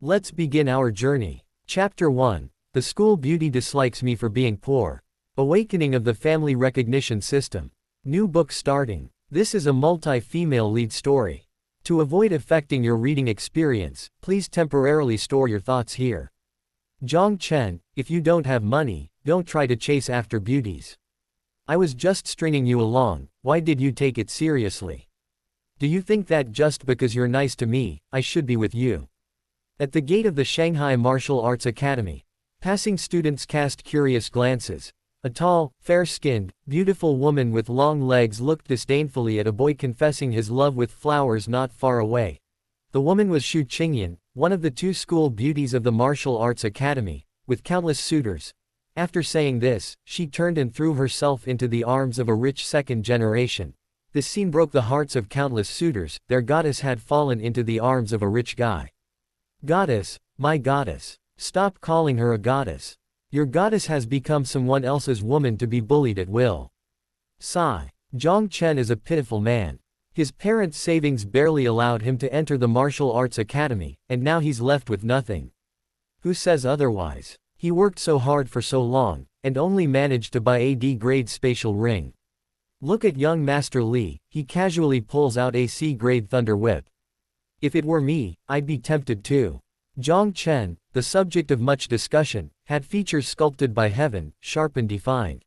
Let's begin our journey. Chapter 1. The School Beauty Dislikes Me for Being Poor. Awakening of the Family Recognition System. New book starting. This is a multi-female lead story. To avoid affecting your reading experience, please temporarily store your thoughts here. Jiang Chen, if you don't have money, don't try to chase after beauties. I was just stringing you along, why did you take it seriously? Do you think that just because you're nice to me, I should be with you? At the gate of the Shanghai Martial Arts Academy, passing students cast curious glances. A tall, fair-skinned, beautiful woman with long legs looked disdainfully at a boy confessing his love with flowers not far away. The woman was Xu Qingyan, one of the two school beauties of the Martial Arts Academy, with countless suitors. After saying this, she turned and threw herself into the arms of a rich second generation. This scene broke the hearts of countless suitors. Their goddess had fallen into the arms of a rich guy. Goddess, my goddess. Stop calling her a goddess. Your goddess has become someone else's woman to be bullied at will. Sigh. Jiang Chen is a pitiful man. His parents' savings barely allowed him to enter the martial arts academy, and now he's left with nothing. Who says otherwise? He worked so hard for so long, and only managed to buy a D-grade spatial ring. Look at young Master Li, he casually pulls out a C-grade thunder whip. If it were me, I'd be tempted too. Jiang Chen, the subject of much discussion, had features sculpted by heaven, sharp and defined.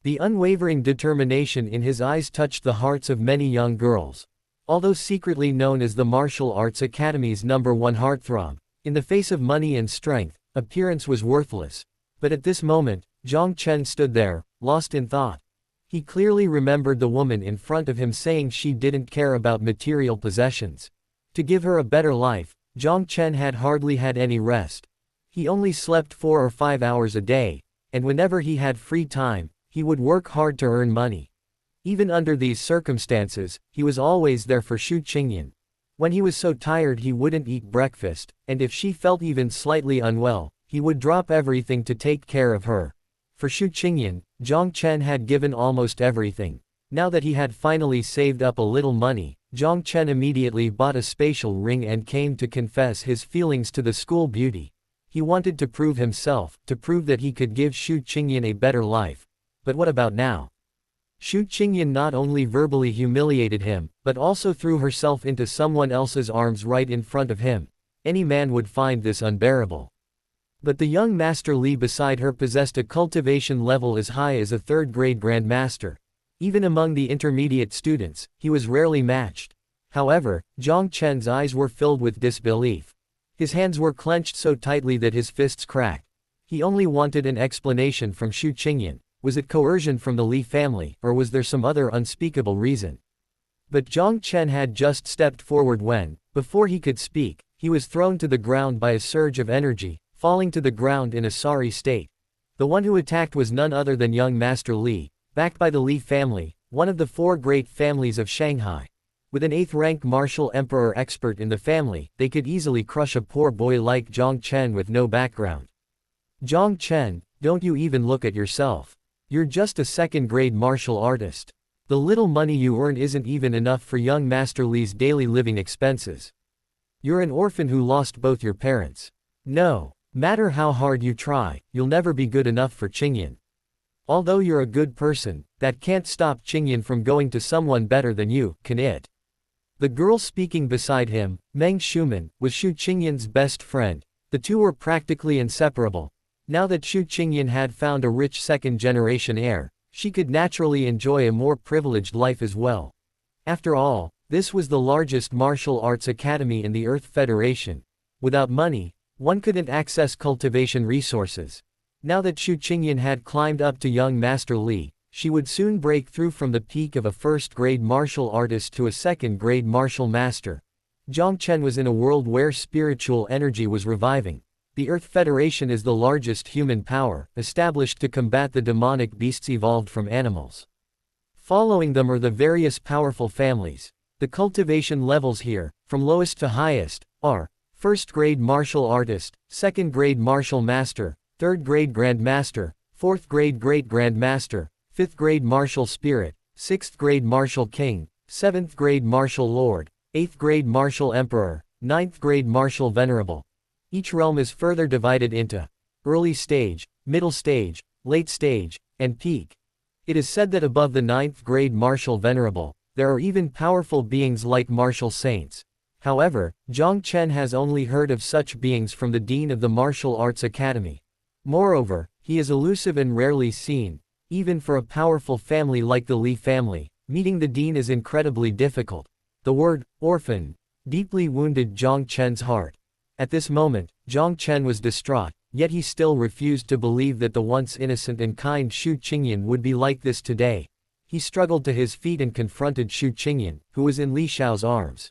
The unwavering determination in his eyes touched the hearts of many young girls. Although secretly known as the Martial Arts Academy's #1 heartthrob, in the face of money and strength, appearance was worthless. But at this moment, Jiang Chen stood there, lost in thought. He clearly remembered the woman in front of him saying she didn't care about material possessions. To give her a better life, Jiang Chen had hardly had any rest. He only slept 4 or 5 hours a day, and whenever he had free time, he would work hard to earn money. Even under these circumstances, he was always there for Xu Qingyan. When he was so tired he wouldn't eat breakfast, and if she felt even slightly unwell, he would drop everything to take care of her. For Xu Qingyan, Jiang Chen had given almost everything. Now that he had finally saved up a little money, Jiang Chen immediately bought a spatial ring and came to confess his feelings to the school beauty. He wanted to prove himself, to prove that he could give Xu Qingyan a better life. But what about now? Xu Qingyan not only verbally humiliated him, but also threw herself into someone else's arms right in front of him. Any man would find this unbearable. But the young Master Li beside her possessed a cultivation level as high as a third-grade grandmaster. Even among the intermediate students, he was rarely matched. However, Jiang Chen's eyes were filled with disbelief. His hands were clenched so tightly that his fists cracked. He only wanted an explanation from Xu Qingyan. Was it coercion from the Li family, or was there some other unspeakable reason? But Jiang Chen had just stepped forward when, before he could speak, he was thrown to the ground by a surge of energy, falling to the ground in a sorry state. The one who attacked was none other than young Master Li, backed by the Li family, one of the 4 great families of Shanghai. With an 8th-rank martial emperor expert in the family, they could easily crush a poor boy like Jiang Chen with no background. Jiang Chen, don't you even look at yourself. You're just a second-grade martial artist. The little money you earn isn't even enough for young Master Li's daily living expenses. You're an orphan who lost both your parents. No matter how hard you try, you'll never be good enough for Qingyan. Although you're a good person, that can't stop Qingyan from going to someone better than you, can it? The girl speaking beside him, Meng Shuman, was Xu Qingyan's best friend. The two were practically inseparable. Now that Xu Qingyan had found a rich second-generation heir, she could naturally enjoy a more privileged life as well. After all, this was the largest martial arts academy in the Earth Federation. Without money, one couldn't access cultivation resources. Now that Xu Qingyan had climbed up to young Master Li, she would soon break through from the peak of a first-grade martial artist to a second-grade martial master. Jiang Chen was in a world where spiritual energy was reviving. The Earth Federation is the largest human power, established to combat the demonic beasts evolved from animals. Following them are the various powerful families. The cultivation levels here, from lowest to highest, are first-grade martial artist, second-grade martial master, third-grade grandmaster, fourth-grade great grandmaster, fifth-grade martial spirit, sixth-grade martial king, seventh-grade martial lord, eighth-grade martial emperor, ninth-grade martial venerable. Each realm is further divided into early stage, middle stage, late stage, and peak. It is said that above the 9th grade marshal venerable, there are even powerful beings like martial saints. However, Jiang Chen has only heard of such beings from the dean of the martial arts academy. Moreover, he is elusive and rarely seen, even for a powerful family like the Li family. Meeting the dean is incredibly difficult. The word orphan deeply wounded Jiang Chen's heart. At this moment, Jiang Chen was distraught, yet he still refused to believe that the once innocent and kind Xu Qingyan would be like this today. He struggled to his feet and confronted Xu Qingyan, who was in Li Xiao's arms.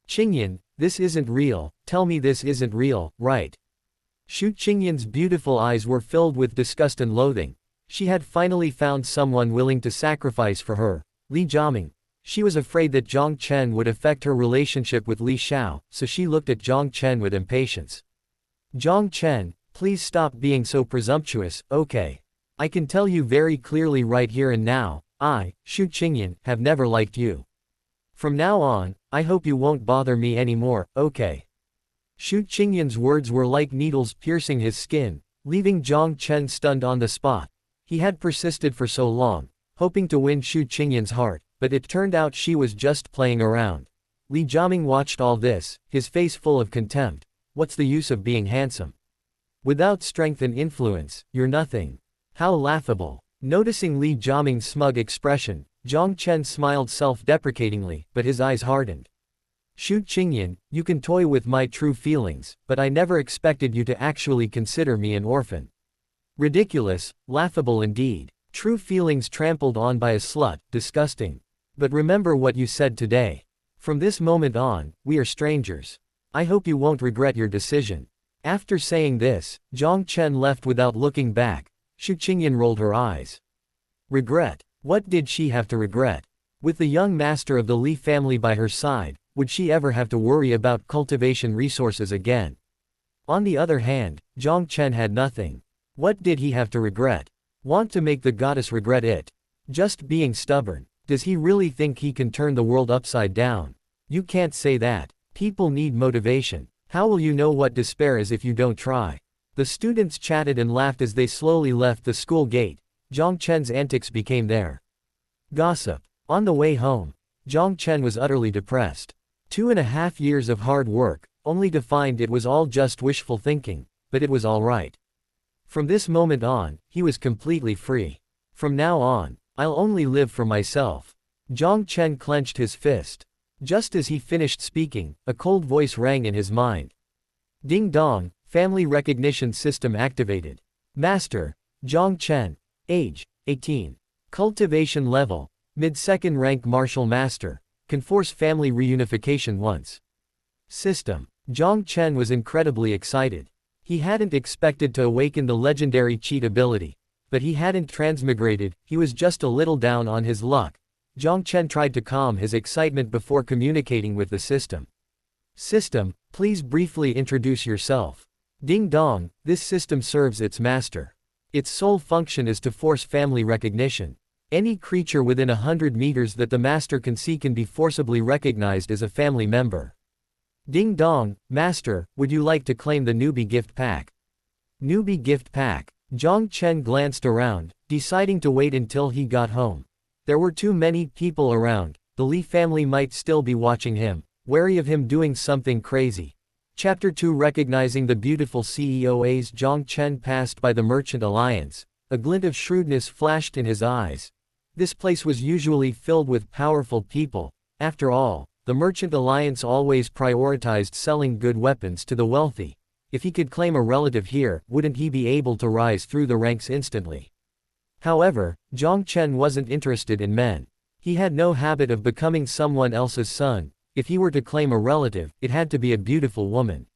Qingyan, this isn't real, tell me this isn't real, right? Xu Qingyan's beautiful eyes were filled with disgust and loathing. She had finally found someone willing to sacrifice for her, Li Jiaming. She was afraid that Jiang Chen would affect her relationship with Li Xiao, so she looked at Jiang Chen with impatience. Jiang Chen, please stop being so presumptuous, okay? I can tell you very clearly right here and now, I, Xu Qingyan, have never liked you. From now on, I hope you won't bother me anymore, okay? Xu Qingyan's words were like needles piercing his skin, leaving Jiang Chen stunned on the spot. He had persisted for so long, hoping to win Xu Qingyan's heart, but it turned out she was just playing around. Li Jiaming watched all this, his face full of contempt. What's the use of being handsome? Without strength and influence, you're nothing. How laughable. Noticing Li Jiaming's smug expression, Jiang Chen smiled self-deprecatingly, but his eyes hardened. Xu Qingyan, you can toy with my true feelings, but I never expected you to actually consider me an orphan. Ridiculous, laughable indeed. True feelings trampled on by a slut, disgusting. But remember what you said today. From this moment on, we are strangers. I hope you won't regret your decision. After saying this, Jiang Chen left without looking back. Xu Qingyan rolled her eyes. Regret? What did she have to regret? With the young master of the Li family by her side, would she ever have to worry about cultivation resources again? On the other hand, Jiang Chen had nothing. What did he have to regret? Want to make the goddess regret it? Just being stubborn. Does he really think he can turn the world upside down? You can't say that. People need motivation. How will you know what despair is if you don't try? The students chatted and laughed as they slowly left the school gate. Jiang Chen's antics became their gossip. On the way home, Jiang Chen was utterly depressed. 2.5 years of hard work, only to find it was all just wishful thinking, but it was all right. From this moment on, he was completely free. From now on, I'll only live for myself. Jiang Chen clenched his fist. Just as he finished speaking, a cold voice rang in his mind. Ding dong, family recognition system activated. Master, Jiang Chen. Age, 18. Cultivation level, mid-second rank martial master. Can force family reunification once. System. Jiang Chen was incredibly excited. He hadn't expected to awaken the legendary cheat ability. But he hadn't transmigrated, he was just a little down on his luck. Jiang Chen tried to calm his excitement before communicating with the system. System, please briefly introduce yourself. Ding dong, this system serves its master. Its sole function is to force family recognition. Any creature within 100 meters that the master can see can be forcibly recognized as a family member. Ding dong, master, would you like to claim the newbie gift pack? Newbie gift pack. Jiang Chen glanced around, deciding to wait until he got home. There were too many people around. The Li family might still be watching him, wary of him doing something crazy. Chapter 2. Recognizing the beautiful CEO as Jiang Chen passed by the Merchant Alliance, a glint of shrewdness flashed in his eyes. This place was usually filled with powerful people. After all, the Merchant Alliance always prioritized selling good weapons to the wealthy. If he could claim a relative here, wouldn't he be able to rise through the ranks instantly? However, Jiang Chen wasn't interested in men. He had no habit of becoming someone else's son. If he were to claim a relative, it had to be a beautiful woman.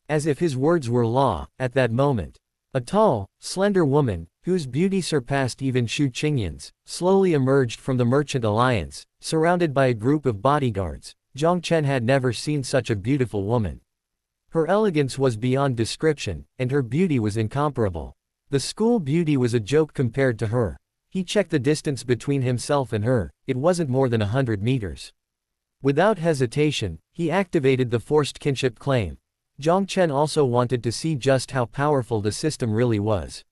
As if his words were law, at that moment, a tall, slender woman, whose beauty surpassed even Xu Qingyan's, slowly emerged from the Merchant Alliance, surrounded by a group of bodyguards. Jiang Chen had never seen such a beautiful woman. Her elegance was beyond description, and her beauty was incomparable. The school beauty was a joke compared to her. He checked the distance between himself and her. It wasn't more than 100 meters. Without hesitation, he activated the forced kinship claim. Jiang Chen also wanted to see just how powerful the system really was.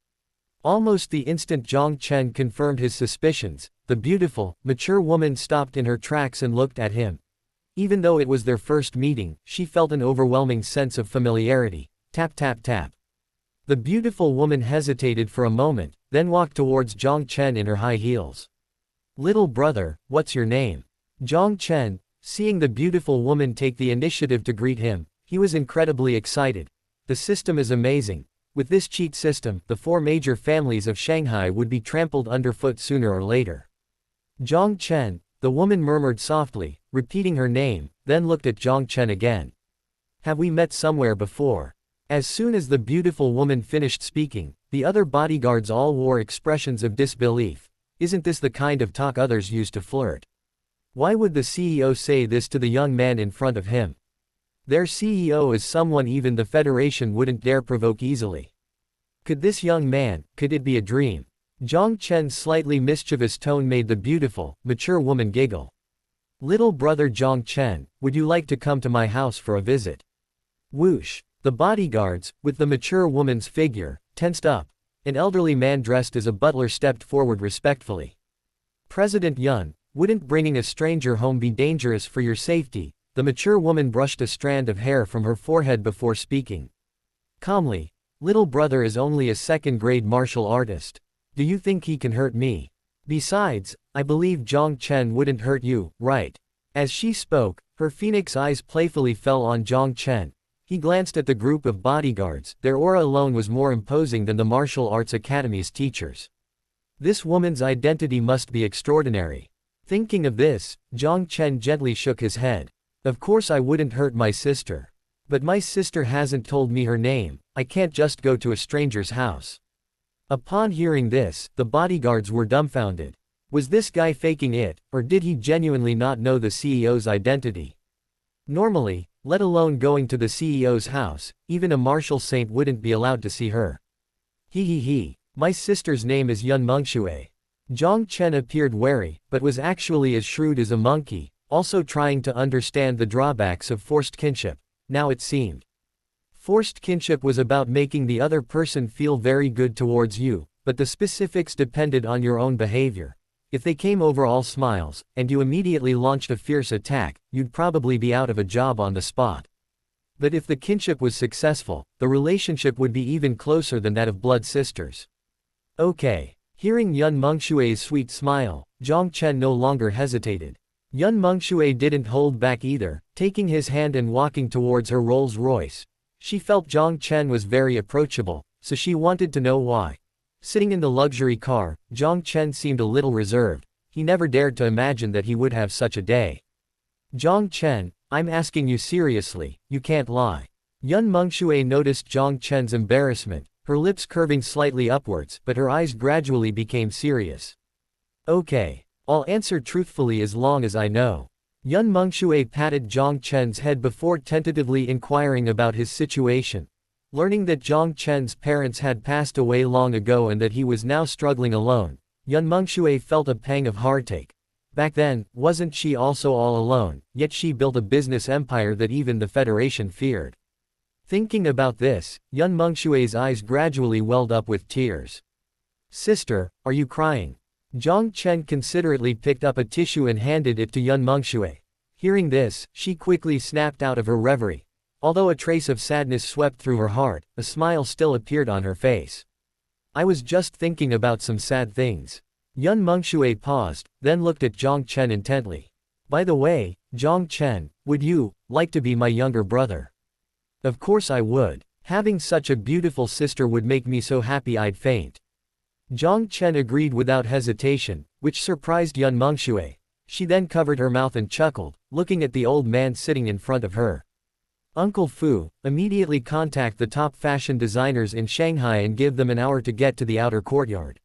Almost the instant Jiang Chen confirmed his suspicions, the beautiful, mature woman stopped in her tracks and looked at him. Even though it was their first meeting, she felt an overwhelming sense of familiarity. Tap tap tap. The beautiful woman hesitated for a moment, then walked towards Jiang Chen in her high heels. "Little brother, what's your name?" Jiang Chen, seeing the beautiful woman take the initiative to greet him, he was incredibly excited. The system is amazing. With this cheat system, the 4 major families of Shanghai would be trampled underfoot sooner or later. Jiang Chen, the woman murmured softly, repeating her name, then looked at Jiang Chen again. "Have we met somewhere before?" As soon as the beautiful woman finished speaking, the other bodyguards all wore expressions of disbelief. Isn't this the kind of talk others use to flirt? Why would the CEO say this to the young man in front of him? Their CEO is someone even the Federation wouldn't dare provoke easily. Could this young man, could it be a dream? Jiang Chen's slightly mischievous tone made the beautiful, mature woman giggle. "Little brother Jiang Chen, would you like to come to my house for a visit?" Whoosh. The bodyguards, with the mature woman's figure, tensed up. An elderly man dressed as a butler stepped forward respectfully. "President Yun, wouldn't bringing a stranger home be dangerous for your safety?" The mature woman brushed a strand of hair from her forehead before speaking. Calmly, "Little brother is only a second-grade martial artist. Do you think he can hurt me? Besides, I believe Jiang Chen wouldn't hurt you, right?" As she spoke, her phoenix eyes playfully fell on Jiang Chen. He glanced at the group of bodyguards. Their aura alone was more imposing than the martial arts academy's teachers. This woman's identity must be extraordinary. Thinking of this, Jiang Chen gently shook his head. "Of course I wouldn't hurt my sister. But my sister hasn't told me her name. I can't just go to a stranger's house." Upon hearing this, the bodyguards were dumbfounded. Was this guy faking it, or did he genuinely not know the CEO's identity? Normally, let alone going to the CEO's house, even a martial saint wouldn't be allowed to see her. He. My sister's name is Yun Mengshui. Jiang Chen appeared wary, but was actually as shrewd as a monkey, also trying to understand the drawbacks of forced kinship. Now it seemed. Forced kinship was about making the other person feel very good towards you, but the specifics depended on your own behavior. If they came over all smiles, and you immediately launched a fierce attack, you'd probably be out of a job on the spot. But if the kinship was successful, the relationship would be even closer than that of blood sisters. Okay. Hearing Yun Mengshui's sweet smile, Jiang Chen no longer hesitated. Yun Mengshui didn't hold back either, taking his hand and walking towards her Rolls Royce. She felt Jiang Chen was very approachable, so she wanted to know why. Sitting in the luxury car, Jiang Chen seemed a little reserved. He never dared to imagine that he would have such a day. "Jiang Chen, I'm asking you seriously, you can't lie." Yun Mengshui noticed Jiang Chen's embarrassment, her lips curving slightly upwards, but her eyes gradually became serious. "Okay. I'll answer truthfully as long as I know." Yun Mengshui patted Jiang Chen's head before tentatively inquiring about his situation. Learning that Jiang Chen's parents had passed away long ago and that he was now struggling alone, Yun Mengshui felt a pang of heartache. Back then, wasn't she also all alone, yet she built a business empire that even the Federation feared. Thinking about this, Yun Mengshui's eyes gradually welled up with tears. "Sister, are you crying?" Jiang Chen considerately picked up a tissue and handed it to Yun Mengshui. Hearing this, she quickly snapped out of her reverie. Although a trace of sadness swept through her heart, a smile still appeared on her face. "I was just thinking about some sad things." Yun Mengshui paused, then looked at Jiang Chen intently. "By the way, Jiang Chen, would you like to be my younger brother?" "Of course I would. Having such a beautiful sister would make me so happy I'd faint." Jiang Chen agreed without hesitation, which surprised Yun Mengshui. She then covered her mouth and chuckled, looking at the old man sitting in front of her. "Uncle Fu, immediately contact the top fashion designers in Shanghai and give them an hour to get to the outer courtyard."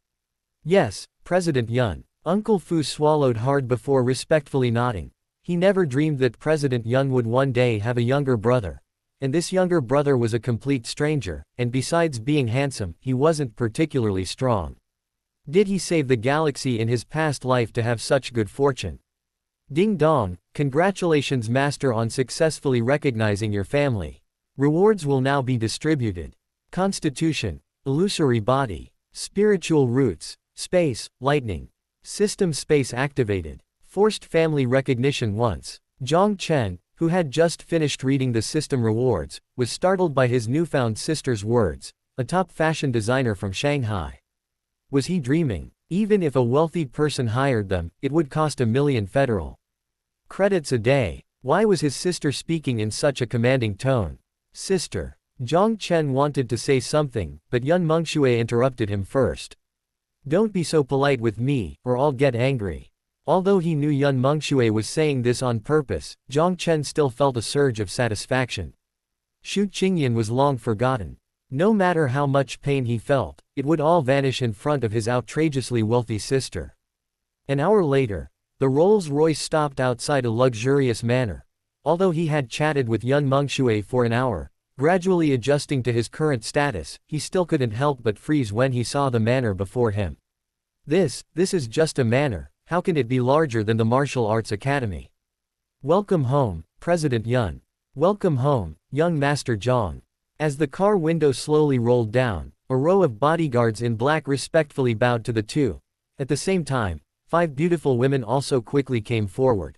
"Yes, President Yun." Uncle Fu swallowed hard before respectfully nodding. He never dreamed that President Yun would one day have a younger brother. And this younger brother was a complete stranger, and besides being handsome, he wasn't particularly strong. Did he save the galaxy in his past life to have such good fortune? Ding dong, congratulations master on successfully recognizing your family. Rewards will now be distributed. Constitution, illusory body, spiritual roots, space, lightning. System space activated. Forced family recognition once. Jiang Chen, who had just finished reading the system rewards, was startled by his newfound sister's words, a top fashion designer from Shanghai. Was he dreaming? Even if a wealthy person hired them, it would cost $1 million federal credits a day. Why was his sister speaking in such a commanding tone? Sister. Jiang Chen wanted to say something, but Yun Mengshui interrupted him first. Don't be so polite with me, or I'll get angry. Although he knew Yun Mengshui was saying this on purpose, Jiang Chen still felt a surge of satisfaction. Xu Qingyan was long forgotten. No matter how much pain he felt, it would all vanish in front of his outrageously wealthy sister. An hour later, the Rolls-Royce stopped outside a luxurious manor. Although he had chatted with Yun Mengshui for an hour, gradually adjusting to his current status, he still couldn't help but freeze when he saw the manor before him. This is just a manor. How can it be larger than the Martial Arts Academy? Welcome home, President Yun. Welcome home, young Master Jiang. As the car window slowly rolled down, a row of bodyguards in black respectfully bowed to the two. At the same time, 5 beautiful women also quickly came forward.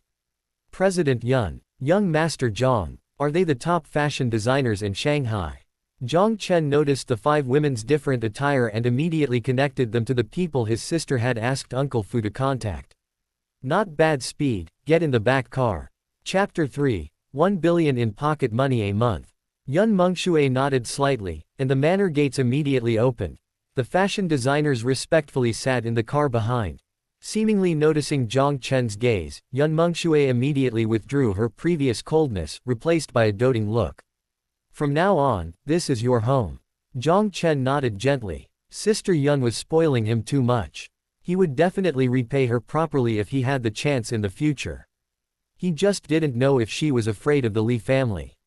President Yun, young Master Jiang, are they the top fashion designers in Shanghai? Jiang Chen noticed the 5 women's different attire and immediately connected them to the people his sister had asked Uncle Fu to contact. Not bad speed, get in the back car. Chapter 3, 1 billion in pocket money a month. Yun Mengshui nodded slightly, and the manor gates immediately opened. The fashion designers respectfully sat in the car behind. Seemingly noticing Jiang Chen's gaze, Yun Mengshui immediately withdrew her previous coldness, replaced by a doting look. From now on, this is your home. Jiang Chen nodded gently. Sister Yun was spoiling him too much. He would definitely repay her properly if he had the chance in the future. He just didn't know if she was afraid of the Li family.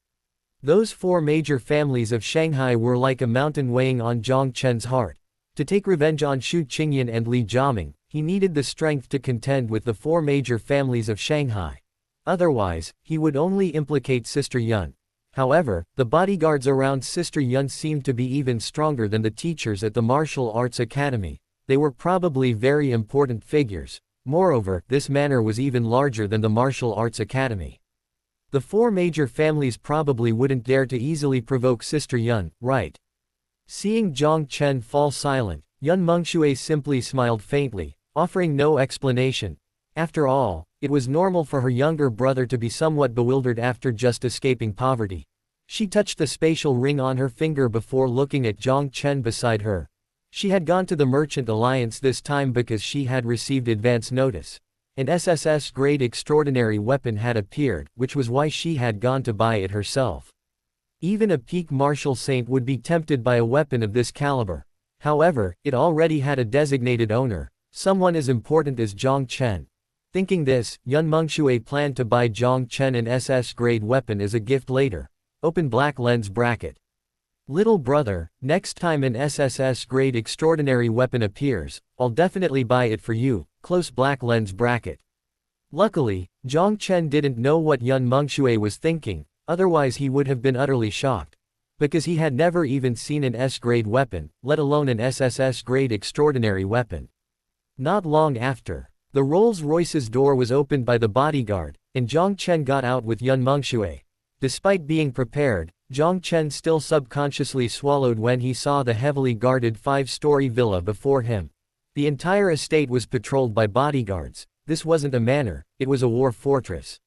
Those 4 major families of Shanghai were like a mountain weighing on Jiang Chen's heart. To take revenge on Xu Qingyan and Li Jiaming, he needed the strength to contend with the 4 major families of Shanghai. Otherwise, he would only implicate Sister Yun. However, the bodyguards around Sister Yun seemed to be even stronger than the teachers at the Martial Arts Academy. They were probably very important figures. Moreover, this manor was even larger than the Martial Arts Academy. The 4 major families probably wouldn't dare to easily provoke Sister Yun, right? Seeing Jiang Chen fall silent, Yun Mengshui simply smiled faintly, offering no explanation. After all, it was normal for her younger brother to be somewhat bewildered after just escaping poverty. She touched the spatial ring on her finger before looking at Jiang Chen beside her. She had gone to the Merchant Alliance this time because she had received advance notice. An SSS-grade extraordinary weapon had appeared, which was why she had gone to buy it herself. Even a peak martial saint would be tempted by a weapon of this caliber. However, it already had a designated owner, someone as important as Jiang Chen. Thinking this, Yun Mengshui planned to buy Jiang Chen an SS-grade weapon as a gift later. Open black lens bracket. Little brother, next time an SSS-grade extraordinary weapon appears, I'll definitely buy it for you. Close black lens bracket. Luckily, Jiang Chen didn't know what Yun Mengshui was thinking, otherwise he would have been utterly shocked. Because he had never even seen an S-grade weapon, let alone an SSS-grade extraordinary weapon. Not long after, the Rolls-Royce's door was opened by the bodyguard, and Jiang Chen got out with Yun Mengshui. Despite being prepared, Jiang Chen still subconsciously swallowed when he saw the heavily guarded 5-story villa before him. The entire estate was patrolled by bodyguards. This wasn't a manor, it was a war fortress.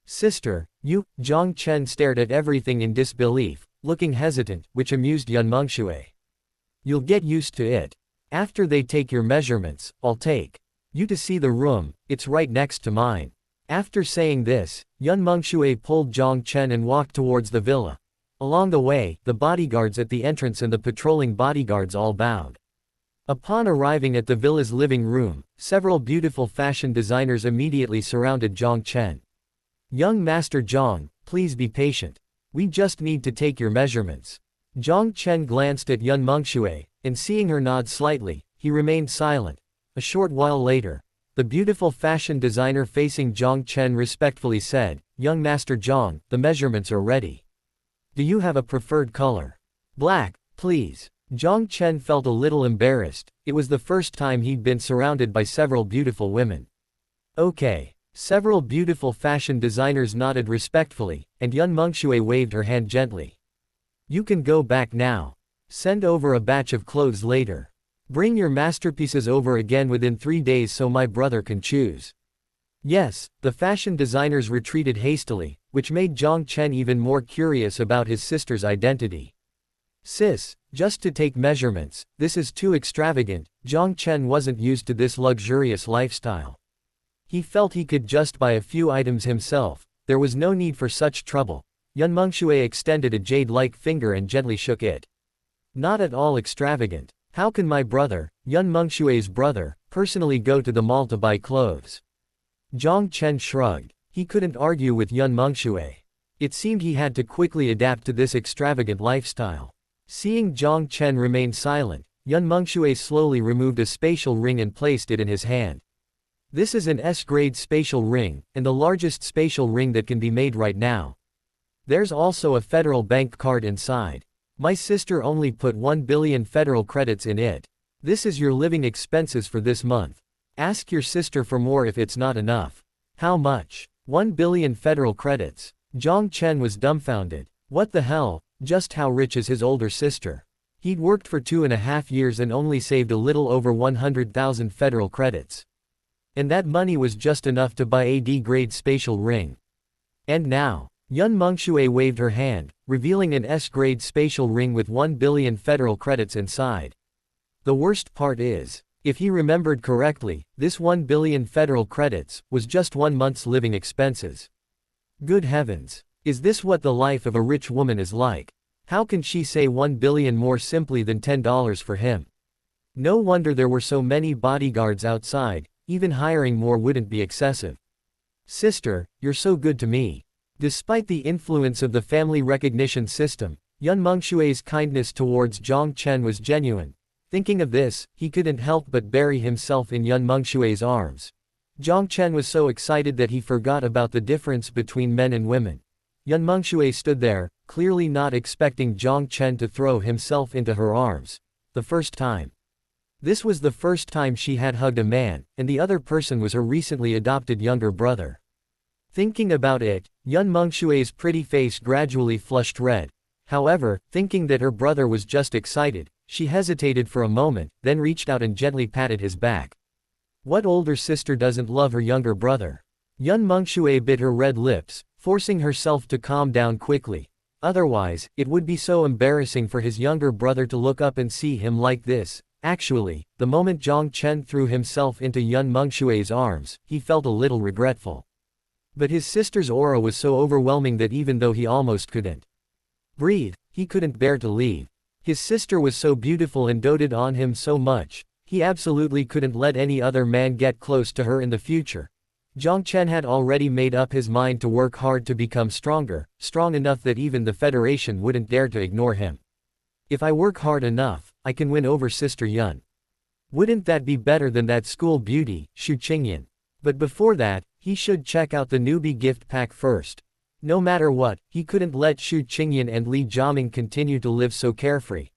Sister, you, Jiang Chen stared at everything in disbelief, looking hesitant, which amused Yun Mengshui. You'll get used to it. After they take your measurements, I'll take you to see the room, it's right next to mine. After saying this, Yun Mengshui pulled Jiang Chen and walked towards the villa. Along the way, the bodyguards at the entrance and the patrolling bodyguards all bowed. Upon arriving at the villa's living room, several beautiful fashion designers immediately surrounded Jiang Chen. Young Master Jiang, please be patient. We just need to take your measurements. Jiang Chen glanced at Yun Mengshui, and seeing her nod slightly, he remained silent. A short while later, the beautiful fashion designer facing Jiang Chen respectfully said, Young Master Jiang, the measurements are ready. Do you have a preferred color? Black, please. Jiang Chen felt a little embarrassed. It was the first time he'd been surrounded by several beautiful women. Okay. Several beautiful fashion designers nodded respectfully, and Yun Mengxue waved her hand gently. You can go back now. Send over a batch of clothes later. Bring your masterpieces over again within 3 days so my brother can choose. Yes, the fashion designers retreated hastily, which made Jiang Chen even more curious about his sister's identity. Sis, just to take measurements, this is too extravagant. Jiang Chen wasn't used to this luxurious lifestyle. He felt he could just buy a few items himself. There was no need for such trouble. Yun Mengxue extended a jade-like finger and gently shook it. Not at all extravagant. How can my brother, Yun Mengxue's brother, personally go to the mall to buy clothes? Jiang Chen shrugged. He couldn't argue with Yun Mengxue. It seemed he had to quickly adapt to this extravagant lifestyle. Seeing Jiang Chen remain silent, Yun Mengxue slowly removed a spatial ring and placed it in his hand. This is an S-grade spatial ring, and the largest spatial ring that can be made right now. There's also a federal bank card inside. My sister only put 1 billion federal credits in it. This is your living expenses for this month. Ask your sister for more if it's not enough. How much? 1 billion federal credits. Jiang Chen was dumbfounded. What the hell? Just how rich is his older sister? He'd worked for 2.5 years and only saved a little over 100,000 federal credits. And that money was just enough to buy a D-grade spatial ring. And now, Yun Mengxue waved her hand, revealing an S-grade spatial ring with 1 billion federal credits inside. The worst part is, if he remembered correctly, this 1 billion federal credits was just 1 month's living expenses. Good heavens, is this what the life of a rich woman is like? How can she say 1 billion more simply than $10 for him? No wonder there were so many bodyguards outside. Even hiring more wouldn't be excessive. Sister, you're so good to me. Despite the influence of the family recognition system, Yun Mengxue's kindness towards Jiang Chen was genuine. Thinking of this, he couldn't help but bury himself in Yun Mengxue's arms. Jiang Chen was so excited that he forgot about the difference between men and women. Yun Mengxue stood there, clearly not expecting Jiang Chen to throw himself into her arms. The first time. This was the first time she had hugged a man, and the other person was her recently adopted younger brother. Thinking about it, Yun Mengxue's pretty face gradually flushed red. However, thinking that her brother was just excited, she hesitated for a moment, then reached out and gently patted his back. What older sister doesn't love her younger brother? Yun Mengxue bit her red lips, forcing herself to calm down quickly. Otherwise, it would be so embarrassing for his younger brother to look up and see him like this. Actually, the moment Jiang Chen threw himself into Yun Mengxue's arms, he felt a little regretful. But his sister's aura was so overwhelming that even though he almost couldn't breathe, he couldn't bear to leave. His sister was so beautiful and doted on him so much, he absolutely couldn't let any other man get close to her in the future. Jiang Chen had already made up his mind to work hard to become stronger, strong enough that even the Federation wouldn't dare to ignore him. If I work hard enough, I can win over Sister Yun. Wouldn't that be better than that school beauty, Xu Qingyan? But before that, he should check out the newbie gift pack first. No matter what, he couldn't let Xu Qingyan and Li Jiaming continue to live so carefree.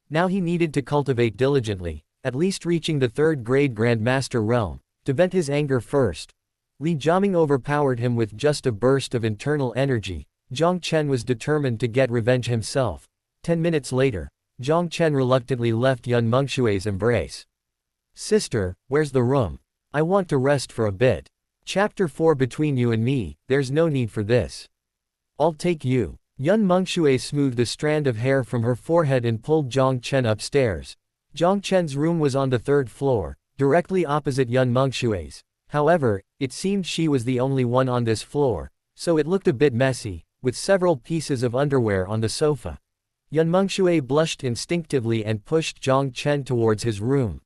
Now he needed to cultivate diligently, at least reaching the 3rd grade Grandmaster realm, to vent his anger first. Li Jiaming overpowered him with just a burst of internal energy. Jiang Chen was determined to get revenge himself. 10 minutes later, Jiang Chen reluctantly left Yun Mengxue's embrace. Sister, where's the room? I want to rest for a bit. Chapter 4. Between you and me, there's no need for this. I'll take you. Yun Mengxue smoothed a strand of hair from her forehead and pulled Jiang Chen upstairs. Jiang Chen's room was on the 3rd floor, directly opposite Yun Mengxue's. However, it seemed she was the only one on this floor, so it looked a bit messy, with several pieces of underwear on the sofa. Yun Mengxue blushed instinctively and pushed Jiang Chen towards his room.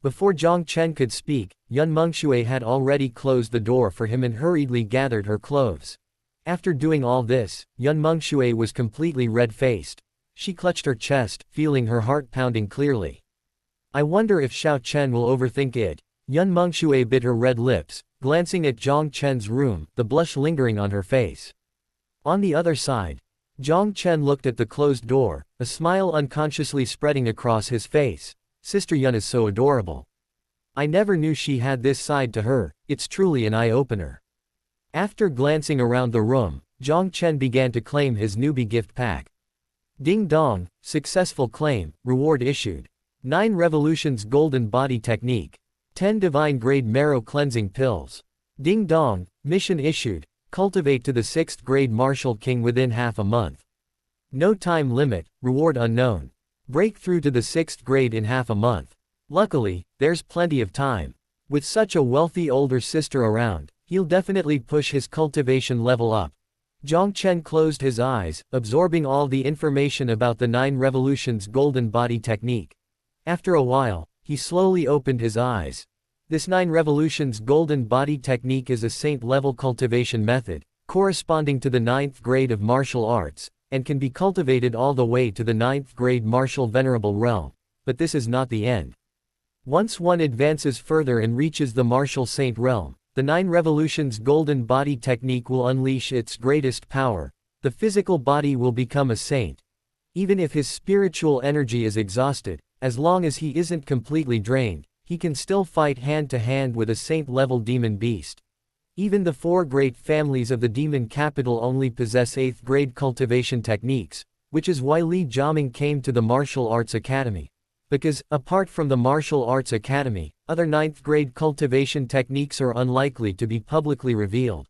Before Jiang Chen could speak, Yun Mengxue had already closed the door for him and hurriedly gathered her clothes. After doing all this, Yun Mengxue was completely red-faced. She clutched her chest, feeling her heart pounding clearly. I wonder if Xiao Chen will overthink it. Yun Mengxue bit her red lips, glancing at Jiang Chen's room, the blush lingering on her face. On the other side, Jiang Chen looked at the closed door, a smile unconsciously spreading across his face. Sister Yun is so adorable. I never knew she had this side to her, it's truly an eye-opener. After glancing around the room, Jiang Chen began to claim his newbie gift pack. Ding dong, successful claim, reward issued. 9 Revolutions Golden Body Technique. 10 Divine Grade Marrow Cleansing Pills. Ding dong, mission issued, cultivate to the 6th grade Marshal King within half a month. No time limit, reward unknown. Break through to the 6th grade in half a month. Luckily, there's plenty of time. With such a wealthy older sister around, he'll definitely push his cultivation level up. Jiang Chen closed his eyes, absorbing all the information about the 9 Revolutions Golden Body Technique. After a while, he slowly opened his eyes. This 9 Revolutions Golden Body Technique is a saint-level cultivation method, corresponding to the 9th grade of martial arts, and can be cultivated all the way to the 9th grade martial venerable realm. But this is not the end. Once one advances further and reaches the martial saint realm, the 9 Revolutions Golden Body Technique will unleash its greatest power. The physical body will become a saint. Even if his spiritual energy is exhausted, as long as he isn't completely drained, he can still fight hand-to-hand with a saint-level demon beast. Even the 4 great families of the demon capital only possess 8th grade cultivation techniques, which is why Li Jiaming came to the Martial Arts Academy. Because, apart from the Martial Arts Academy, other 9th grade cultivation techniques are unlikely to be publicly revealed.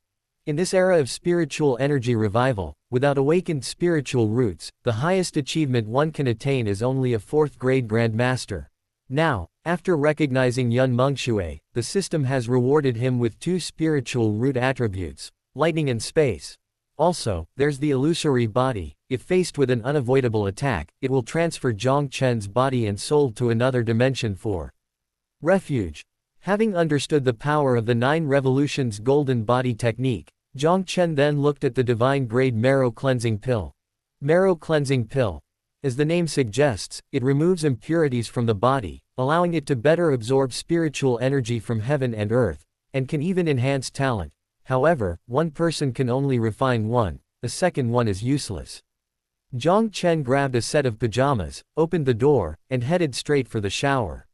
In this era of spiritual energy revival, without awakened spiritual roots, the highest achievement one can attain is only a 4th grade Grandmaster. Now, after recognizing Yun Mengshui, the system has rewarded him with 2 spiritual root attributes, lightning and space. Also, there's the illusory body. If faced with an unavoidable attack, it will transfer Jiang Chen's body and soul to another dimension for refuge. Having understood the power of the 9 Revolutions Golden Body Technique, Jiang Chen then looked at the Divine Grade Marrow Cleansing Pill. Marrow Cleansing Pill. As the name suggests, it removes impurities from the body, allowing it to better absorb spiritual energy from heaven and earth, and can even enhance talent. However, one person can only refine one, the second one is useless. Jiang Chen grabbed a set of pajamas, opened the door, and headed straight for the shower.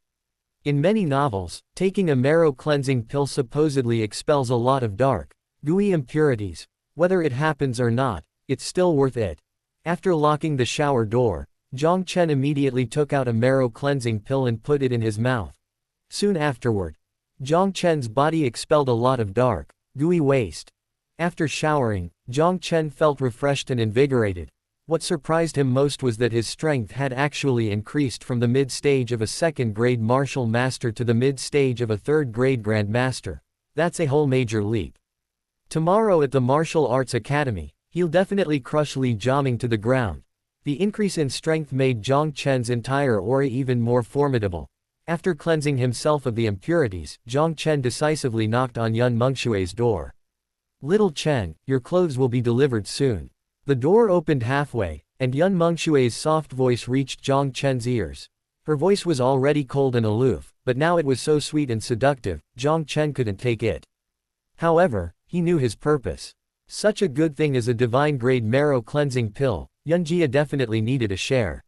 In many novels, taking a marrow cleansing pill supposedly expels a lot of dark, gooey impurities. Whether it happens or not, it's still worth it. After locking the shower door, Jiang Chen immediately took out a marrow cleansing pill and put it in his mouth. Soon afterward, Jiang Chen's body expelled a lot of dark, gooey waste. After showering, Jiang Chen felt refreshed and invigorated. What surprised him most was that his strength had actually increased from the mid-stage of a 2nd grade martial master to the mid-stage of a 3rd grade grandmaster. That's a whole major leap. Tomorrow at the Martial Arts Academy, he'll definitely crush Li Jiaming to the ground. The increase in strength made Jiang Chen's entire aura even more formidable. After cleansing himself of the impurities, Jiang Chen decisively knocked on Yun Mengshui's door. Little Chen, your clothes will be delivered soon. The door opened halfway, and Yun Mengshui's soft voice reached Jiang Chen's ears. Her voice was already cold and aloof, but now it was so sweet and seductive, Jiang Chen couldn't take it. However, he knew his purpose. Such a good thing as a divine grade marrow cleansing pill, Yunjia definitely needed a share.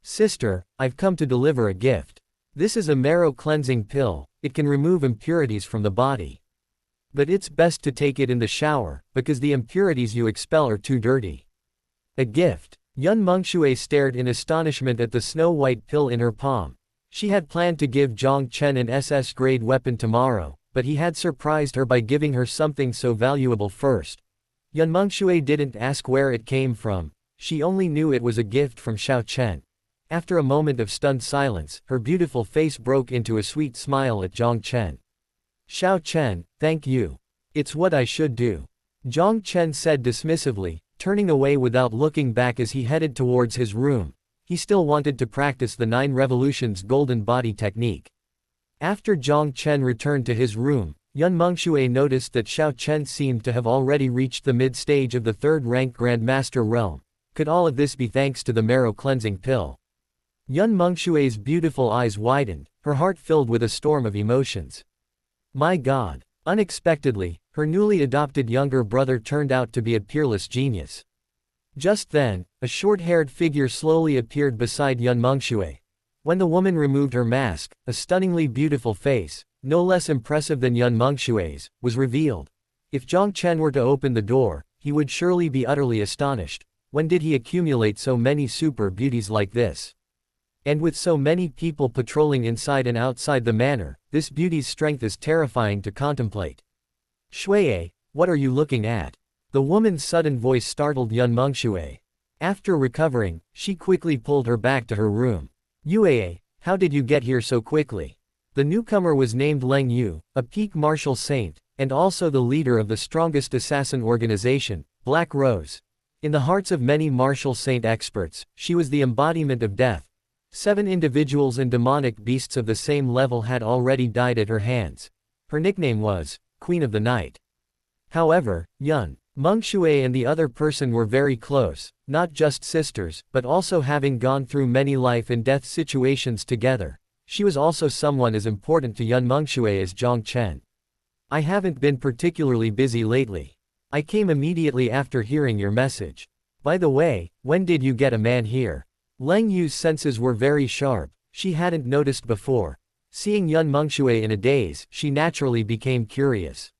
Sister, I've come to deliver a gift. This is a marrow cleansing pill. It can remove impurities from the body. But it's best to take it in the shower, because the impurities you expel are too dirty. A gift. Yun Mengshui stared in astonishment at the snow-white pill in her palm. She had planned to give Jiang Chen an SS-grade weapon tomorrow, but he had surprised her by giving her something so valuable first. Yun Mengshui didn't ask where it came from. She only knew it was a gift from Xiao Chen. After a moment of stunned silence, her beautiful face broke into a sweet smile at Jiang Chen. Xiao Chen, thank you. It's what I should do. Jiang Chen said dismissively, turning away without looking back as he headed towards his room. He still wanted to practice the 9 Revolutions Golden Body Technique. After Jiang Chen returned to his room, Yun Mengshui noticed that Xiao Chen seemed to have already reached the mid-stage of the 3rd rank Grandmaster realm. Could all of this be thanks to the marrow cleansing pill? Yun Mengshui's beautiful eyes widened, her heart filled with a storm of emotions. My God! Unexpectedly, her newly adopted younger brother turned out to be a peerless genius. Just then, a short-haired figure slowly appeared beside Yun Mengshui. When the woman removed her mask, a stunningly beautiful face, no less impressive than Yun Mengshui's, was revealed. If Jiang Chen were to open the door, he would surely be utterly astonished. When did he accumulate so many super beauties like this? And with so many people patrolling inside and outside the manor, this beauty's strength is terrifying to contemplate. Shui, what are you looking at? The woman's sudden voice startled Yun Mengshui. After recovering, she quickly pulled her back to her room. Yue, how did you get here so quickly? The newcomer was named Leng Yu, a peak martial saint, and also the leader of the strongest assassin organization, Black Rose. In the hearts of many martial saint experts, she was the embodiment of death. 7 individuals and demonic beasts of the same level had already died at her hands. Her nickname was Queen of the Night. However, Yun Mengshui and the other person were very close, not just sisters, but also having gone through many life and death situations together. She was also someone as important to Yun Mengshui as Jiang Chen. I haven't been particularly busy lately. I came immediately after hearing your message. By the way, when did you get a man here? Leng Yu's senses were very sharp, she hadn't noticed before. Seeing Yun Mengshui in a daze, she naturally became curious.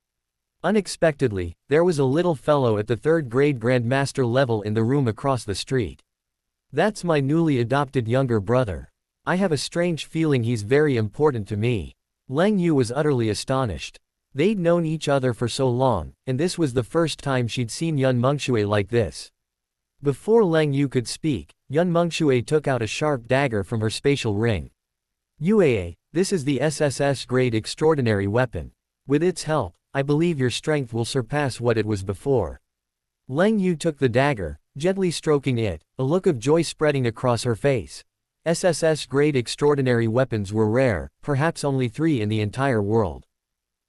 Unexpectedly, there was a little fellow at the 3rd grade Grandmaster level in the room across the street. That's my newly adopted younger brother. I have a strange feeling he's very important to me. Leng Yu was utterly astonished. They'd known each other for so long, and this was the first time she'd seen Yun Mengshui like this. Before Leng Yu could speak, Yun Mengshui took out a sharp dagger from her spatial ring. Yue, this is the SSS grade extraordinary weapon. With its help, I believe your strength will surpass what it was before. Leng Yu took the dagger, gently stroking it, a look of joy spreading across her face. SSS grade extraordinary weapons were rare, perhaps only 3 in the entire world.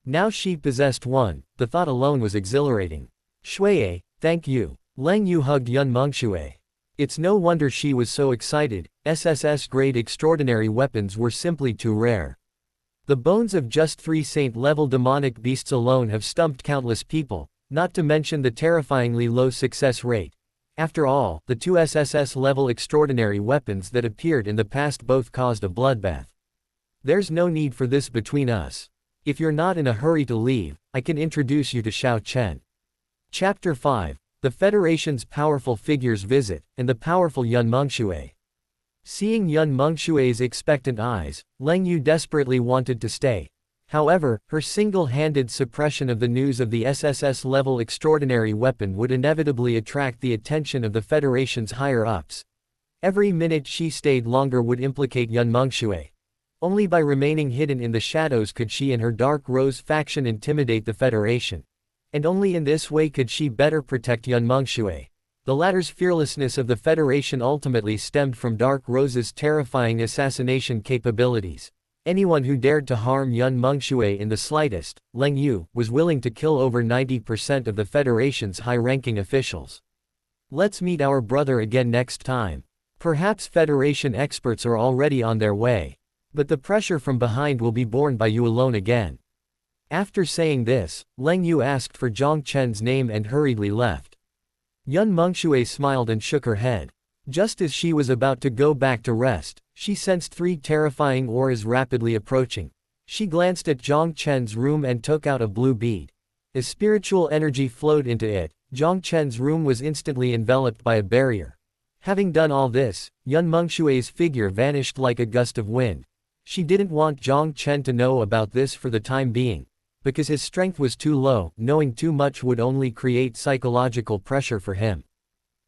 Now she possessed one, the thought alone was exhilarating. Shui, thank you. Leng Yu hugged Yun Mengshui. It's no wonder she was so excited, SSS grade extraordinary weapons were simply too rare. The bones of just 3 saint-level demonic beasts alone have stumped countless people, not to mention the terrifyingly low success rate. After all, the 2 SSS-level extraordinary weapons that appeared in the past both caused a bloodbath. There's no need for this between us. If you're not in a hurry to leave, I can introduce you to Xiao Chen. Chapter 5. The Federation's powerful figures visit, and the powerful Yun Mengshui. Seeing Yun Mengshui's expectant eyes, Leng Yu desperately wanted to stay. However, her single-handed suppression of the news of the SSS-level extraordinary weapon would inevitably attract the attention of the Federation's higher-ups. Every minute she stayed longer would implicate Yun Mengshui. Only by remaining hidden in the shadows could she and her Dark Rose faction intimidate the Federation. And only in this way could she better protect Yun Mengshui. The latter's fearlessness of the Federation ultimately stemmed from Dark Rose's terrifying assassination capabilities. Anyone who dared to harm Yun Mengshui in the slightest, Leng Yu, was willing to kill over 90% of the Federation's high-ranking officials. Let's meet our brother again next time. Perhaps Federation experts are already on their way. But the pressure from behind will be borne by you alone again. After saying this, Leng Yu asked for Jiang Chen's name and hurriedly left. Yun Mengshui smiled and shook her head. Just as she was about to go back to rest, she sensed 3 terrifying auras rapidly approaching. She glanced at Jiang Chen's room and took out a blue bead. As spiritual energy flowed into it, Jiang Chen's room was instantly enveloped by a barrier. Having done all this, Yun Mengshui's figure vanished like a gust of wind. She didn't want Jiang Chen to know about this for the time being. Because his strength was too low, knowing too much would only create psychological pressure for him.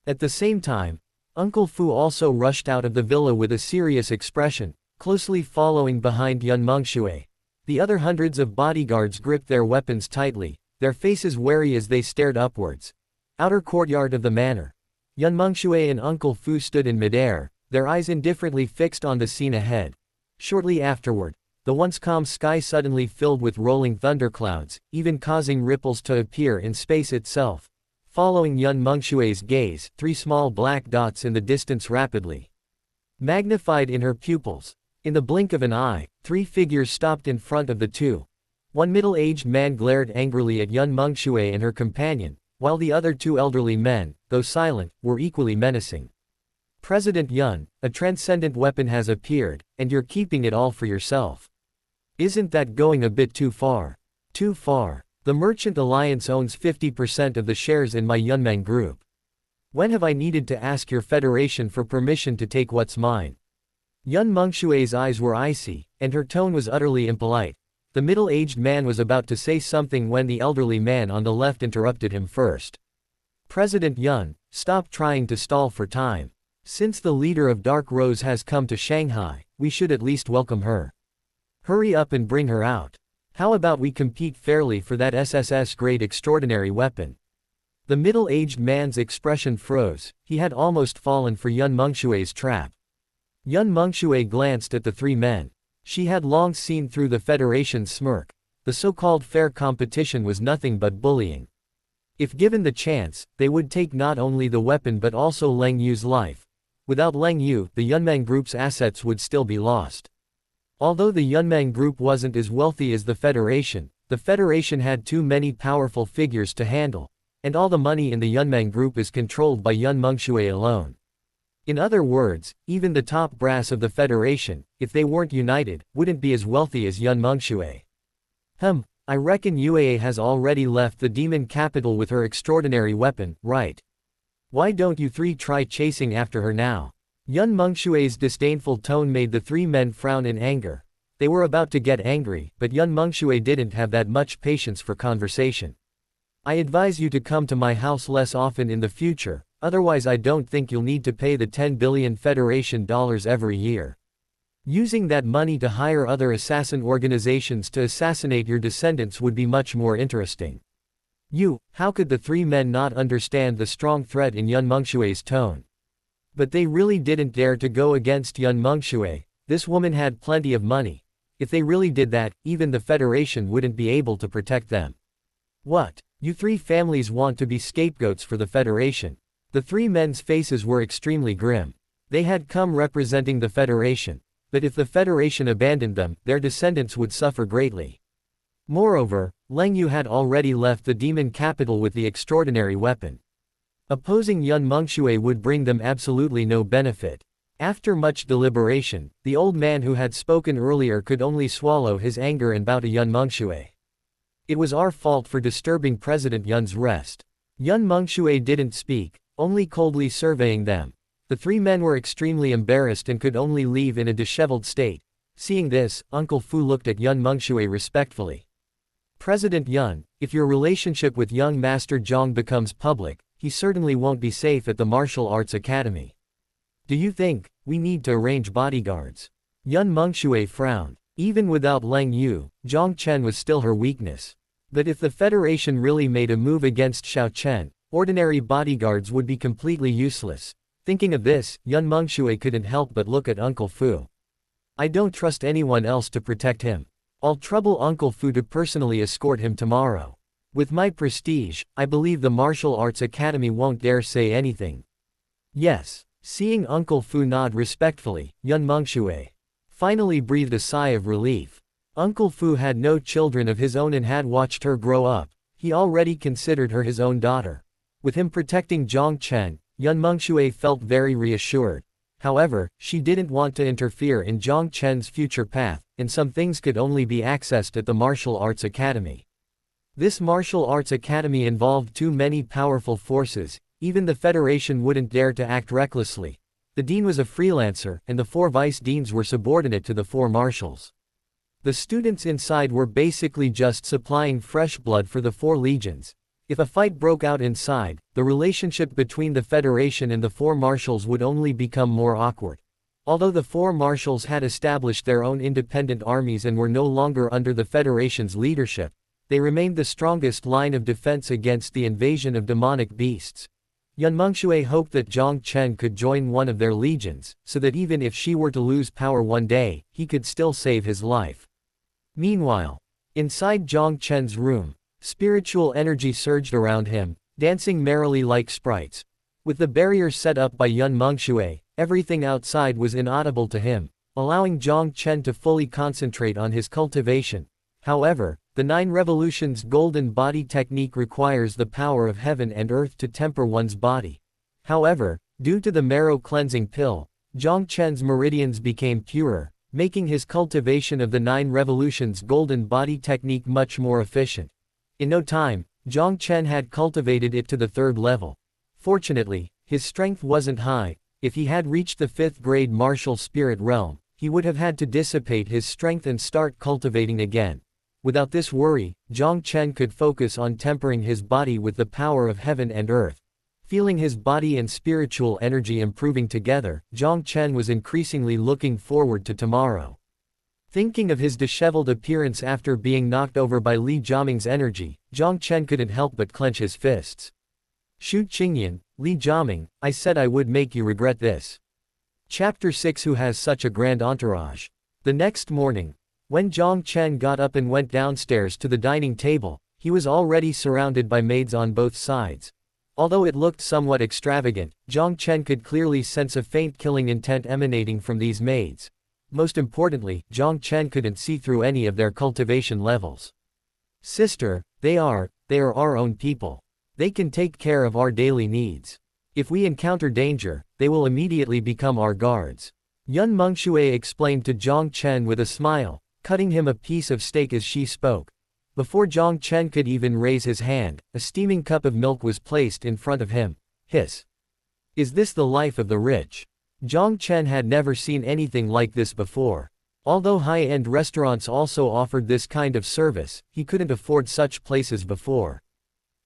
At the same time, Uncle Fu also rushed out of the villa with a serious expression, closely following behind Yun Mengshui. The other hundreds of bodyguards gripped their weapons tightly, their faces wary as they stared upwards. Outer courtyard of the manor. Yun Mengshui and Uncle Fu stood in midair, their eyes indifferently fixed on the scene ahead. Shortly afterward, the once calm sky suddenly filled with rolling thunderclouds, even causing ripples to appear in space itself. Following Yun Mengshui's gaze, 3 small black dots in the distance rapidly magnified in her pupils. In the blink of an eye, 3 figures stopped in front of the 2. One middle-aged man glared angrily at Yun Mengshui and her companion, while the other two elderly men, though silent, were equally menacing. President Yun, a transcendent weapon has appeared, and you're keeping it all for yourself. Isn't that going a bit too far? Too far. The Merchant Alliance owns 50% of the shares in my Yunmeng group. When have I needed to ask your federation for permission to take what's mine? Yun Mengshui's eyes were icy, and her tone was utterly impolite. The middle-aged man was about to say something when the elderly man on the left interrupted him first. President Yun, stop trying to stall for time. Since the leader of Dark Rose has come to Shanghai, we should at least welcome her. Hurry up and bring her out. How about we compete fairly for that SSS-grade extraordinary weapon? The middle-aged man's expression froze. He had almost fallen for Yun Mengshui's trap. Yun Mengshui glanced at the three men. She had long seen through the Federation's smirk. The so-called fair competition was nothing but bullying. If given the chance, they would take not only the weapon but also Leng Yu's life. Without Leng Yu, the Yunmeng Group's assets would still be lost. Although the Yunmeng Group wasn't as wealthy as the Federation had too many powerful figures to handle, and all the money in the Yunmeng Group is controlled by Yun Mengshui alone. In other words, even the top brass of the Federation, if they weren't united, wouldn't be as wealthy as Yun Mengshui. I reckon UAA has already left the demon capital with her extraordinary weapon, right? Why don't you three try chasing after her now? Yun Mengshui's disdainful tone made the three men frown in anger. They were about to get angry, but Yun Mengshui didn't have that much patience for conversation. I advise you to come to my house less often in the future. Otherwise I don't think you'll need to pay the 10 billion Federation dollars every year. Using that money to hire other assassin organizations to assassinate your descendants would be much more interesting. How could the three men not understand the strong threat in Yun Mengshui's tone? But they really didn't dare to go against Yun Mengshui. This woman had plenty of money. If they really did that, even the Federation wouldn't be able to protect them. What? You three families want to be scapegoats for the Federation? The three men's faces were extremely grim. They had come representing the Federation, but if the Federation abandoned them, their descendants would suffer greatly. Moreover, Leng Yu had already left the demon capital with the extraordinary weapon. Opposing Yun Mengshui would bring them absolutely no benefit. After much deliberation, the old man who had spoken earlier could only swallow his anger and bow to Yun Mengshui. It was our fault for disturbing President Yun's rest. Yun Mengshui didn't speak, only coldly surveying them. The three men were extremely embarrassed and could only leave in a disheveled state. Seeing this, Uncle Fu looked at Yun Mengshui respectfully. President Yun, if your relationship with young Master Zhang becomes public, he certainly won't be safe at the Martial Arts Academy. Do you think we need to arrange bodyguards? Yun Mengshui frowned. Even without Leng Yu, Jiang Chen was still her weakness. But if the Federation really made a move against Xiao Chen, ordinary bodyguards would be completely useless. Thinking of this, Yun Mengshui couldn't help but look at Uncle Fu. I don't trust anyone else to protect him. I'll trouble Uncle Fu to personally escort him tomorrow. With my prestige, I believe the Martial Arts Academy won't dare say anything. Yes. Seeing Uncle Fu nod respectfully, Yun Mengshui finally breathed a sigh of relief. Uncle Fu had no children of his own and had watched her grow up. He already considered her his own daughter. With him protecting Jiang Chen, Yun Mengshui felt very reassured. However, she didn't want to interfere in Jiang Chen's future path, and some things could only be accessed at the Martial Arts Academy. This Martial Arts Academy involved too many powerful forces. Even the Federation wouldn't dare to act recklessly. The dean was a freelancer, and the 4 vice deans were subordinate to the 4 marshals. The students inside were basically just supplying fresh blood for the 4 legions. If a fight broke out inside, the relationship between the Federation and the 4 marshals would only become more awkward. Although the 4 marshals had established their own independent armies and were no longer under the Federation's leadership, they remained the strongest line of defense against the invasion of demonic beasts. Yun Mengshui hoped that Jiang Chen could join one of their legions, so that even if she were to lose power one day, he could still save his life. Meanwhile, inside Jiang Chen's room, spiritual energy surged around him, dancing merrily like sprites. With the barrier set up by Yun Mengshui, everything outside was inaudible to him, allowing Jiang Chen to fully concentrate on his cultivation. However, The 9 revolutions golden body technique requires the power of heaven and earth to temper one's body. However, due to the marrow cleansing pill, Jiang Chen's meridians became purer, making his cultivation of the 9 revolutions golden body technique much more efficient. In no time, Jiang Chen had cultivated it to the 3rd level. Fortunately, his strength wasn't high. If he had reached the 5th grade martial spirit realm, he would have had to dissipate his strength and start cultivating again. Without this worry, Jiang Chen could focus on tempering his body with the power of heaven and earth. Feeling his body and spiritual energy improving together, Jiang Chen was increasingly looking forward to tomorrow. Thinking of his disheveled appearance after being knocked over by Li Jiaming's energy, Jiang Chen couldn't help but clench his fists. Shu Qingyan, Li Jiaming, I said I would make you regret this. Chapter 6. Who has such a grand entourage? The next morning, when Jiang Chen got up and went downstairs to the dining table, he was already surrounded by maids on both sides. Although it looked somewhat extravagant, Jiang Chen could clearly sense a faint killing intent emanating from these maids. Most importantly, Jiang Chen couldn't see through any of their cultivation levels. Sister, they are our own people. They can take care of our daily needs. If we encounter danger, they will immediately become our guards. Yun Mengxue explained to Jiang Chen with a smile, cutting him a piece of steak as she spoke. Before Jiang Chen could even raise his hand, a steaming cup of milk was placed in front of him. Hiss. Is this the life of the rich? Jiang Chen had never seen anything like this before. Although high-end restaurants also offered this kind of service, he couldn't afford such places before.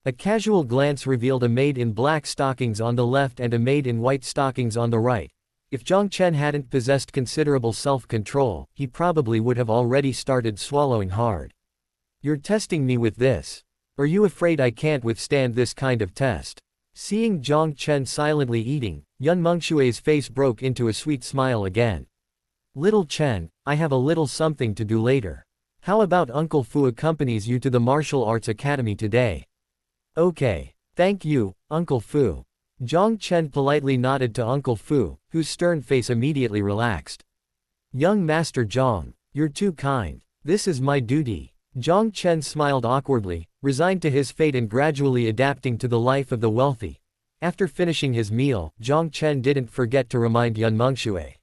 A casual glance revealed a maid in black stockings on the left and a maid in white stockings on the right. If Jiang Chen hadn't possessed considerable self-control, he probably would have already started swallowing hard. You're testing me with this? Are you afraid I can't withstand this kind of test? Seeing Jiang Chen silently eating, Yun Mengshui's face broke into a sweet smile again. Little Chen, I have a little something to do later. How about Uncle Fu accompanies you to the martial arts academy today? Okay. Thank you, Uncle Fu. Jiang Chen politely nodded to Uncle Fu, whose stern face immediately relaxed. Young Master Jiang, you're too kind. This is my duty. Jiang Chen smiled awkwardly, resigned to his fate and gradually adapting to the life of the wealthy. After finishing his meal, Jiang Chen didn't forget to remind Yun Mengxue.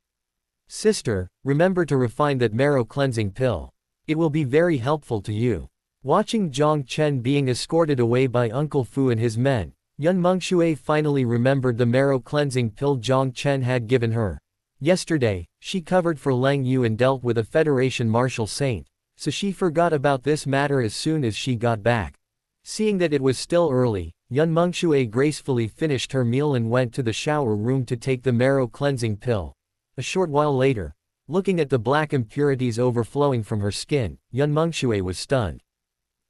Sister, remember to refine that marrow cleansing pill. It will be very helpful to you. Watching Jiang Chen being escorted away by Uncle Fu and his men, Yun Mengxue finally remembered the marrow cleansing pill Jiang Chen had given her. Yesterday, she covered for Leng Yu and dealt with a Federation martial saint, so she forgot about this matter as soon as she got back. Seeing that it was still early, Yun Mengxue gracefully finished her meal and went to the shower room to take the marrow cleansing pill. A short while later, looking at the black impurities overflowing from her skin, Yun Mengxue was stunned.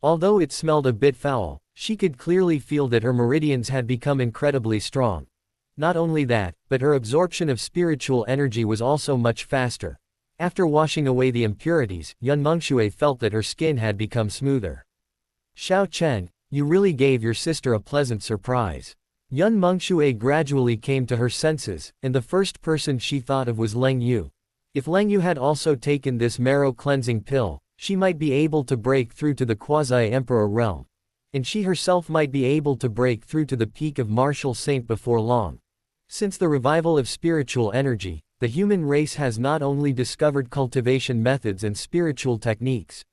Although it smelled a bit foul, she could clearly feel that her meridians had become incredibly strong. Not only that, but her absorption of spiritual energy was also much faster. After washing away the impurities, Yun Mengxue felt that her skin had become smoother. Xiao Chen, you really gave your sister a pleasant surprise. Yun Mengxue gradually came to her senses, and the first person she thought of was Leng Yu. If Leng Yu had also taken this marrow cleansing pill, she might be able to break through to the quasi-emperor realm. And she herself might be able to break through to the peak of martial saint before long. Since the revival of spiritual energy, the human race has not only discovered cultivation methods and spiritual techniques,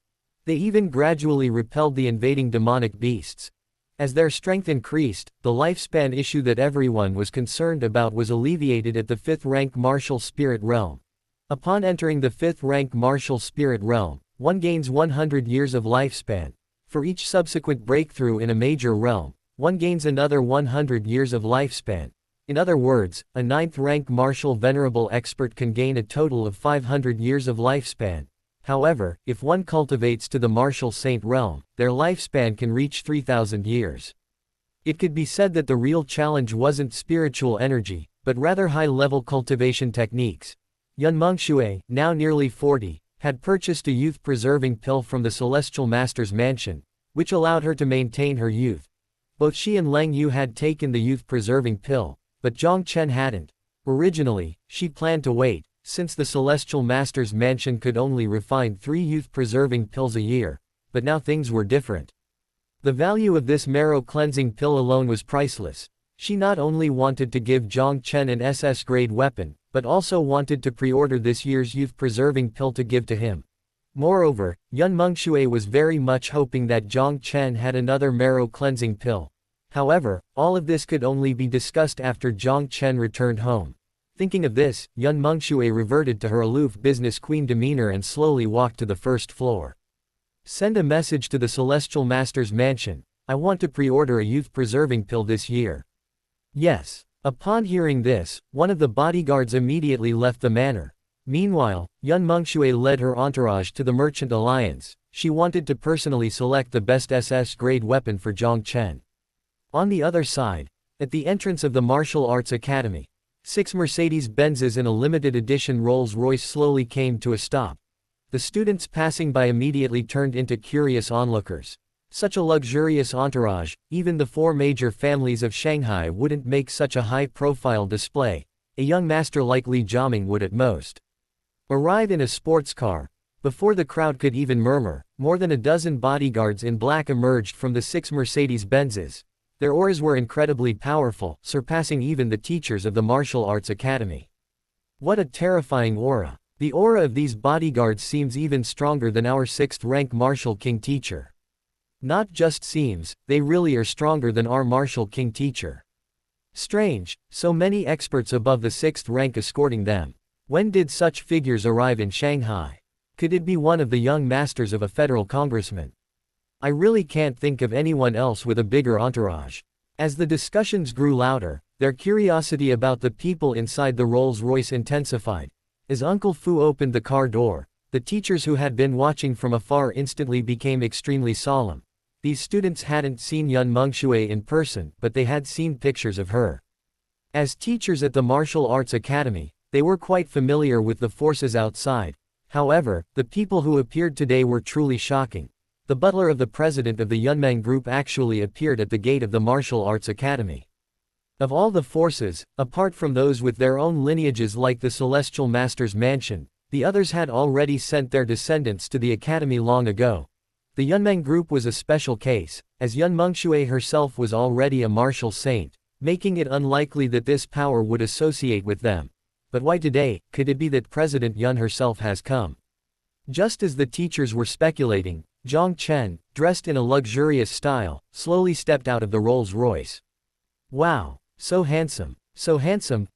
they even gradually repelled the invading demonic beasts. As their strength increased, the lifespan issue that everyone was concerned about was alleviated at the 5th rank martial spirit realm. Upon entering the 5th rank martial spirit realm, one gains 100 years of lifespan. For each subsequent breakthrough in a major realm, one gains another 100 years of lifespan. In other words, a 9th rank martial venerable expert can gain a total of 500 years of lifespan. However, if one cultivates to the martial saint realm, their lifespan can reach 3,000 years. It could be said that the real challenge wasn't spiritual energy, but rather high-level cultivation techniques. Yun Mengxue, now nearly 40, had purchased a youth-preserving pill from the Celestial Master's mansion, which allowed her to maintain her youth. Both she and Leng Yu had taken the youth-preserving pill, but Jiang Chen hadn't. Originally, she planned to wait, since the Celestial Master's mansion could only refine 3 youth-preserving pills a year. but now things were different. The value of this marrow-cleansing pill alone was priceless. She not only wanted to give Jiang Chen an SS-grade weapon, but also wanted to pre-order this year's youth-preserving pill to give to him. Moreover, Yun Mengxue was very much hoping that Jiang Chen had another marrow-cleansing pill. However, all of this could only be discussed after Jiang Chen returned home. Thinking of this, Yun Mengxue reverted to her aloof business queen demeanor and slowly walked to the first floor. Send a message to the Celestial Master's mansion. I want to pre-order a youth-preserving pill this year. Yes. Upon hearing this, one of the bodyguards immediately left the manor. Meanwhile, Yun Mengxue led her entourage to the Merchant Alliance. She wanted to personally select the best SS-grade weapon for Jiang Chen. On the other side, at the entrance of the Martial Arts Academy, 6 Mercedes-Benzes in a limited edition Rolls-Royce slowly came to a stop. The students passing by immediately turned into curious onlookers. Such a luxurious entourage, even the 4 major families of Shanghai wouldn't make such a high-profile display. A young master like Li Jiaming would at most arrive in a sports car. Before the crowd could even murmur, more than a dozen bodyguards in black emerged from the 6 Mercedes-Benzes. Their auras were incredibly powerful, surpassing even the teachers of the Martial Arts Academy. What a terrifying aura! The aura of these bodyguards seems even stronger than our 6th-rank Martial King teacher. Not just seems, they really are stronger than our Martial King teacher. Strange, so many experts above the 6th rank escorting them. When did such figures arrive in Shanghai? Could it be one of the young masters of a federal congressman? I really can't think of anyone else with a bigger entourage. As the discussions grew louder, their curiosity about the people inside the Rolls-Royce intensified. As Uncle Fu opened the car door, the teachers who had been watching from afar instantly became extremely solemn. These students hadn't seen Yun Mengxue in person, but they had seen pictures of her. As teachers at the Martial Arts Academy, they were quite familiar with the forces outside. However, the people who appeared today were truly shocking. The butler of the president of the Yunmeng group actually appeared at the gate of the Martial Arts Academy. Of all the forces, apart from those with their own lineages like the Celestial Master's mansion, the others had already sent their descendants to the academy long ago. The Yunmeng group was a special case, as Yun Mengxue herself was already a martial saint, making it unlikely that this power would associate with them. But why today? Could it be that President Yun herself has come? Just as the teachers were speculating, Jiang Chen, dressed in a luxurious style, slowly stepped out of the Rolls-Royce. Wow, so handsome,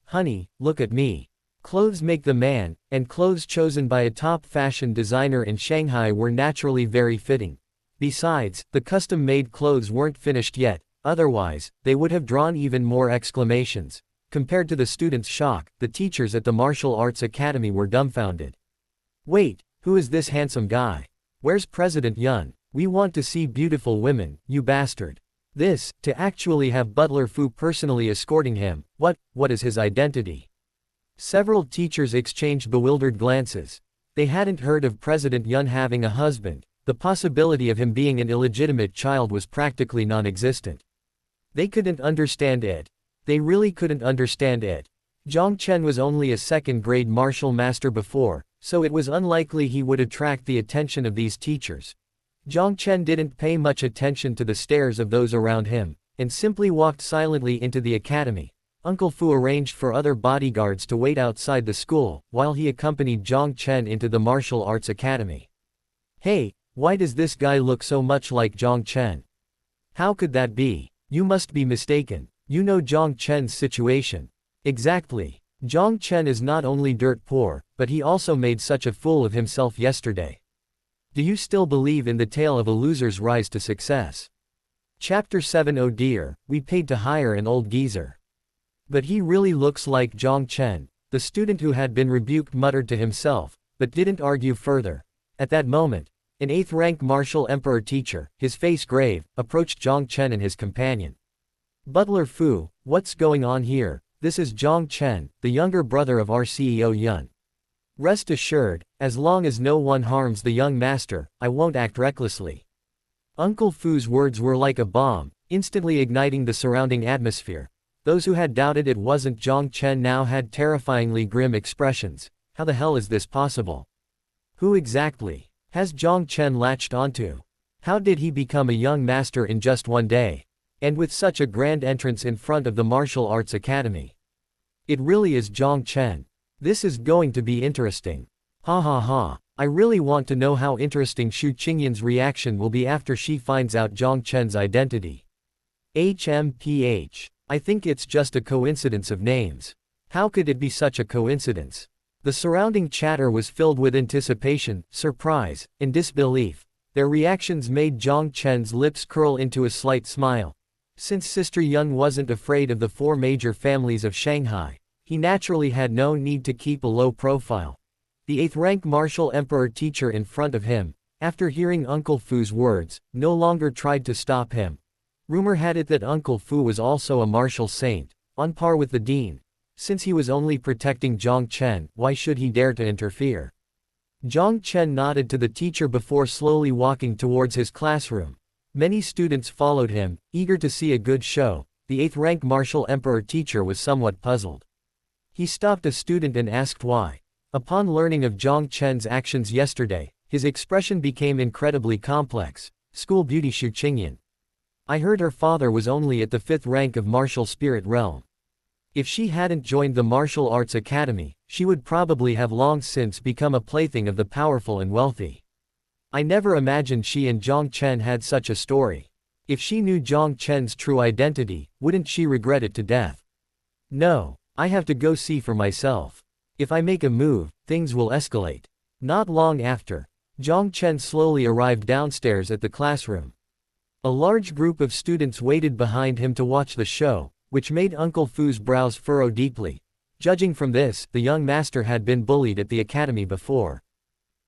honey, look at me. Clothes make the man, and clothes chosen by a top fashion designer in Shanghai were naturally very fitting. Besides, the custom-made clothes weren't finished yet, otherwise, they would have drawn even more exclamations. Compared to the students' shock, the teachers at the Martial Arts Academy were dumbfounded. Wait, who is this handsome guy? Where's President Yun? We want to see beautiful women, you bastard. To actually have Butler Fu personally escorting him, what is his identity? Several teachers exchanged bewildered glances. They hadn't heard of President Yun having a husband. The possibility of him being an illegitimate child was practically non-existent. They couldn't understand it. They really couldn't understand it. Jiang Chen was only a 2nd-grade martial master before, so it was unlikely he would attract the attention of these teachers. Jiang Chen didn't pay much attention to the stares of those around him, and simply walked silently into the academy. Uncle Fu arranged for other bodyguards to wait outside the school, while he accompanied Jiang Chen into the Martial Arts Academy. Hey, why does this guy look so much like Jiang Chen? How could that be? You must be mistaken. You know Jiang Chen's situation. Exactly. Jiang Chen is not only dirt poor, but he also made such a fool of himself yesterday. Do you still believe in the tale of a loser's rise to success? Chapter 7. Oh dear, we paid to hire an old geezer. But he really looks like Jiang Chen. The student who had been rebuked muttered to himself, but didn't argue further. At that moment, an 8th-rank martial emperor teacher, his face grave, approached Jiang Chen and his companion. Butler Fu, what's going on here? This is Jiang Chen, the younger brother of our CEO Yun. Rest assured, as long as no one harms the young master, I won't act recklessly. Uncle Fu's words were like a bomb, instantly igniting the surrounding atmosphere. Those who had doubted it wasn't Jiang Chen now had terrifyingly grim expressions. How the hell is this possible? Who exactly has Jiang Chen latched onto? How did he become a young master in just one day? And with such a grand entrance in front of the martial arts academy. It really is Jiang Chen. This is going to be interesting. Ha ha ha. I really want to know how interesting Xu Qingyan's reaction will be after she finds out Jiang Chen's identity. HMPH. I think it's just a coincidence of names. How could it be such a coincidence? The surrounding chatter was filled with anticipation, surprise, and disbelief. Their reactions made Jiang Chen's lips curl into a slight smile. Since Sister Yun wasn't afraid of the four major families of Shanghai, he naturally had no need to keep a low profile. The 8th-rank martial emperor teacher in front of him, after hearing Uncle Fu's words, no longer tried to stop him. Rumor had it that Uncle Fu was also a martial saint, on par with the dean. Since he was only protecting Jiang Chen, why should he dare to interfere? Jiang Chen nodded to the teacher before slowly walking towards his classroom. Many students followed him, eager to see a good show. The 8th-rank martial emperor teacher was somewhat puzzled. He stopped a student and asked why. Upon learning of Jiang Chen's actions yesterday, his expression became incredibly complex. School beauty Xu Qingyan. I heard her father was only at the 5th rank of martial spirit realm. If she hadn't joined the martial arts academy, she would probably have long since become a plaything of the powerful and wealthy. I never imagined she and Jiang Chen had such a story. If she knew Jiang Chen's true identity, wouldn't she regret it to death? No, I have to go see for myself. If I make a move, things will escalate. Not long after, Jiang Chen slowly arrived downstairs at the classroom. A large group of students waited behind him to watch the show, which made Uncle Fu's brows furrow deeply. Judging from this, the young master had been bullied at the academy before.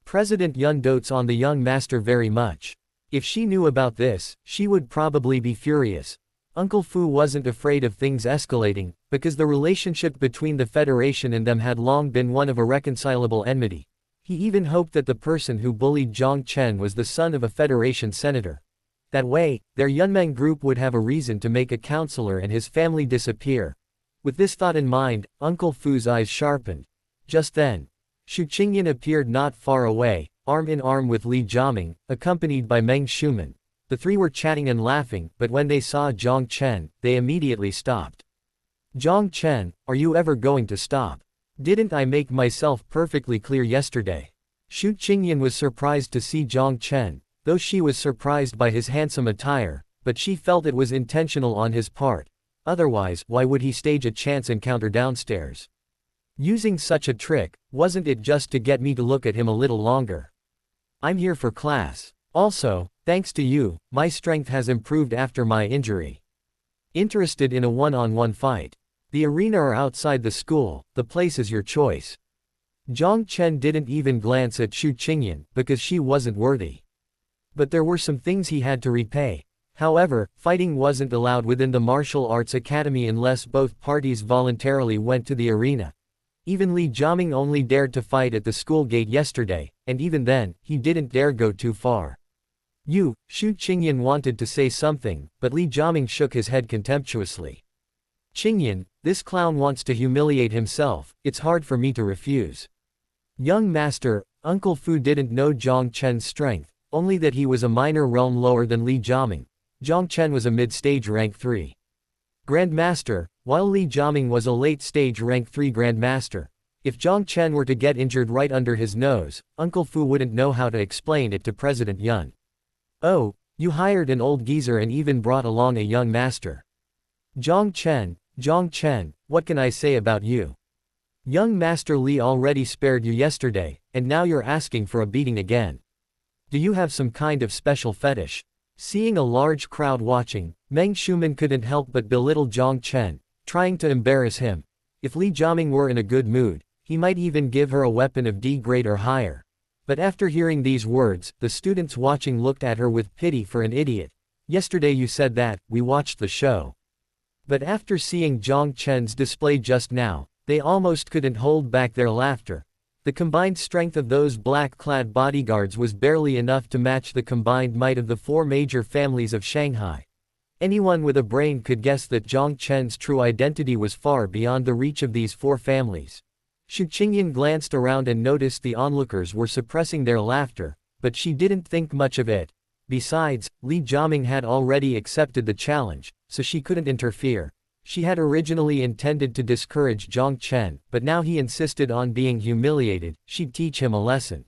President Yun dotes on the young master very much. If she knew about this, she would probably be furious. Uncle Fu wasn't afraid of things escalating, because the relationship between the Federation and them had long been one of irreconcilable enmity. He even hoped that the person who bullied Jiang Chen was the son of a Federation senator. That way, their Yunmeng group would have a reason to make a counselor and his family disappear. With this thought in mind, Uncle Fu's eyes sharpened. Just then, Xu Qingyan appeared not far away, arm in arm with Li Jiaming, accompanied by Meng Shuman. The three were chatting and laughing, but when they saw Jiang Chen, they immediately stopped. Jiang Chen, are you ever going to stop? Didn't I make myself perfectly clear yesterday? Xu Qingyan was surprised to see Jiang Chen, though she was surprised by his handsome attire, but she felt it was intentional on his part. Otherwise, why would he stage a chance encounter downstairs? Using such a trick, wasn't it just to get me to look at him a little longer? I'm here for class. Also, thanks to you, my strength has improved after my injury. Interested in a one-on-one fight? The arena or outside the school, the place is your choice. Jiang Chen didn't even glance at Xu Qingyan, because she wasn't worthy. But there were some things he had to repay. However, fighting wasn't allowed within the martial arts academy unless both parties voluntarily went to the arena. Even Li Jiaming only dared to fight at the school gate yesterday, and even then, he didn't dare go too far. Xu Qingyan wanted to say something, but Li Jiaming shook his head contemptuously. Qingyan, this clown wants to humiliate himself, it's hard for me to refuse. Young master, Uncle Fu didn't know Jiang Chen's strength, only that he was a minor realm lower than Li Jiaming. Jiang Chen was a mid-stage rank 3 Grandmaster, while Li Jiaming was a late-stage rank 3 Grandmaster. If Jiang Chen were to get injured right under his nose, Uncle Fu wouldn't know how to explain it to President Yun. Oh, you hired an old geezer and even brought along a young master. Jiang Chen, what can I say about you? Young Master Li already spared you yesterday, and now you're asking for a beating again. Do you have some kind of special fetish? Seeing a large crowd watching, Meng Shuman couldn't help but belittle Jiang Chen, trying to embarrass him. If Li Jiaming were in a good mood, he might even give her a weapon of D grade or higher. But after hearing these words, the students watching looked at her with pity for an idiot. Yesterday you said that, we watched the show. But after seeing Jiang Chen's display just now, they almost couldn't hold back their laughter. The combined strength of those black-clad bodyguards was barely enough to match the combined might of the four major families of Shanghai. Anyone with a brain could guess that Jiang Chen's true identity was far beyond the reach of these four families. Xu Qingyan glanced around and noticed the onlookers were suppressing their laughter, but she didn't think much of it. Besides, Li Jiaming had already accepted the challenge, so she couldn't interfere. She had originally intended to discourage Jiang Chen, but now he insisted on being humiliated. She'd teach him a lesson.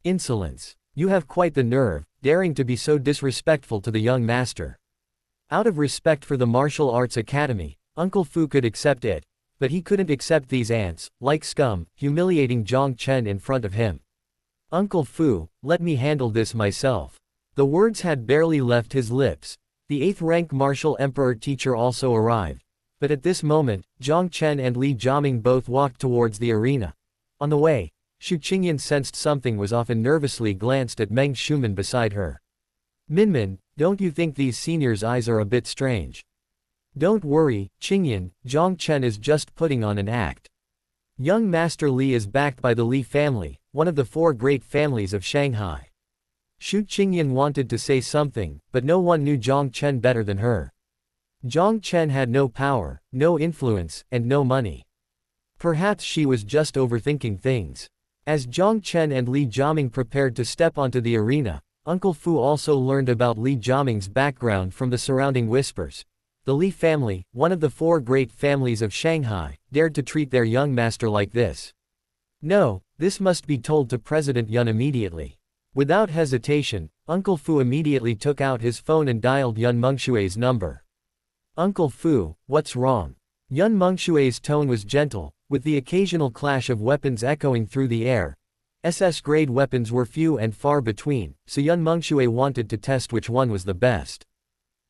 Insolence. You have quite the nerve, daring to be so disrespectful to the young master. Out of respect for the martial arts academy, Uncle Fu could accept it, but he couldn't accept these ants, like scum, humiliating Jiang Chen in front of him. Uncle Fu, let me handle this myself. The words had barely left his lips. The 8th-rank martial emperor teacher also arrived. But at this moment, Jiang Chen and Li Jiaming both walked towards the arena. On the way, Xu Qingyan sensed something was off and nervously glanced at Meng Shuman beside her. Minmin, don't you think these seniors' eyes are a bit strange? Don't worry, Qingyan, Jiang Chen is just putting on an act. Young Master Li is backed by the Li family, one of the 4 great families of Shanghai. Xu Qingyan wanted to say something, but no one knew Jiang Chen better than her. Jiang Chen had no power, no influence, and no money. Perhaps she was just overthinking things. As Jiang Chen and Li Jiaming prepared to step onto the arena, Uncle Fu also learned about Li Jiaming's background from the surrounding whispers. The Li family, one of the 4 great families of Shanghai, dared to treat their young master like this. No, this must be told to President Yun immediately. Without hesitation, Uncle Fu immediately took out his phone and dialed Yun Mengshui's number. Uncle Fu, what's wrong? Yun Mengshui's tone was gentle, with the occasional clash of weapons echoing through the air. SS-grade weapons were few and far between, so Yun Mengshui wanted to test which one was the best.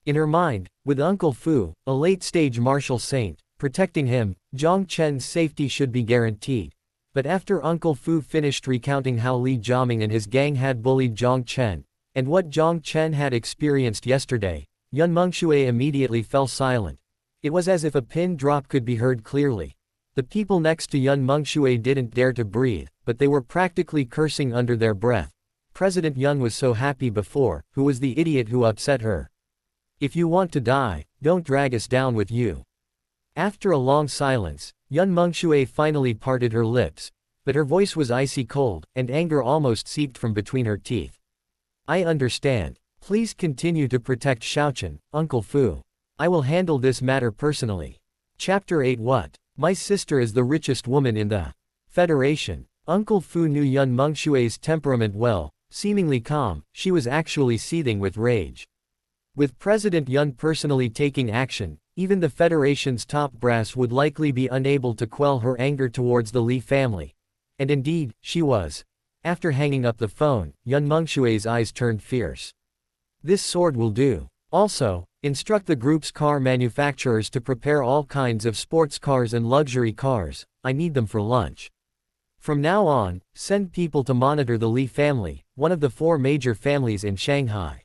In her mind, with Uncle Fu, a late-stage martial saint, protecting him, Jiang Chen's safety should be guaranteed. But after Uncle Fu finished recounting how Li Jiaming and his gang had bullied Jiang Chen, and what Jiang Chen had experienced yesterday, Yun Mengshui immediately fell silent. It was as if a pin drop could be heard clearly. The people next to Yun Mengshui didn't dare to breathe, but they were practically cursing under their breath. President Yun was so happy before, who was the idiot who upset her? If you want to die, don't drag us down with you. After a long silence, Yun Mengshui finally parted her lips, but her voice was icy cold, and anger almost seeped from between her teeth. I understand. Please continue to protect Shaochen, Uncle Fu. I will handle this matter personally. Chapter 8. What? My sister is the richest woman in the Federation. Uncle Fu knew Yun Mengshui's temperament well. Seemingly calm, she was actually seething with rage. With President Yun personally taking action, even the Federation's top brass would likely be unable to quell her anger towards the Li family. And indeed, she was. After hanging up the phone, Yun Mengshui's eyes turned fierce. This sword will do. Also, instruct the group's car manufacturers to prepare all kinds of sports cars and luxury cars. I need them for lunch. From now on, send people to monitor the Li family, one of the 4 major families in Shanghai.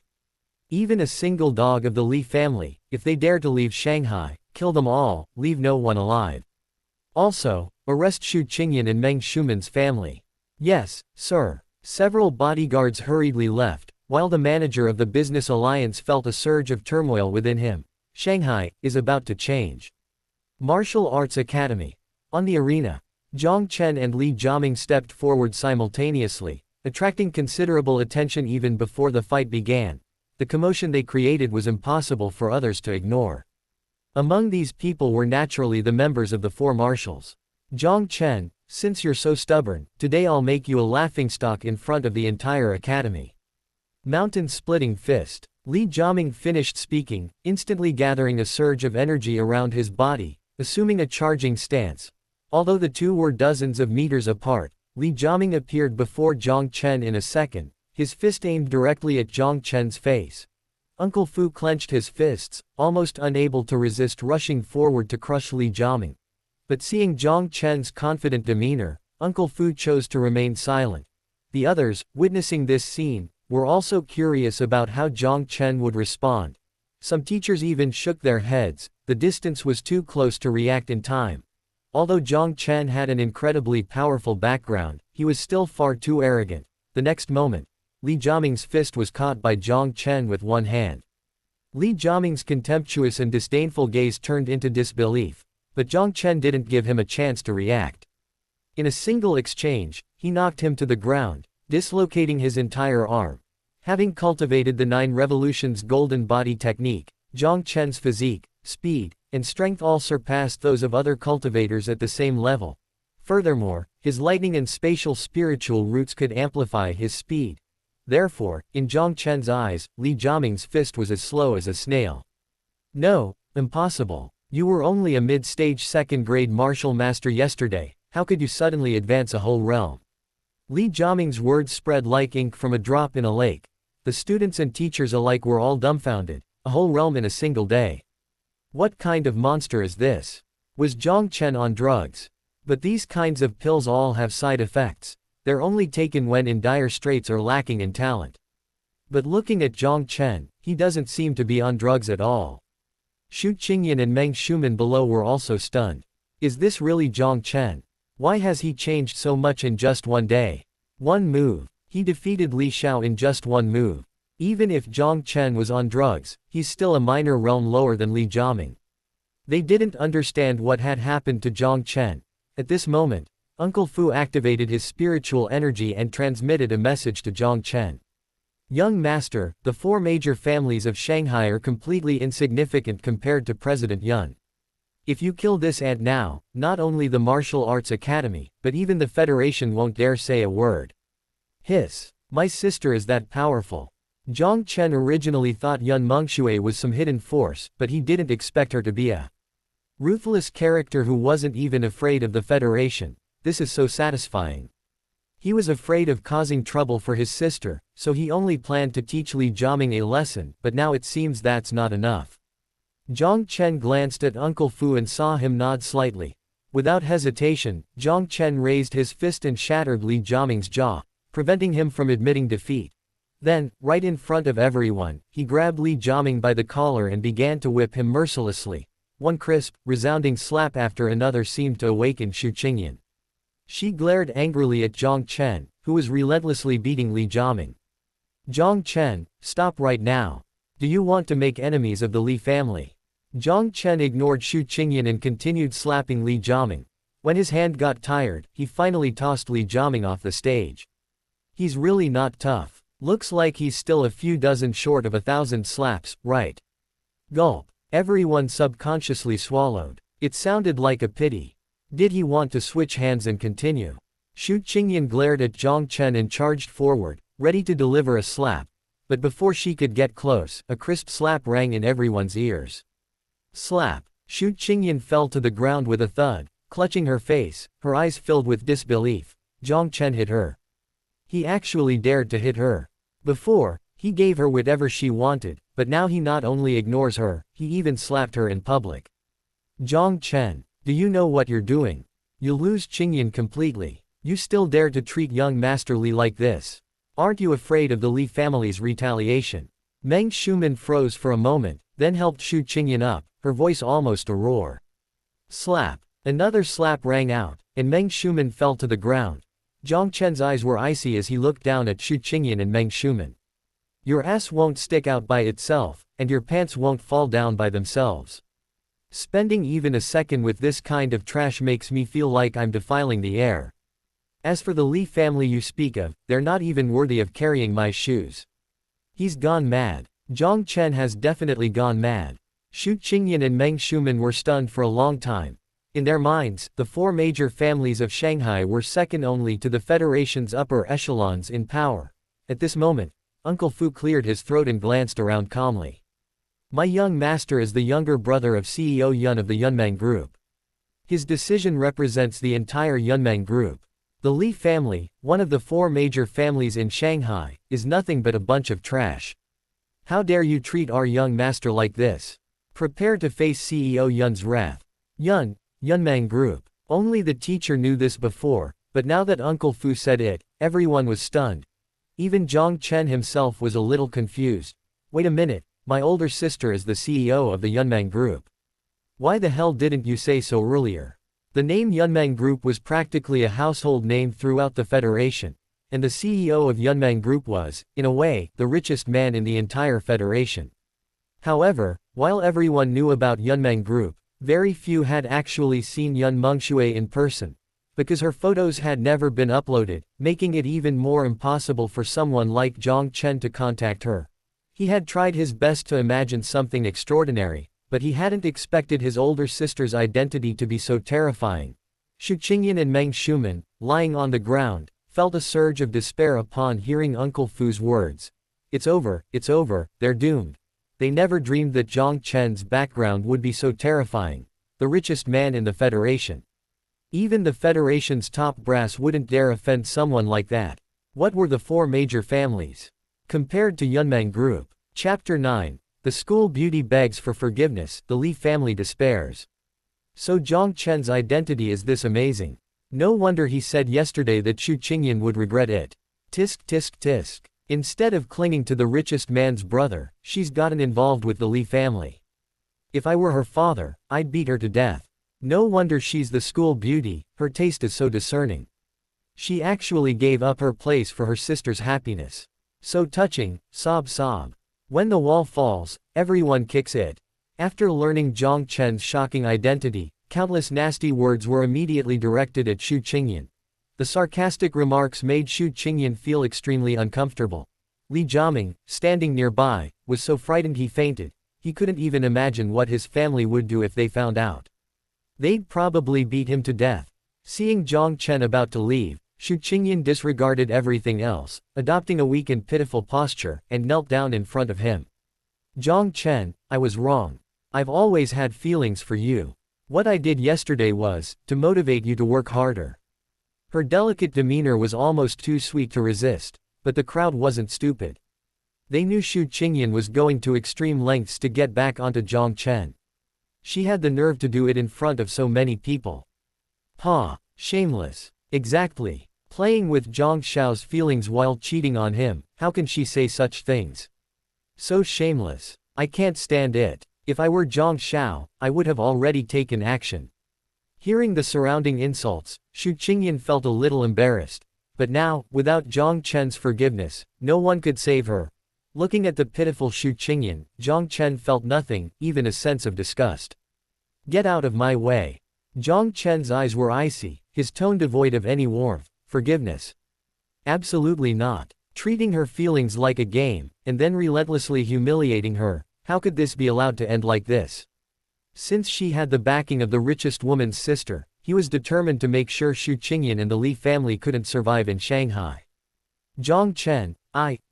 Even a single dog of the Li family, if they dare to leave Shanghai, kill them all, leave no one alive. Also, arrest Xu Qingyan and Meng Shuman's family. Yes, sir. Several bodyguards hurriedly left, while the manager of the business alliance felt a surge of turmoil within him. Shanghai is about to change. Martial Arts Academy. On the arena, Jiang Chen and Li Jiaming stepped forward simultaneously, attracting considerable attention even before the fight began. The commotion they created was impossible for others to ignore. Among these people were naturally the members of the 4 marshals. Jiang Chen, since you're so stubborn, today I'll make you a laughingstock in front of the entire academy. Mountain-splitting fist. Li Jiaming finished speaking, instantly gathering a surge of energy around his body, assuming a charging stance. Although the 2 were dozens of meters apart, Li Jiaming appeared before Jiang Chen in a second, his fist aimed directly at Jiang Chen's face. Uncle Fu clenched his fists, almost unable to resist rushing forward to crush Li Jiaming. But seeing Jiang Chen's confident demeanor, Uncle Fu chose to remain silent. The others, witnessing this scene, were also curious about how Jiang Chen would respond. Some teachers even shook their heads. The distance was too close to react in time. Although Jiang Chen had an incredibly powerful background, he was still far too arrogant. The next moment, Li Jiaming's fist was caught by Jiang Chen with one hand. Li Jiaming's contemptuous and disdainful gaze turned into disbelief, but Jiang Chen didn't give him a chance to react. In a single exchange, he knocked him to the ground, dislocating his entire arm. Having cultivated the 9 revolutions golden body technique, Jiang Chen's physique, speed, and strength all surpassed those of other cultivators at the same level. Furthermore, his lightning and spatial spiritual roots could amplify his speed. Therefore, in Jiang Chen's eyes, Li Jiaming's fist was as slow as a snail. No, impossible. You were only a mid-stage second-grade martial master yesterday, how could you suddenly advance a whole realm? Li Jiaming's words spread like ink from a drop in a lake. The students and teachers alike were all dumbfounded, a whole realm in a single day. What kind of monster is this? Was Jiang Chen on drugs? But these kinds of pills all have side effects. They're only taken when in dire straits or lacking in talent. But looking at Jiang Chen, he doesn't seem to be on drugs at all. Xu Qingyan and Meng Shuman below were also stunned. Is this really Jiang Chen? Why has he changed so much in just one day? One move. He defeated Li Xiao in just one move. Even if Jiang Chen was on drugs, he's still a minor realm lower than Li Jiaming. They didn't understand what had happened to Jiang Chen. At this moment, Uncle Fu activated his spiritual energy and transmitted a message to Jiang Chen. Young master, the 4 major families of Shanghai are completely insignificant compared to President Yun. If you kill this ant now, not only the Martial Arts Academy, but even the Federation won't dare say a word. Hiss. My sister is that powerful. Jiang Chen originally thought Yun Mengshui was some hidden force, but he didn't expect her to be a ruthless character who wasn't even afraid of the Federation. This is so satisfying. He was afraid of causing trouble for his sister, so he only planned to teach Li Jiaming a lesson, but now it seems that's not enough. Jiang Chen glanced at Uncle Fu and saw him nod slightly. Without hesitation, Jiang Chen raised his fist and shattered Li Jiaming's jaw, preventing him from admitting defeat. Then, right in front of everyone, he grabbed Li Jiaming by the collar and began to whip him mercilessly. One crisp, resounding slap after another seemed to awaken Xu Qingyan. She glared angrily at Jiang Chen, who was relentlessly beating Li Jiaming. Jiang Chen, stop right now. Do you want to make enemies of the Li family? Jiang Chen ignored Xu Qingyan and continued slapping Li Jiaming. When his hand got tired, he finally tossed Li Jiaming off the stage. He's really not tough. Looks like he's still a few dozen short of 1,000 slaps, right? Gulp. Everyone subconsciously swallowed. It sounded like a pity. Did he want to switch hands and continue? Xu Qingyan glared at Jiang Chen and charged forward, ready to deliver a slap. But before she could get close, a crisp slap rang in everyone's ears. Slap. Xu Qingyan fell to the ground with a thud, clutching her face, her eyes filled with disbelief. Jiang Chen hit her. He actually dared to hit her. Before, he gave her whatever she wanted, but now he not only ignores her, he even slapped her in public. Jiang Chen. Do you know what you're doing? You'll lose Qingyan completely. You still dare to treat young Master Li like this. Aren't you afraid of the Li family's retaliation? Meng Shuman froze for a moment, then helped Xu Qingyan up, her voice almost a roar. Slap. Another slap rang out, and Meng Shuman fell to the ground. Jiang Chen's eyes were icy as he looked down at Xu Qingyan and Meng Shuman. Your ass won't stick out by itself, and your pants won't fall down by themselves. Spending even a second with this kind of trash makes me feel like I'm defiling the air. As for the Li family you speak of, they're not even worthy of carrying my shoes. He's gone mad. Jiang Chen has definitely gone mad. Xu Qingyan and Meng Shuman were stunned for a long time. In their minds, the 4 major families of Shanghai were second only to the Federation's upper echelons in power. At this moment, Uncle Fu cleared his throat and glanced around calmly. My young master is the younger brother of CEO Yun of the Yunmeng Group. His decision represents the entire Yunmeng Group. The Li family, one of the 4 major families in Shanghai, is nothing but a bunch of trash. How dare you treat our young master like this? Prepare to face CEO Yun's wrath. Yunmeng Group. Only the teacher knew this before, but now that Uncle Fu said it, everyone was stunned. Even Jiang Chen himself was a little confused. Wait a minute. My older sister is the CEO of the Yunmeng Group. Why the hell didn't you say so earlier? The name Yunmeng Group was practically a household name throughout the Federation, and the CEO of Yunmeng Group was, in a way, the richest man in the entire Federation. However, while everyone knew about Yunmeng Group, very few had actually seen Yun Mengshui in person. because her photos had never been uploaded, making it even more impossible for someone like Jiang Chen to contact her. He had tried his best to imagine something extraordinary, but he hadn't expected his older sister's identity to be so terrifying. Xu Qingyan and Meng Shuman, lying on the ground, felt a surge of despair upon hearing Uncle Fu's words. It's over, they're doomed. They never dreamed that Jiang Chen's background would be so terrifying. The richest man in the Federation. Even the Federation's top brass wouldn't dare offend someone like that. What were the four major families compared to Yunmeng Group? Chapter 9. The school beauty begs for forgiveness, the Li family despairs. So Jiang Chen's identity is this amazing. No wonder he said yesterday that Xu Qingyan would regret it. Tisk tisk tisk. Instead of clinging to the richest man's brother, she's gotten involved with the Li family. If I were her father, I'd beat her to death. No wonder she's the school beauty, her taste is so discerning. She actually gave up her place for her sister's happiness. So touching, sob sob. When the wall falls, everyone kicks it. After learning Jiang Chen's shocking identity, countless nasty words were immediately directed at Xu Qingyan. The sarcastic remarks made Xu Qingyan feel extremely uncomfortable. Li Jiaming, standing nearby, was so frightened he fainted. He couldn't even imagine what his family would do if they found out. They'd probably beat him to death. Seeing Jiang Chen about to leave, Xu Qingyan disregarded everything else, adopting a weak and pitiful posture, and knelt down in front of him. Jiang Chen, I was wrong. I've always had feelings for you. What I did yesterday was to motivate you to work harder. Her delicate demeanor was almost too sweet to resist, but the crowd wasn't stupid. They knew Xu Qingyan was going to extreme lengths to get back onto Jiang Chen. She had the nerve to do it in front of so many people. Shameless. Exactly. Playing with Zhang Xiao's feelings while cheating on him, how can she say such things? So shameless. I can't stand it. If I were Zhang Xiao, I would have already taken action. Hearing the surrounding insults, Xu Qingyan felt a little embarrassed. But now, without Jiang Chen's forgiveness, no one could save her. Looking at the pitiful Xu Qingyan, Jiang Chen felt nothing, even a sense of disgust. Get out of my way. Jiang Chen's eyes were icy, his tone devoid of any warmth. Forgiveness? Absolutely not. Treating her feelings like a game, and then relentlessly humiliating her, how could this be allowed to end like this? Since she had the backing of the richest woman's sister, he was determined to make sure Xu Qingyan and the Li family couldn't survive in Shanghai. Jiang Chen,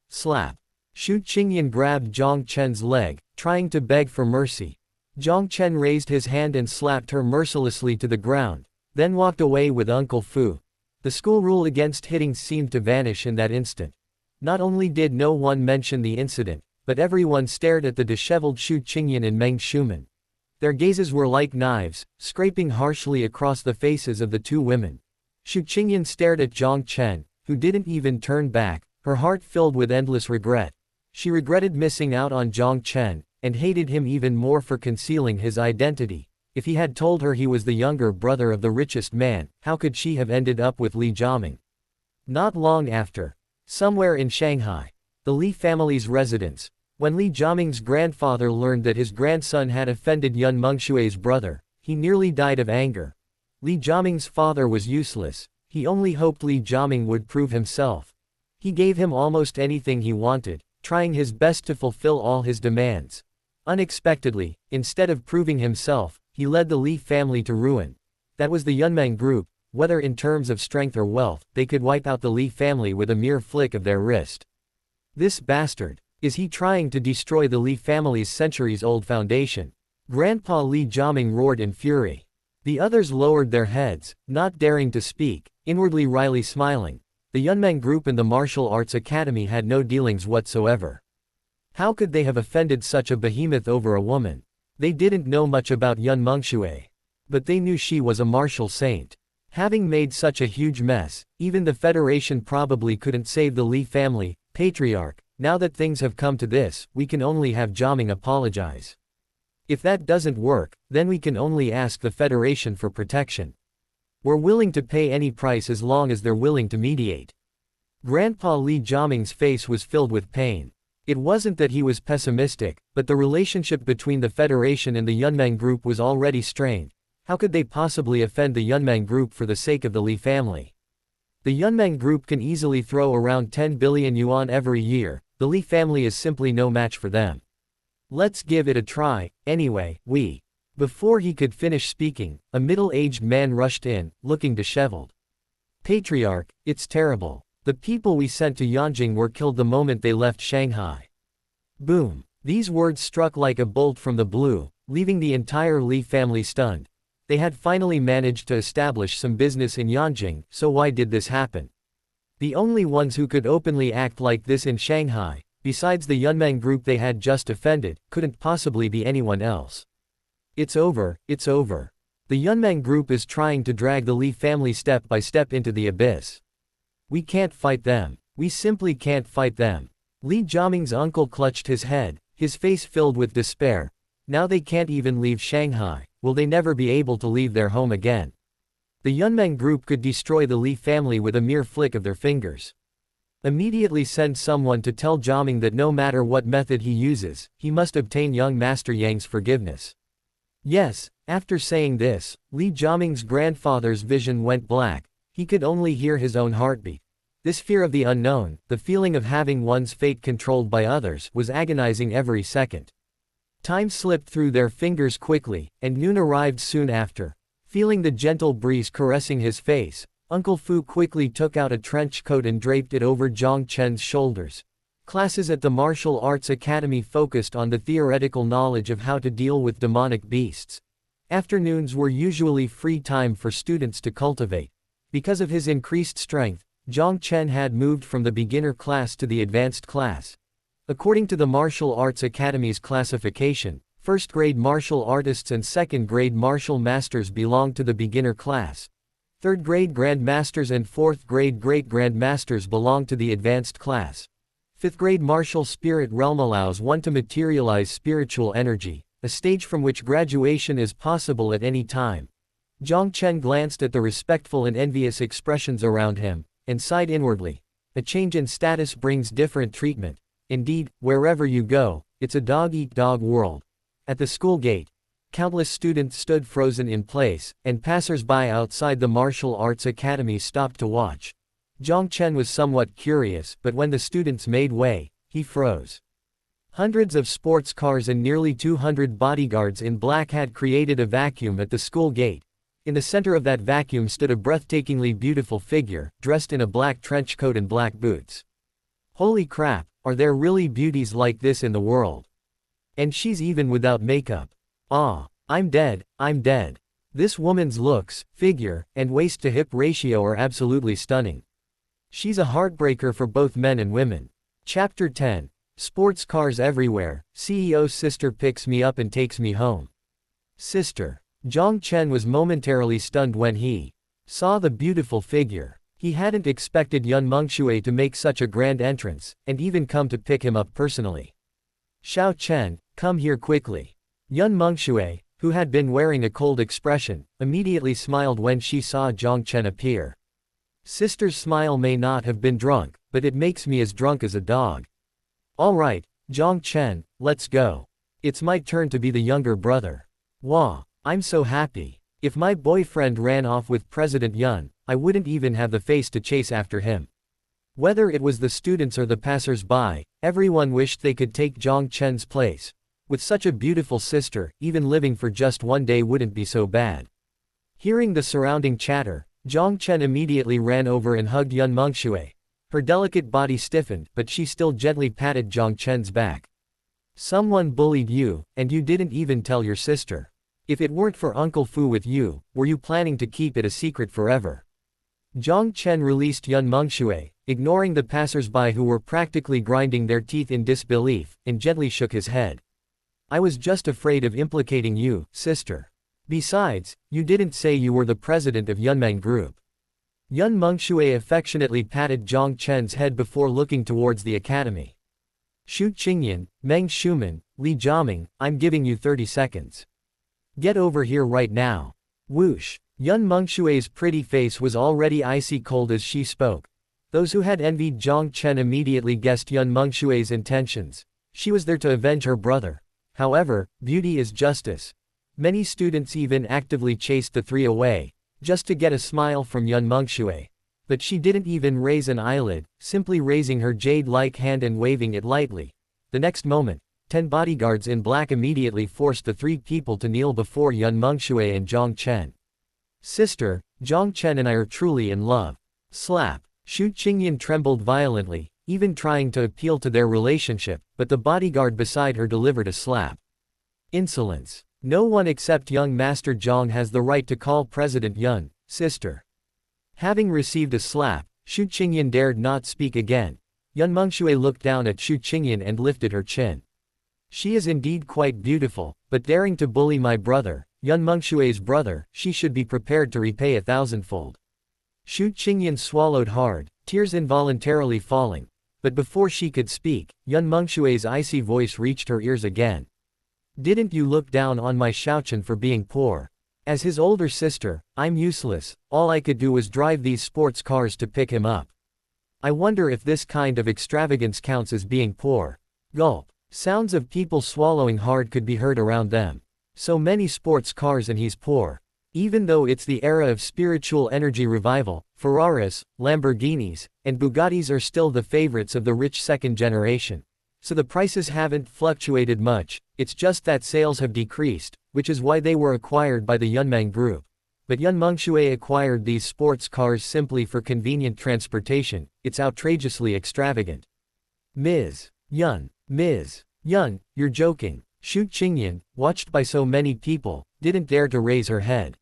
slap. Xu Qingyan grabbed Jiang Chen's leg, trying to beg for mercy. Jiang Chen raised his hand and slapped her mercilessly to the ground, then walked away with Uncle Fu. The school rule against hitting seemed to vanish in that instant. Not only did no one mention the incident, but everyone stared at the disheveled Xu Qingyan and Meng Shuman. Their gazes were like knives, scraping harshly across the faces of the two women. Xu Qingyan stared at Jiang Chen, who didn't even turn back, her heart filled with endless regret. She regretted missing out on Jiang Chen, and hated him even more for concealing his identity. If he had told her he was the younger brother of the richest man, how could she have ended up with Li Jiaming? Not long after, somewhere in Shanghai, the Li family's residence, when Li Jiaming's grandfather learned that his grandson had offended Yun Mengshui's brother, he nearly died of anger. Li Jiaming's father was useless, he only hoped Li Jiaming would prove himself. He gave him almost anything he wanted, trying his best to fulfill all his demands. Unexpectedly, instead of proving himself, he led the Li family to ruin. That was the Yunmeng group. Whether in terms of strength or wealth, they could wipe out the Li family with a mere flick of their wrist. This bastard. Is he trying to destroy the Li family's centuries-old foundation? Grandpa Li Jiaming roared in fury. The others lowered their heads, not daring to speak, inwardly wryly smiling. The Yunmeng group and the martial arts academy had no dealings whatsoever. How could they have offended such a behemoth over a woman? They didn't know much about Yun Mengshui. But they knew she was a martial saint. Having made such a huge mess, even the Federation probably couldn't save the Li family. Patriarch, now that things have come to this, we can only have Jiaming apologize. If that doesn't work, then we can only ask the Federation for protection. We're willing to pay any price as long as they're willing to mediate. Grandpa Li Jiaming's face was filled with pain. It wasn't that he was pessimistic, but the relationship between the Federation and the Yunmeng group was already strained. How could they possibly offend the Yunmeng group for the sake of the Li family? The Yunmeng group can easily throw around 10 billion yuan every year, the Li family is simply no match for them. Let's give it a try, anyway, we. Before he could finish speaking, a middle-aged man rushed in, looking disheveled. Patriarch, it's terrible. The people we sent to Yanjing were killed the moment they left Shanghai. Boom. These words struck like a bolt from the blue, leaving the entire Li family stunned. They had finally managed to establish some business in Yanjing, so why did this happen? The only ones who could openly act like this in Shanghai, besides the Yunmeng group they had just offended, couldn't possibly be anyone else. It's over, it's over. The Yunmeng group is trying to drag the Li family step by step into the abyss. We can't fight them. We simply can't fight them. Li Jiaming's uncle clutched his head, his face filled with despair. Now they can't even leave Shanghai. Will they never be able to leave their home again? The Yunmeng group could destroy the Li family with a mere flick of their fingers. Immediately send someone to tell Jiaming that no matter what method he uses, he must obtain young Master Yang's forgiveness. Yes, after saying this, Li Jiaming's grandfather's vision went black. He could only hear his own heartbeat. This fear of the unknown, the feeling of having one's fate controlled by others, was agonizing every second. Time slipped through their fingers quickly, and noon arrived soon after. Feeling the gentle breeze caressing his face, Uncle Fu quickly took out a trench coat and draped it over Jiang Chen's shoulders. Classes at the Martial Arts Academy focused on the theoretical knowledge of how to deal with demonic beasts. Afternoons were usually free time for students to cultivate. Because of his increased strength, Jiang Chen had moved from the beginner class to the advanced class. According to the Martial Arts Academy's classification, first-grade martial artists and second-grade martial masters belong to the beginner class. Third-grade grandmasters and fourth-grade great-grandmasters belong to the advanced class. Fifth-grade martial spirit realm allows one to materialize spiritual energy, a stage from which graduation is possible at any time. Jiang Chen glanced at the respectful and envious expressions around him, and sighed inwardly. A change in status brings different treatment. Indeed, wherever you go, it's a dog-eat-dog world. At the school gate, countless students stood frozen in place, and passers-by outside the Martial Arts Academy stopped to watch. Jiang Chen was somewhat curious, but when the students made way, he froze. Hundreds of sports cars and nearly 200 bodyguards in black had created a vacuum at the school gate. In the center of that vacuum stood a breathtakingly beautiful figure, dressed in a black trench coat and black boots. Holy crap! Are there really beauties like this in the world? And she's even without makeup. Ah, I'm dead, I'm dead. This woman's looks, figure, and waist-to-hip ratio are absolutely stunning. She's a heartbreaker for both men and women. Chapter 10. Sports cars everywhere, CEO's sister picks me up and takes me home. Sister. Jiang Chen was momentarily stunned when he saw the beautiful figure. He hadn't expected Yun Mengshui to make such a grand entrance, and even come to pick him up personally. Xiao Chen, come here quickly. Yun Mengshui, who had been wearing a cold expression, immediately smiled when she saw Jiang Chen appear. Sister's smile may not have been drunk, but it makes me as drunk as a dog. All right, Jiang Chen, let's go. It's my turn to be the younger brother. Wah, I'm so happy. If my boyfriend ran off with President Yun, I wouldn't even have the face to chase after him. Whether it was the students or the passers-by, everyone wished they could take Jiang Chen's place. With such a beautiful sister, even living for just one day wouldn't be so bad. Hearing the surrounding chatter, Jiang Chen immediately ran over and hugged Yun Mengshui. Her delicate body stiffened, but she still gently patted Jiang Chen's back. Someone bullied you, and you didn't even tell your sister. If it weren't for Uncle Fu with you, were you planning to keep it a secret forever? Jiang Chen released Yun Mengshui, ignoring the passers-by who were practically grinding their teeth in disbelief, and gently shook his head. I was just afraid of implicating you, sister. Besides, you didn't say you were the president of Yunmeng Group. Yun Mengshui affectionately patted Jiang Chen's head before looking towards the academy. Xu Qingyan, Meng Shuman, Li Jiaming, I'm giving you 30 seconds. Get over here right now. Whoosh. Yun Mengshui's pretty face was already icy cold as she spoke. Those who had envied Jiang Chen immediately guessed Yun Mengshui's intentions. She was there to avenge her brother. However, beauty is justice. Many students even actively chased the three away, just to get a smile from Yun Mengshui. But she didn't even raise an eyelid, simply raising her jade-like hand and waving it lightly. The next moment, 10 bodyguards in black immediately forced the three people to kneel before Yun Mengshui and Jiang Chen. Sister, Jiang Chen and I are truly in love. Slap. Xu Qingyan trembled violently, even trying to appeal to their relationship, but the bodyguard beside her delivered a slap. Insolence. No one except young Master Jiang has the right to call President Yun, sister. Having received a slap, Xu Qingyan dared not speak again. Yun Mengshui looked down at Xu Qingyan and lifted her chin. She is indeed quite beautiful, but daring to bully my brother, Yun Mengshui's brother, she should be prepared to repay 1,000-fold. Xu Qingyan swallowed hard, tears involuntarily falling. But before she could speak, Yun Mengshui's icy voice reached her ears again. Didn't you look down on my Xiaochen for being poor? As his older sister, I'm useless, all I could do was drive these sports cars to pick him up. I wonder if this kind of extravagance counts as being poor. Gulp. Sounds of people swallowing hard could be heard around them. So many sports cars and he's poor. Even though it's the era of spiritual energy revival, Ferraris, Lamborghinis, and Bugattis are still the favorites of the rich second generation. So the prices haven't fluctuated much, it's just that sales have decreased, which is why they were acquired by the Yunmeng group. But Yun Mengshui acquired these sports cars simply for convenient transportation, it's outrageously extravagant. Ms. Yun, you're joking. Xu Qingyan, watched by so many people, didn't dare to raise her head.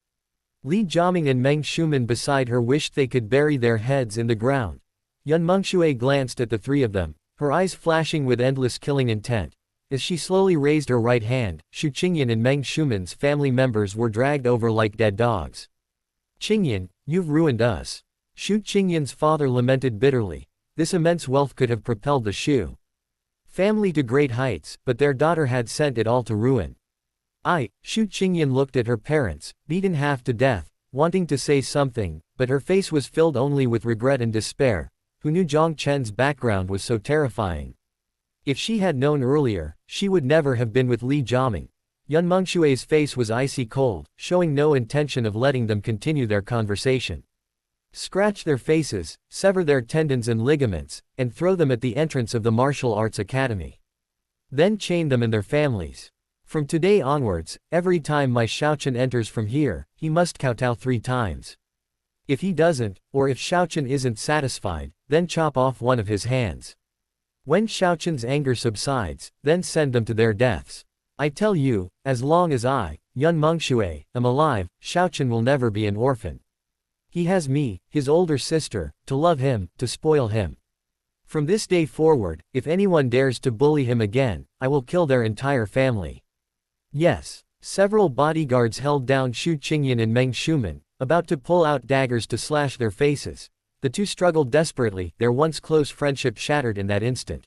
Li Jiaming and Meng Shuman beside her wished they could bury their heads in the ground. Yun Mengshui glanced at the three of them, her eyes flashing with endless killing intent. As she slowly raised her right hand, Xu Qingyan and Meng Shuman's family members were dragged over like dead dogs. Qingyan, you've ruined us. Xu Qingyan's father lamented bitterly. This immense wealth could have propelled the Xu family to great heights, but their daughter had sent it all to ruin. Xu Qingyan looked at her parents, beaten half to death, wanting to say something, but her face was filled only with regret and despair. Who knew Jiang Chen's background was so terrifying? If she had known earlier, she would never have been with Li Jiaming. Yun Mengshui's face was icy cold, showing no intention of letting them continue their conversation. Scratch their faces, sever their tendons and ligaments, and throw them at the entrance of the martial arts academy. Then chain them and their families. From today onwards, every time my Xiaochen enters from here, he must kowtow 3 times. If he doesn't, or if Xiaochen isn't satisfied, then chop off one of his hands. When Xiaochen's anger subsides, then send them to their deaths. I tell you, as long as I, Yun Mengshui, am alive, Xiaochen will never be an orphan. He has me, his older sister, to love him, to spoil him. From this day forward, if anyone dares to bully him again, I will kill their entire family. Yes. Several bodyguards held down Xu Qingyan and Meng Shuman, about to pull out daggers to slash their faces. The two struggled desperately, their once close friendship shattered in that instant.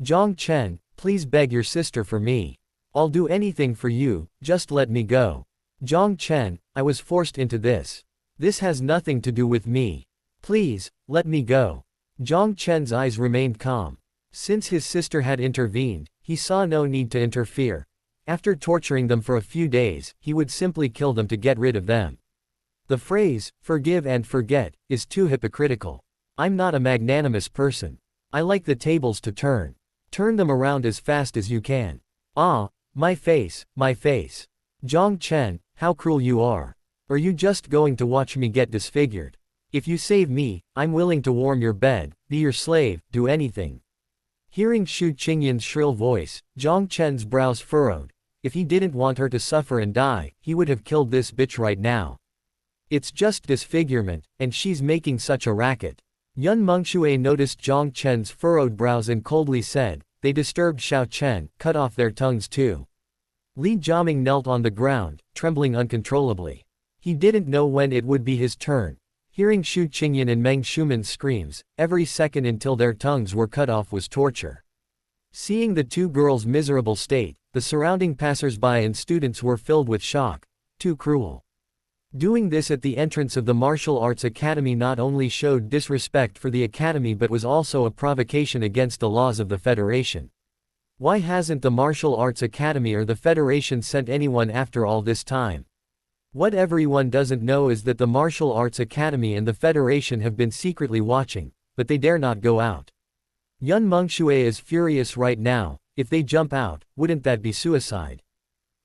Jiang Chen, please beg your sister for me. I'll do anything for you, just let me go. Jiang Chen, I was forced into this. This has nothing to do with me. Please, let me go. Jiang Chen's eyes remained calm. Since his sister had intervened, he saw no need to interfere. After torturing them for a few days, he would simply kill them to get rid of them. The phrase, forgive and forget, is too hypocritical. I'm not a magnanimous person. I like the tables to turn. Turn them around as fast as you can. Ah, my face, my face. Jiang Chen, how cruel you are. Are you just going to watch me get disfigured? If you save me, I'm willing to warm your bed, be your slave, do anything. Hearing Xu Qingyan's shrill voice, Jiang Chen's brows furrowed. If he didn't want her to suffer and die, he would have killed this bitch right now. It's just disfigurement, and she's making such a racket. Yun Mengshui noticed Jiang Chen's furrowed brows and coldly said, they disturbed Xiao Chen, cut off their tongues too. Li Jiaming knelt on the ground, trembling uncontrollably. He didn't know when it would be his turn. Hearing Xu Qingyan and Meng Shuman's screams, every second until their tongues were cut off was torture. Seeing the two girls' miserable state, the surrounding passers-by and students were filled with shock. Too cruel. Doing this at the entrance of the martial arts academy not only showed disrespect for the academy but was also a provocation against the laws of the Federation. Why hasn't the Martial Arts Academy or the Federation sent anyone after all this time? What everyone doesn't know is that the Martial Arts Academy and the Federation have been secretly watching, but they dare not go out. Yun Mengshui is furious right now. If they jump out, wouldn't that be suicide?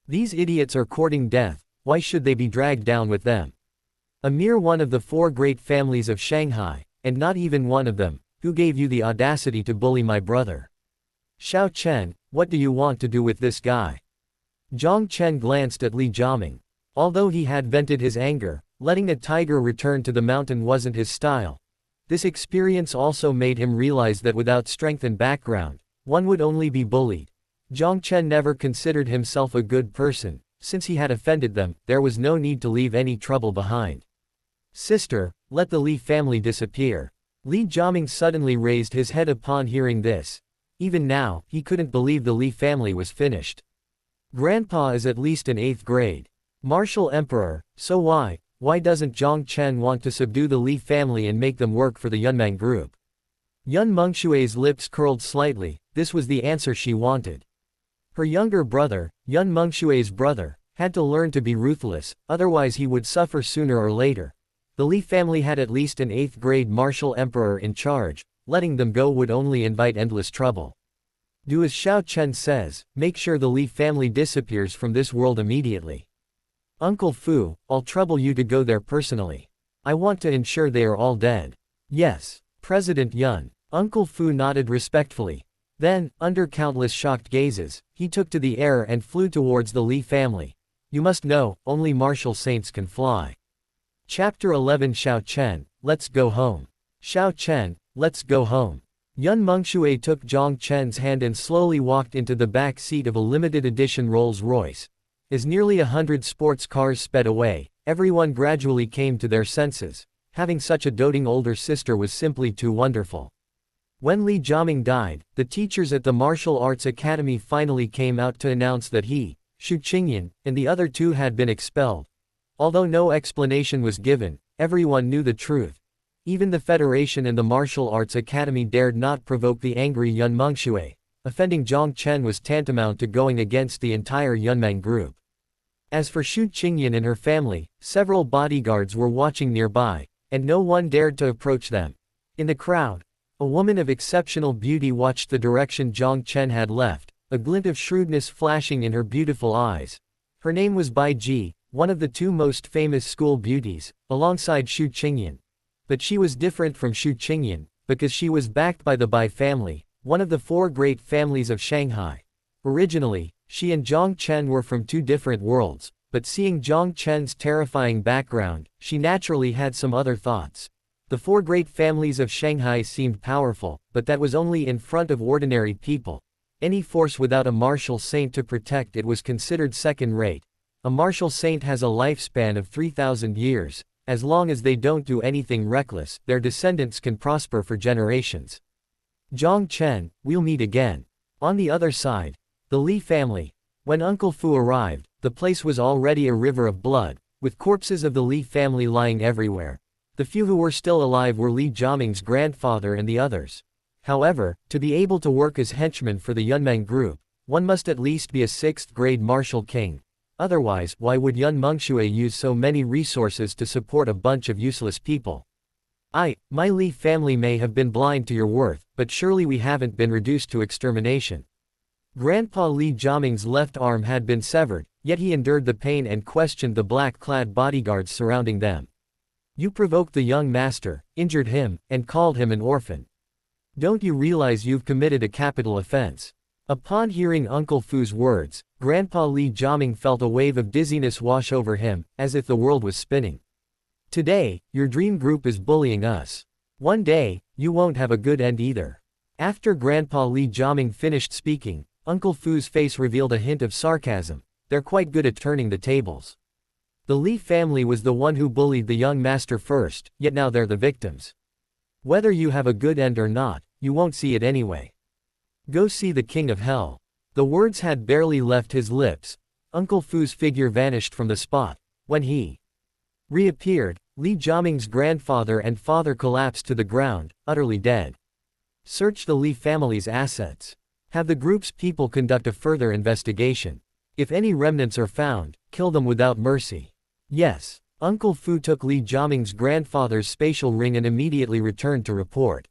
These idiots are courting death, why should they be dragged down with them? A mere one of the 4 great families of Shanghai, and not even one of them, who gave you the audacity to bully my brother? Xiao Chen, what do you want to do with this guy? Jiang Chen glanced at Li Jiaming. Although he had vented his anger, letting a tiger return to the mountain wasn't his style. This experience also made him realize that without strength and background, one would only be bullied. Jiang Chen never considered himself a good person. Since he had offended them, there was no need to leave any trouble behind. Sister, let the Li family disappear. Li Jiaming suddenly raised his head upon hearing this. Even now, he couldn't believe the Li family was finished. Grandpa is at least in 8th grade. Martial Emperor, so why doesn't Jiang Chen want to subdue the Li family and make them work for the Yunmeng group? Yun Mengshui's lips curled slightly. This was the answer she wanted. Her younger brother, Yun Mengshui's brother, had to learn to be ruthless, otherwise he would suffer sooner or later. The Li family had at least an 8th grade martial emperor in charge. Letting them go would only invite endless trouble. Do as Xiao Chen says, make sure the Li family disappears from this world immediately. Uncle Fu, I'll trouble you to go there personally. I want to ensure they are all dead. Yes, President Yun. Uncle Fu nodded respectfully. Then, under countless shocked gazes, he took to the air and flew towards the Li family. You must know, only martial saints can fly. Chapter 11 Xiao Chen, let's go home. Xiao Chen, let's go home. Yun Mengshui took Jiang Chen's hand and slowly walked into the back seat of a limited edition Rolls-Royce. As nearly 100 sports cars sped away, everyone gradually came to their senses. Having such a doting older sister was simply too wonderful. When Li Jiaming died, the teachers at the Martial Arts Academy finally came out to announce that he, Xu Qingyan, and the other 2 had been expelled. Although no explanation was given, everyone knew the truth. Even the Federation and the Martial Arts Academy dared not provoke the angry Yun Mengshui. Offending Jiang Chen was tantamount to going against the entire Yunmeng group. As for Xu Qingyan and her family, several bodyguards were watching nearby, and no one dared to approach them. In the crowd, a woman of exceptional beauty watched the direction Jiang Chen had left, a glint of shrewdness flashing in her beautiful eyes. Her name was Bai Ji, one of the 2 most famous school beauties, alongside Xu Qingyan. But she was different from Xu Qingyan, because she was backed by the Bai family, one of the 4 great families of Shanghai. Originally, she and Jiang Chen were from 2 different worlds, but seeing Jiang Chen's terrifying background, she naturally had some other thoughts. The 4 great families of Shanghai seemed powerful, but that was only in front of ordinary people. Any force without a martial saint to protect it was considered second-rate. A martial saint has a lifespan of 3,000 years. As long as they don't do anything reckless, their descendants can prosper for generations. Jiang Chen, we'll meet again. On the other side, the Li family. When Uncle Fu arrived, the place was already a river of blood, with corpses of the Li family lying everywhere. The few who were still alive were Li Jiaming's grandfather and the others. However, to be able to work as henchmen for the Yunmeng group, one must at least be a 6th grade martial king. Otherwise, why would Yun Mengshui use so many resources to support a bunch of useless people? My Li family may have been blind to your worth, but surely we haven't been reduced to extermination. Grandpa Li Jiaming's left arm had been severed, yet he endured the pain and questioned the black-clad bodyguards surrounding them. You provoked the young master, injured him, and called him an orphan. Don't you realize you've committed a capital offense? Upon hearing Uncle Fu's words, Grandpa Li Jiaming felt a wave of dizziness wash over him, as if the world was spinning. Today, your dream group is bullying us. One day, you won't have a good end either. After Grandpa Li Jiaming finished speaking, Uncle Fu's face revealed a hint of sarcasm. They're quite good at turning the tables. The Li family was the one who bullied the young master first, yet now they're the victims. Whether you have a good end or not, you won't see it anyway. Go see the King of Hell. The words had barely left his lips. Uncle Fu's figure vanished from the spot. When he reappeared, Li Jiaming's grandfather and father collapsed to the ground, utterly dead. Search the Li family's assets. Have the group's people conduct a further investigation. If any remnants are found, kill them without mercy. Yes. Uncle Fu took Li Jiaming's grandfather's spatial ring and immediately returned to report.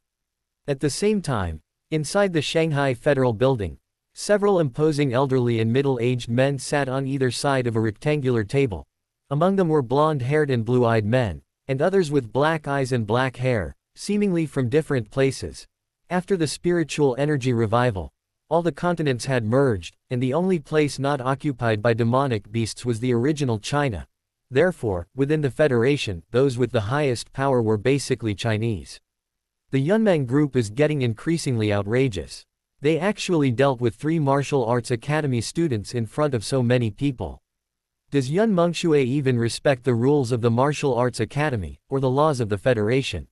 At the same time, inside the Shanghai Federal Building, several imposing elderly and middle-aged men sat on either side of a rectangular table. Among them were blonde-haired and blue-eyed men, and others with black eyes and black hair, seemingly from different places. After the spiritual energy revival, all the continents had merged, and the only place not occupied by demonic beasts was the original China. Therefore, within the Federation, those with the highest power were basically Chinese. The Yunmeng group is getting increasingly outrageous. They actually dealt with 3 martial arts academy students in front of so many people. Does Yun Mengshui even respect the rules of the martial arts academy, or the laws of the Federation?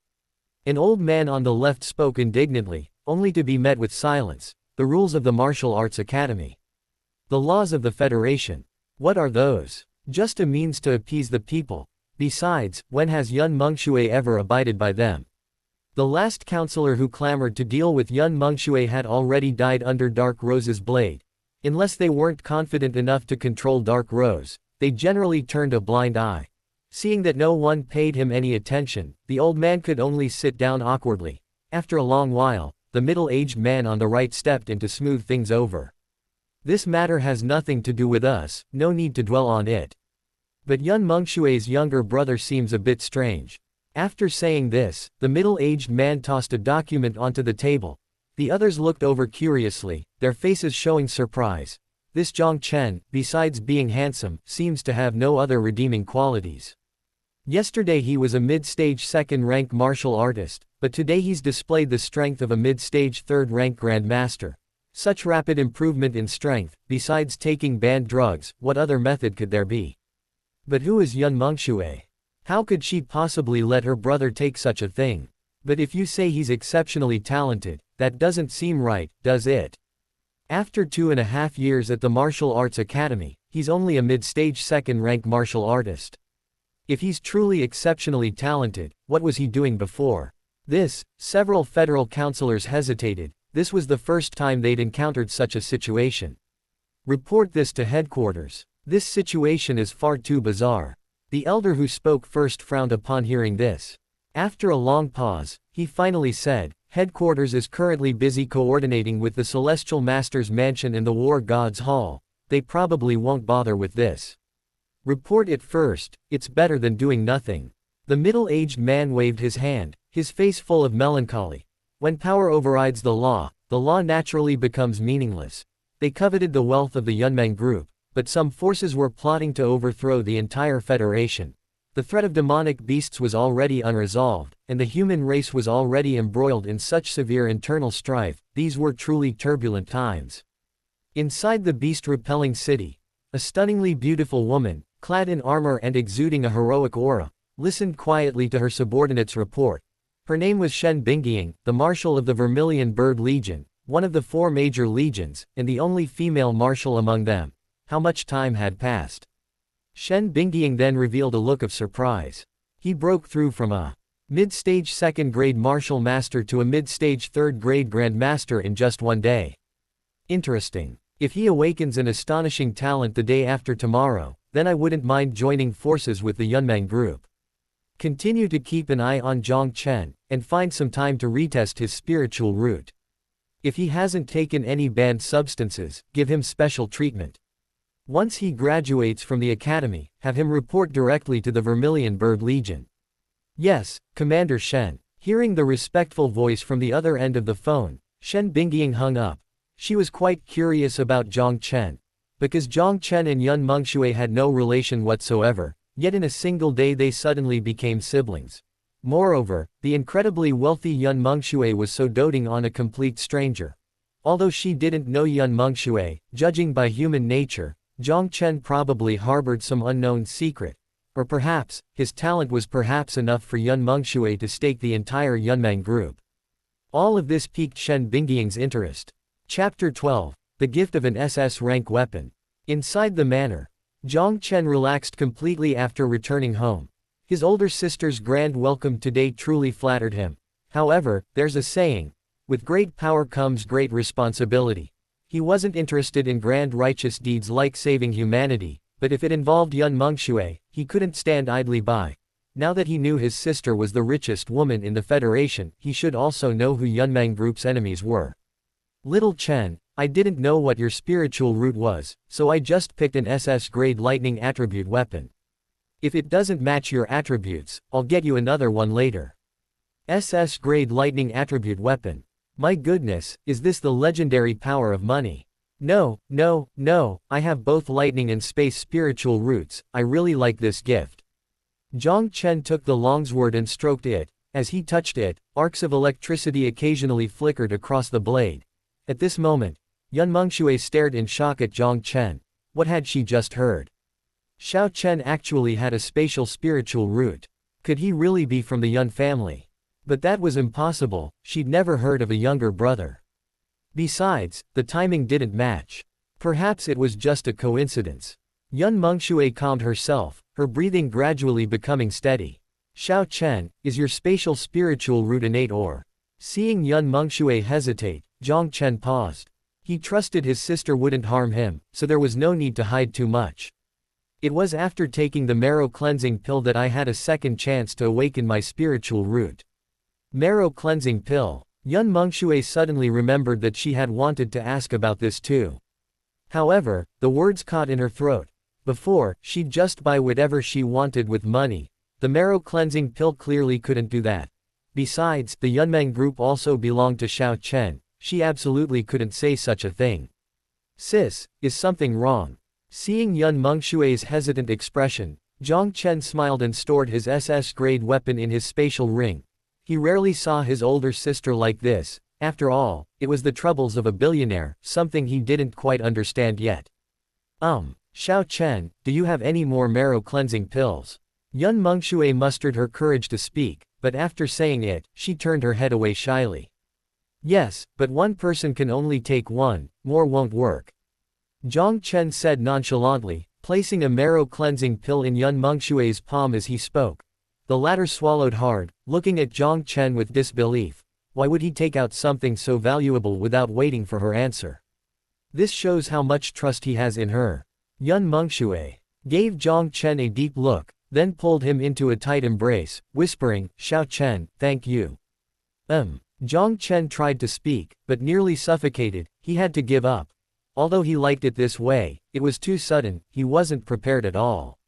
An old man on the left spoke indignantly, only to be met with silence. The rules of the martial arts academy. The laws of the Federation. What are those? Just a means to appease the people. Besides, when has Yun Mengshui ever abided by them? The last counselor who clamored to deal with Yun Mengshui had already died under Dark Rose's blade. Unless they weren't confident enough to control Dark Rose, they generally turned a blind eye. Seeing that no one paid him any attention, the old man could only sit down awkwardly. After a long while, the middle-aged man on the right stepped in to smooth things over. This matter has nothing to do with us, no need to dwell on it. But Yun Mengshui's younger brother seems a bit strange. After saying this, the middle-aged man tossed a document onto the table. The others looked over curiously, their faces showing surprise. This Jiang Chen, besides being handsome, seems to have no other redeeming qualities. Yesterday he was a mid-stage second-rank martial artist, but today he's displayed the strength of a mid-stage third-rank grandmaster. Such rapid improvement in strength, besides taking banned drugs, what other method could there be? But who is Yun Mengshui? How could she possibly let her brother take such a thing? But if you say he's exceptionally talented, that doesn't seem right, does it? After 2.5 years at the Martial Arts Academy, he's only a mid-stage second-rank martial artist. If he's truly exceptionally talented, what was he doing before? Several federal councilors hesitated. This was the first time they'd encountered such a situation. Report this to headquarters. This situation is far too bizarre. The elder who spoke first frowned upon hearing this. After a long pause, he finally said, "Headquarters is currently busy coordinating with the Celestial Master's Mansion and the War God's Hall. They probably won't bother with this. Report it first, it's better than doing nothing." The middle-aged man waved his hand, his face full of melancholy. When power overrides the law naturally becomes meaningless. They coveted the wealth of the Yunmeng group, but some forces were plotting to overthrow the entire Federation. The threat of demonic beasts was already unresolved, and the human race was already embroiled in such severe internal strife. These were truly turbulent times. Inside the beast-repelling city, a stunningly beautiful woman, clad in armor and exuding a heroic aura, listened quietly to her subordinate's report. Her name was Shen Bingying, the marshal of the Vermilion Bird Legion, one of the 4 major legions, and the only female marshal among them. How much time had passed? Shen Bingying then revealed a look of surprise. He broke through from a mid-stage second-grade martial master to a mid-stage third-grade grandmaster in just one day. Interesting. If he awakens an astonishing talent the day after tomorrow, then I wouldn't mind joining forces with the Yunmeng group. Continue to keep an eye on Jiang Chen, and find some time to retest his spiritual root. If he hasn't taken any banned substances, give him special treatment. Once he graduates from the academy, have him report directly to the Vermilion Bird Legion. Yes, Commander Shen. Hearing the respectful voice from the other end of the phone, Shen Bingying hung up. She was quite curious about Jiang Chen. Because Jiang Chen and Yun Mengshui had no relation whatsoever, yet in a single day they suddenly became siblings. Moreover, the incredibly wealthy Yun Mengshui was so doting on a complete stranger. Although she didn't know Yun Mengshui, judging by human nature, Jiang Chen probably harbored some unknown secret. Or perhaps, his talent was perhaps enough for Yun Mengshui to stake the entire Yunmeng group. All of this piqued Shen Bingying's interest. Chapter 12. The Gift of an SS rank weapon. Inside the manor, Jiang Chen relaxed completely after returning home. His older sister's grand welcome today truly flattered him. However, there's a saying, with great power comes great responsibility. He wasn't interested in grand righteous deeds like saving humanity, but if it involved Yun Mengshui, he couldn't stand idly by. Now that he knew his sister was the richest woman in the Federation, he should also know who Yunmeng Group's enemies were. Little Chen, I didn't know what your spiritual root was, so I just picked an SS-grade lightning attribute weapon. If it doesn't match your attributes, I'll get you another one later. SS-grade lightning attribute weapon. My goodness, is this the legendary power of money? No, I have both lightning and space spiritual roots, I really like this gift. Jiang Chen took the longsword and stroked it. As he touched it, arcs of electricity occasionally flickered across the blade. At this moment, Yun Mengshui stared in shock at Jiang Chen. What had she just heard? Xiao Chen actually had a spatial spiritual root. Could he really be from the Yun family? But that was impossible, she'd never heard of a younger brother. Besides, the timing didn't match. Perhaps it was just a coincidence. Yun Mengshui calmed herself, her breathing gradually becoming steady. Xiao Chen, is your spatial spiritual root innate or? Seeing Yun Mengshui hesitate, Jiang Chen paused. He trusted his sister wouldn't harm him, so there was no need to hide too much. It was after taking the marrow cleansing pill that I had a second chance to awaken my spiritual root. Marrow cleansing pill. Yun Mengshui suddenly remembered that she had wanted to ask about this too. However, the words caught in her throat. Before, she'd just buy whatever she wanted with money. The marrow cleansing pill clearly couldn't do that. Besides, the Yunmeng group also belonged to Xiao Chen. She absolutely couldn't say such a thing. Sis, is something wrong? Seeing Yun Mengshui's hesitant expression, Jiang Chen smiled and stored his SS-grade weapon in his spatial ring. He rarely saw his older sister like this. After all, it was the troubles of a billionaire, something he didn't quite understand yet. Xiao Chen, do you have any more marrow cleansing pills? Yun Mengshui mustered her courage to speak, but after saying it, she turned her head away shyly. Yes, but one person can only take one, more won't work. Jiang Chen said nonchalantly, placing a marrow cleansing pill in Yun Mengshui's palm as he spoke. The latter swallowed hard, looking at Jiang Chen with disbelief. Why would he take out something so valuable without waiting for her answer? This shows how much trust he has in her. Yun Mengshui gave Jiang Chen a deep look, then pulled him into a tight embrace, whispering, Xiao Chen, thank you. Jiang Chen tried to speak, but nearly suffocated. He had to give up. Although he liked it this way, it was too sudden, he wasn't prepared at all.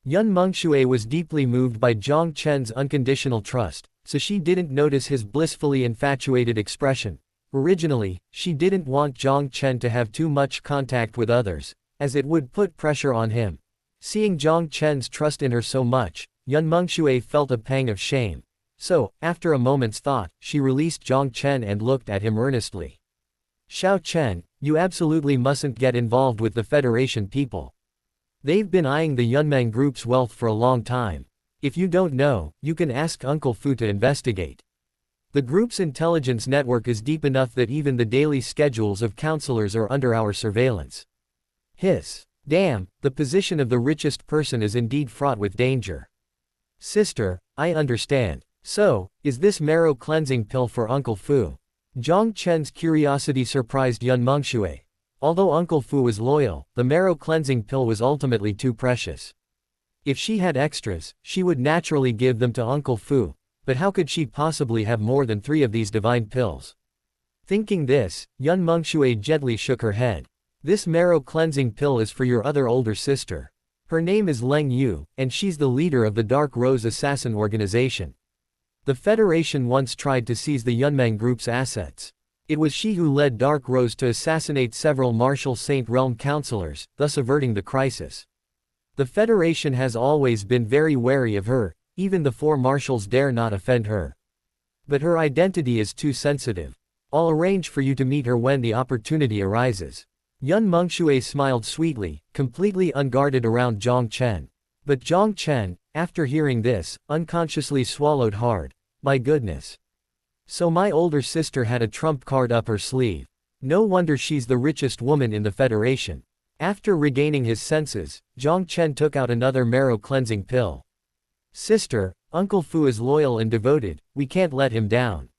Yun Mengshui was deeply moved by Jiang Chen's unconditional trust, so she didn't notice his blissfully infatuated expression. Originally, she didn't want Jiang Chen to have too much contact with others, as it would put pressure on him. Seeing Jiang Chen's trust in her so much, Yun Mengshui felt a pang of shame. So, after a moment's thought, she released Jiang Chen and looked at him earnestly. Xiao Chen, you absolutely mustn't get involved with the Federation people. They've been eyeing the Yunmeng Group's wealth for a long time. If you don't know, you can ask Uncle Fu to investigate. The group's intelligence network is deep enough that even the daily schedules of counselors are under our surveillance. Hiss. Damn, the position of the richest person is indeed fraught with danger. Sister, I understand. So, is this marrow cleansing pill for Uncle Fu? Jiang Chen's curiosity surprised Yun Mengshui. Although Uncle Fu was loyal, the marrow cleansing pill was ultimately too precious. If she had extras, she would naturally give them to Uncle Fu, but how could she possibly have more than 3 of these divine pills? Thinking this, Yun Mengshui gently shook her head. This marrow cleansing pill is for your other older sister. Her name is Leng Yu, and she's the leader of the Dark Rose Assassin organization. The Federation once tried to seize the Yunmeng Group's assets. It was she who led Dark Rose to assassinate several Marshal Saint Realm counselors, thus averting the crisis. The Federation has always been very wary of her, even the 4 marshals dare not offend her. But her identity is too sensitive. I'll arrange for you to meet her when the opportunity arises. Yun Mengshui smiled sweetly, completely unguarded around Jiang Chen. But Jiang Chen, after hearing this, unconsciously swallowed hard. My goodness. So my older sister had a trump card up her sleeve. No wonder she's the richest woman in the Federation. After regaining his senses, Jiang Chen took out another marrow cleansing pill. Sister, Uncle Fu is loyal and devoted, we can't let him down.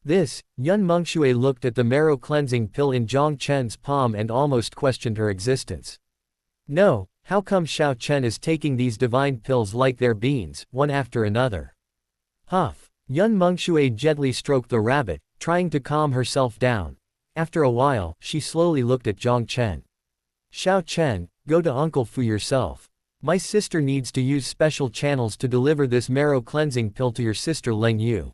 Yun Mengxue looked at the marrow cleansing pill in Jiang Chen's palm and almost questioned her existence. No, how come Xiao Chen is taking these divine pills like they're beans, one after another? Huff. Yun Mengxue gently stroked the rabbit, trying to calm herself down. After a while, she slowly looked at Jiang Chen. Xiao Chen, go to Uncle Fu yourself. My sister needs to use special channels to deliver this marrow cleansing pill to your sister Leng Yu.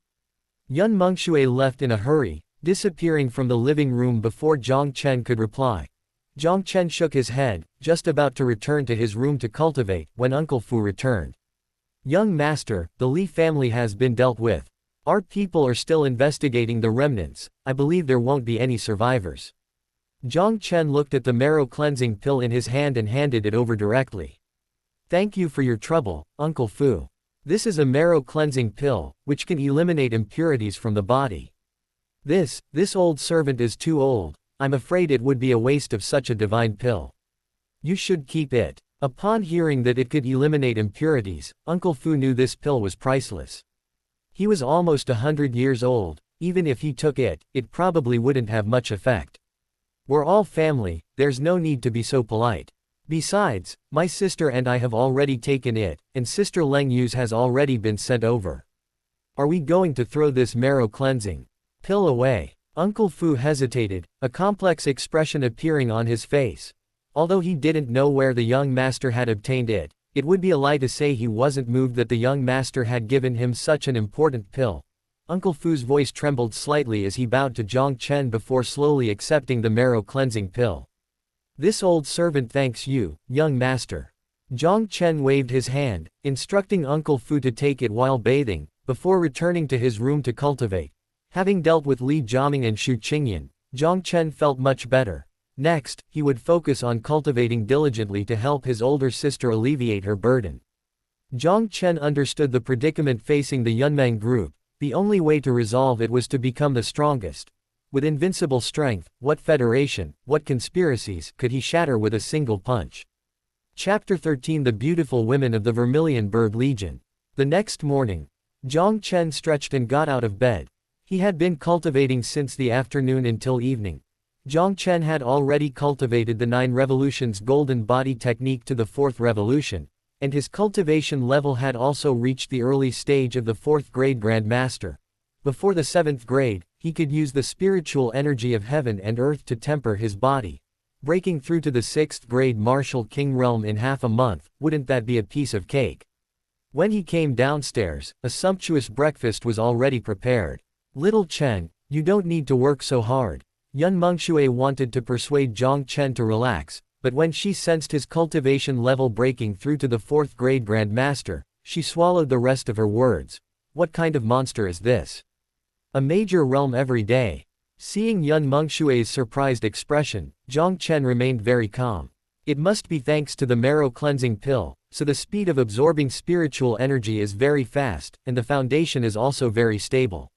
Yun Mengxue left in a hurry, disappearing from the living room before Jiang Chen could reply. Jiang Chen shook his head, just about to return to his room to cultivate, when Uncle Fu returned. Young master, the Li family has been dealt with. Our people are still investigating the remnants. I believe there won't be any survivors. Jiang Chen looked at the marrow cleansing pill in his hand and handed it over directly. Thank you for your trouble, Uncle Fu. This is a marrow cleansing pill, which can eliminate impurities from the body. This old servant is too old. I'm afraid it would be a waste of such a divine pill. You should keep it. Upon hearing that it could eliminate impurities, Uncle Fu knew this pill was priceless. He was almost 100 years old. Even if he took it, it probably wouldn't have much effect. We're all family, there's no need to be so polite. Besides, my sister and I have already taken it, and Sister Leng Yu's has already been sent over. Are we going to throw this marrow cleansing pill away? Uncle Fu hesitated, a complex expression appearing on his face. Although he didn't know where the young master had obtained it, it would be a lie to say he wasn't moved that the young master had given him such an important pill. Uncle Fu's voice trembled slightly as he bowed to Jiang Chen before slowly accepting the marrow cleansing pill. This old servant thanks you, young master. Jiang Chen waved his hand, instructing Uncle Fu to take it while bathing, before returning to his room to cultivate. Having dealt with Li Jiaming and Xu Qingyan, Jiang Chen felt much better. Next, he would focus on cultivating diligently to help his older sister alleviate her burden. Jiang Chen understood the predicament facing the Yunmeng group. The only way to resolve it was to become the strongest. With invincible strength, what federation, what conspiracies, could he shatter with a single punch? Chapter 13 The Beautiful Women of the Vermilion Bird Legion. The next morning, Jiang Chen stretched and got out of bed. He had been cultivating since the afternoon until evening. Jiang Chen had already cultivated the 9 revolutions golden body technique to the 4th revolution, and his cultivation level had also reached the early stage of the 4th grade Grandmaster. Before the 7th grade, he could use the spiritual energy of heaven and earth to temper his body. Breaking through to the 6th grade martial king realm in half a month, wouldn't that be a piece of cake? When he came downstairs, a sumptuous breakfast was already prepared. Little Chen, you don't need to work so hard. Yun Mengxue wanted to persuade Jiang Chen to relax, but when she sensed his cultivation level breaking through to the 4th grade Grandmaster, she swallowed the rest of her words. What kind of monster is this? A major realm every day. Seeing Yun Mengshue's surprised expression, Jiang Chen remained very calm. It must be thanks to the marrow cleansing pill, so the speed of absorbing spiritual energy is very fast, and the foundation is also very stable.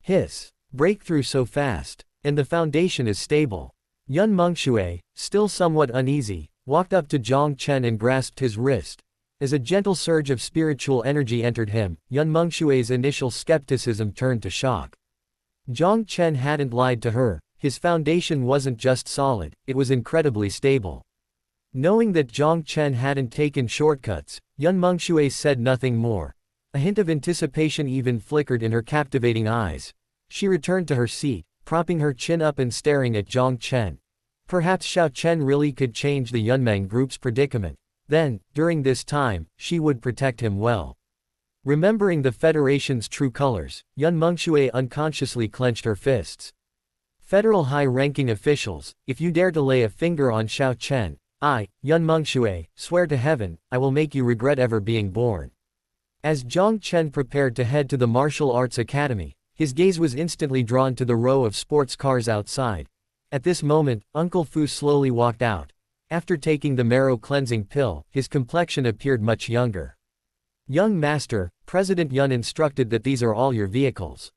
Hiss. Breakthrough so fast. And the foundation is stable. Yun Mengxue, still somewhat uneasy, walked up to Jiang Chen and grasped his wrist. As a gentle surge of spiritual energy entered him, Yun Mengshue's initial skepticism turned to shock. Jiang Chen hadn't lied to her. His foundation wasn't just solid, it was incredibly stable. Knowing that Jiang Chen hadn't taken shortcuts, Yun Mengxue said nothing more. A hint of anticipation even flickered in her captivating eyes. She returned to her seat, propping her chin up and staring at Jiang Chen. Perhaps Xiao Chen really could change the Yunmeng group's predicament. Then, during this time, she would protect him well. Remembering the Federation's true colors, Yun Mengxue unconsciously clenched her fists. Federal high-ranking officials, if you dare to lay a finger on Xiao Chen, I, Yun Mengxue, swear to heaven, I will make you regret ever being born. As Jiang Chen prepared to head to the Martial Arts Academy, his gaze was instantly drawn to the row of sports cars outside. At this moment, Uncle Fu slowly walked out. After taking the marrow cleansing pill, his complexion appeared much younger. Young master, President Yun instructed that these are all your vehicles.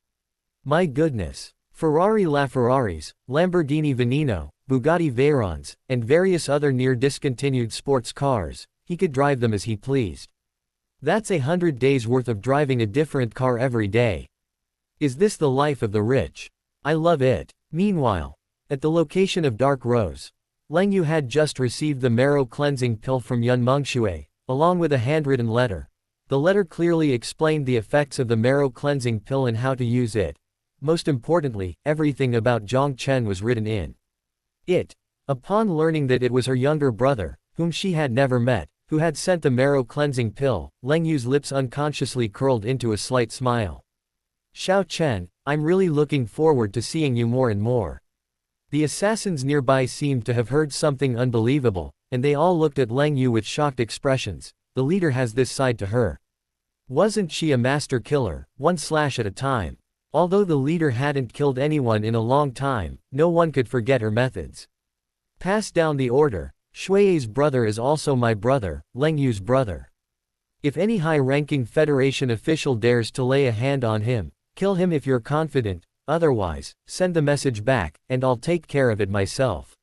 My goodness. Ferrari LaFerraris, Lamborghini Veneno, Bugatti Veyrons, and various other near-discontinued sports cars, he could drive them as he pleased. That's 100 days worth of driving a different car every day. Is this the life of the rich? I love it. Meanwhile, at the location of Dark Rose, Leng Yu had just received the marrow cleansing pill from Yun Mengshui, along with a handwritten letter. The letter clearly explained the effects of the marrow cleansing pill and how to use it. Most importantly, everything about Jiang Chen was written in it. Upon learning that it was her younger brother, whom she had never met, who had sent the marrow cleansing pill, Leng Yu's lips unconsciously curled into a slight smile. Xiao Chen, I'm really looking forward to seeing you more and more. The assassins nearby seemed to have heard something unbelievable, and they all looked at Leng Yu with shocked expressions. The leader has this side to her. Wasn't she a master killer, one slash at a time? Although the leader hadn't killed anyone in a long time, no one could forget her methods. Pass down the order. Shui's brother is also my brother, Leng Yu's brother. If any high-ranking Federation official dares to lay a hand on him, kill him if you're confident, otherwise, send the message back, and I'll take care of it myself.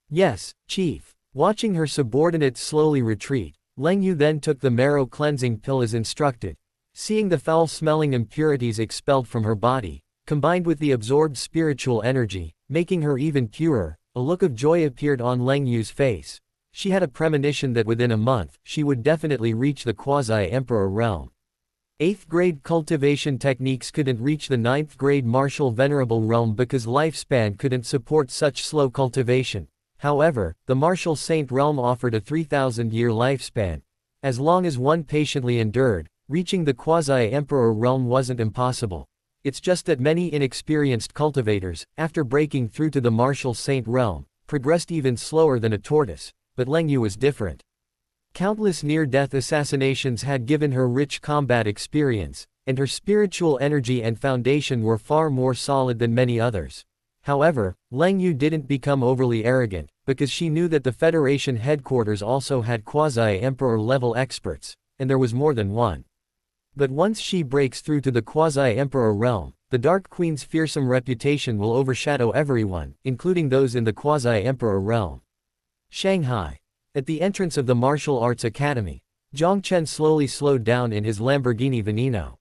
Yes, Chief. Watching her subordinates slowly retreat, Leng Yu then took the marrow cleansing pill as instructed. Seeing the foul-smelling impurities expelled from her body, combined with the absorbed spiritual energy, making her even purer, a look of joy appeared on Leng Yu's face. She had a premonition that within a month, she would definitely reach the quasi-emperor realm. 8th grade cultivation techniques couldn't reach the 9th grade martial venerable realm because lifespan couldn't support such slow cultivation. However, the martial saint realm offered a 3,000-year lifespan. As long as one patiently endured, reaching the quasi-emperor realm wasn't impossible. It's just that many inexperienced cultivators, after breaking through to the martial saint realm, progressed even slower than a tortoise, but Leng Yu was different. Countless near-death assassinations had given her rich combat experience, and her spiritual energy and foundation were far more solid than many others. However, Leng Yu didn't become overly arrogant, because she knew that the Federation headquarters also had quasi-emperor level experts, and there was more than one. But once she breaks through to the quasi-emperor realm, the Dark Queen's fearsome reputation will overshadow everyone, including those in the quasi-emperor realm. Shanghai. At the entrance of the Martial Arts Academy, Jiang Chen slowly slowed down in his Lamborghini Veneno.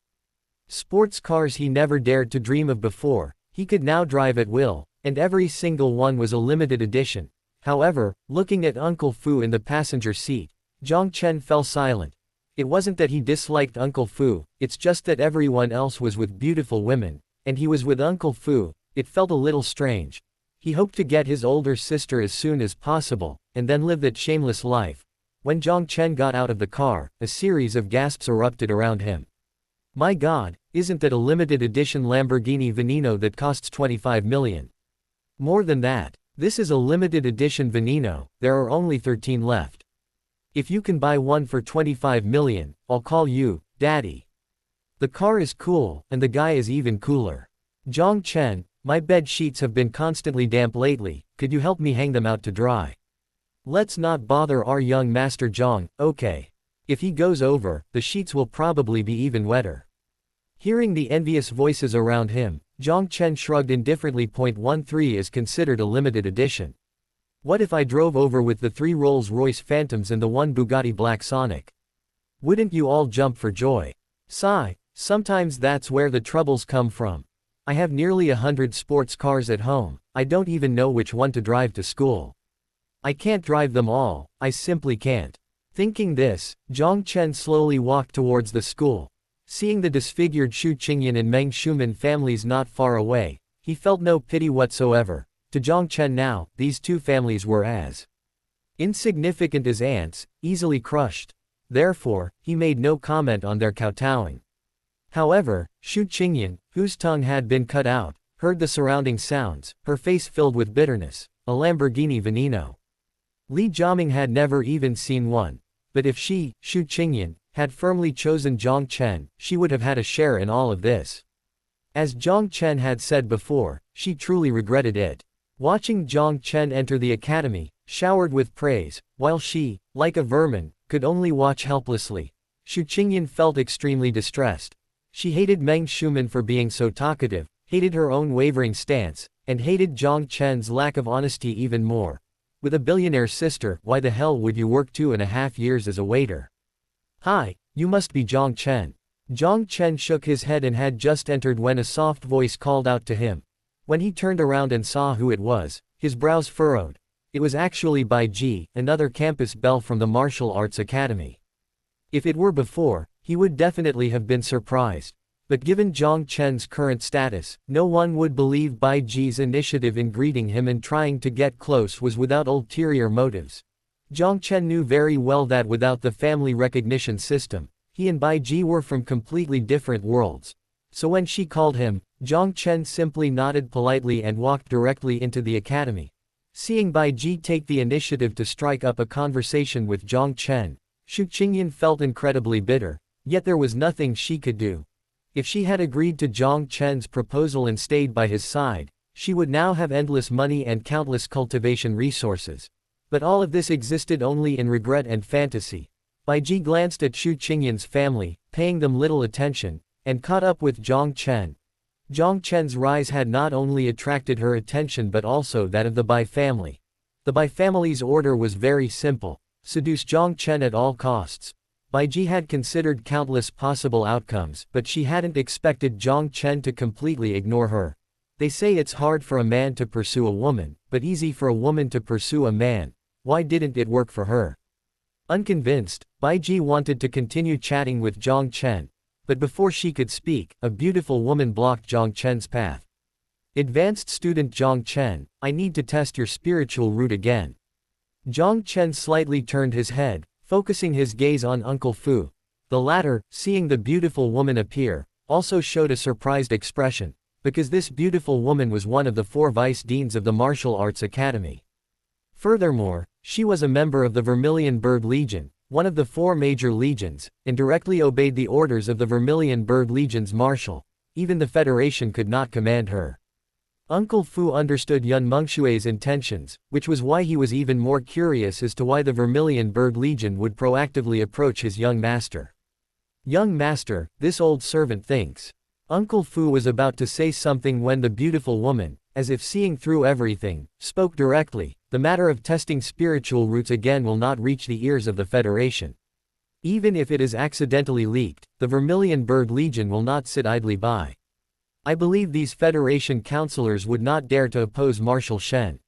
Sports cars he never dared to dream of before, he could now drive at will, and every single one was a limited edition. However, looking at Uncle Fu in the passenger seat, Jiang Chen fell silent. It wasn't that he disliked Uncle Fu, it's just that everyone else was with beautiful women, and he was with Uncle Fu. It felt a little strange. He hoped to get his older sister as soon as possible, and then live that shameless life. When Jiang Chen got out of the car, a series of gasps erupted around him. My God, isn't that a limited edition Lamborghini Veneno that costs 25 million? More than that, this is a limited edition Veneno, there are only 13 left. If you can buy one for 25 million, I'll call you, Daddy. The car is cool, and the guy is even cooler. Jiang Chen, my bed sheets have been constantly damp lately, could you help me hang them out to dry? Let's not bother our young master Jiang, okay. If he goes over, the sheets will probably be even wetter. Hearing the envious voices around him, Jiang Chen shrugged indifferently. 13 is considered a limited edition. What if I drove over with the 3 Rolls-Royce Phantoms and the 1 Bugatti Black Sonic? Wouldn't you all jump for joy? Sigh, sometimes that's where the troubles come from. I have nearly 100 sports cars at home, I don't even know which one to drive to school. I can't drive them all, I simply can't. Thinking this, Jiang Chen slowly walked towards the school. Seeing the disfigured Xu Qingyan and Meng Shuman families not far away, he felt no pity whatsoever. To Jiang Chen now, these two families were as insignificant as ants, easily crushed. Therefore, he made no comment on their kowtowing. However, Xu Qingyan, whose tongue had been cut out, heard the surrounding sounds, her face filled with bitterness. A Lamborghini Veneno. Li Jiaming had never even seen one. But if she, Xu Qingyan, had firmly chosen Jiang Chen, she would have had a share in all of this. As Jiang Chen had said before, she truly regretted it. Watching Jiang Chen enter the academy, showered with praise, while she, like a vermin, could only watch helplessly, Xu Qingyan felt extremely distressed. She hated Meng Shuman for being so talkative, hated her own wavering stance, and hated Jiang Chen's lack of honesty even more. With a billionaire sister, why the hell would you work 2.5 years as a waiter? Hi, you must be Jiang Chen. Jiang Chen shook his head and had just entered when a soft voice called out to him. When he turned around and saw who it was, his brows furrowed. It was actually Bai Ji, another campus belle from the Martial Arts Academy. If it were before, he would definitely have been surprised. But given Jiang Chen's current status, no one would believe Bai Ji's initiative in greeting him and trying to get close was without ulterior motives. Jiang Chen knew very well that without the family recognition system, he and Bai Ji were from completely different worlds. So when she called him, Jiang Chen simply nodded politely and walked directly into the academy. Seeing Bai Ji take the initiative to strike up a conversation with Jiang Chen, Xu Qingyan felt incredibly bitter, yet there was nothing she could do. If she had agreed to Jiang Chen's proposal and stayed by his side, she would now have endless money and countless cultivation resources. But all of this existed only in regret and fantasy. Bai Ji glanced at Xu Qingyan's family, paying them little attention, and caught up with Jiang Chen. Jiang Chen's rise had not only attracted her attention but also that of the Bai family. The Bai family's order was very simple: seduce Jiang Chen at all costs. Bai Ji had considered countless possible outcomes, but she hadn't expected Jiang Chen to completely ignore her. They say it's hard for a man to pursue a woman, but easy for a woman to pursue a man. Why didn't it work for her? Unconvinced, Bai Ji wanted to continue chatting with Jiang Chen. But before she could speak, a beautiful woman blocked Jiang Chen's path. Advanced student Jiang Chen, I need to test your spiritual root again. Jiang Chen slightly turned his head, focusing his gaze on Uncle Fu. The latter, seeing the beautiful woman appear, also showed a surprised expression, because this beautiful woman was one of the 4 vice deans of the Martial Arts Academy. Furthermore, she was a member of the Vermilion Bird Legion, one of the 4 major legions, and directly obeyed the orders of the Vermilion Bird Legion's marshal. Even the Federation could not command her. Uncle Fu understood Yun Mengshui's intentions, which was why he was even more curious as to why the Vermilion Bird Legion would proactively approach his young master. Young master, this old servant thinks. Uncle Fu was about to say something when the beautiful woman, as if seeing through everything, spoke directly. The matter of testing spiritual roots again will not reach the ears of the Federation. Even if it is accidentally leaked, the Vermilion Bird Legion will not sit idly by. I believe these Federation councilors would not dare to oppose Marshal Shen.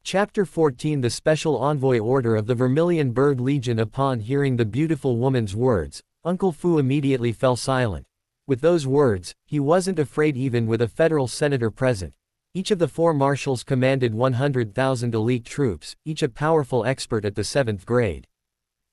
Chapter 14 The Special Envoy Order of the Vermilion Bird Legion. Upon hearing the beautiful woman's words, Uncle Fu immediately fell silent. With those words, he wasn't afraid even with a federal senator present. Each of the 4 marshals commanded 100,000 elite troops, each a powerful expert at the 7th grade.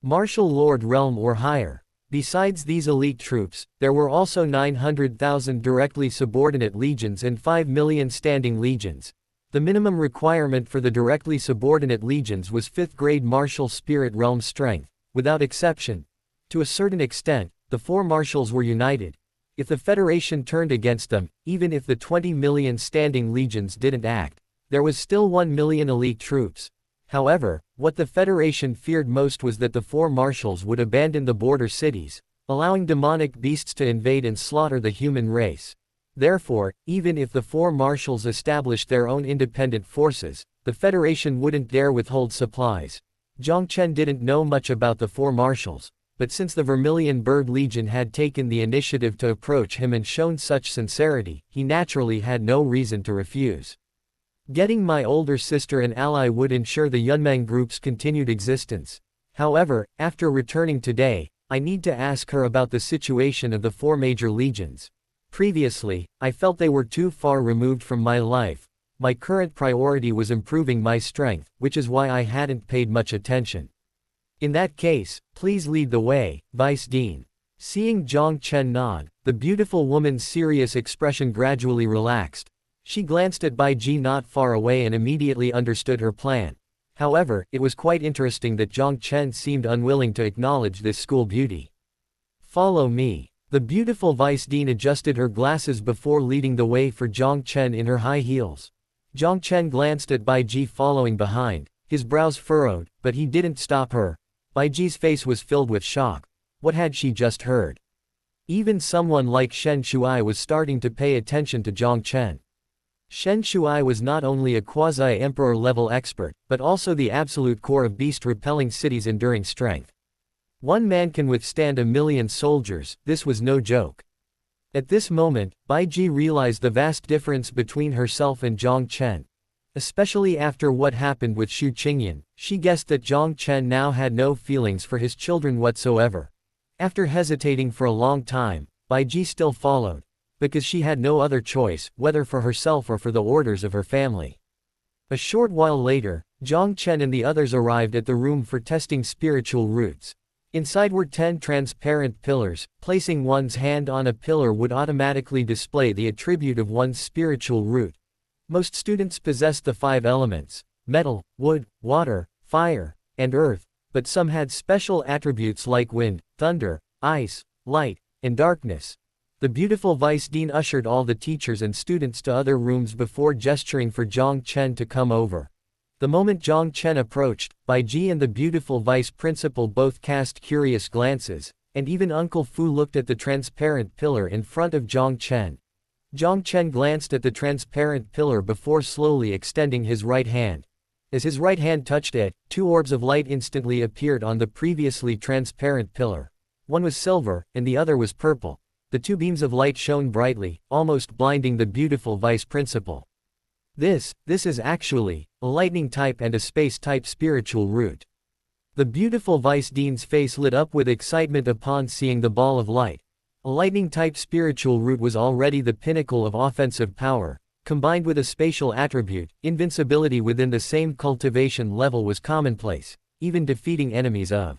Martial Lord realm or higher. Besides these elite troops, there were also 900,000 directly subordinate legions and 5 million standing legions. The minimum requirement for the directly subordinate legions was 5th grade martial spirit realm strength, without exception. To a certain extent, the 4 marshals were united. If the Federation turned against them, even if the 20 million standing legions didn't act, there was still 1 million elite troops. However, what the Federation feared most was that the 4 marshals would abandon the border cities, allowing demonic beasts to invade and slaughter the human race. Therefore, even if the 4 marshals established their own independent forces, the Federation wouldn't dare withhold supplies. Jiang Chen didn't know much about the 4 marshals. But since the Vermilion Bird Legion had taken the initiative to approach him and shown such sincerity, he naturally had no reason to refuse. Getting my older sister an ally would ensure the Yunmeng group's continued existence. However, after returning today, I need to ask her about the situation of the 4 major legions. Previously, I felt they were too far removed from my life. My current priority was improving my strength, which is why I hadn't paid much attention. In that case, please lead the way, Vice Dean. Seeing Jiang Chen nod, the beautiful woman's serious expression gradually relaxed. She glanced at Bai Ji not far away and immediately understood her plan. However, it was quite interesting that Jiang Chen seemed unwilling to acknowledge this school beauty. Follow me. The beautiful Vice Dean adjusted her glasses before leading the way for Jiang Chen in her high heels. Jiang Chen glanced at Bai Ji following behind, his brows furrowed, but he didn't stop her. Bai Ji's face was filled with shock. What had she just heard? Even someone like Shen Shuai was starting to pay attention to Jiang Chen. Shen Shuai was not only a quasi-emperor level expert, but also the absolute core of beast-repelling city's enduring strength. One man can withstand 1,000,000 soldiers, this was no joke. At this moment, Bai Ji realized the vast difference between herself and Jiang Chen. Especially after what happened with Xu Qingyan, she guessed that Jiang Chen now had no feelings for his children whatsoever. After hesitating for a long time, Bai Ji still followed, because she had no other choice, whether for herself or for the orders of her family. A short while later, Jiang Chen and the others arrived at the room for testing spiritual roots. Inside were 10 transparent pillars. Placing one's hand on a pillar would automatically display the attribute of one's spiritual root. Most students possessed the 5 elements: metal, wood, water, fire, and earth, but some had special attributes like wind, thunder, ice, light, and darkness. The beautiful Vice Dean ushered all the teachers and students to other rooms before gesturing for Jiang Chen to come over. The moment Jiang Chen approached, Bai Ji and the beautiful vice principal both cast curious glances, and even Uncle Fu looked at the transparent pillar in front of Jiang Chen. Jiang Chen glanced at the transparent pillar before slowly extending his right hand. As his right hand touched it, 2 orbs of light instantly appeared on the previously transparent pillar. One was silver, and the other was purple. The 2 beams of light shone brightly, almost blinding the beautiful vice principal. This is actually a lightning type and a space type spiritual root. The beautiful Vice Dean's face lit up with excitement upon seeing the ball of light. A lightning type spiritual root was already the pinnacle of offensive power. Combined with a spatial attribute, invincibility within the same cultivation level was commonplace. Even defeating enemies of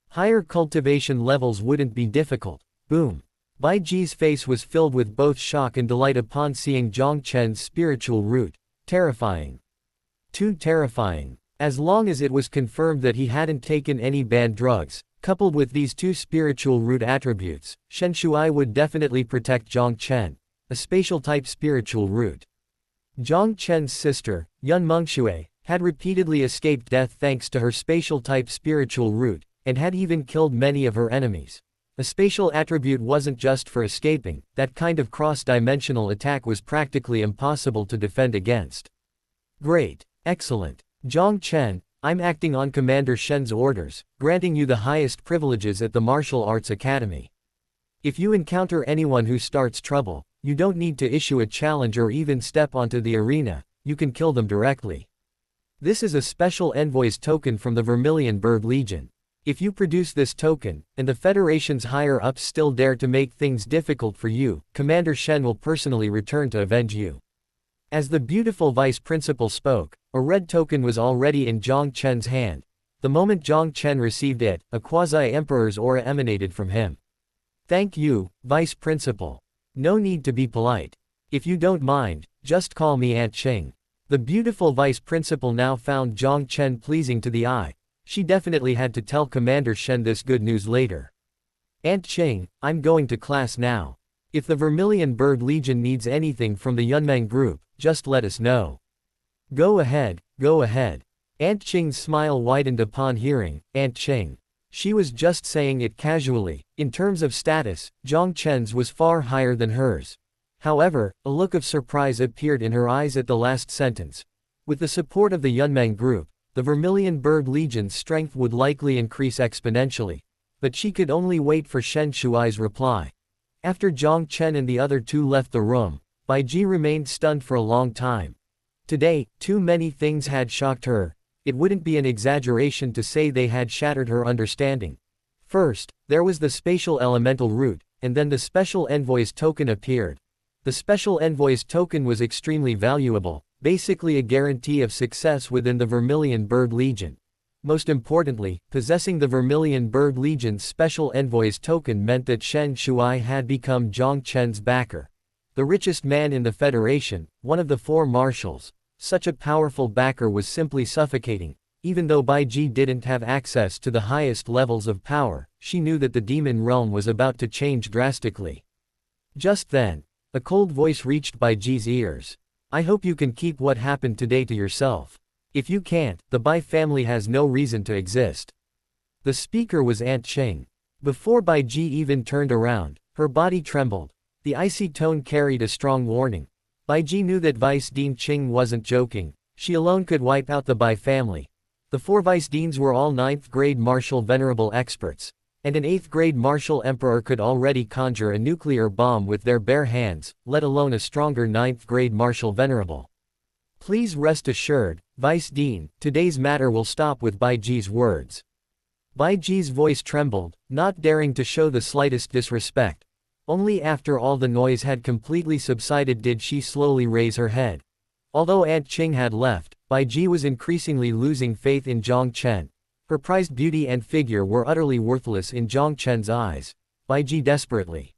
higher cultivation levels wouldn't be difficult. Boom. Bai Ji's face was filled with both shock and delight upon seeing Jiang Chen's spiritual root. Terrifying. Too terrifying. As long as it was confirmed that he hadn't taken any banned drugs, coupled with these 2 spiritual root attributes, Shen Shuai would definitely protect Jiang Chen. A spatial type spiritual root. Jiang Chen's sister, Yun Mengshui, had repeatedly escaped death thanks to her spatial type spiritual root, and had even killed many of her enemies. A spatial attribute wasn't just for escaping, that kind of cross-dimensional attack was practically impossible to defend against. Great. Excellent. Jiang Chen, I'm acting on Commander Shen's orders, granting you the highest privileges at the Martial Arts Academy. If you encounter anyone who starts trouble, you don't need to issue a challenge or even step onto the arena, you can kill them directly. This is a special envoy's token from the Vermilion Bird Legion. If you produce this token, and the Federation's higher-ups still dare to make things difficult for you, Commander Shen will personally return to avenge you. As the beautiful vice principal spoke, a red token was already in Jiang Chen's hand. The moment Jiang Chen received it, a quasi-emperor's aura emanated from him. Thank you, vice principal. No need to be polite. If you don't mind, just call me Aunt Qing. The beautiful vice principal now found Jiang Chen pleasing to the eye. She definitely had to tell Commander Shen this good news later. Aunt Qing, I'm going to class now. If the Vermilion Bird Legion needs anything from the Yunmeng group, just let us know. Go ahead, go ahead. Aunt Qing's smile widened upon hearing, Aunt Qing. She was just saying it casually. In terms of status, Jiang Chen's was far higher than hers. However, a look of surprise appeared in her eyes at the last sentence. With the support of the Yunmeng group, the Vermilion Bird Legion's strength would likely increase exponentially. But she could only wait for Shen Shuai's reply. After Jiang Chen and the other 2 left the room, Bai Ji remained stunned for a long time. Today, too many things had shocked her. It wouldn't be an exaggeration to say they had shattered her understanding. First, there was the spatial elemental root, and then the special envoy's token appeared. The special envoy's token was extremely valuable, basically a guarantee of success within the Vermilion Bird Legion. Most importantly, possessing the Vermilion Bird Legion's special envoy's token meant that Shen Shuai had become Jiang Chen's backer. The richest man in the Federation, one of the 4 marshals. Such a powerful backer was simply suffocating. Even though Bai Ji didn't have access to the highest levels of power, she knew that the demon realm was about to change drastically. Just then, a cold voice reached Bai Ji's ears. I hope you can keep what happened today to yourself. If you can't, the Bai family has no reason to exist. The speaker was Aunt Qing. Before Bai Ji even turned around, her body trembled. The icy tone carried a strong warning. Bai Ji knew that Vice Dean Qing wasn't joking. She alone could wipe out the Bai family. The 4 vice-deans were all 9th grade marshal venerable experts, and an 8th grade marshal emperor could already conjure a nuclear bomb with their bare hands, let alone a stronger 9th grade marshal venerable. Please rest assured, Vice-Dean, today's matter will stop with Bai Ji's words. Bai Ji's voice trembled, not daring to show the slightest disrespect. Only after all the noise had completely subsided did she slowly raise her head. Although Aunt Qing had left, Bai Ji was increasingly losing faith in Jiang Chen. Her prized beauty and figure were utterly worthless in Jiang Chen's eyes. Bai Ji desperately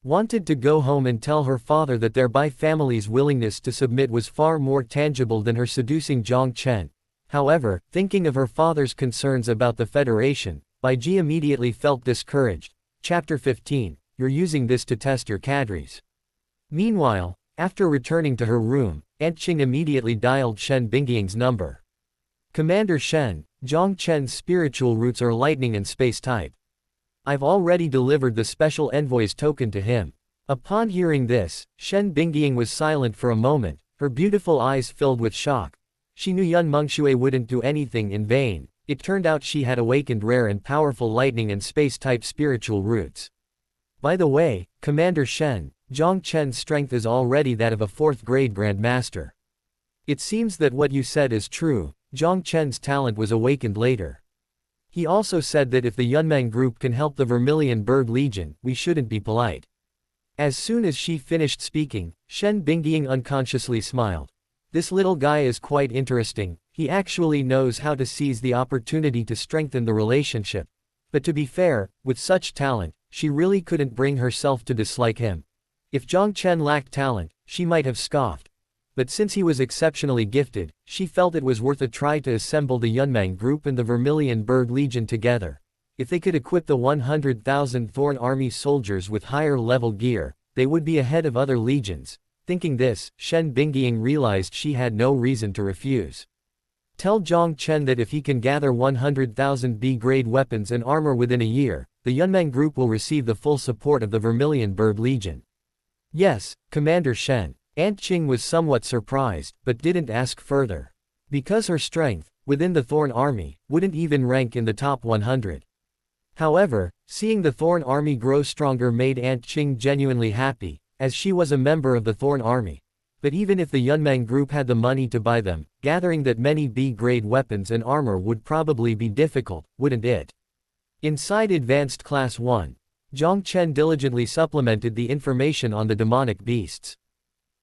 wanted to go home and tell her father that their Bai family's willingness to submit was far more tangible than her seducing Jiang Chen. However, thinking of her father's concerns about the Federation, Bai Ji immediately felt discouraged. Chapter 15. You're using this to test your cadres. Meanwhile, after returning to her room, Aunt Qing immediately dialed Shen Bingying's number. Commander Shen, Jiang Chen's spiritual roots are lightning and space type. I've already delivered the special envoy's token to him. Upon hearing this, Shen Bingying was silent for a moment, her beautiful eyes filled with shock. She knew Yun Mengshui wouldn't do anything in vain. It turned out she had awakened rare and powerful lightning and space type spiritual roots. By the way, Commander Shen, Jiang Chen's strength is already that of a 4th grade Grandmaster. It seems that what you said is true. Jiang Chen's talent was awakened later. He also said that if the Yunmeng group can help the Vermilion Bird Legion, we shouldn't be polite. As soon as she finished speaking, Shen Bingying unconsciously smiled. This little guy is quite interesting. He actually knows how to seize the opportunity to strengthen the relationship. But to be fair, with such talent, she really couldn't bring herself to dislike him. If Jiang Chen lacked talent, she might have scoffed. But since he was exceptionally gifted, she felt it was worth a try to assemble the Yunmeng group and the Vermilion Bird Legion together. If they could equip the 100,000 Thorn Army soldiers with higher level gear, they would be ahead of other legions. Thinking this, Shen Bingying realized she had no reason to refuse. Tell Jiang Chen that if he can gather 100,000 B-grade weapons and armor within a year, the Yunmeng group will receive the full support of the Vermilion Bird Legion. Yes, Commander Shen. Aunt Qing was somewhat surprised, but didn't ask further. Because her strength, within the Thorn Army, wouldn't even rank in the top 100. However, seeing the Thorn Army grow stronger made Aunt Qing genuinely happy, as she was a member of the Thorn Army. But even if the Yunmeng group had the money to buy them, gathering that many B-grade weapons and armor would probably be difficult, wouldn't it? Inside Advanced Class 1, Jiang Chen diligently supplemented the information on the demonic beasts.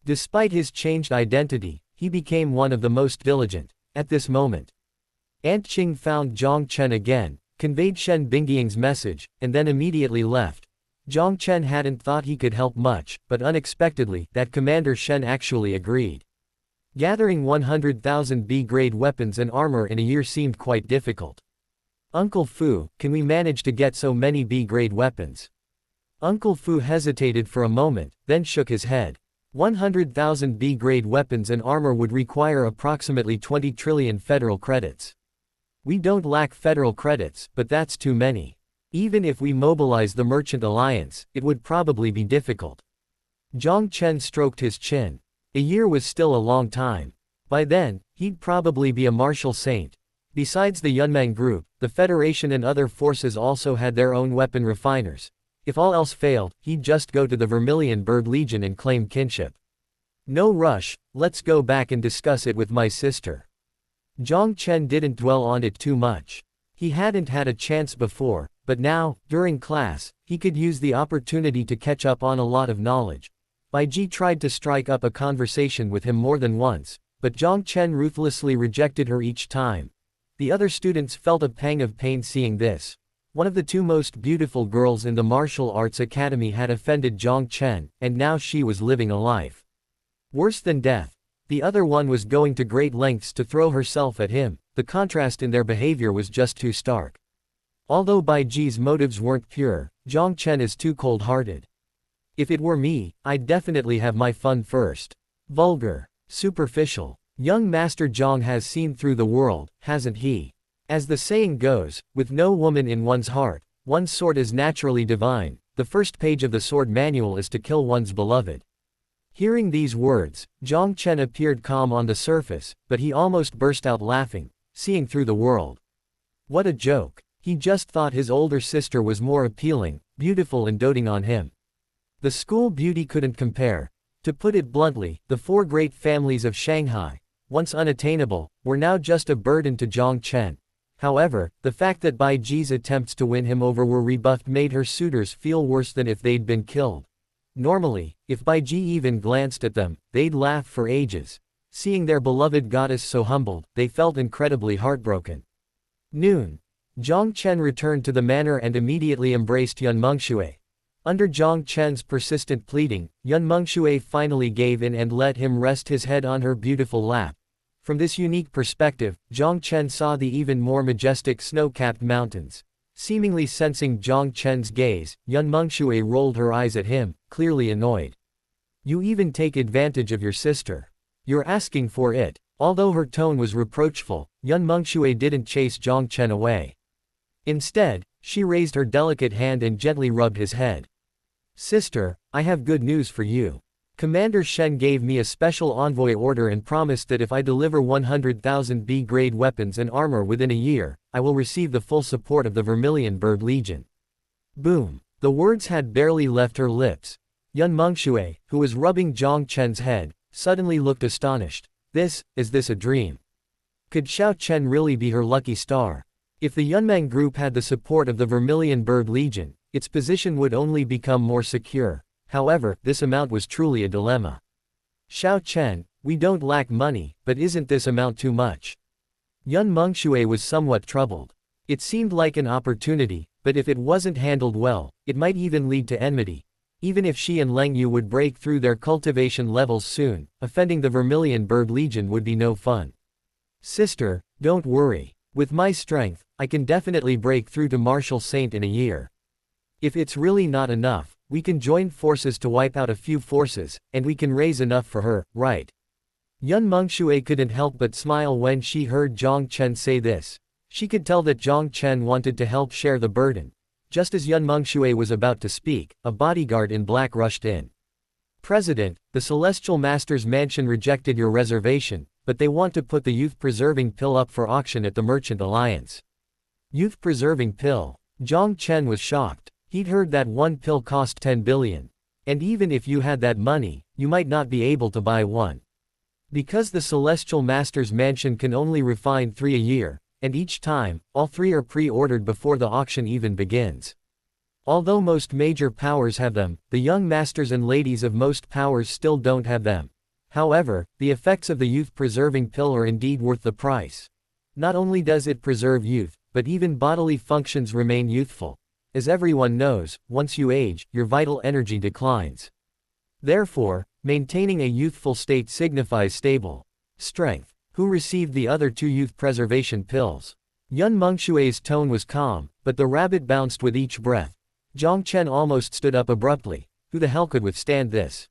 Despite his changed identity, he became one of the most diligent. At this moment, Aunt Qing found Jiang Chen again, conveyed Shen Bingying's message, and then immediately left. Jiang Chen hadn't thought he could help much, but unexpectedly, that Commander Shen actually agreed. Gathering 100,000 B-grade weapons and armor in a year seemed quite difficult. Uncle Fu, can we manage to get so many B-grade weapons? Uncle Fu hesitated for a moment, then shook his head. 100,000 B-grade weapons and armor would require approximately 20 trillion federal credits. We don't lack federal credits, but that's too many. Even if we mobilize the Merchant Alliance, it would probably be difficult. Jiang Chen stroked his chin. A year was still a long time. By then, he'd probably be a martial saint. Besides the Yunmeng group, the Federation and other forces also had their own weapon refiners. If all else failed, he'd just go to the Vermilion Bird Legion and claim kinship. No rush, let's go back and discuss it with my sister. Jiang Chen didn't dwell on it too much. He hadn't had a chance before, but now, during class, he could use the opportunity to catch up on a lot of knowledge. Bai Ji tried to strike up a conversation with him more than once, but Jiang Chen ruthlessly rejected her each time. The other students felt a pang of pain seeing this. One of the 2 most beautiful girls in the martial arts academy had offended Jiang Chen, and now she was living a life worse than death. The other one was going to great lengths to throw herself at him. The contrast in their behavior was just too stark. Although Bai Ji's motives weren't pure, Jiang Chen is too cold-hearted. If it were me, I'd definitely have my fun first. Vulgar. Superficial. Young Master Jiang has seen through the world, hasn't he? As the saying goes, with no woman in one's heart, one's sword is naturally divine. The first page of the sword manual is to kill one's beloved. Hearing these words, Jiang Chen appeared calm on the surface, but he almost burst out laughing. seeing through the world. What a joke. He just thought his older sister was more appealing, beautiful and doting on him. The school beauty couldn't compare. To put it bluntly, the four great families of Shanghai, once unattainable, were now just a burden to Jiang Chen. However, the fact that Bai Ji's attempts to win him over were rebuffed made her suitors feel worse than if they'd been killed. Normally, if Bai Ji even glanced at them, they'd laugh for ages. Seeing their beloved goddess so humbled, they felt incredibly heartbroken. Noon. Jiang Chen returned to the manor and immediately embraced Yun Mengshui. Under Jiang Chen's persistent pleading, Yun Mengshui finally gave in and let him rest his head on her beautiful lap. From this unique perspective, Jiang Chen saw the even more majestic snow-capped mountains. Seemingly sensing Jiang Chen's gaze, Yun Mengshui rolled her eyes at him, clearly annoyed. You even take advantage of your sister. You're asking for it. Although her tone was reproachful, Yun Mengshui didn't chase Jiang Chen away. Instead, she raised her delicate hand and gently rubbed his head. Sister, I have good news for you. Commander Shen gave me a special envoy order and promised that if I deliver 100,000 B-grade weapons and armor within a year, I will receive the full support of the Vermilion Bird Legion. Boom. The words had barely left her lips. Yun Mengshui, who was rubbing Jiang Chen's head, suddenly looked astonished. Is this a dream? Could Xiao Chen really be her lucky star? If the Yunmeng group had the support of the Vermilion Bird Legion, its position would only become more secure. However, this amount was truly a dilemma. Xiao Chen, we don't lack money, but isn't this amount too much? Yun Mengshui was somewhat troubled. It seemed like an opportunity, but if it wasn't handled well, it might even lead to enmity. Even if she and Leng Yu would break through their cultivation levels soon, offending the Vermilion Bird Legion would be no fun. Sister, don't worry. With my strength, I can definitely break through to Marshal Saint in a year. If it's really not enough, we can join forces to wipe out a few forces, and we can raise enough for her, right? Yun Mengshui couldn't help but smile when she heard Jiang Chen say this. She could tell that Jiang Chen wanted to help share the burden. Just as Yun Mengshui was about to speak, a bodyguard in black rushed in. President, the Celestial Master's mansion rejected your reservation, but they want to put the youth-preserving pill up for auction at the Merchant Alliance. Youth-preserving pill? Jiang Chen was shocked. He'd heard that one pill cost 10 billion. And even if you had that money, you might not be able to buy one. Because the Celestial Master's mansion can only refine 3 a year, and each time, all 3 are pre-ordered before the auction even begins. Although most major powers have them, the young masters and ladies of most powers still don't have them. However, the effects of the youth-preserving pill are indeed worth the price. Not only does it preserve youth, but even bodily functions remain youthful. As everyone knows, once you age, your vital energy declines. Therefore, maintaining a youthful state signifies stable strength. Who received the other 2 youth preservation pills? Yun Mengshui's tone was calm, but the rabbit bounced with each breath. Jiang Chen almost stood up abruptly. Who the hell could withstand this?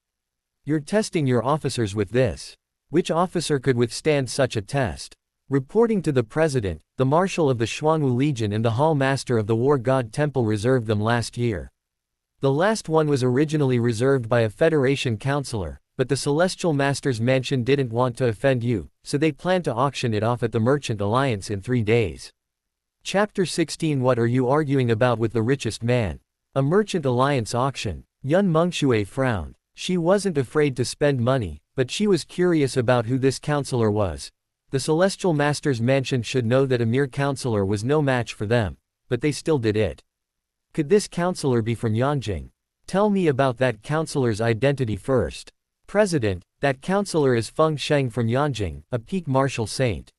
You're testing your officers with this. Which officer could withstand such a test? Reporting to the president, the marshal of the Xuanwu Legion and the hall master of the War God Temple reserved them last year. The last one was originally reserved by a Federation councillor, but the Celestial Master's mansion didn't want to offend you, so they planned to auction it off at the Merchant Alliance in 3 days. Chapter 16. What are you arguing about with the richest man? A Merchant Alliance auction. Yun Mengshui frowned. She wasn't afraid to spend money, but she was curious about who this councillor was. The Celestial Master's mansion should know that a mere councillor was no match for them, but they still did it. Could this councillor be from Yanjing? Tell me about that councillor's identity first. President, that councillor is Feng Sheng from Yanjing, a peak marshal saint.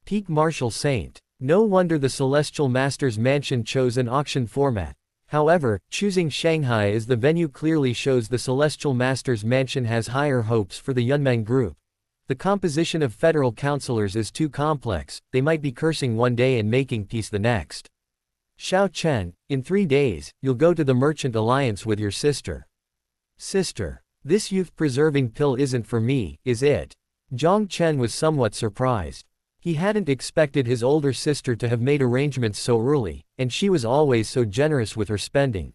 Peak marshal saint. No wonder the Celestial Master's mansion chose an auction format. However, choosing Shanghai as the venue clearly shows the Celestial Master's mansion has higher hopes for the Yunmeng group. The composition of federal councillors is too complex, they might be cursing one day and making peace the next. Xiao Chen, in 3 days, you'll go to the Merchant Alliance with your sister. Sister. This youth-preserving pill isn't for me, is it? Jiang Chen was somewhat surprised. He hadn't expected his older sister to have made arrangements so early, and she was always so generous with her spending.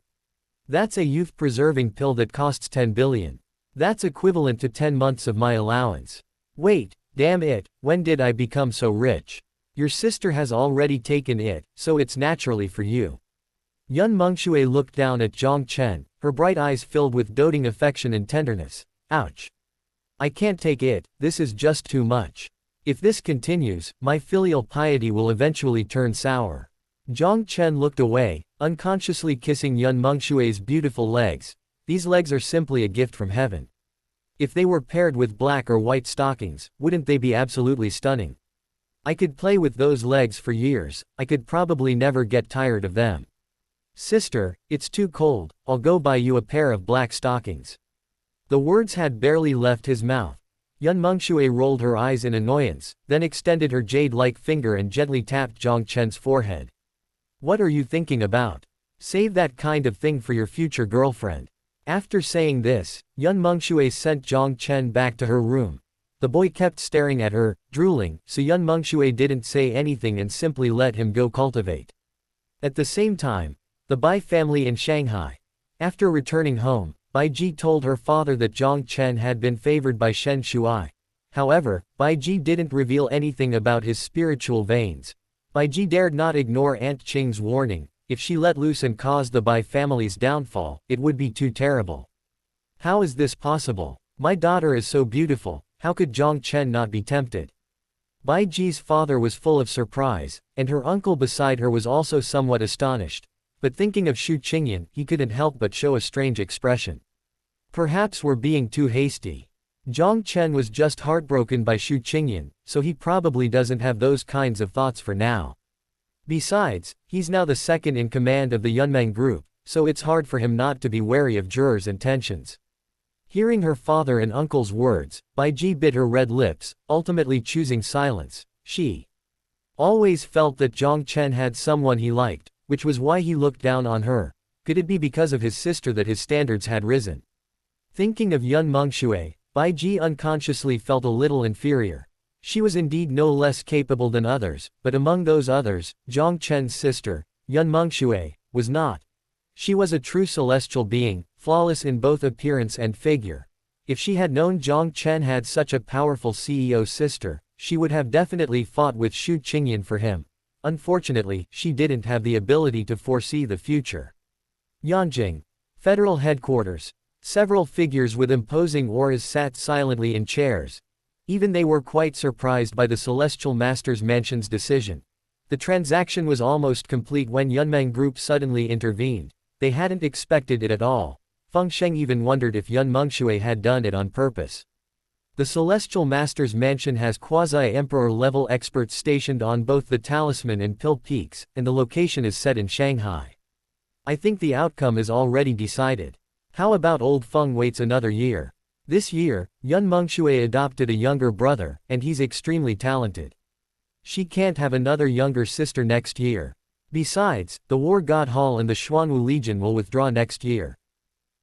That's a youth-preserving pill that costs 10 billion. That's equivalent to 10 months of my allowance. Wait, damn it, when did I become so rich? Your sister has already taken it, so it's naturally for you. Yun Mengshui looked down at Jiang Chen, her bright eyes filled with doting affection and tenderness. Ouch. I can't take it, this is just too much. If this continues, my filial piety will eventually turn sour. Jiang Chen looked away, unconsciously kissing Yun Mengshui's beautiful legs. These legs are simply a gift from heaven. If they were paired with black or white stockings, wouldn't they be absolutely stunning? I could play with those legs for years, I could probably never get tired of them. Sister, it's too cold, I'll go buy you a pair of black stockings. The words had barely left his mouth. Yun Mengshui rolled her eyes in annoyance, then extended her jade-like finger and gently tapped Jiang Chen's forehead. What are you thinking about? Save that kind of thing for your future girlfriend. After saying this, Yun Mengshui sent Jiang Chen back to her room. The boy kept staring at her, drooling, so Yun Mengshui didn't say anything and simply let him go cultivate. At the same time, the Bai family in Shanghai. After returning home, Bai Ji told her father that Jiang Chen had been favored by Shen Shuai. However, Bai Ji didn't reveal anything about his spiritual veins. Bai Ji dared not ignore Aunt Qing's warning. If she let loose and caused the Bai family's downfall, it would be too terrible. How is this possible? My daughter is so beautiful, how could Jiang Chen not be tempted? Bai Ji's father was full of surprise, and her uncle beside her was also somewhat astonished. But thinking of Xu Qingyan, he couldn't help but show a strange expression. Perhaps we're being too hasty. Jiang Chen was just heartbroken by Xu Qingyan, so he probably doesn't have those kinds of thoughts for now. Besides, he's now the second in command of the Yunmeng group, so it's hard for him not to be wary of jurors' intentions. Hearing her father and uncle's words, Bai Ji bit her red lips, ultimately choosing silence. She always felt that Jiang Chen had someone he liked, which was why he looked down on her. Could it be because of his sister that his standards had risen? Thinking of Yun Mengshui, Bai Ji unconsciously felt a little inferior. She was indeed no less capable than others, but among those others, Jiang Chen's sister, Yun Mengshui, was not. She was a true celestial being, flawless in both appearance and figure. If she had known Jiang Chen had such a powerful CEO sister, she would have definitely fought with Xu Qingyan for him. Unfortunately, she didn't have the ability to foresee the future. Yanjing Federal Headquarters. Several figures with imposing auras sat silently in chairs. Even they were quite surprised by the Celestial Master's Mansion's decision. The transaction was almost complete when Yunmeng Group suddenly intervened. They hadn't expected it at all. Feng Sheng even wondered if Yun Mengshui had done it on purpose. The Celestial Master's Mansion has quasi-emperor-level experts stationed on both the Talisman and Pill Peaks, and the location is set in Shanghai. I think the outcome is already decided. How about old Feng waits another year? This year, Yun Mengshui adopted a younger brother, and he's extremely talented. She can't have another younger sister next year. Besides, the War God Hall and the Xuanwu Legion will withdraw next year.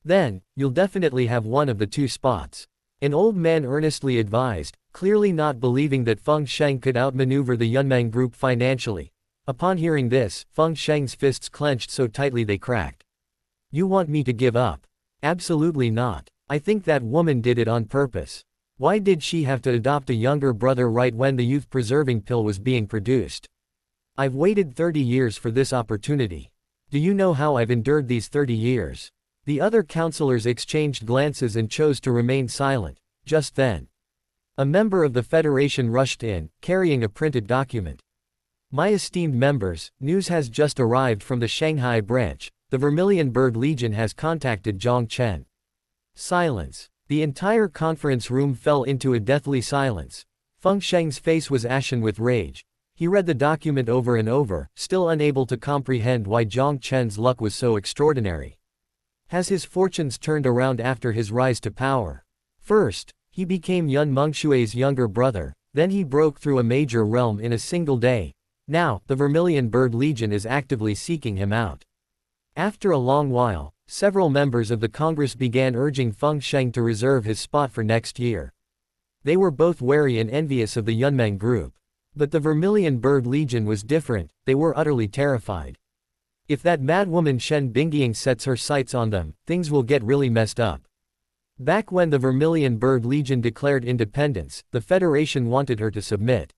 Then, you'll definitely have one of the two spots. An old man earnestly advised, clearly not believing that Feng Sheng could outmaneuver the Yunmeng Group financially. Upon hearing this, Feng Sheng's fists clenched so tightly they cracked. You want me to give up? Absolutely not. I think that woman did it on purpose. Why did she have to adopt a younger brother right when the youth-preserving pill was being produced? I've waited 30 years for this opportunity. Do you know how I've endured these 30 years? The other counselors exchanged glances and chose to remain silent. Just then, a member of the Federation rushed in, carrying a printed document. My esteemed members, news has just arrived from the Shanghai branch. The Vermilion Bird Legion has contacted Jiang Chen. Silence. The entire conference room fell into a deathly silence. Feng Sheng's face was ashen with rage. He read the document over and over, still unable to comprehend why Jiang Chen's luck was so extraordinary. Has his fortunes turned around after his rise to power? First, he became Yun Mengshui's younger brother, then he broke through a major realm in a single day. Now, the Vermilion Bird Legion is actively seeking him out. After a long while, several members of the Congress began urging Feng Sheng to reserve his spot for next year. They were both wary and envious of the Yunmeng Group. But the Vermilion Bird Legion was different, they were utterly terrified. If that madwoman Shen Bingying sets her sights on them, things will get really messed up. Back when the Vermilion Bird Legion declared independence, the Federation wanted her to submit.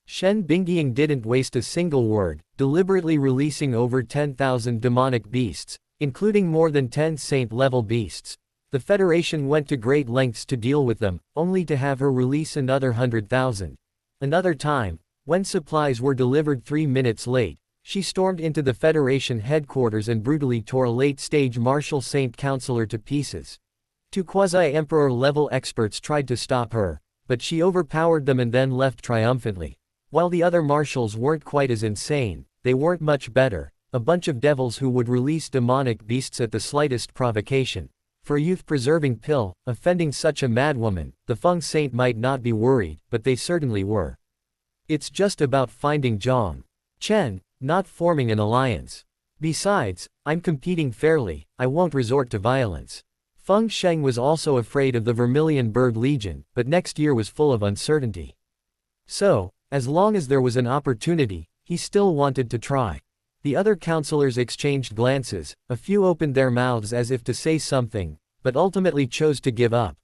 Shen Bingying didn't waste a single word, deliberately releasing over 10,000 demonic beasts, including more than 10 saint-level beasts. The Federation went to great lengths to deal with them, only to have her release another 100,000. Another time, when supplies were delivered 3 minutes late, she stormed into the Federation headquarters and brutally tore a late-stage martial saint counselor to pieces. Two quasi-emperor-level experts tried to stop her, but she overpowered them and then left triumphantly. While the other marshals weren't quite as insane, they weren't much better, a bunch of devils who would release demonic beasts at the slightest provocation. For a youth-preserving pill, offending such a madwoman, the Feng Saint might not be worried, but they certainly were. It's just about finding Jiang Chen, not forming an alliance. Besides, I'm competing fairly, I won't resort to violence. Feng Sheng was also afraid of the Vermilion Bird Legion, but next year was full of uncertainty. So, as long as there was an opportunity, he still wanted to try. The other counselors exchanged glances, a few opened their mouths as if to say something, but ultimately chose to give up.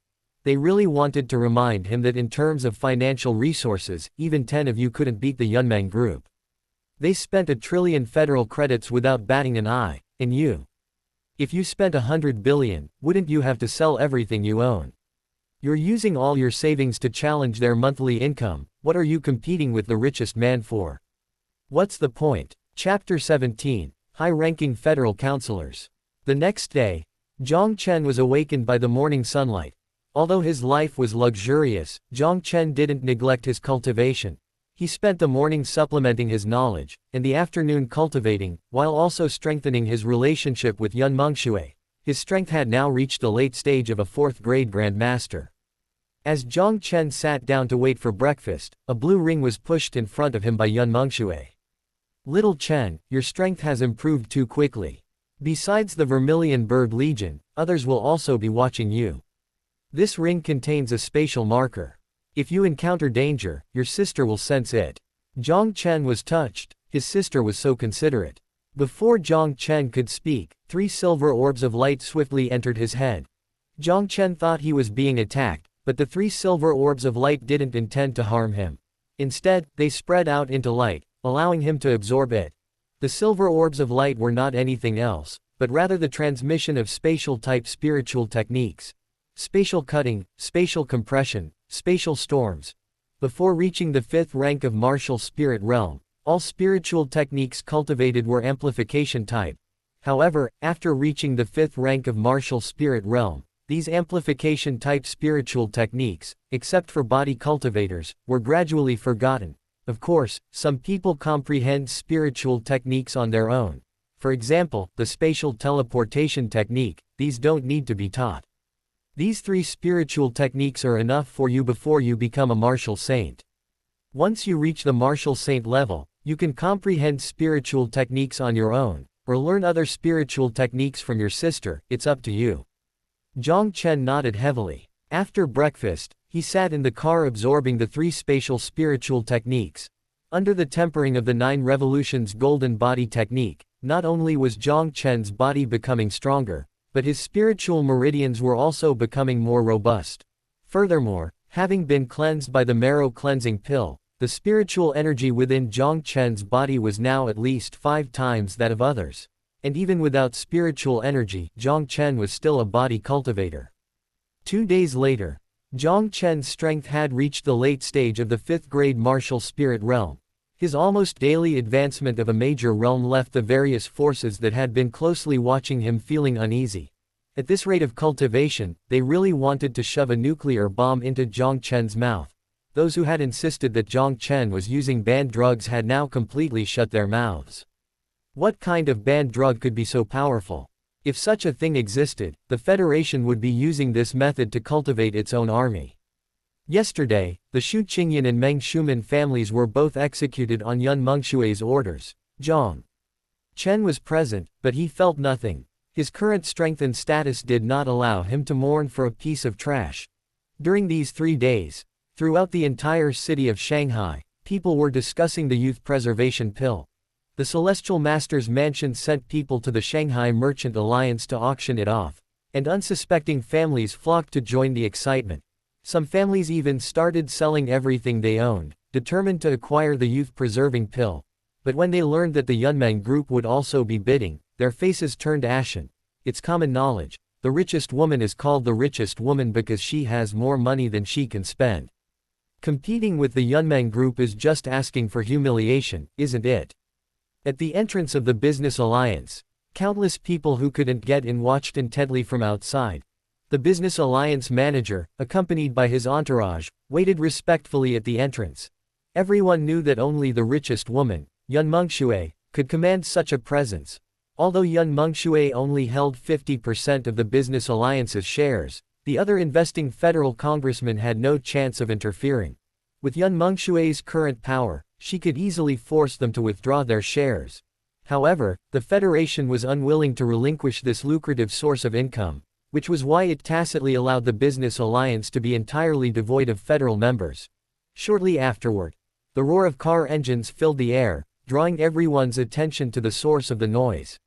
They really wanted to remind him that in terms of financial resources, even 10 of you couldn't beat the Yunmeng group. They spent 1 trillion federal credits without batting an eye, and you? If you spent 100 billion, wouldn't you have to sell everything you own? You're using all your savings to challenge their monthly income, what are you competing with the richest man for? What's the point? Chapter 17, High-Ranking Federal Counselors. The next day, Jiang Chen was awakened by the morning sunlight. Although his life was luxurious, Jiang Chen didn't neglect his cultivation. He spent the morning supplementing his knowledge, and the afternoon cultivating, while also strengthening his relationship with Yun Mengshui. His strength had now reached the late stage of a 4th-grade grandmaster. As Jiang Chen sat down to wait for breakfast, a blue ring was pushed in front of him by Yun Mengshui. Little Chen, your strength has improved too quickly. Besides the Vermilion Bird Legion, others will also be watching you. This ring contains a spatial marker. If you encounter danger, your sister will sense it. Jiang Chen was touched, his sister was so considerate. Before Jiang Chen could speak, 3 silver orbs of light swiftly entered his head. Jiang Chen thought he was being attacked, but the 3 silver orbs of light didn't intend to harm him. Instead, they spread out into light, allowing him to absorb it. The silver orbs of light were not anything else, but rather the transmission of spatial-type spiritual techniques. Spatial cutting, spatial compression, spatial storms. Before reaching the 5th rank of martial spirit realm, all spiritual techniques cultivated were amplification type. However, after reaching the 5th rank of martial spirit realm, these amplification type spiritual techniques, except for body cultivators, were gradually forgotten. Of course, some people comprehend spiritual techniques on their own. For example, the spatial teleportation technique, these don't need to be taught. These 3 spiritual techniques are enough for you before you become a martial saint. Once you reach the martial saint level, you can comprehend spiritual techniques on your own, or learn other spiritual techniques from your sister, it's up to you. Jiang Chen nodded heavily. After breakfast, he sat in the car absorbing the 3 spatial spiritual techniques. Under the tempering of the 9 revolutions golden body technique, not only was Jiang Chen's body becoming stronger, but his spiritual meridians were also becoming more robust. Furthermore, having been cleansed by the marrow cleansing pill, the spiritual energy within Jiang Chen's body was now at least 5 times that of others. And even without spiritual energy, Jiang Chen was still a body cultivator. 2 days later, Jiang Chen's strength had reached the late stage of the 5th grade martial spirit realm. His almost daily advancement of a major realm left the various forces that had been closely watching him feeling uneasy. At this rate of cultivation, they really wanted to shove a nuclear bomb into Jiang Chen's mouth. Those who had insisted that Jiang Chen was using banned drugs had now completely shut their mouths. What kind of banned drug could be so powerful? If such a thing existed, the Federation would be using this method to cultivate its own army. Yesterday, the Shu Qingyan and Meng Shuman families were both executed on Yun Mengshui's orders. Jiang Chen was present, but he felt nothing. His current strength and status did not allow him to mourn for a piece of trash. During these 3 days, throughout the entire city of Shanghai, people were discussing the youth preservation pill. The Celestial Master's mansion sent people to the Shanghai Merchant Alliance to auction it off, and unsuspecting families flocked to join the excitement. Some families even started selling everything they owned, determined to acquire the youth-preserving pill. But when they learned that the Yunmeng group would also be bidding, their faces turned ashen. It's common knowledge, the richest woman is called the richest woman because she has more money than she can spend. Competing with the Yunmeng group is just asking for humiliation, isn't it? At the entrance of the business alliance, countless people who couldn't get in watched intently from outside. The business alliance manager, accompanied by his entourage, waited respectfully at the entrance. Everyone knew that only the richest woman, Yun Mengshui, could command such a presence. Although Yun Mengshui only held 50% of the business alliance's shares, the other investing federal congressman had no chance of interfering. With Yun Mengshui's current power, she could easily force them to withdraw their shares. However, the Federation was unwilling to relinquish this lucrative source of income, which was why it tacitly allowed the business alliance to be entirely devoid of federal members. Shortly afterward, the roar of car engines filled the air, drawing everyone's attention to the source of the noise.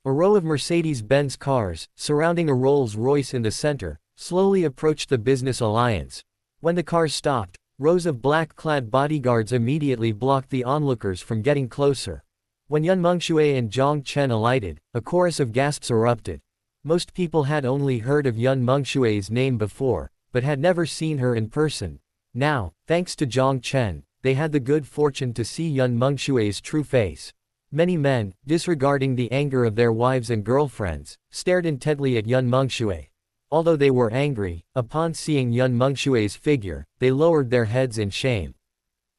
A row of Mercedes-Benz cars, surrounding a Rolls-Royce in the center, slowly approached the business alliance. When the cars stopped, rows of black-clad bodyguards immediately blocked the onlookers from getting closer. When Yun Mengshui and Jiang Chen alighted, a chorus of gasps erupted. Most people had only heard of Yun Mengshui's name before, but had never seen her in person. Now, thanks to Jiang Chen, they had the good fortune to see Yun Mengshui's true face. Many men, disregarding the anger of their wives and girlfriends, stared intently at Yun Mengshui. Although they were angry, upon seeing Yun Mengshui's figure, they lowered their heads in shame.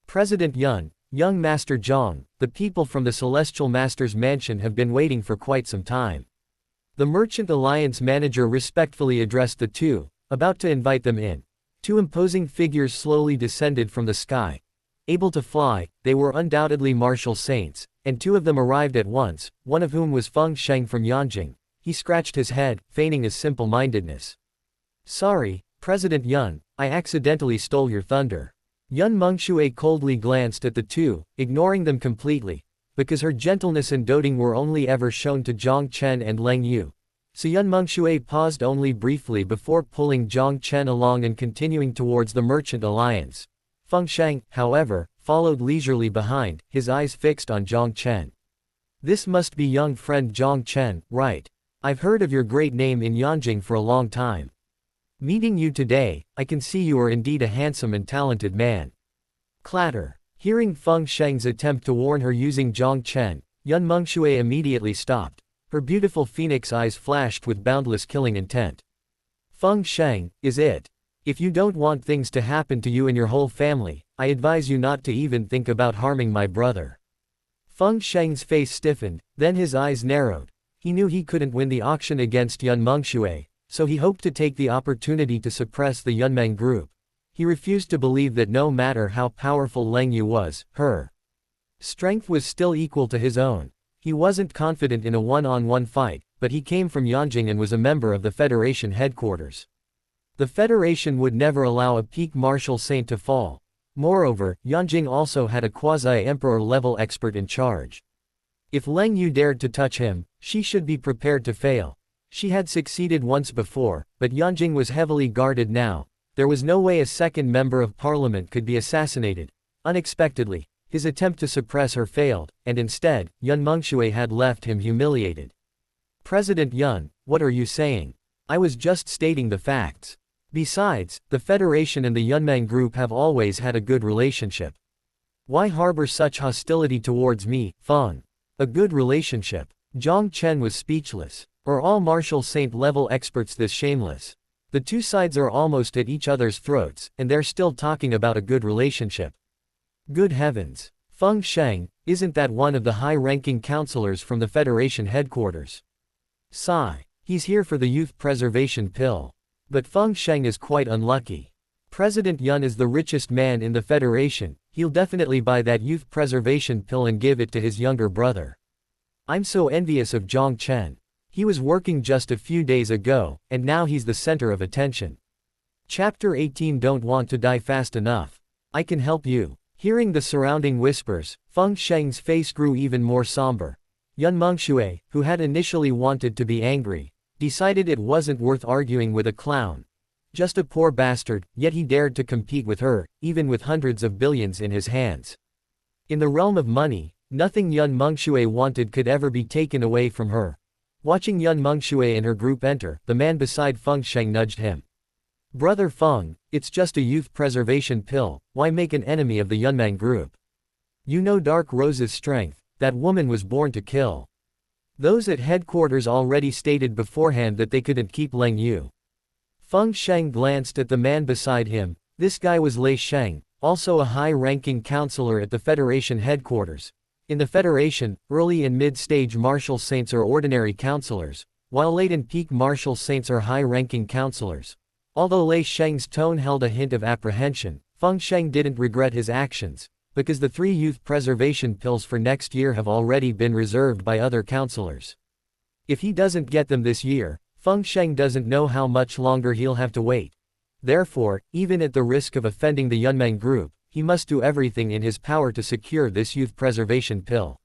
President Yun, young Master Zhang, the people from the Celestial Master's mansion have been waiting for quite some time. The Merchant Alliance manager respectfully addressed the two, about to invite them in. Two imposing figures slowly descended from the sky. Able to fly, they were undoubtedly martial saints, and two of them arrived at once, one of whom was Feng Sheng from Yanjing. He scratched his head, feigning his simple-mindedness. Sorry, President Yun, I accidentally stole your thunder. Yun Mengshui coldly glanced at the two, ignoring them completely, because her gentleness and doting were only ever shown to Jiang Chen and Leng Yu. So Yun Mengshui paused only briefly before pulling Jiang Chen along and continuing towards the Merchant Alliance. Feng Sheng, however, followed leisurely behind, his eyes fixed on Jiang Chen. This must be young friend Jiang Chen, right? I've heard of your great name in Yanjing for a long time. Meeting you today, I can see you are indeed a handsome and talented man. Clatter. Hearing Feng Sheng's attempt to warn her using Jiang Chen, Yun Mengshui immediately stopped. Her beautiful phoenix eyes flashed with boundless killing intent. Feng Sheng, is it? If you don't want things to happen to you and your whole family, I advise you not to even think about harming my brother. Feng Sheng's face stiffened, then his eyes narrowed. He knew he couldn't win the auction against Yun Mengshui, so he hoped to take the opportunity to suppress the Yunmeng group. He refused to believe that no matter how powerful Leng Yu was, her strength was still equal to his own. He wasn't confident in a one-on-one fight, but he came from Yanjing and was a member of the Federation headquarters. The Federation would never allow a peak martial saint to fall. Moreover, Yanjing also had a quasi-emperor-level expert in charge. If Leng Yu dared to touch him, she should be prepared to fail. She had succeeded once before, but Yanjing was heavily guarded now. There was no way a second member of parliament could be assassinated. Unexpectedly, his attempt to suppress her failed, and instead, Yun Mengshui had left him humiliated. President Yun, what are you saying? I was just stating the facts. Besides, the Federation and the Yunmeng group have always had a good relationship. Why harbor such hostility towards me, Feng? A good relationship? Jiang Chen was speechless. Are all martial saint-level experts this shameless? The two sides are almost at each other's throats, and they're still talking about a good relationship. Good heavens. Feng Sheng, isn't that one of the high-ranking counselors from the Federation headquarters? Sigh. He's here for the youth preservation pill. But Feng Sheng is quite unlucky. President Yun is the richest man in the Federation, he'll definitely buy that youth preservation pill and give it to his younger brother. I'm so envious of Jiang Chen. He was working just a few days ago, and now he's the center of attention. Chapter 18. Don't want to die fast enough. I can help you. Hearing the surrounding whispers, Feng Sheng's face grew even more somber. Yun Mengshui, who had initially wanted to be angry, decided it wasn't worth arguing with a clown. Just a poor bastard, yet he dared to compete with her, even with hundreds of billions in his hands. In the realm of money, nothing Yun Mengshui wanted could ever be taken away from her. Watching Yun Mengshui and her group enter, the man beside Feng Sheng nudged him. Brother Feng, it's just a youth preservation pill, why make an enemy of the Yunmeng group? You know Dark Rose's strength, that woman was born to kill. Those at headquarters already stated beforehand that they couldn't keep Leng Yu. Feng Sheng glanced at the man beside him. This guy was Lei Sheng, also a high-ranking counselor at the Federation headquarters. In the Federation, early and mid-stage marshal saints are ordinary counselors, while late and peak marshal saints are high-ranking counselors. Although Lei Sheng's tone held a hint of apprehension, Feng Sheng didn't regret his actions, because the 3 youth preservation pills for next year have already been reserved by other counselors. If he doesn't get them this year, Feng Sheng doesn't know how much longer he'll have to wait. Therefore, even at the risk of offending the Yunmeng group, he must do everything in his power to secure this youth preservation pill.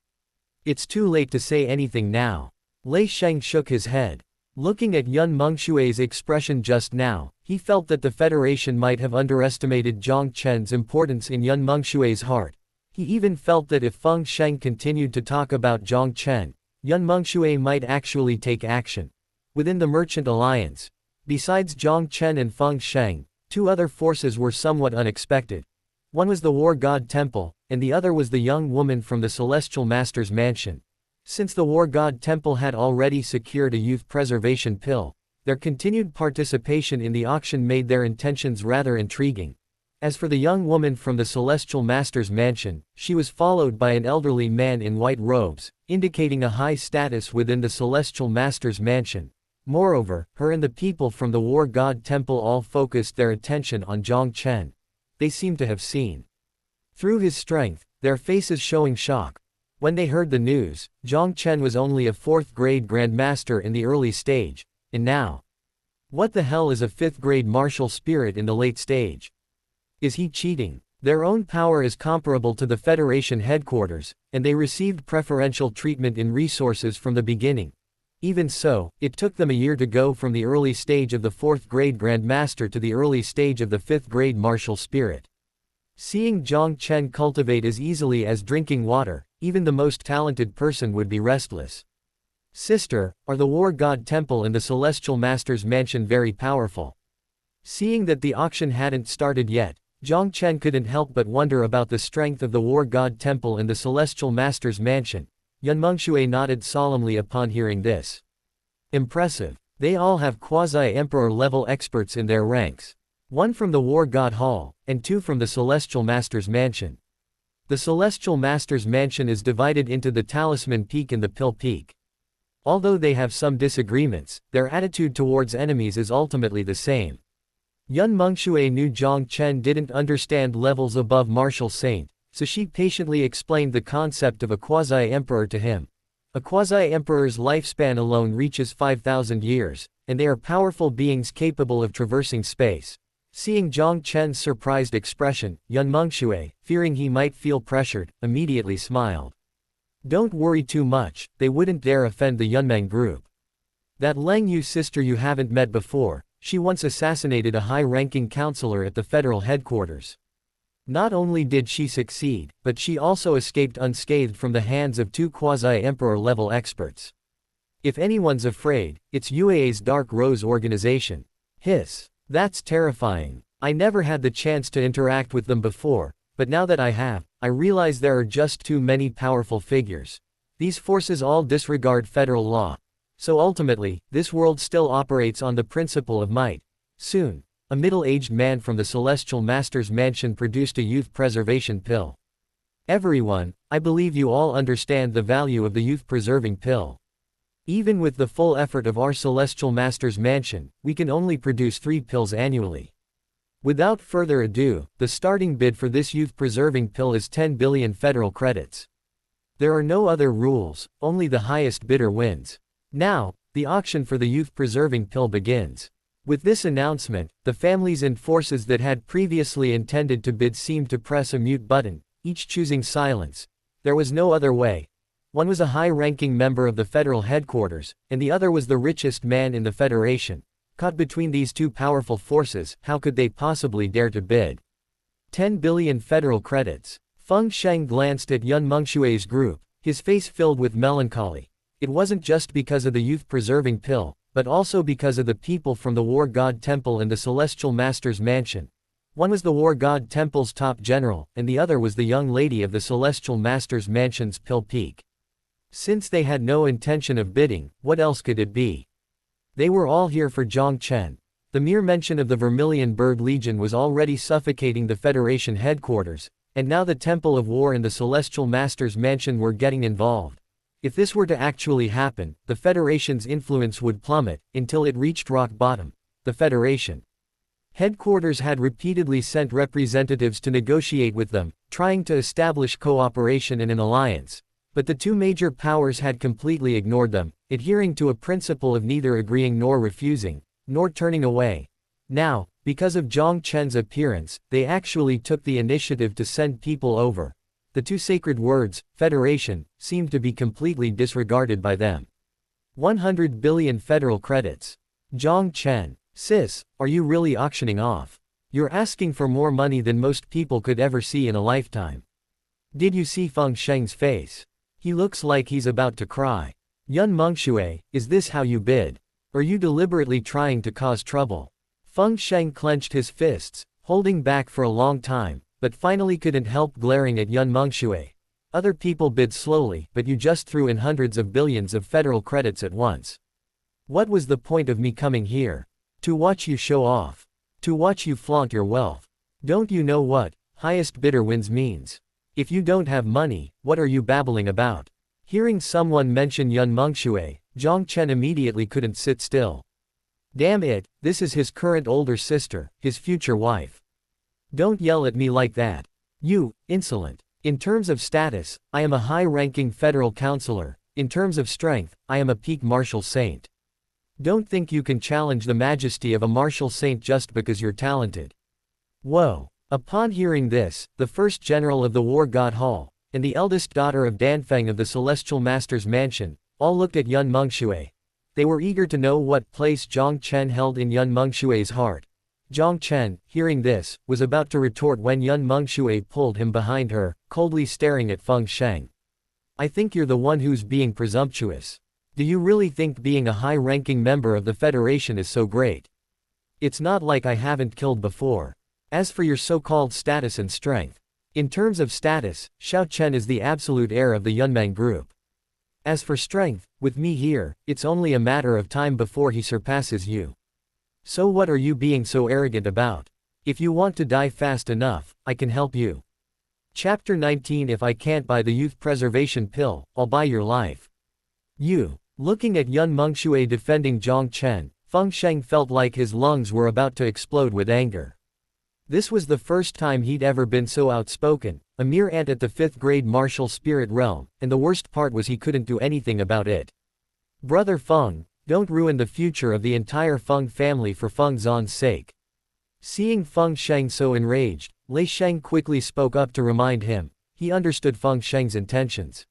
It's too late to say anything now. Lei Sheng shook his head. Looking at Yun Mengshui's expression just now, he felt that the Federation might have underestimated Jiang Chen's importance in Yun Mengshui's heart. He even felt that if Feng Sheng continued to talk about Jiang Chen, Yun Mengshui might actually take action. Within the Merchant Alliance, besides Jiang Chen and Feng Sheng, 2 other forces were somewhat unexpected. One was the War God Temple, and the other was the young woman from the Celestial Master's mansion. Since the War God Temple had already secured a youth preservation pill, their continued participation in the auction made their intentions rather intriguing. As for the young woman from the Celestial Master's mansion, she was followed by an elderly man in white robes, indicating a high status within the Celestial Master's mansion. Moreover, her and the people from the War God Temple all focused their attention on Jiang Chen. They seemed to have seen through his strength, their faces showing shock. When they heard the news, Jiang Chen was only a 4th-grade Grandmaster in the early stage, and now, what the hell is a 5th-grade martial spirit in the late stage? Is he cheating? Their own power is comparable to the Federation headquarters, and they received preferential treatment in resources from the beginning. Even so, it took them a year to go from the early stage of the 4th-grade Grandmaster to the early stage of the 5th-grade martial spirit. Seeing Jiang Chen cultivate as easily as drinking water, even the most talented person would be restless. Sister, are the War God Temple and the Celestial Master's mansion very powerful? Seeing that the auction hadn't started yet, Jiang Chen couldn't help but wonder about the strength of the War God Temple and the Celestial Master's mansion. Yun Mengshui nodded solemnly upon hearing this. Impressive. They all have quasi-emperor level experts in their ranks. 1 from the War God Hall, and 2 from the Celestial Master's mansion. The Celestial Master's mansion is divided into the Talisman Peak and the Pill Peak. Although they have some disagreements, their attitude towards enemies is ultimately the same. Yun Mengshui knew Jiang Chen didn't understand levels above Martial Saint, so she patiently explained the concept of a quasi-emperor to him. A quasi-emperor's lifespan alone reaches 5,000 years, and they are powerful beings capable of traversing space. Seeing Jiang Chen's surprised expression, Yun Mengshui, fearing he might feel pressured, immediately smiled. Don't worry too much, they wouldn't dare offend the Yunmeng group. That Leng Yu sister you haven't met before, she once assassinated a high-ranking counselor at the federal headquarters. Not only did she succeed, but she also escaped unscathed from the hands of 2 quasi-emperor level experts. If anyone's afraid, it's UAA's Dark Rose organization. Hiss. That's terrifying. I never had the chance to interact with them before, but now that I have, I realize there are just too many powerful figures. These forces all disregard federal law. So ultimately, this world still operates on the principle of might. Soon, a middle-aged man from the Celestial Master's mansion produced a youth preservation pill. Everyone, I believe you all understand the value of the youth-preserving pill. Even with the full effort of our Celestial Master's mansion, we can only produce 3 pills annually. Without further ado, the starting bid for this youth-preserving pill is 10 billion federal credits. There are no other rules, only the highest bidder wins. Now, the auction for the youth-preserving pill begins. With this announcement, the families and forces that had previously intended to bid seemed to press a mute button, each choosing silence. There was no other way. One was a high-ranking member of the federal headquarters, and the other was the richest man in the Federation. Caught between these two powerful forces, how could they possibly dare to bid 10 billion federal credits? Feng Sheng glanced at Yun Mengshui's group, his face filled with melancholy. It wasn't just because of the youth-preserving pill, but also because of the people from the War God Temple and the Celestial Master's mansion. One was the War God Temple's top general, and the other was the young lady of the Celestial Master's mansion's pill peak. Since they had no intention of bidding, what else could it be? They were all here for Jiang Chen. The mere mention of the Vermilion Bird Legion was already suffocating the Federation headquarters, and now the Temple of War and the Celestial Master's mansion were getting involved. If this were to actually happen, the Federation's influence would plummet, until it reached rock bottom. The Federation headquarters had repeatedly sent representatives to negotiate with them, trying to establish cooperation and an alliance. But the two major powers had completely ignored them, adhering to a principle of neither agreeing nor refusing, nor turning away. Now, because of Jiang Chen's appearance, they actually took the initiative to send people over. The two sacred words, Federation, seemed to be completely disregarded by them. 100 billion federal credits. Jiang Chen. Sis, are you really auctioning off? You're asking for more money than most people could ever see in a lifetime. Did you see Feng Sheng's face? He looks like he's about to cry. Yun Mengshui, is this how you bid? Are you deliberately trying to cause trouble? Feng Sheng clenched his fists, holding back for a long time, but finally couldn't help glaring at Yun Mengshui. Other people bid slowly, but you just threw in hundreds of billions of federal credits at once. What was the point of me coming here? To watch you show off. To watch you flaunt your wealth. Don't you know what highest bidder wins means? If you don't have money, what are you babbling about? Hearing someone mention Yun Mengshui, Jiang Chen immediately couldn't sit still. Damn it, this is his current older sister, his future wife. Don't yell at me like that. You, insolent. In terms of status, I am a high-ranking federal counselor. In terms of strength, I am a peak martial saint. Don't think you can challenge the majesty of a martial saint just because you're talented. Whoa. Upon hearing this, the first general of the War God Hall, and the eldest daughter of Danfeng of the Celestial Master's mansion, all looked at Yun Mengshui. They were eager to know what place Jiang Chen held in Yun Mengshui's heart. Jiang Chen, hearing this, was about to retort when Yun Mengshui pulled him behind her, coldly staring at Feng Sheng. I think you're the one who's being presumptuous. Do you really think being a high-ranking member of the Federation is so great? It's not like I haven't killed before. As for your so-called status and strength. In terms of status, Xiao Chen is the absolute heir of the Yunmeng group. As for strength, with me here, it's only a matter of time before he surpasses you. So what are you being so arrogant about? If you want to die fast enough, I can help you. Chapter 19. If I can't buy the youth preservation pill, I'll buy your life. You. Looking at Yun Mengshui defending Jiang Chen, Feng Sheng felt like his lungs were about to explode with anger. This was the first time he'd ever been so outspoken, a mere ant at the 5th grade martial spirit realm, and the worst part was he couldn't do anything about it. Brother Feng, don't ruin the future of the entire Feng family for Feng Zan's sake. Seeing Feng Sheng so enraged, Lei Sheng quickly spoke up to remind him. He understood Feng Sheng's intentions.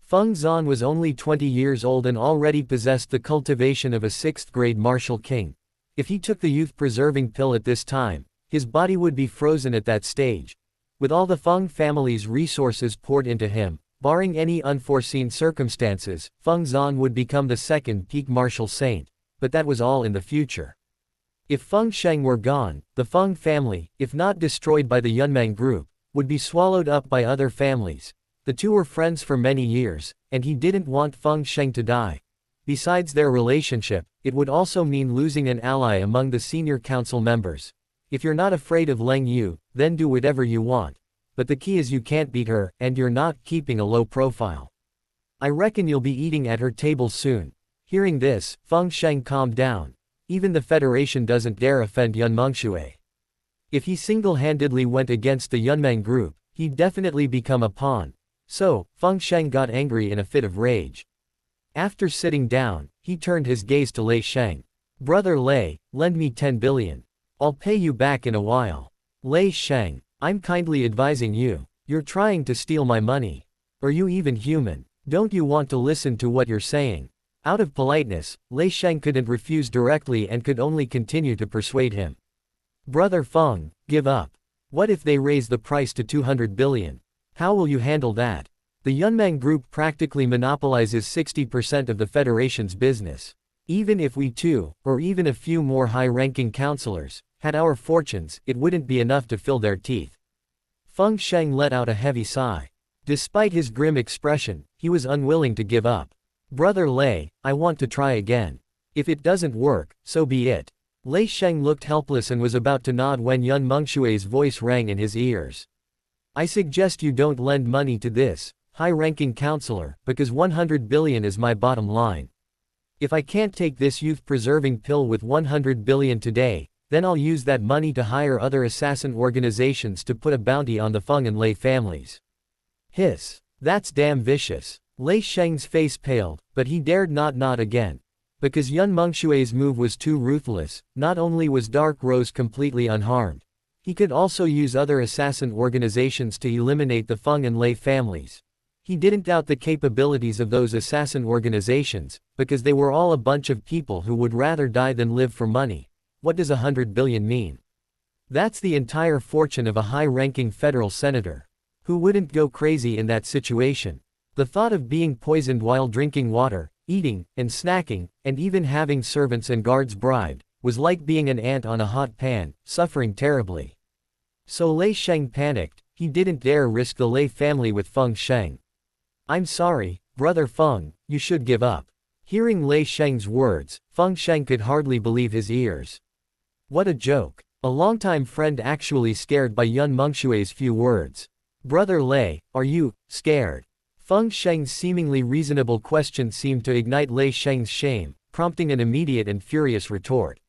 Feng Zan was only 20 years old and already possessed the cultivation of a 6th grade martial king. If he took the youth-preserving pill at this time, his body would be frozen at that stage. With all the Feng family's resources poured into him, barring any unforeseen circumstances, Feng Zan would become the 2nd peak martial saint, but that was all in the future. If Feng Sheng were gone, the Feng family, if not destroyed by the Yunmeng group, would be swallowed up by other families. The two were friends for many years, and he didn't want Feng Sheng to die. Besides their relationship, it would also mean losing an ally among the senior council members. If you're not afraid of Leng Yu, then do whatever you want. But the key is you can't beat her, and you're not keeping a low profile. I reckon you'll be eating at her table soon. Hearing this, Feng Sheng calmed down. Even the Federation doesn't dare offend Yun Mengshui. If he single-handedly went against the Yunmeng group, he'd definitely become a pawn. So, Feng Sheng got angry in a fit of rage. After sitting down, he turned his gaze to Lei Sheng. Brother Lei, lend me 10 billion. I'll pay you back in a while. Lei Sheng, I'm kindly advising you. You're trying to steal my money. Are you even human? Don't you want to listen to what you're saying? Out of politeness, Lei Sheng couldn't refuse directly and could only continue to persuade him. Brother Feng, give up. What if they raise the price to 200 billion? How will you handle that? The Yunmeng Group practically monopolizes 60% of the Federation's business. Even if we two, or even a few more high-ranking counselors, had our fortunes, it wouldn't be enough to fill their teeth. Feng Sheng let out a heavy sigh. Despite his grim expression, he was unwilling to give up. Brother Lei, I want to try again. If it doesn't work, so be it. Lei Sheng looked helpless and was about to nod when Yun Mengshui's voice rang in his ears. I suggest you don't lend money to this high-ranking counselor, because 100 billion is my bottom line. If I can't take this youth-preserving pill with 100 billion today, then I'll use that money to hire other assassin organizations to put a bounty on the Feng and Lei families. Hiss. That's damn vicious. Lei Sheng's face paled, but he dared not nod again. Because Yun Mengshui's move was too ruthless, not only was Dark Rose completely unharmed, he could also use other assassin organizations to eliminate the Feng and Lei families. He didn't doubt the capabilities of those assassin organizations, because they were all a bunch of people who would rather die than live for money. What does 100 billion mean? That's the entire fortune of a high-ranking federal senator. Who wouldn't go crazy in that situation? The thought of being poisoned while drinking water, eating, and snacking, and even having servants and guards bribed, was like being an ant on a hot pan, suffering terribly. So Lei Sheng panicked. He didn't dare risk the Lei family with Feng Sheng. I'm sorry, Brother Feng, you should give up. Hearing Lei Sheng's words, Feng Sheng could hardly believe his ears. What a joke. A longtime friend actually scared by Yun Mengshui's few words. Brother Lei, are you scared? Feng Sheng's seemingly reasonable question seemed to ignite Lei Sheng's shame, prompting an immediate and furious retort.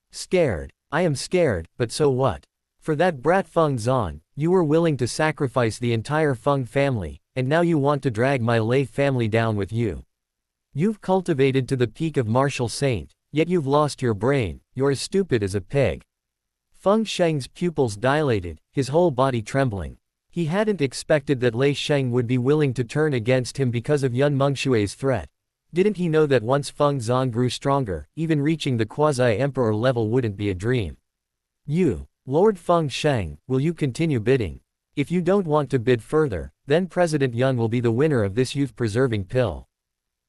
Scared? I am scared, but so what? For that brat Feng Zan, you were willing to sacrifice the entire Feng family, and now you want to drag my Lei family down with you. You've cultivated to the peak of martial saint, yet you've lost your brain, you're as stupid as a pig. Feng Sheng's pupils dilated, his whole body trembling. He hadn't expected that Lei Sheng would be willing to turn against him because of Yun Mengshui's threat. Didn't he know that once Feng Zan grew stronger, even reaching the quasi-emperor level wouldn't be a dream? You, Lord Feng Sheng, will you continue bidding? If you don't want to bid further, then President Yun will be the winner of this youth-preserving pill.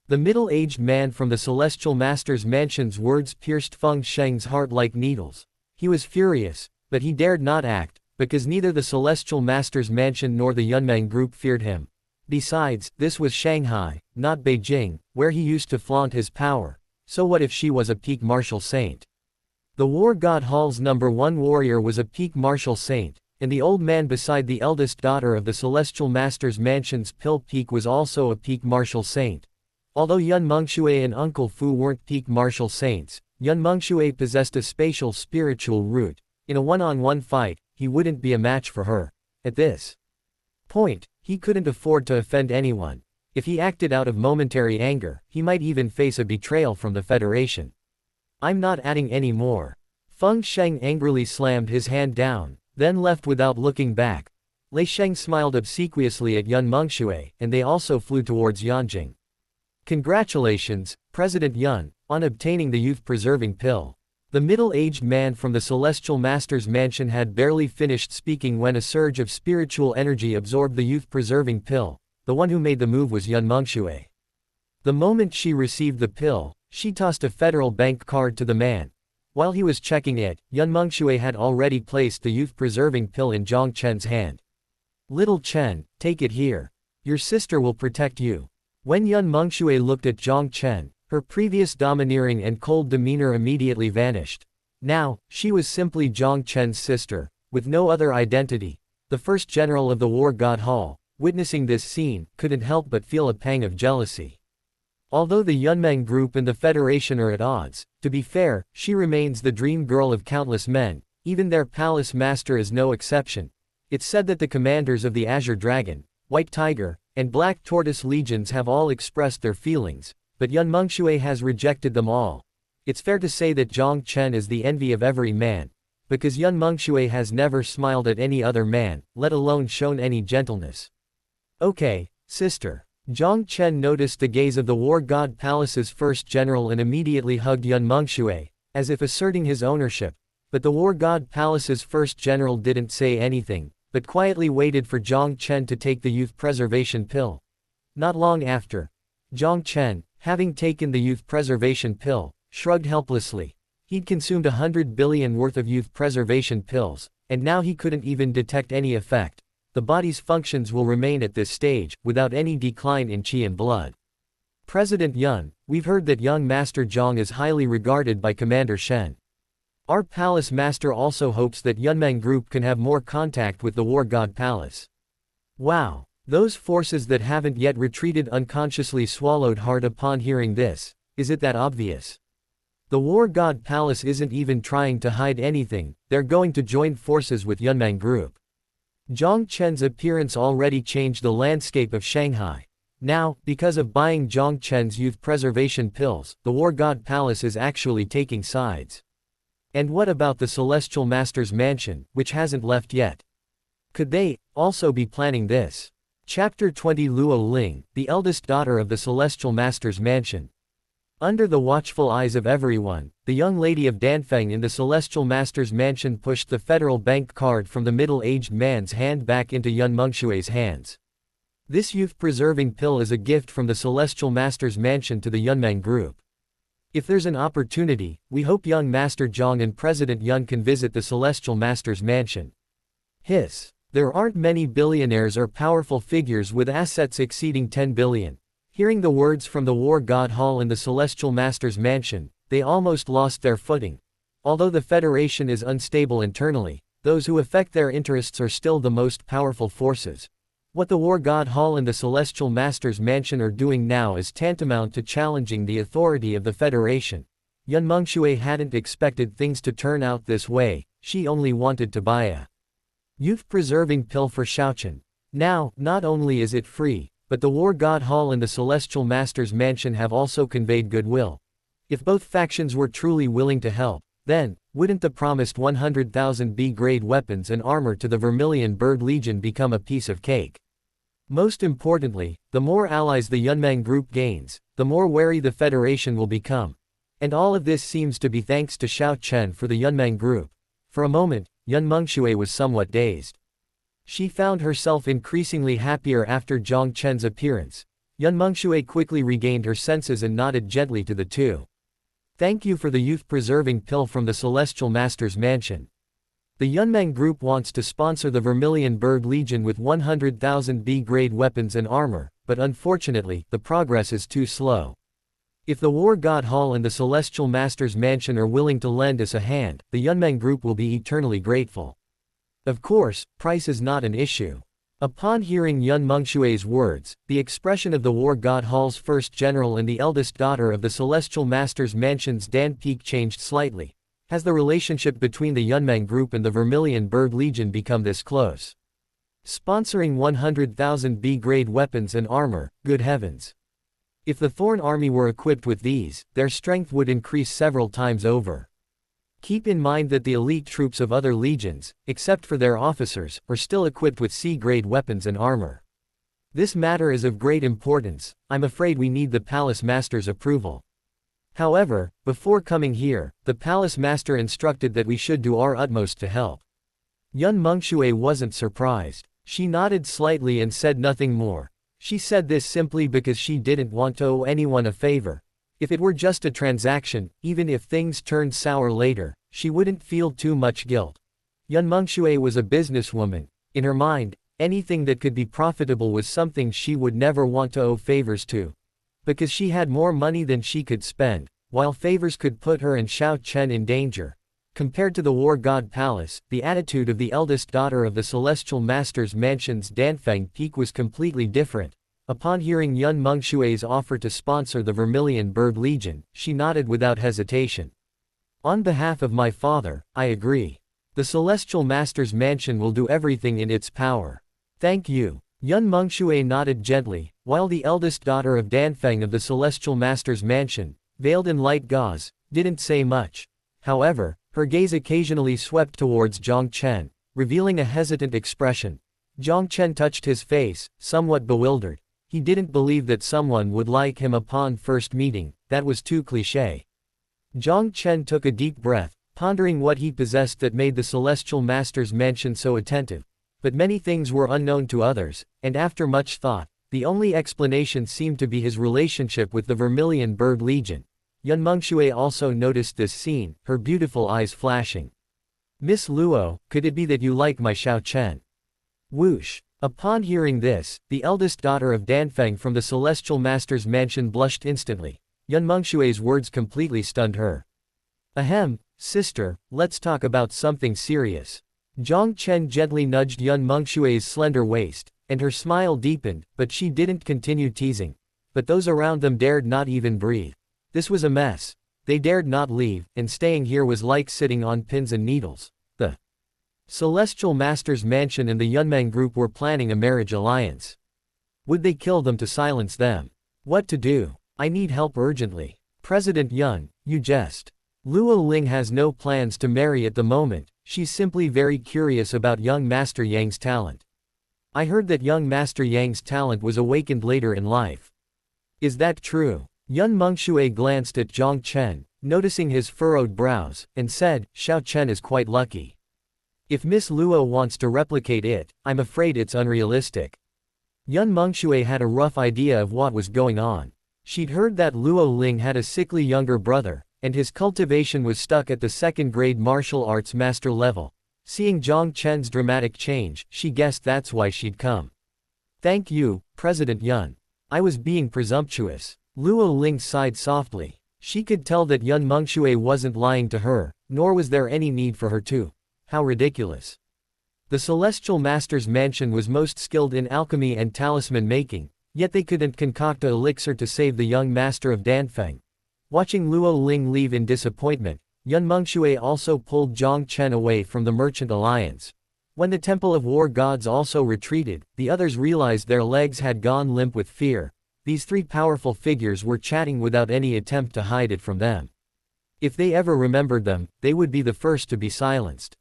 The middle-aged man from the Celestial Master's mansion's words pierced Feng Sheng's heart like needles. He was furious, but he dared not act, because neither the Celestial Master's mansion nor the Yunmeng Group feared him. Besides, this was Shanghai, not Beijing, where he used to flaunt his power. So what if she was a peak martial saint? The War God Hall's #1 warrior was a peak martial saint, and the old man beside the eldest daughter of the Celestial Master's mansion's pill peak was also a peak martial saint. Although Yun Mengshui and Uncle Fu weren't peak martial saints, Yun Mengshui possessed a spatial spiritual root. In a one-on-one fight, he wouldn't be a match for her. At this point, he couldn't afford to offend anyone. If he acted out of momentary anger, he might even face a betrayal from the Federation. I'm not adding any more. Feng Sheng angrily slammed his hand down, then left without looking back. Lei Sheng smiled obsequiously at Yun Mengshui, and they also flew towards Yanjing. Congratulations, President Yun, on obtaining the youth-preserving pill. The middle-aged man from the Celestial Master's mansion had barely finished speaking when a surge of spiritual energy absorbed the youth-preserving pill. The one who made the move was Yun Mengshui. The moment she received the pill, she tossed a federal bank card to the man. While he was checking it, Yun Mengshui had already placed the youth-preserving pill in Jiang Chen's hand. Little Chen, take it here. Your sister will protect you. When Yun Mengshui looked at Jiang Chen, her previous domineering and cold demeanor immediately vanished. Now, she was simply Jiang Chen's sister, with no other identity. The first general of the War God Hall, witnessing this scene, couldn't help but feel a pang of jealousy. Although the Yunmeng Group and the Federation are at odds, to be fair, she remains the dream girl of countless men, even their palace master is no exception. It's said that the commanders of the Azure Dragon, White Tiger, and Black Tortoise legions have all expressed their feelings, but Yun Mengshui has rejected them all. It's fair to say that Jiang Chen is the envy of every man, because Yun Mengshui has never smiled at any other man, let alone shown any gentleness. Okay, sister. Jiang Chen noticed the gaze of the War God Palace's first general and immediately hugged Yun Mengshui, as if asserting his ownership, but the War God Palace's first general didn't say anything, but quietly waited for Jiang Chen to take the youth preservation pill. Not long after, Jiang Chen, having taken the youth preservation pill, shrugged helplessly. He'd consumed 100 billion worth of youth preservation pills, and now he couldn't even detect any effect. The body's functions will remain at this stage, without any decline in qi and blood. President Yun, we've heard that young Master Jiang is highly regarded by Commander Shen. Our palace master also hopes that Yunmeng Group can have more contact with the War God Palace. Wow! Those forces that haven't yet retreated unconsciously swallowed hard upon hearing this. Is it that obvious? The War God Palace isn't even trying to hide anything, they're going to join forces with Yunmeng Group. Jiang Chen's appearance already changed the landscape of Shanghai. Now, because of buying Jiang Chen's youth preservation pills, the War God Palace is actually taking sides. And what about the Celestial Master's mansion, which hasn't left yet? Could they also be planning this? Chapter 20 Luo Ling, the eldest daughter of the Celestial Master's mansion. Under the watchful eyes of everyone, the young lady of Danfeng in the Celestial Master's mansion pushed the federal bank card from the middle-aged man's hand back into Yun Mengshui's hands. This youth-preserving pill is a gift from the Celestial Master's mansion to the Yunmeng Group. If there's an opportunity, we hope young Master Jiang and President Yun can visit the Celestial Master's mansion. Hiss. There aren't many billionaires or powerful figures with assets exceeding 10 billion. Hearing the words from the War God Hall in the Celestial Master's mansion, they almost lost their footing. Although the Federation is unstable internally, those who affect their interests are still the most powerful forces. What the War God Hall and the Celestial Master's mansion are doing now is tantamount to challenging the authority of the Federation. Yun Mengshui hadn't expected things to turn out this way, she only wanted to buy a youth-preserving pill for Xiaochen. Now, not only is it free, but the War God Hall and the Celestial Master's mansion have also conveyed goodwill. If both factions were truly willing to help, then, wouldn't the promised 100,000 B-grade weapons and armor to the Vermilion Bird Legion become a piece of cake? Most importantly, the more allies the Yunmeng Group gains, the more wary the Federation will become. And all of this seems to be thanks to Xiao Chen for the Yunmeng Group. For a moment, Yun Mengshui was somewhat dazed. She found herself increasingly happier after Jiang Chen's appearance. Yun Mengshui quickly regained her senses and nodded gently to the two. Thank you for the youth-preserving pill from the Celestial Master's mansion. The Yunmeng Group wants to sponsor the Vermilion Bird Legion with 100,000 B-grade weapons and armor, but unfortunately, the progress is too slow. If the War God Hall and the Celestial Master's mansion are willing to lend us a hand, the Yunmeng Group will be eternally grateful. Of course, price is not an issue. Upon hearing Yun Mengshui's words, the expression of the War God Hall's first general and the eldest daughter of the Celestial Master's mansion's Dan Peak changed slightly. Has the relationship between the Yunmeng Group and the Vermilion Bird Legion become this close? Sponsoring 100,000 B-grade weapons and armor, good heavens. If the Thorn Army were equipped with these, their strength would increase several times over. Keep in mind that the elite troops of other legions, except for their officers, are still equipped with C-grade weapons and armor. This matter is of great importance. I'm afraid we need the Palace Master's approval. However, before coming here, the Palace Master instructed that we should do our utmost to help. Yun Mengshui wasn't surprised. She nodded slightly and said nothing more. She said this simply because she didn't want to owe anyone a favor. If it were just a transaction, even if things turned sour later, she wouldn't feel too much guilt. Yun Mengshui was a businesswoman. In her mind, anything that could be profitable was something she would never want to owe favors to. Because she had more money than she could spend, while favors could put her and Xiao Chen in danger. Compared to the War God Palace, the attitude of the eldest daughter of the Celestial Master's mansion's Danfeng Peak was completely different. Upon hearing Yun Mengshui's offer to sponsor the Vermilion Bird Legion, she nodded without hesitation. On behalf of my father, I agree. The Celestial Master's mansion will do everything in its power. Thank you. Yun Mengshui nodded gently, while the eldest daughter of Danfeng of the Celestial Master's mansion, veiled in light gauze, didn't say much. However, her gaze occasionally swept towards Jiang Chen, revealing a hesitant expression. Jiang Chen touched his face, somewhat bewildered. He didn't believe that someone would like him upon first meeting, that was too cliché. Jiang Chen took a deep breath, pondering what he possessed that made the Celestial Master's mansion so attentive. But many things were unknown to others, and after much thought, the only explanation seemed to be his relationship with the Vermilion Bird Legion. Yun Mengshui also noticed this scene, her beautiful eyes flashing. Miss Luo, could it be that you like my Xiao Chen? Whoosh. Upon hearing this, the eldest daughter of Danfeng from the Celestial Master's mansion blushed instantly. Yun Mengshui's words completely stunned her. Ahem, sister, let's talk about something serious. Jiang Chen gently nudged Yun Mengshui's slender waist, and her smile deepened, but she didn't continue teasing. But those around them dared not even breathe. This was a mess. They dared not leave, and staying here was like sitting on pins and needles. The Celestial Master's mansion and the Yunmeng group were planning a marriage alliance. Would they kill them to silence them? What to do? I need help urgently. President Yun, you jest. Luo Ling has no plans to marry at the moment, she's simply very curious about young Master Yang's talent. I heard that young Master Yang's talent was awakened later in life. Is that true? Yun Mengshui glanced at Jiang Chen, noticing his furrowed brows, and said, Xiao Chen is quite lucky. If Miss Luo wants to replicate it, I'm afraid it's unrealistic. Yun Mengshui had a rough idea of what was going on. She'd heard that Luo Ling had a sickly younger brother, and his cultivation was stuck at the second-grade martial arts master level. Seeing Jiang Chen's dramatic change, she guessed that's why she'd come. Thank you, President Yun. I was being presumptuous. Luo Ling sighed softly. She could tell that Yun Mengshui wasn't lying to her, nor was there any need for her to. How ridiculous. The Celestial Master's mansion was most skilled in alchemy and talisman making, yet they couldn't concoct an elixir to save the young master of Danfeng. Watching Luo Ling leave in disappointment, Yun Mengshui also pulled Jiang Chen away from the Merchant Alliance. When the Temple of War Gods also retreated, the others realized their legs had gone limp with fear. These three powerful figures were chatting without any attempt to hide it from them. If they ever remembered them, they would be the first to be silenced.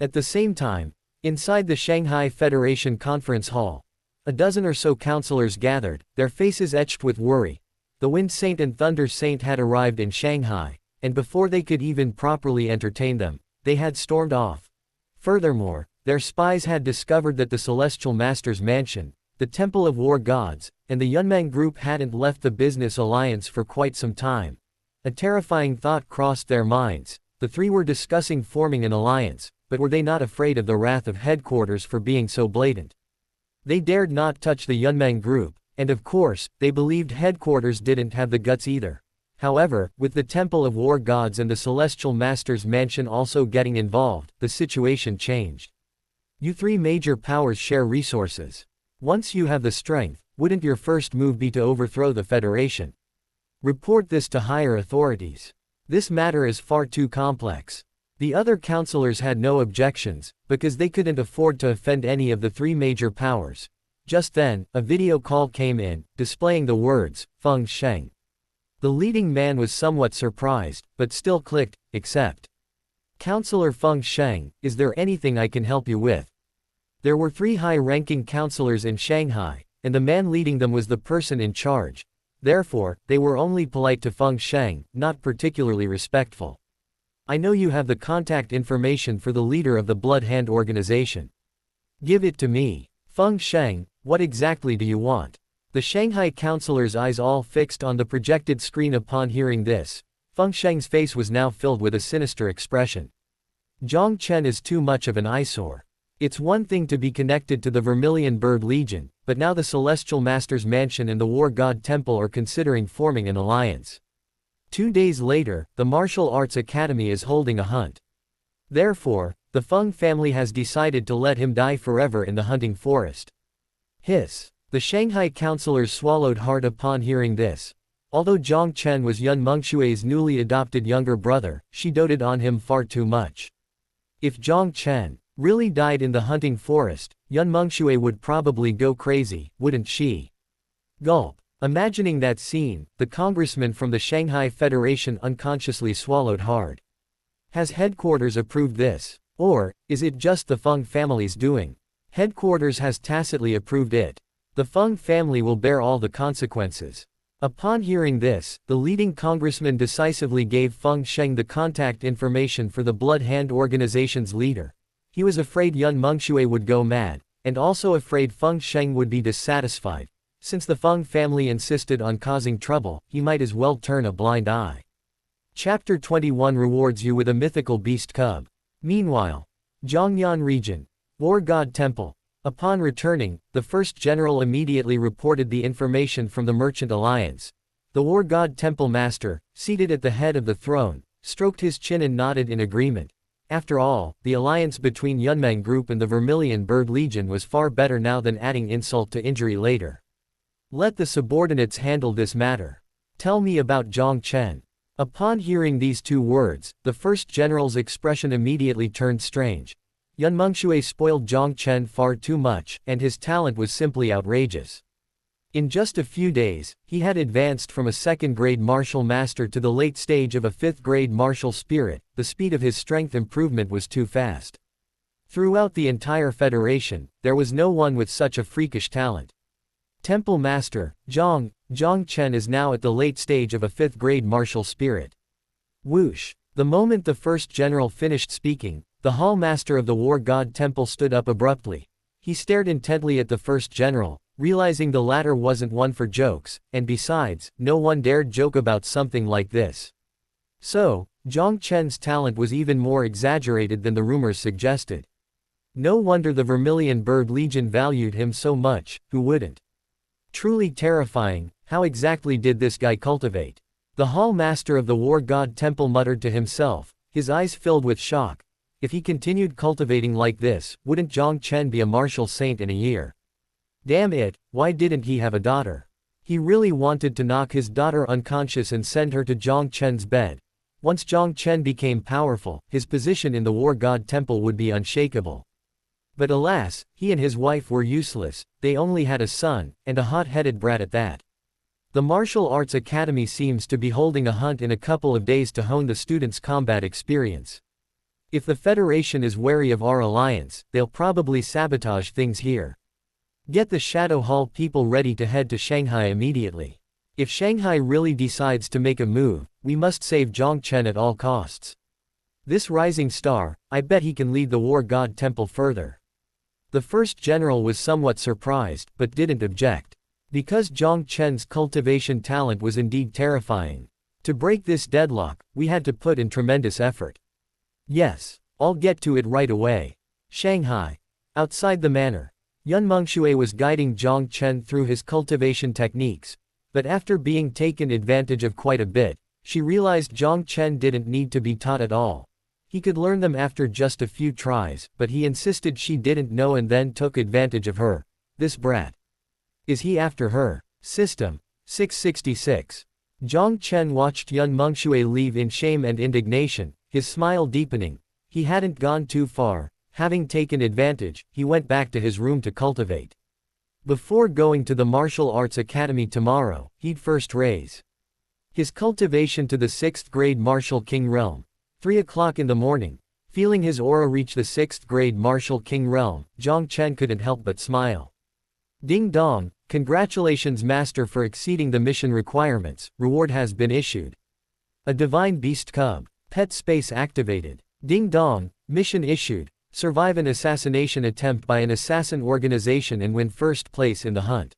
At the same time, inside the Shanghai Federation Conference Hall, a dozen or so counselors gathered, their faces etched with worry. The Wind Saint and Thunder Saint had arrived in Shanghai, and before they could even properly entertain them, they had stormed off. Furthermore, their spies had discovered that the Celestial Master's mansion, the Temple of War Gods, and the Yunmeng group hadn't left the business alliance for quite some time. A terrifying thought crossed their minds. The three were discussing forming an alliance, but were they not afraid of the wrath of headquarters for being so blatant? They dared not touch the Yunmeng group, and of course, they believed headquarters didn't have the guts either. However, with the Temple of War Gods and the Celestial Master's mansion also getting involved, the situation changed. You three major powers share resources. Once you have the strength, wouldn't your first move be to overthrow the Federation? Report this to higher authorities. This matter is far too complex. The other counselors had no objections, because they couldn't afford to offend any of the three major powers. Just then, a video call came in, displaying the words, Feng Sheng. The leading man was somewhat surprised, but still clicked, accept. Counselor Feng Sheng, is there anything I can help you with? There were three high-ranking counselors in Shanghai, and the man leading them was the person in charge. Therefore, they were only polite to Feng Sheng, not particularly respectful. I know you have the contact information for the leader of the Blood Hand organization. Give it to me. Feng Sheng, what exactly do you want? The Shanghai counselor's eyes all fixed on the projected screen upon hearing this. Feng Sheng's face was now filled with a sinister expression. Jiang Chen is too much of an eyesore. It's one thing to be connected to the Vermilion Bird Legion, but now the Celestial Master's mansion and the War God Temple are considering forming an alliance. 2 days later, the Martial Arts Academy is holding a hunt. Therefore, the Feng family has decided to let him die forever in the hunting forest. Hiss. The Shanghai counselors swallowed hard upon hearing this. Although Jiang Chen was Yun Mengshui's newly adopted younger brother, she doted on him far too much. If Jiang Chen really died in the hunting forest, Yun Mengshui would probably go crazy, wouldn't she? Gulp. Imagining that scene, the congressman from the Shanghai Federation unconsciously swallowed hard. Has headquarters approved this? Or, is it just the Feng family's doing? Headquarters has tacitly approved it. The Feng family will bear all the consequences. Upon hearing this, the leading congressman decisively gave Feng Sheng the contact information for the Blood Hand organization's leader. He was afraid Yun Mengshui would go mad, and also afraid Feng Sheng would be dissatisfied. Since the Feng family insisted on causing trouble, he might as well turn a blind eye. Chapter 21 rewards you with a mythical beast cub. Meanwhile, Zhongyan region, War God Temple. Upon returning, the first general immediately reported the information from the Merchant Alliance. The War God Temple Master, seated at the head of the throne, stroked his chin and nodded in agreement. After all, the alliance between Yunmeng Group and the Vermilion Bird Legion was far better now than adding insult to injury later. Let the subordinates handle this matter. Tell me about Jiang Chen. Upon hearing these two words, the first general's expression immediately turned strange. Yun Mengshui spoiled Jiang Chen far too much, and his talent was simply outrageous. In just a few days, he had advanced from a second-grade martial master to the late stage of a fifth-grade martial spirit. The speed of his strength improvement was too fast. Throughout the entire Federation, there was no one with such a freakish talent. Temple Master, Jiang Chen is now at the late stage of a fifth-grade martial spirit. Whoosh! The moment the first general finished speaking, the Hall Master of the War God Temple stood up abruptly. He stared intently at the first general, realizing the latter wasn't one for jokes, and besides, no one dared joke about something like this. So, Jiang Chen's talent was even more exaggerated than the rumors suggested. No wonder the Vermilion Bird Legion valued him so much, who wouldn't? Truly terrifying. How exactly did this guy cultivate? The Hall Master of the War God Temple muttered to himself, his eyes filled with shock. If he continued cultivating like this, wouldn't Jiang Chen be a martial saint in a year? Damn it, why didn't he have a daughter? He really wanted to knock his daughter unconscious and send her to Jiang Chen's bed. Once Jiang Chen became powerful, his position in the War God Temple would be unshakable. But alas, he and his wife were useless. They only had a son, and a hot-headed brat at that. The Martial Arts Academy seems to be holding a hunt in a couple of days to hone the students' combat experience. If the Federation is wary of our alliance, they'll probably sabotage things here. Get the Shadow Hall people ready to head to Shanghai immediately. If Shanghai really decides to make a move, we must save Jiang Chen at all costs. This rising star, I bet he can lead the War God Temple further. The first general was somewhat surprised, but didn't object. Because Jiang Chen's cultivation talent was indeed terrifying. To break this deadlock, we had to put in tremendous effort. Yes, I'll get to it right away. Shanghai. Outside the manor, Yun Mengshui was guiding Jiang Chen through his cultivation techniques, but after being taken advantage of quite a bit, she realized Jiang Chen didn't need to be taught at all. He could learn them after just a few tries, but he insisted she didn't know and then took advantage of her. This brat. Is he after her? System 666. Jiang Chen watched Yun Mengshui leave in shame and indignation, his smile deepening. He hadn't gone too far. Having taken advantage, he went back to his room to cultivate. Before going to the Martial Arts Academy tomorrow, he'd first raise his cultivation to the 6th grade Martial King Realm. 3 o'clock in the morning. Feeling his aura reach the 6th grade Martial King Realm, Jiang Chen couldn't help but smile. Ding dong, congratulations Master for exceeding the mission requirements, reward has been issued. A Divine Beast Cub. Pet Space activated. Ding dong, mission issued. Survive an assassination attempt by an assassin organization and win first place in the hunt.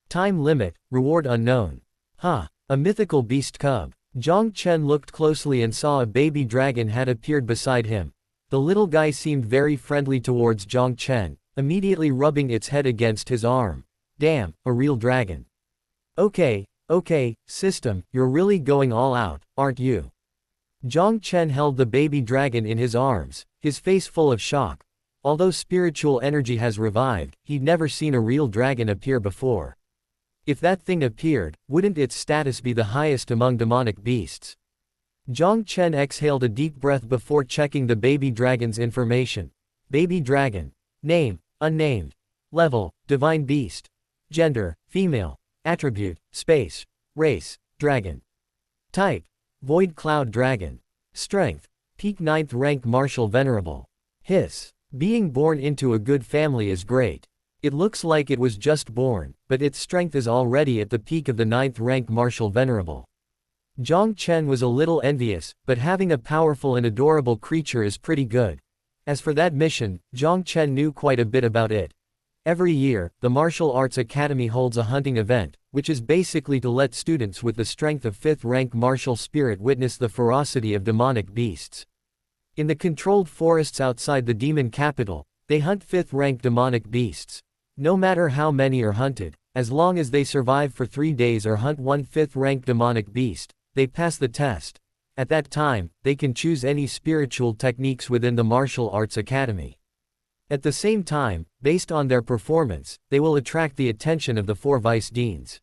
Time limit, reward unknown. Ha, a mythical beast cub. Jiang Chen looked closely and saw a baby dragon had appeared beside him. The little guy seemed very friendly towards Jiang Chen, immediately rubbing its head against his arm. Damn, a real dragon. Okay, system, you're really going all out, aren't you? Jiang Chen held the baby dragon in his arms, his face full of shock. Although spiritual energy has revived, he'd never seen a real dragon appear before. If that thing appeared, wouldn't its status be the highest among demonic beasts? Jiang Chen exhaled a deep breath before checking the baby dragon's information. Baby dragon. Name, unnamed. Level, divine beast. Gender, female. Attribute, space. Race, dragon. Type, void cloud dragon. Strength, peak 9th rank martial venerable. Hiss, being born into a good family is great. It looks like it was just born, but its strength is already at the peak of the 9th rank marshal venerable. Jiang Chen was a little envious, but having a powerful and adorable creature is pretty good. As for that mission, Jiang Chen knew quite a bit about it. Every year, the Martial Arts Academy holds a hunting event, which is basically to let students with the strength of 5th rank martial spirit witness the ferocity of demonic beasts. In the controlled forests outside the demon capital, they hunt 5th rank demonic beasts. No matter how many are hunted, as long as they survive for 3 days or hunt one 5th rank demonic beast, they pass the test. At that time, they can choose any spiritual techniques within the Martial Arts Academy. At the same time, based on their performance, they will attract the attention of the 4 vice deans.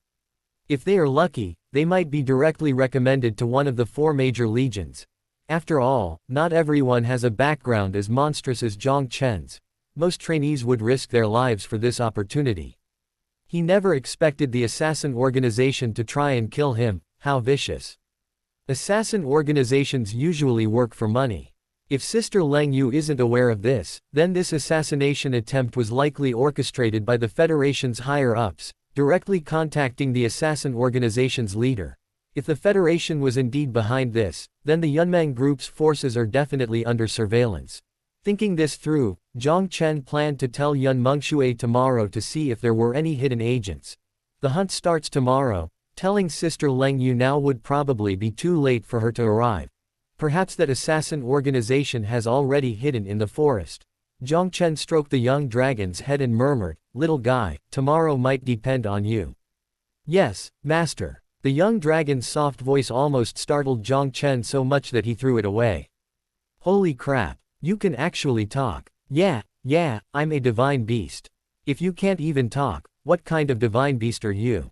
If they are lucky, they might be directly recommended to one of the 4 major legions. After all, not everyone has a background as monstrous as Jiang Chen's. Most trainees would risk their lives for this opportunity. He never expected the assassin organization to try and kill him. How vicious. Assassin organizations usually work for money. If Sister Leng Yu isn't aware of this, then this assassination attempt was likely orchestrated by the Federation's higher-ups, directly contacting the assassin organization's leader. If the Federation was indeed behind this, then the Yunmeng Group's forces are definitely under surveillance. Thinking this through, Jiang Chen planned to tell Yun Mengshui tomorrow to see if there were any hidden agents. The hunt starts tomorrow. Telling Sister Leng Yu now would probably be too late for her to arrive. Perhaps that assassin organization has already hidden in the forest. Jiang Chen stroked the young dragon's head and murmured, "Little guy, tomorrow might depend on you." "Yes, master." The young dragon's soft voice almost startled Jiang Chen so much that he threw it away. "Holy crap, you can actually talk." Yeah, I'm a divine beast." "If you can't even talk, what kind of divine beast are you?"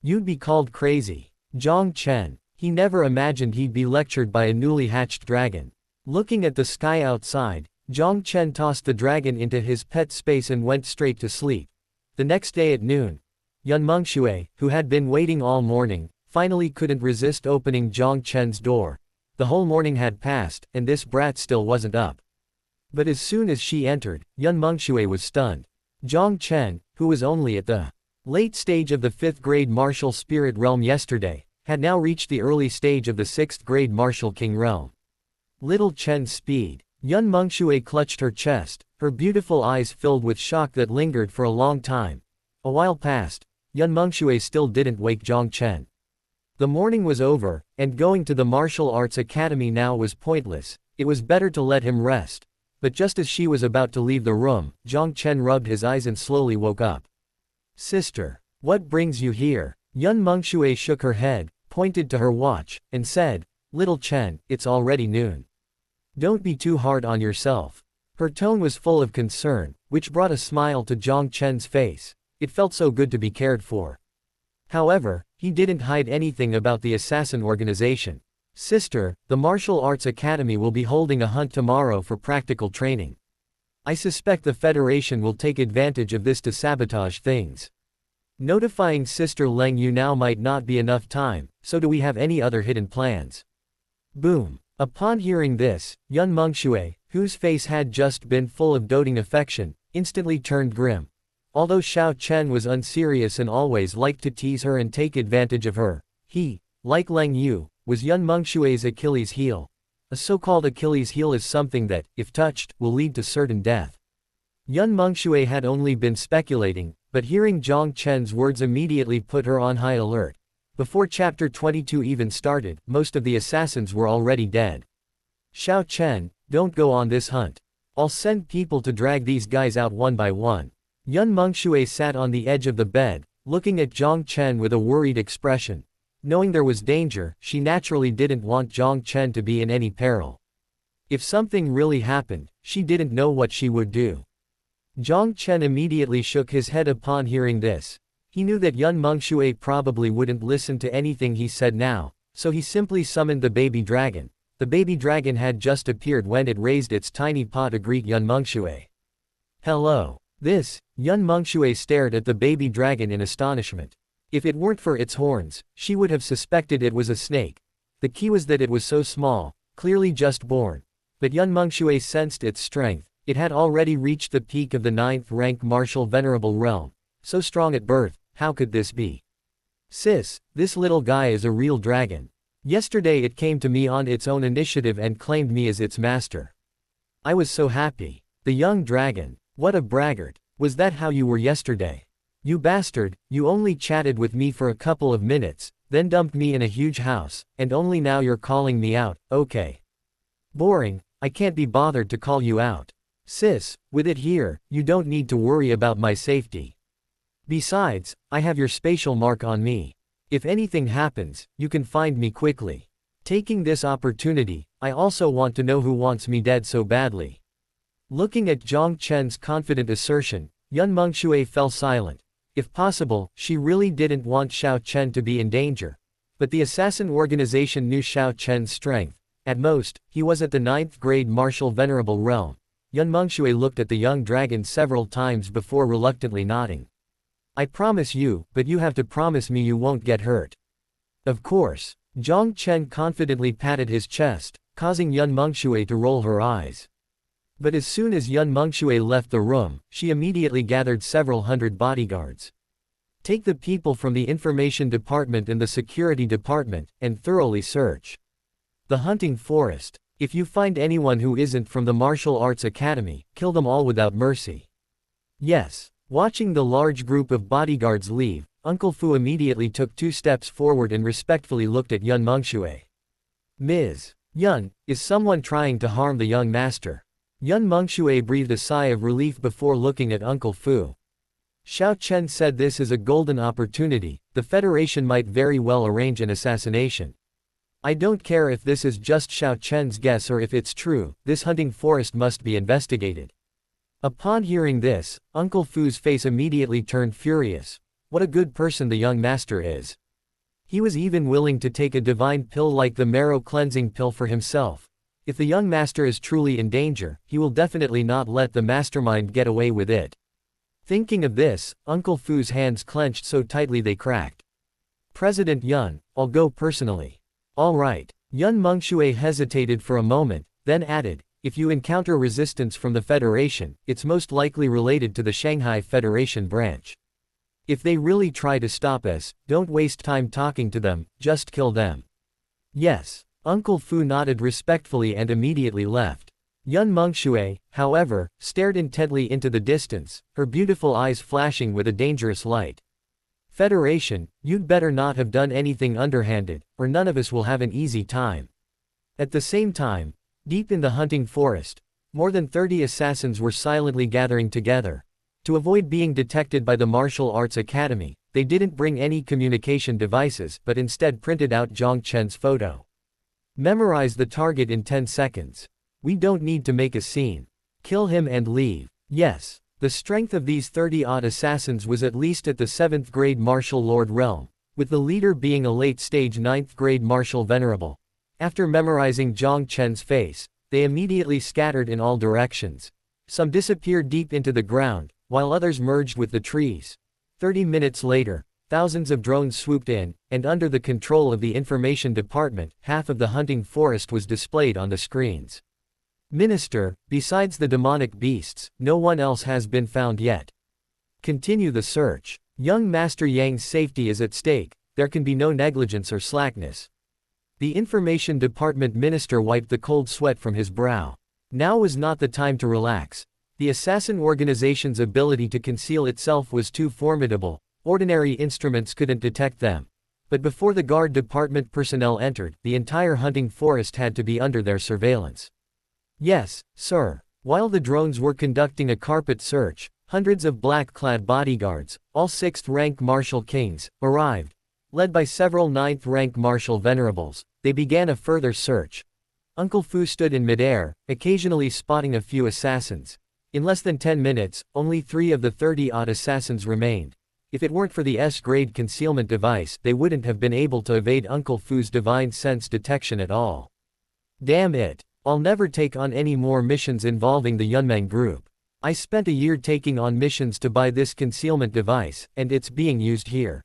"You'd be called crazy." Jiang Chen. He never imagined he'd be lectured by a newly hatched dragon. Looking at the sky outside, Jiang Chen tossed the dragon into his pet space and went straight to sleep. The next day at noon, Yun Mengshui, who had been waiting all morning, finally couldn't resist opening Jiang Chen's door. The whole morning had passed, and this brat still wasn't up. But as soon as she entered, Yun Mengshui was stunned. Jiang Chen, who was only at the late stage of the 5th grade martial spirit realm yesterday, had now reached the early stage of the 6th grade martial king realm. Little Chen's speed. Yun Mengshui clutched her chest, her beautiful eyes filled with shock that lingered for a long time. A while passed. Yun Mengshui still didn't wake Jiang Chen. The morning was over, and going to the martial arts academy now was pointless. It was better to let him rest. But just as she was about to leave the room, Jiang Chen rubbed his eyes and slowly woke up. "Sister, what brings you here?" Yun Mengshui shook her head, pointed to her watch, and said, "Little Chen, it's already noon. Don't be too hard on yourself." Her tone was full of concern, which brought a smile to Jiang Chen's face. It felt so good to be cared for. However, he didn't hide anything about the assassin organization. "Sister, the Martial Arts Academy will be holding a hunt tomorrow for practical training. I suspect the Federation will take advantage of this to sabotage things. Notifying Sister Leng Yu now might not be enough time, so do we have any other hidden plans?" Boom. Upon hearing this, Yun Mengshui, whose face had just been full of doting affection, instantly turned grim. Although Xiao Chen was unserious and always liked to tease her and take advantage of her, he, like Leng Yu, was Yun Mengshui's Achilles heel. A so-called Achilles heel is something that, if touched, will lead to certain death. Yun Mengshui had only been speculating, but hearing Jiang Chen's words immediately put her on high alert. Before chapter 22 even started, most of the assassins were already dead. "Xiao Chen, don't go on this hunt. I'll send people to drag these guys out one by one." Yun Mengshui sat on the edge of the bed, looking at Jiang Chen with a worried expression. Knowing there was danger, she naturally didn't want Jiang Chen to be in any peril. If something really happened, she didn't know what she would do. Jiang Chen immediately shook his head upon hearing this. He knew that Yun Mengshui probably wouldn't listen to anything he said now, so he simply summoned the baby dragon. The baby dragon had just appeared when it raised its tiny paw to greet Yun Mengshui. "Hello." Yun Mengshui stared at the baby dragon in astonishment. If it weren't for its horns, she would have suspected it was a snake. The key was that it was so small, clearly just born. But Yun Mengshui sensed its strength, It had already reached the peak of the 9th rank marshal venerable realm. So strong at birth, how could this be? Sis, this little guy is a real dragon. Yesterday it came to me on its own initiative and claimed me as its master. I was so happy. The young dragon. What a braggart. Was that how you were yesterday? You bastard, you only chatted with me for a couple of minutes, then dumped me in a huge house, and only now you're calling me out, okay. Boring, I can't be bothered to call you out. Sis, with it here, you don't need to worry about my safety. Besides, I have your spatial mark on me. If anything happens, you can find me quickly. Taking this opportunity, I also want to know who wants me dead so badly. Looking at Jiang Chen's confident assertion, Yun Mengxue fell silent. If possible, she really didn't want Xiao Chen to be in danger. But the assassin organization knew Xiao Chen's strength. At most, he was at the 9th grade martial venerable realm. Yun Mengxue looked at the young dragon several times before reluctantly nodding. I promise you, but you have to promise me you won't get hurt. Of course. Jiang Chen confidently patted his chest, causing Yun Mengxue to roll her eyes. But as soon as Yun Mengxue left the room, she immediately gathered several hundred bodyguards. Take the people from the information department and the security department, and thoroughly search the hunting forest. If you find anyone who isn't from the martial arts academy, kill them all without mercy. Yes. Watching the large group of bodyguards leave, Uncle Fu immediately took 2 steps forward and respectfully looked at Yun Mengxue. Ms. Yun, is someone trying to harm the young master? Yun Mengxue breathed a sigh of relief before looking at Uncle Fu. Xiao Chen said this is a golden opportunity, the Federation might very well arrange an assassination. I don't care if this is just Xiao Chen's guess or if it's true, this hunting forest must be investigated. Upon hearing this, Uncle Fu's face immediately turned furious. What a good person the young master is. He was even willing to take a divine pill like the marrow cleansing pill for himself. If the young master is truly in danger, he will definitely not let the mastermind get away with it. Thinking of this, Uncle Fu's hands clenched so tightly they cracked. President Yun, I'll go personally. All right. Yun Mengxue hesitated for a moment, then added, if you encounter resistance from the Federation, it's most likely related to the Shanghai Federation branch. If they really try to stop us, don't waste time talking to them, just kill them. Yes. Uncle Fu nodded respectfully and immediately left. Yun Mengxue, however, stared intently into the distance, her beautiful eyes flashing with a dangerous light. Federation, you'd better not have done anything underhanded, or none of us will have an easy time. At the same time, deep in the hunting forest, more than 30 assassins were silently gathering together. To avoid being detected by the martial arts academy, they didn't bring any communication devices but instead printed out Jiang Chen's photo. Memorize the target in 10 seconds. We don't need to make a scene. Kill him and leave. Yes. The strength of these 30-odd assassins was at least at the 7th grade martial lord realm, with the leader being a late-stage 9th grade martial venerable. After memorizing Jiang Chen's face, they immediately scattered in all directions. Some disappeared deep into the ground, while others merged with the trees. 30 minutes later, thousands of drones swooped in, and under the control of the information department, half of the hunting forest was displayed on the screens. Minister, besides the demonic beasts, no one else has been found yet. Continue the search. Young Master Yang's safety is at stake, there can be no negligence or slackness. The information department minister wiped the cold sweat from his brow. Now was not the time to relax. The assassin organization's ability to conceal itself was too formidable, ordinary instruments couldn't detect them. But before the guard department personnel entered, the entire hunting forest had to be under their surveillance. Yes, sir. While the drones were conducting a carpet search, hundreds of black-clad bodyguards, all 6th rank martial kings, arrived. Led by several 9th rank martial venerables, they began a further search. Uncle Fu stood in midair, occasionally spotting a few assassins. In less than 10 minutes, only 3 of the 30-odd assassins remained. If it weren't for the S-grade concealment device, they wouldn't have been able to evade Uncle Fu's divine sense detection at all. Damn it. I'll never take on any more missions involving the Yunmeng group. I spent a year taking on missions to buy this concealment device, and it's being used here.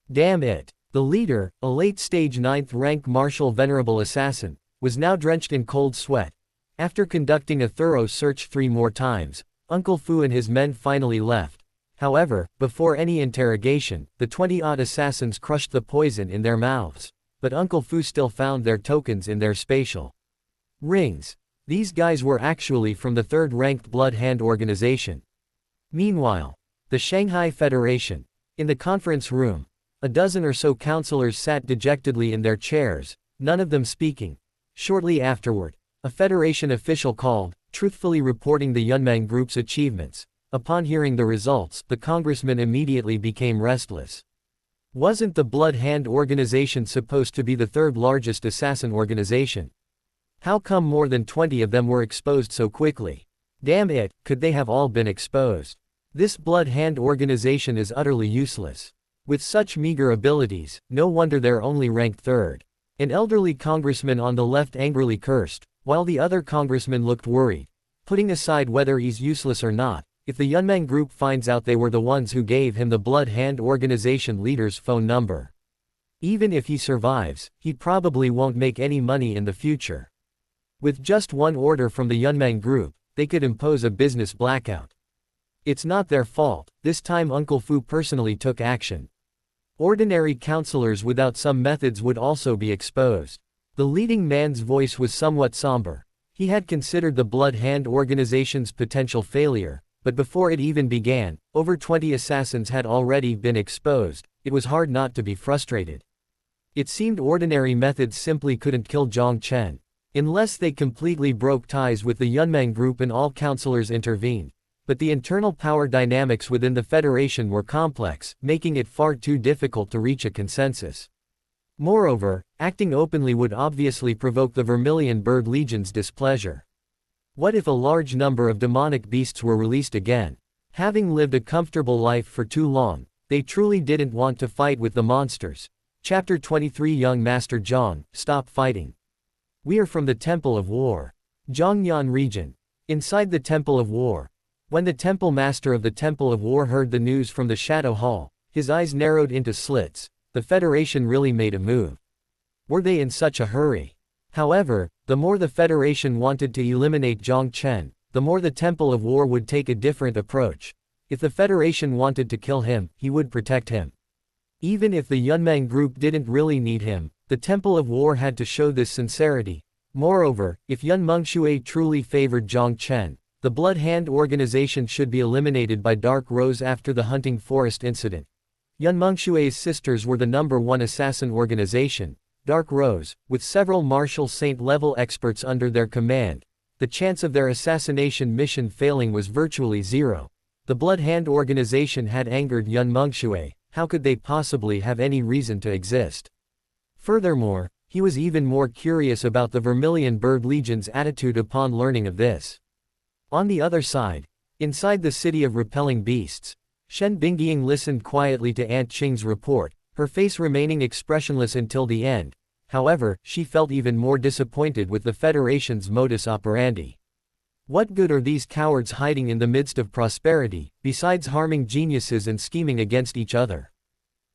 Damn it. The leader, a late-stage 9th rank martial venerable assassin, was now drenched in cold sweat. After conducting a thorough search 3 more times, Uncle Fu and his men finally left. However, before any interrogation, the 20-odd assassins crushed the poison in their mouths. But Uncle Fu still found their tokens in their spatial rings. These guys were actually from the 3rd-ranked Blood Hand organization. Meanwhile, the Shanghai Federation. In the conference room, a dozen or so counselors sat dejectedly in their chairs, none of them speaking. Shortly afterward, a Federation official called, truthfully reporting the Yunmeng Group's achievements. Upon hearing the results, the congressman immediately became restless. Wasn't the Blood Hand organization supposed to be the 3rd largest assassin organization? How come more than 20 of them were exposed so quickly? Damn it, could they have all been exposed? This Blood Hand organization is utterly useless. With such meager abilities, no wonder they're only ranked 3rd. An elderly congressman on the left angrily cursed, while the other congressman looked worried. Putting aside whether he's useless or not, if the Yunmeng Group finds out they were the ones who gave him the Blood Hand organization leader's phone number, even if he survives, he probably won't make any money in the future. With just one order from the Yunmeng Group, they could impose a business blackout. It's not their fault. This time Uncle Fu personally took action. Ordinary counselors without some methods would also be exposed. The leading man's voice was somewhat somber. He had considered the Blood Hand organization's potential failure, but before it even began, over 20 assassins had already been exposed. It was hard not to be frustrated. It seemed ordinary methods simply couldn't kill Jiang Chen. Unless they completely broke ties with the Yunmeng Group and all counselors intervened. But the internal power dynamics within the Federation were complex, making it far too difficult to reach a consensus. Moreover, acting openly would obviously provoke the Vermilion Bird Legion's displeasure. What if a large number of demonic beasts were released again? Having lived a comfortable life for too long, they truly didn't want to fight with the monsters. Chapter 23 Young Master Jiang, stop fighting. We are from the Temple of War. Zhongyan region. Inside the Temple of War. When the Temple Master of the Temple of War heard the news from the Shadow Hall, his eyes narrowed into slits. The Federation really made a move. Were they in such a hurry? However, the more the Federation wanted to eliminate Jiang Chen, the more the Temple of War would take a different approach. If the Federation wanted to kill him, he would protect him. Even if the Yunmeng Group didn't really need him, the Temple of War had to show this sincerity. Moreover, if Yun Mengshui truly favored Jiang Chen, the Blood Hand organization should be eliminated by Dark Rose after the Hunting Forest incident. Yun Mengshui's sisters were the #1 assassin organization, Dark Rose, with several Marshal Saint-level experts under their command. The chance of their assassination mission failing was virtually zero. The Blood Hand organization had angered Yun Mengshui. How could they possibly have any reason to exist? Furthermore, he was even more curious about the Vermilion Bird Legion's attitude upon learning of this. On the other side, inside the city of repelling beasts, Shen Bingying listened quietly to Aunt Qing's report, her face remaining expressionless until the end. However, she felt even more disappointed with the Federation's modus operandi. What good are these cowards hiding in the midst of prosperity, besides harming geniuses and scheming against each other?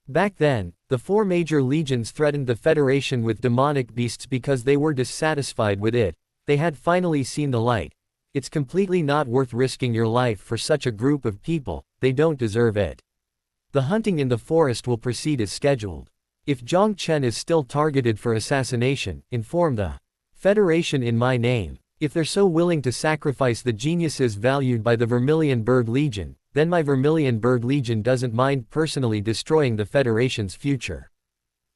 Back then, the 4 major legions threatened the Federation with demonic beasts because they were dissatisfied with it. They had finally seen the light. It's completely not worth risking your life for such a group of people, they don't deserve it. The hunting in the forest will proceed as scheduled. If Jiang Chen is still targeted for assassination, inform the Federation in my name. If they're so willing to sacrifice the geniuses valued by the Vermilion Bird Legion, then my Vermilion Bird Legion doesn't mind personally destroying the Federation's future.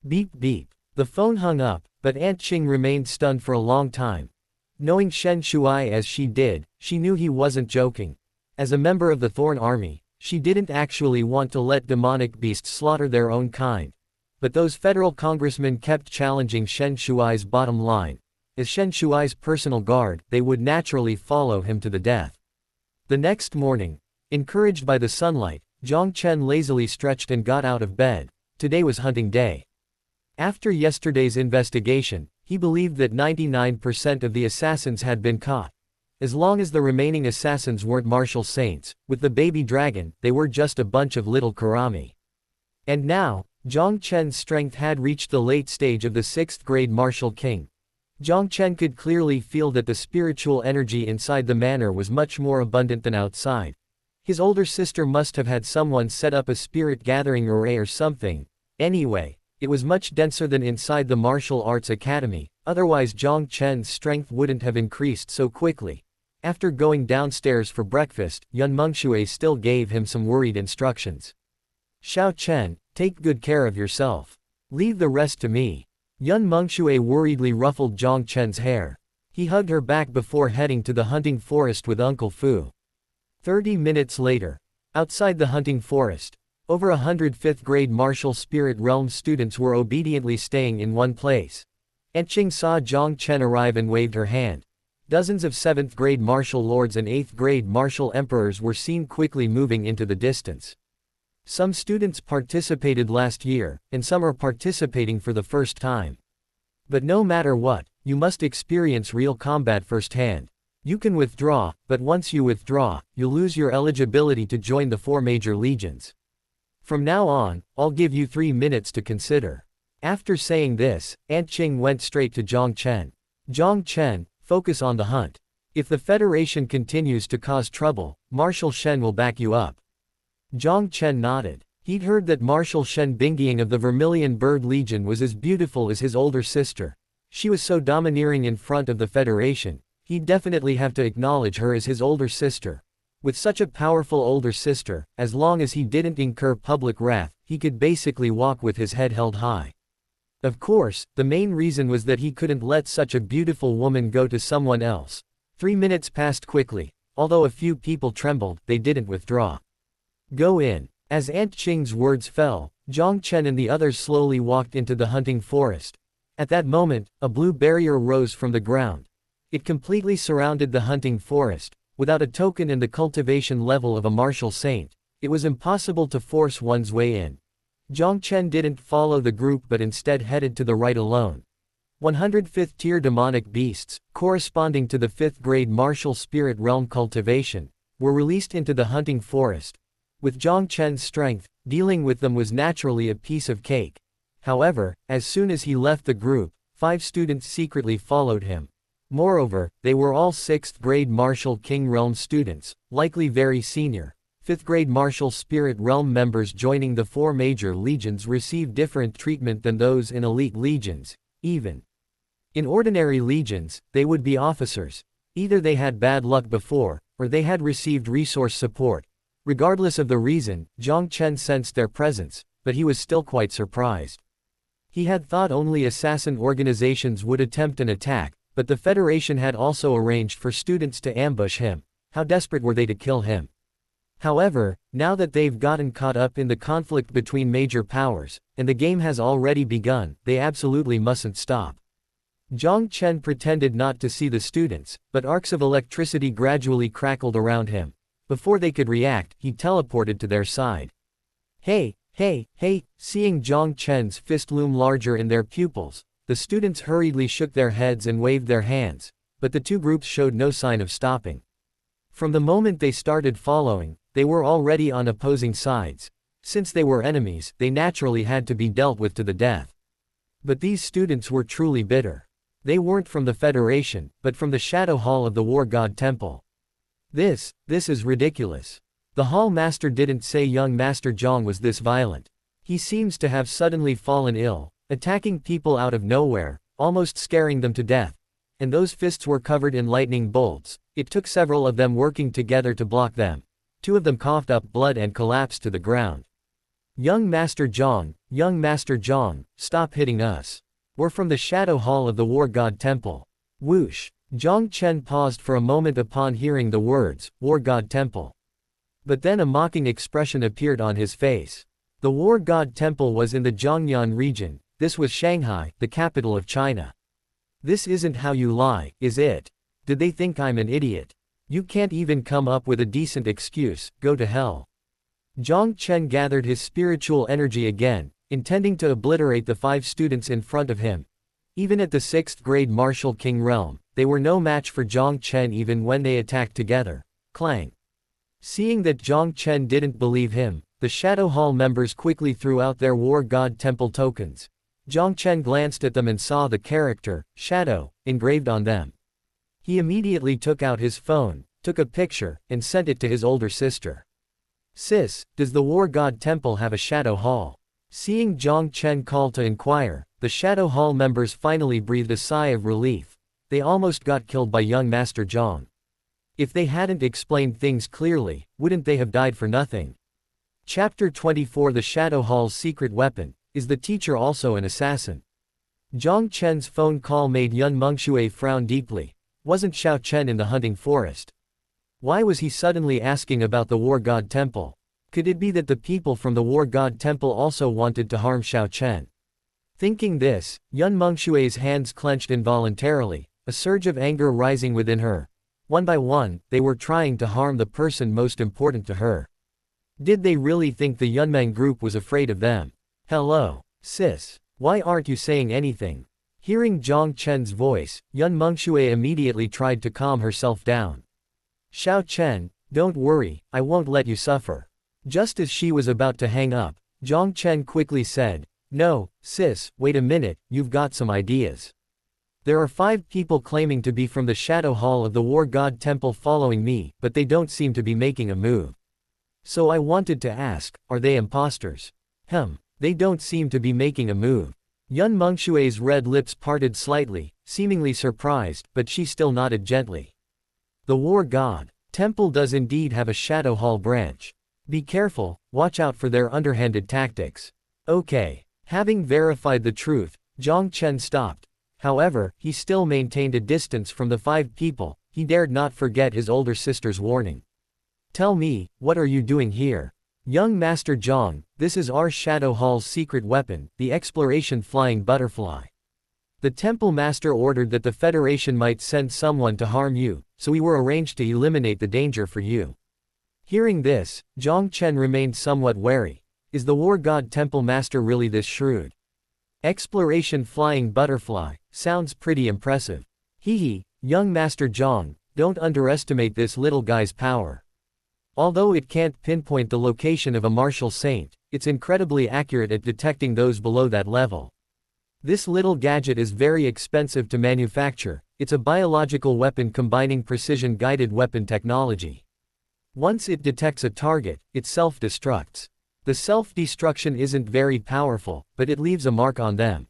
Beep beep. The phone hung up, but Aunt Qing remained stunned for a long time. Knowing Shen Shuai as she did, she knew he wasn't joking. As a member of the Thorn Army, she didn't actually want to let demonic beasts slaughter their own kind. But those federal congressmen kept challenging Shen Shuai's bottom line. As Shen Shuai's personal guard, they would naturally follow him to the death. The next morning, encouraged by the sunlight, Jiang Chen lazily stretched and got out of bed. Today was hunting day. After yesterday's investigation, he believed that 99% of the assassins had been caught. As long as the remaining assassins weren't martial saints, with the baby dragon, they were just a bunch of little karami. And now, Jiang Chen's strength had reached the late stage of the 6th grade martial king. Jiang Chen could clearly feel that the spiritual energy inside the manor was much more abundant than outside. His older sister must have had someone set up a spirit gathering array or something. Anyway, it was much denser than inside the martial arts academy, otherwise Jiang Chen's strength wouldn't have increased so quickly. After going downstairs for breakfast, Yun Mengshui still gave him some worried instructions. Xiao Chen, take good care of yourself. Leave the rest to me. Yun Mengshui worriedly ruffled Jiang Chen's hair. He hugged her back before heading to the hunting forest with Uncle Fu. 30 minutes later. Outside the hunting forest, over 100 5th-grade martial spirit realm students were obediently staying in one place. Aunt Qing saw Jiang Chen arrive and waved her hand. Dozens of 7th-grade martial lords and 8th-grade martial emperors were seen quickly moving into the distance. Some students participated last year, and some are participating for the first time. But no matter what, you must experience real combat firsthand. You can withdraw, but once you withdraw, you'll lose your eligibility to join the 4 major legions. From now on, I'll give you 3 minutes to consider. After saying this, Aunt Qing went straight to Jiang Chen. Jiang Chen, focus on the hunt. If the Federation continues to cause trouble, Marshal Shen will back you up. Jiang Chen nodded. He'd heard that Marshal Shen Bingying of the Vermilion Bird Legion was as beautiful as his older sister. She was so domineering in front of the Federation, he'd definitely have to acknowledge her as his older sister. With such a powerful older sister, as long as he didn't incur public wrath, he could basically walk with his head held high. Of course, the main reason was that he couldn't let such a beautiful woman go to someone else. 3 minutes passed quickly. Although a few people trembled, they didn't withdraw. Go in. As Aunt Qing's words fell, Jiang Chen and the others slowly walked into the hunting forest. At that moment, a blue barrier rose from the ground. It completely surrounded the hunting forest. Without a token and the cultivation level of a martial saint, it was impossible to force one's way in. Jiang Chen didn't follow the group but instead headed to the right alone. 105th tier demonic beasts, corresponding to the 5th grade martial spirit realm cultivation, were released into the hunting forest. With Jiang Chen's strength, dealing with them was naturally a piece of cake. However, as soon as he left the group, 5 students secretly followed him. Moreover, they were all 6th grade martial king realm students, likely very senior. 5th grade martial spirit realm members joining the 4 major legions received different treatment than those in elite legions, even. In ordinary legions, they would be officers. Either they had bad luck before, or they had received resource support. Regardless of the reason, Jiang Chen sensed their presence, but he was still quite surprised. He had thought only assassin organizations would attempt an attack, but the Federation had also arranged for students to ambush him. How desperate were they to kill him? However, now that they've gotten caught up in the conflict between major powers, and the game has already begun, they absolutely mustn't stop. Jiang Chen pretended not to see the students, but arcs of electricity gradually crackled around him. Before they could react, he teleported to their side. Hey, hey, hey, seeing Jiang Chen's fist loom larger in their pupils, the students hurriedly shook their heads and waved their hands, but the 2 groups showed no sign of stopping. From the moment they started following, they were already on opposing sides. Since they were enemies, they naturally had to be dealt with to the death. But these students were truly bitter. They weren't from the Federation, but from the Shadow Hall of the War God Temple. This is ridiculous. The Hall Master didn't say young Master Jiang was this violent. He seems to have suddenly fallen ill, attacking people out of nowhere, almost scaring them to death. And those fists were covered in lightning bolts. It took several of them working together to block them. 2 of them coughed up blood and collapsed to the ground. Young Master Jiang, stop hitting us. We're from the Shadow Hall of the War God Temple. Whoosh. Jiang Chen paused for a moment upon hearing the words, War God Temple. But then a mocking expression appeared on his face. The War God Temple was in the Jiangnan region. This was Shanghai, the capital of China. This isn't how you lie, is it? Did they think I'm an idiot? You can't even come up with a decent excuse, go to hell. Jiang Chen gathered his spiritual energy again, intending to obliterate the 5 students in front of him. Even at the 6th grade martial king realm, they were no match for Jiang Chen even when they attacked together. Clang. Seeing that Jiang Chen didn't believe him, the Shadow Hall members quickly threw out their War God Temple tokens. Jiang Chen glanced at them and saw the character, Shadow, engraved on them. He immediately took out his phone, took a picture, and sent it to his older sister. "Sis, does the War God Temple have a Shadow Hall?" Seeing Jiang Chen call to inquire, the Shadow Hall members finally breathed a sigh of relief. They almost got killed by young Master Jiang. If they hadn't explained things clearly, wouldn't they have died for nothing? Chapter 24 The Shadow Hall's secret weapon. Is the teacher also an assassin? Jiang Chen's phone call made Yun Mengshui frown deeply. Wasn't Xiao Chen in the hunting forest? Why was he suddenly asking about the War God Temple? Could it be that the people from the War God Temple also wanted to harm Xiao Chen? Thinking this, Yun Mengshui's hands clenched involuntarily, a surge of anger rising within her. One by one, they were trying to harm the person most important to her. Did they really think the Yunmeng group was afraid of them? "Hello, sis. Why aren't you saying anything?" Hearing Jiang Chen's voice, Yun Mengshui immediately tried to calm herself down. "Xiao Chen, don't worry, I won't let you suffer." Just as she was about to hang up, Jiang Chen quickly said, "No, sis, wait a minute, you've got some ideas. There are 5 people claiming to be from the Shadow Hall of the War God Temple following me, but they don't seem to be making a move. So I wanted to ask, are they imposters?" They don't seem to be making a move." Yun Mengshui's red lips parted slightly, seemingly surprised, but she still nodded gently. "The War God Temple does indeed have a Shadow Hall branch. Be careful, watch out for their underhanded tactics." Okay. Having verified the truth, Jiang Chen stopped. However, he still maintained a distance from the 5 people. He dared not forget his older sister's warning. "Tell me, what are you doing here?" "Young Master Jiang, this is our Shadow Hall's secret weapon, the exploration flying butterfly. The Temple Master ordered that the Federation might send someone to harm you, so we were arranged to eliminate the danger for you." Hearing this, Jiang Chen remained somewhat wary. Is the War God Temple Master really this shrewd? Exploration flying butterfly, sounds pretty impressive. Hee, young Master Jiang, don't underestimate this little guy's power. Although it can't pinpoint the location of a martial saint, it's incredibly accurate at detecting those below that level. This little gadget is very expensive to manufacture. It's a biological weapon combining precision-guided weapon technology. Once it detects a target, it self-destructs. The self-destruction isn't very powerful, but it leaves a mark on them.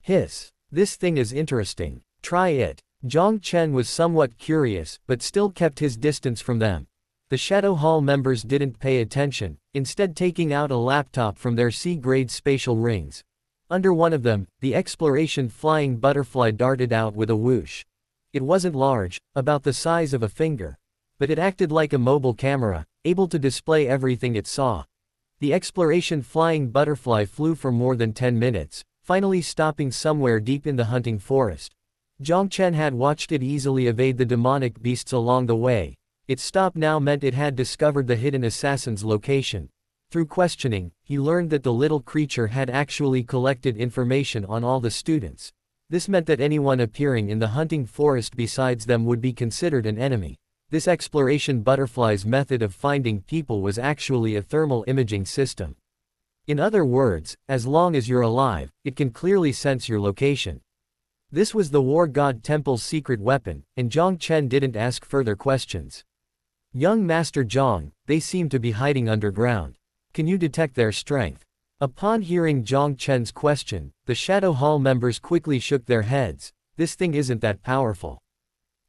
Hiss. This thing is interesting. Try it. Jiang Chen was somewhat curious, but still kept his distance from them. The Shadow Hall members didn't pay attention, instead taking out a laptop from their C-grade spatial rings. Under one of them, the exploration flying butterfly darted out with a whoosh. It wasn't large, about the size of a finger. But it acted like a mobile camera, able to display everything it saw. The exploration flying butterfly flew for more than 10 minutes, finally stopping somewhere deep in the hunting forest. Jiang Chen had watched it easily evade the demonic beasts along the way. Its stop now meant it had discovered the hidden assassin's location. Through questioning, he learned that the little creature had actually collected information on all the students. This meant that anyone appearing in the hunting forest besides them would be considered an enemy. This exploration butterfly's method of finding people was actually a thermal imaging system. In other words, as long as you're alive, it can clearly sense your location. This was the War God Temple's secret weapon, and Jiang Chen didn't ask further questions. "Young Master Jiang, they seem to be hiding underground. Can you detect their strength?" Upon hearing Jiang Chen's question, the Shadow Hall members quickly shook their heads. This thing isn't that powerful.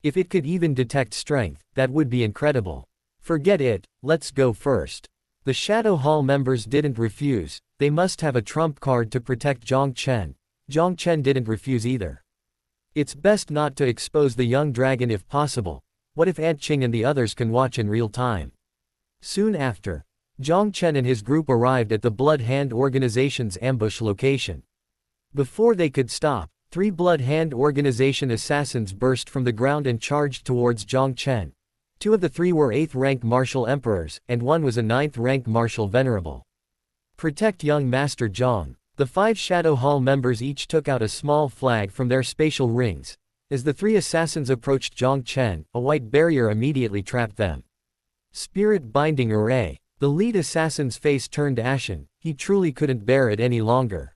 If it could even detect strength, that would be incredible. Forget it, let's go first. The Shadow Hall members didn't refuse. They must have a trump card to protect Jiang Chen. Jiang Chen didn't refuse either. It's best not to expose the young dragon if possible. What if Aunt Qing and the others can watch in real time? Soon after, Jiang Chen and his group arrived at the Blood Hand Organization's ambush location. Before they could stop, 3 Blood Hand Organization assassins burst from the ground and charged towards Jiang Chen. 2 of the 3 were 8th rank martial emperors, and 1 was a 9th rank martial venerable. Protect young Master Jiang. The 5 Shadow Hall members each took out a small flag from their spatial rings. As the 3 assassins approached Jiang Chen, a white barrier immediately trapped them. Spirit Binding Array. The lead assassin's face turned ashen. He truly couldn't bear it any longer.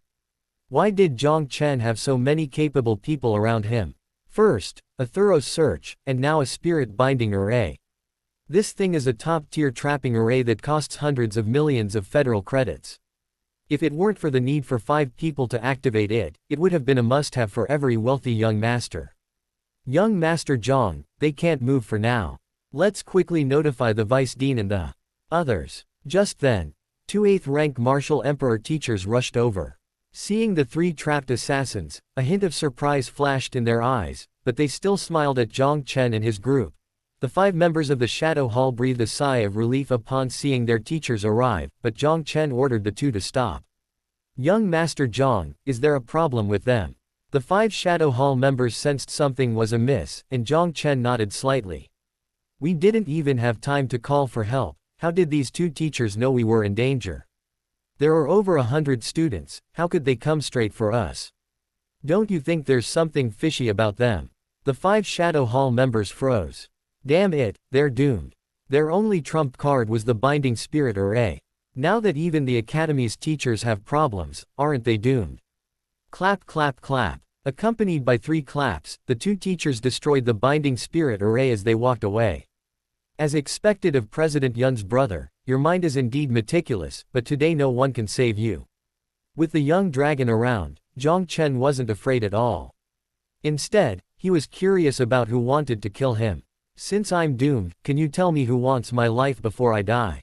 Why did Jiang Chen have so many capable people around him? First, a thorough search, and now a spirit-binding array. This thing is a top-tier trapping array that costs hundreds of millions of federal credits. If it weren't for the need for 5 people to activate it, it would have been a must-have for every wealthy young master. Young Master Jiang, they can't move for now. Let's quickly notify the Vice Dean and the others. Just then, 2 8th-rank Marshal Emperor teachers rushed over. Seeing the 3 trapped assassins, a hint of surprise flashed in their eyes, but they still smiled at Jiang Chen and his group. The 5 members of the Shadow Hall breathed a sigh of relief upon seeing their teachers arrive, but Jiang Chen ordered the 2 to stop. Young Master Jiang, is there a problem with them? The 5 Shadow Hall members sensed something was amiss, and Jiang Chen nodded slightly. We didn't even have time to call for help. How did these 2 teachers know we were in danger? There are over 100 students, how could they come straight for us? Don't you think there's something fishy about them? The 5 Shadow Hall members froze. Damn it, they're doomed. Their only trump card was the binding spirit array. Now that even the Academy's teachers have problems, aren't they doomed? Clap clap clap. Accompanied by 3 claps, the 2 teachers destroyed the binding spirit array as they walked away. As expected of President Yun's brother, your mind is indeed meticulous, but today no one can save you. With the young dragon around, Jiang Chen wasn't afraid at all. Instead, he was curious about who wanted to kill him. Since I'm doomed, can you tell me who wants my life before I die?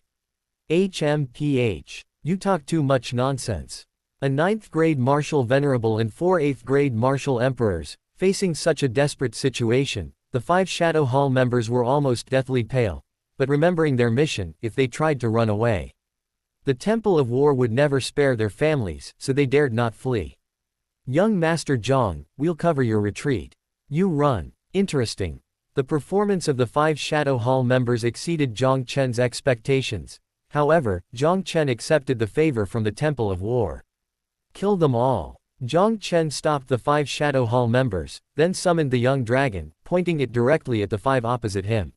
HMPH. You talk too much nonsense. A 9th-grade Marshal Venerable and 4 8th-grade Marshal Emperors, facing such a desperate situation, the 5 Shadow Hall members were almost deathly pale, but remembering their mission, if they tried to run away, the Temple of War would never spare their families, so they dared not flee. Young Master Jiang, we'll cover your retreat. You run. Interesting. The performance of the 5 Shadow Hall members exceeded Jiang Chen's expectations. However, Jiang Chen accepted the favor from the Temple of War. Kill them all. Jiang Chen stopped the 5 Shadow Hall members, then summoned the young dragon, pointing it directly at the 5 opposite him.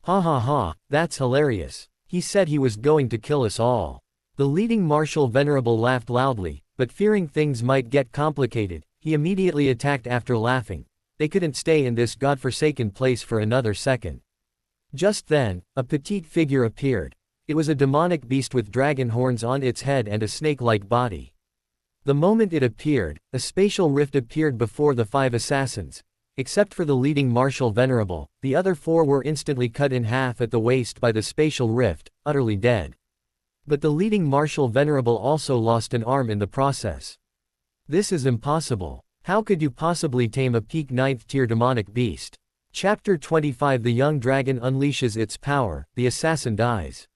Ha ha ha, that's hilarious. He said he was going to kill us all. The leading Marshal Venerable laughed loudly, but fearing things might get complicated, he immediately attacked after laughing. They couldn't stay in this godforsaken place for another second. Just then, a petite figure appeared. It was a demonic beast with dragon horns on its head and a snake-like body. The moment it appeared, a spatial rift appeared before the 5 assassins. Except for the leading Marshal Venerable, the other 4 were instantly cut in half at the waist by the spatial rift, utterly dead. But the leading Marshal Venerable also lost an arm in the process. This is impossible. How could you possibly tame a peak 9th tier demonic beast? Chapter 25. The young dragon unleashes its power, the assassin dies.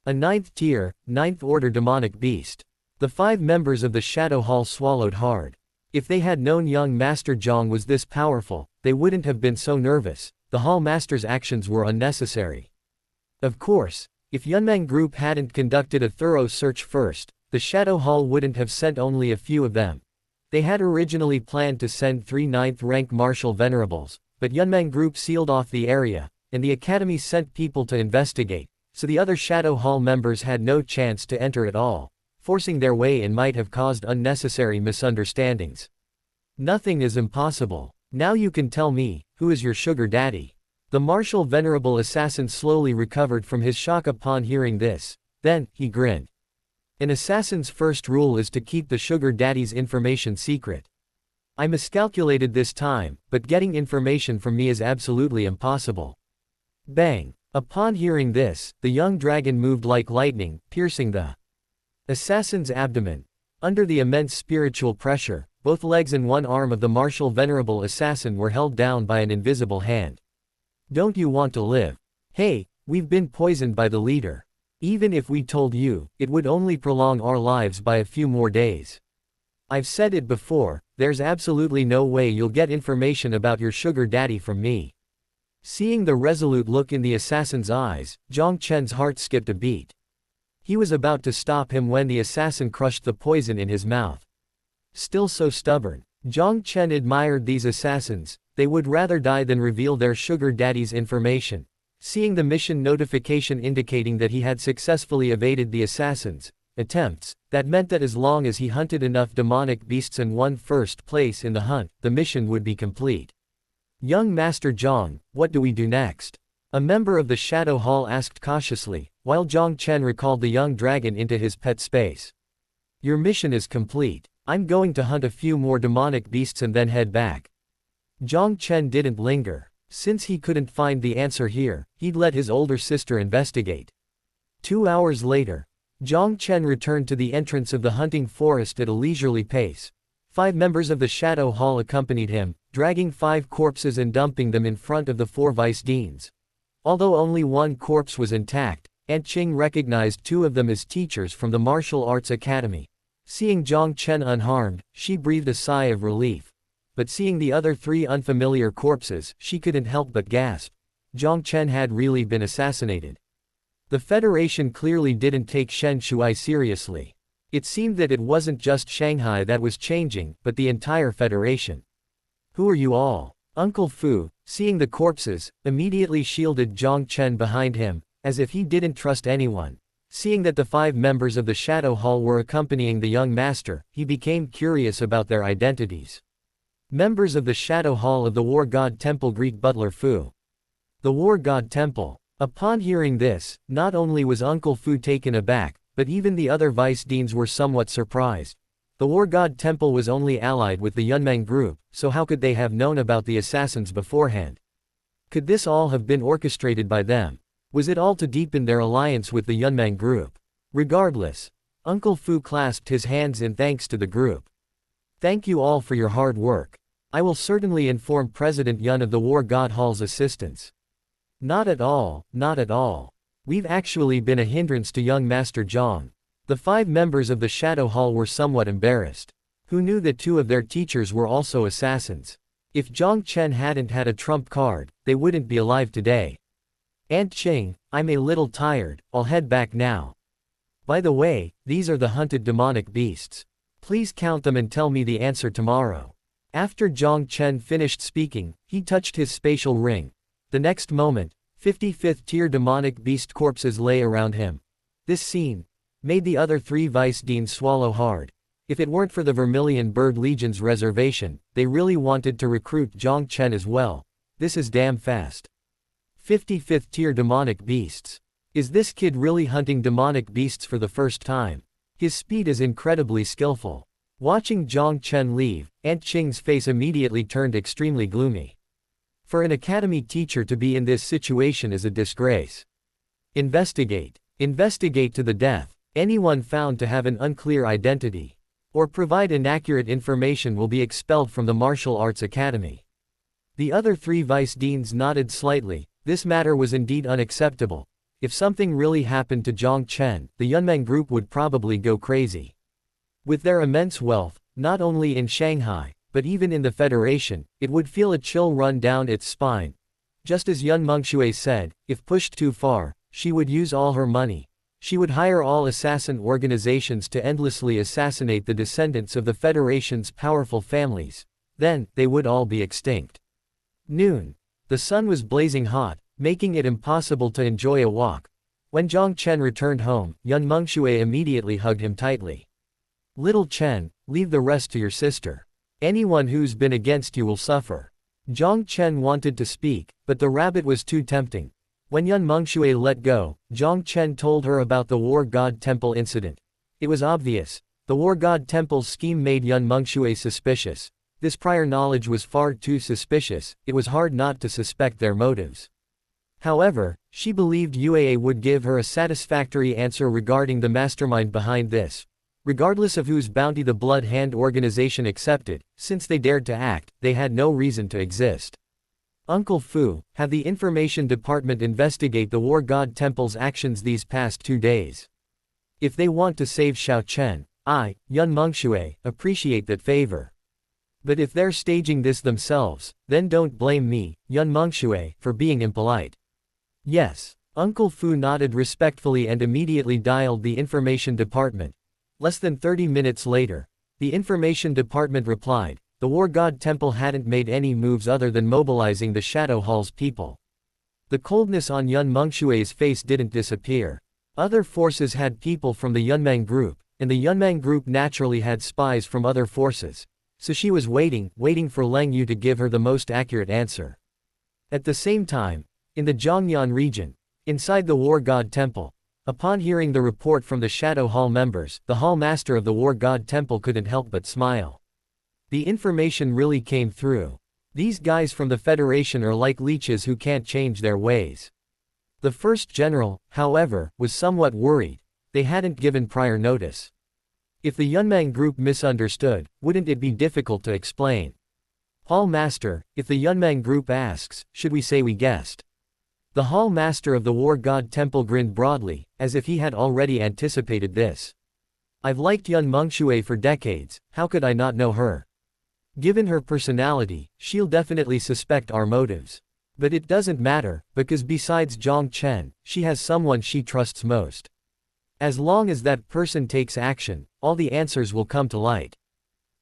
A 9th tier, 9th order demonic beast. The 5 members of the Shadow Hall swallowed hard. If they had known young Master Jiang was this powerful, they wouldn't have been so nervous. The Hall Master's actions were unnecessary. Of course, if Yunmeng Group hadn't conducted a thorough search first, the Shadow Hall wouldn't have sent only a few of them. They had originally planned to send 3 9th-rank Marshal Venerables, but Yunmeng Group sealed off the area, and the Academy sent people to investigate, so the other Shadow Hall members had no chance to enter at all. Forcing their way in might have caused unnecessary misunderstandings. Nothing is impossible. Now you can tell me, who is your sugar daddy? The Marshal Venerable assassin slowly recovered from his shock upon hearing this. Then, he grinned. An assassin's first rule is to keep the sugar daddy's information secret. I miscalculated this time, but getting information from me is absolutely impossible. Bang! Upon hearing this, the young dragon moved like lightning, piercing the assassin's abdomen. Under the immense spiritual pressure, both legs and one arm of the Marshal Venerable assassin were held down by an invisible hand. Don't you want to live? Hey, we've been poisoned by the leader. Even if we told you, it would only prolong our lives by a few more days. I've said it before, there's absolutely no way you'll get information about your sugar daddy from me. Seeing the resolute look in the assassin's eyes, Jiang Chen's heart skipped a beat. He was about to stop him when the assassin crushed the poison in his mouth. Still so stubborn, Jiang Chen admired these assassins. They would rather die than reveal their sugar daddy's information. Seeing the mission notification indicating that he had successfully evaded the assassins, attempts. That meant that as long as he hunted enough demonic beasts and won first place in the hunt, the mission would be complete. Young Master Jiang, what do we do next? A member of the Shadow Hall asked cautiously, while Jiang Chen recalled the young dragon into his pet space. Your mission is complete. I'm going to hunt a few more demonic beasts and then head back. Jiang Chen didn't linger. Since he couldn't find the answer here, he'd let his older sister investigate. 2 hours later, Jiang Chen returned to the entrance of the hunting forest at a leisurely pace. 5 members of the Shadow Hall accompanied him, dragging 5 corpses and dumping them in front of the 4 vice deans. Although only 1 corpse was intact, Aunt Qing recognized 2 of them as teachers from the martial arts academy. Seeing Jiang Chen unharmed, she breathed a sigh of relief. But seeing the other 3 unfamiliar corpses, she couldn't help but gasp. Jiang Chen had really been assassinated. The Federation clearly didn't take Shen Shuai seriously. It seemed that it wasn't just Shanghai that was changing, but the entire Federation. Who are you all? Uncle Fu, seeing the corpses, immediately shielded Jiang Chen behind him, as if he didn't trust anyone. Seeing that the 5 members of the Shadow Hall were accompanying the young master, he became curious about their identities. Members of the Shadow Hall of the War God Temple greet Butler Fu. The War God Temple. Upon hearing this, not only was Uncle Fu taken aback, but even the other vice deans were somewhat surprised. The War God Temple was only allied with the Yunmeng group, so how could they have known about the assassins beforehand? Could this all have been orchestrated by them? Was it all to deepen their alliance with the Yunmeng group? Regardless, Uncle Fu clasped his hands in thanks to the group. Thank you all for your hard work. I will certainly inform President Yun of the War God Hall's assistance. Not at all, not at all. We've actually been a hindrance to young Master Jiang. The 5 members of the Shadow Hall were somewhat embarrassed. Who knew that 2 of their teachers were also assassins? If Jiang Chen hadn't had a trump card, they wouldn't be alive today. Aunt Qing, I'm a little tired, I'll head back now. By the way, these are the hunted demonic beasts. Please count them and tell me the answer tomorrow. After Jiang Chen finished speaking, he touched his spatial ring. The next moment, 55th tier demonic beast corpses lay around him. This scene made the other 3 vice deans swallow hard. If it weren't for the Vermilion Bird Legion's reservation, they really wanted to recruit Jiang Chen as well. This is damn fast. 55th tier demonic beasts. Is this kid really hunting demonic beasts for the first time? His speed is incredibly skillful. Watching Jiang Chen leave, Aunt Qing's face immediately turned extremely gloomy. For an academy teacher to be in this situation is a disgrace. Investigate. Investigate to the death. Anyone found to have an unclear identity or provide inaccurate information will be expelled from the Martial Arts Academy. The other 3 vice deans nodded slightly. This matter was indeed unacceptable. If something really happened to Jiang Chen, the Yunmeng group would probably go crazy. With their immense wealth, not only in Shanghai, but even in the Federation, it would feel a chill run down its spine. Just as Yun Mengshui said, if pushed too far, she would use all her money. She would hire all assassin organizations to endlessly assassinate the descendants of the Federation's powerful families. Then, they would all be extinct. Noon. The sun was blazing hot, making it impossible to enjoy a walk. When Jiang Chen returned home, Yun Mengshui immediately hugged him tightly. Little Chen, leave the rest to your sister. Anyone who's been against you will suffer. Jiang Chen wanted to speak, but the rabbit was too tempting. When Yun Mengshui let go, Jiang Chen told her about the War God Temple incident. It was obvious. The War God Temple's scheme made Yun Mengshui suspicious. This prior knowledge was far too suspicious, it was hard not to suspect their motives. However, she believed UAA would give her a satisfactory answer regarding the mastermind behind this. Regardless of whose bounty the Blood Hand organization accepted, since they dared to act, they had no reason to exist. Uncle Fu, have the Information Department investigate the War God Temple's actions these past 2 days. If they want to save Xiao Chen, I, Yun Mengshui, appreciate that favor. But if they're staging this themselves, then don't blame me, Yun Mengshui, for being impolite. Yes. Uncle Fu nodded respectfully and immediately dialed the Information Department. Less than 30 minutes later, the Information Department replied, the War God Temple hadn't made any moves other than mobilizing the Shadow Hall's people. The coldness on Yun Mengshui's face didn't disappear. Other forces had people from the Yunmeng group, and the Yunmeng group naturally had spies from other forces. So she was waiting for Leng Yu to give her the most accurate answer. At the same time, in the Zhongyan region, inside the War God Temple, upon hearing the report from the Shadow Hall members, the Hall Master of the War God Temple couldn't help but smile. The information really came through. These guys from the Federation are like leeches who can't change their ways. The first general, however, was somewhat worried. They hadn't given prior notice. If the Yunmeng group misunderstood, wouldn't it be difficult to explain? Hall Master, if the Yunmeng group asks, should we say we guessed? The Hall Master of the War God Temple grinned broadly, as if he had already anticipated this. I've liked Yun Mengshui for decades, how could I not know her? Given her personality, she'll definitely suspect our motives. But it doesn't matter, because besides Jiang Chen, she has someone she trusts most. As long as that person takes action, all the answers will come to light.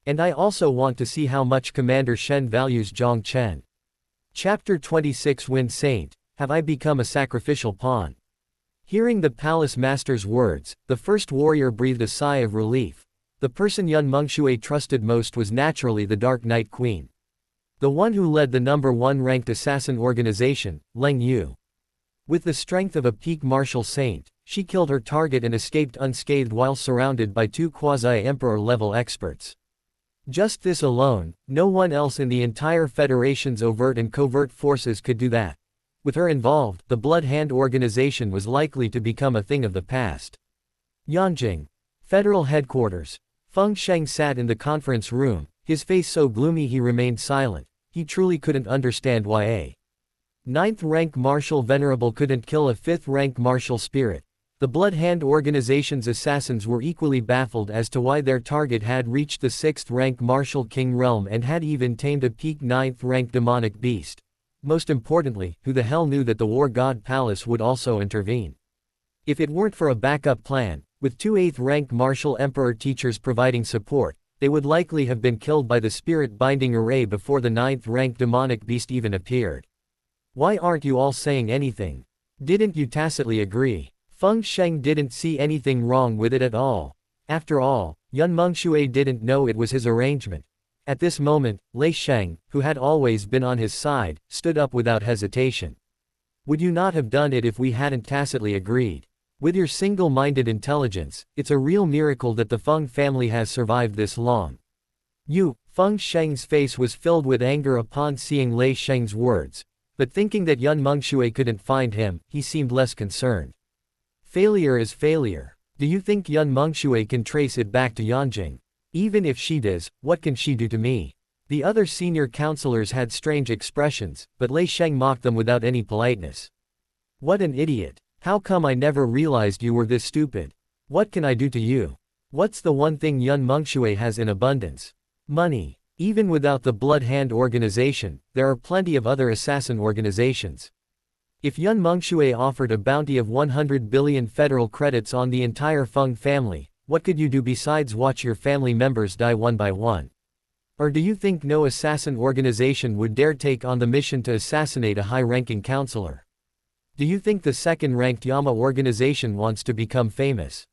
And I also want to see how much Commander Shen values Jiang Chen. Chapter 26 Wind Saint, have I become a sacrificial pawn? Hearing the palace master's words, the first warrior breathed a sigh of relief. The person Yun Mengshui trusted most was naturally the Dark Knight Queen. The one who led the #1 ranked assassin organization, Leng Yu. With the strength of a peak martial saint, she killed her target and escaped unscathed while surrounded by 2 quasi-emperor-level experts. Just this alone, no one else in the entire Federation's overt and covert forces could do that. With her involved, the Blood Hand organization was likely to become a thing of the past. Yanjing Federal Headquarters. Feng Sheng sat in the conference room, his face so gloomy he remained silent. He truly couldn't understand why a 9th rank marshal venerable couldn't kill a 5th rank martial spirit. The Blood Hand organization's assassins were equally baffled as to why their target had reached the 6th rank martial king realm and had even tamed a peak 9th rank demonic beast. Most importantly, who the hell knew that the War God Palace would also intervene? If it weren't for a backup plan, with 2 8th rank martial emperor teachers providing support, they would likely have been killed by the spirit binding array before the 9th rank demonic beast even appeared. Why aren't you all saying anything? Didn't you tacitly agree? Feng Sheng didn't see anything wrong with it at all. After all, Yun Mengshui didn't know it was his arrangement. At this moment, Lei Sheng, who had always been on his side, stood up without hesitation. Would you not have done it if we hadn't tacitly agreed? With your single-minded intelligence, it's a real miracle that the Feng family has survived this long. Feng Sheng's face was filled with anger upon seeing Lei Sheng's words, but thinking that Yun Mengshui couldn't find him, he seemed less concerned. Failure is failure. Do you think Yun Mengshui can trace it back to Yanjing? Even if she does, what can she do to me? The other senior counselors had strange expressions, but Lei Sheng mocked them without any politeness. What an idiot. How come I never realized you were this stupid? What can I do to you? What's the one thing Yun Mengshui has in abundance? Money. Even without the Blood Hand organization, there are plenty of other assassin organizations. If Yun Mengshui offered a bounty of 100 billion federal credits on the entire Feng family, what could you do besides watch your family members die one by one? Or do you think no assassin organization would dare take on the mission to assassinate a high-ranking counselor? Do you think the second-ranked Yama organization wants to become famous?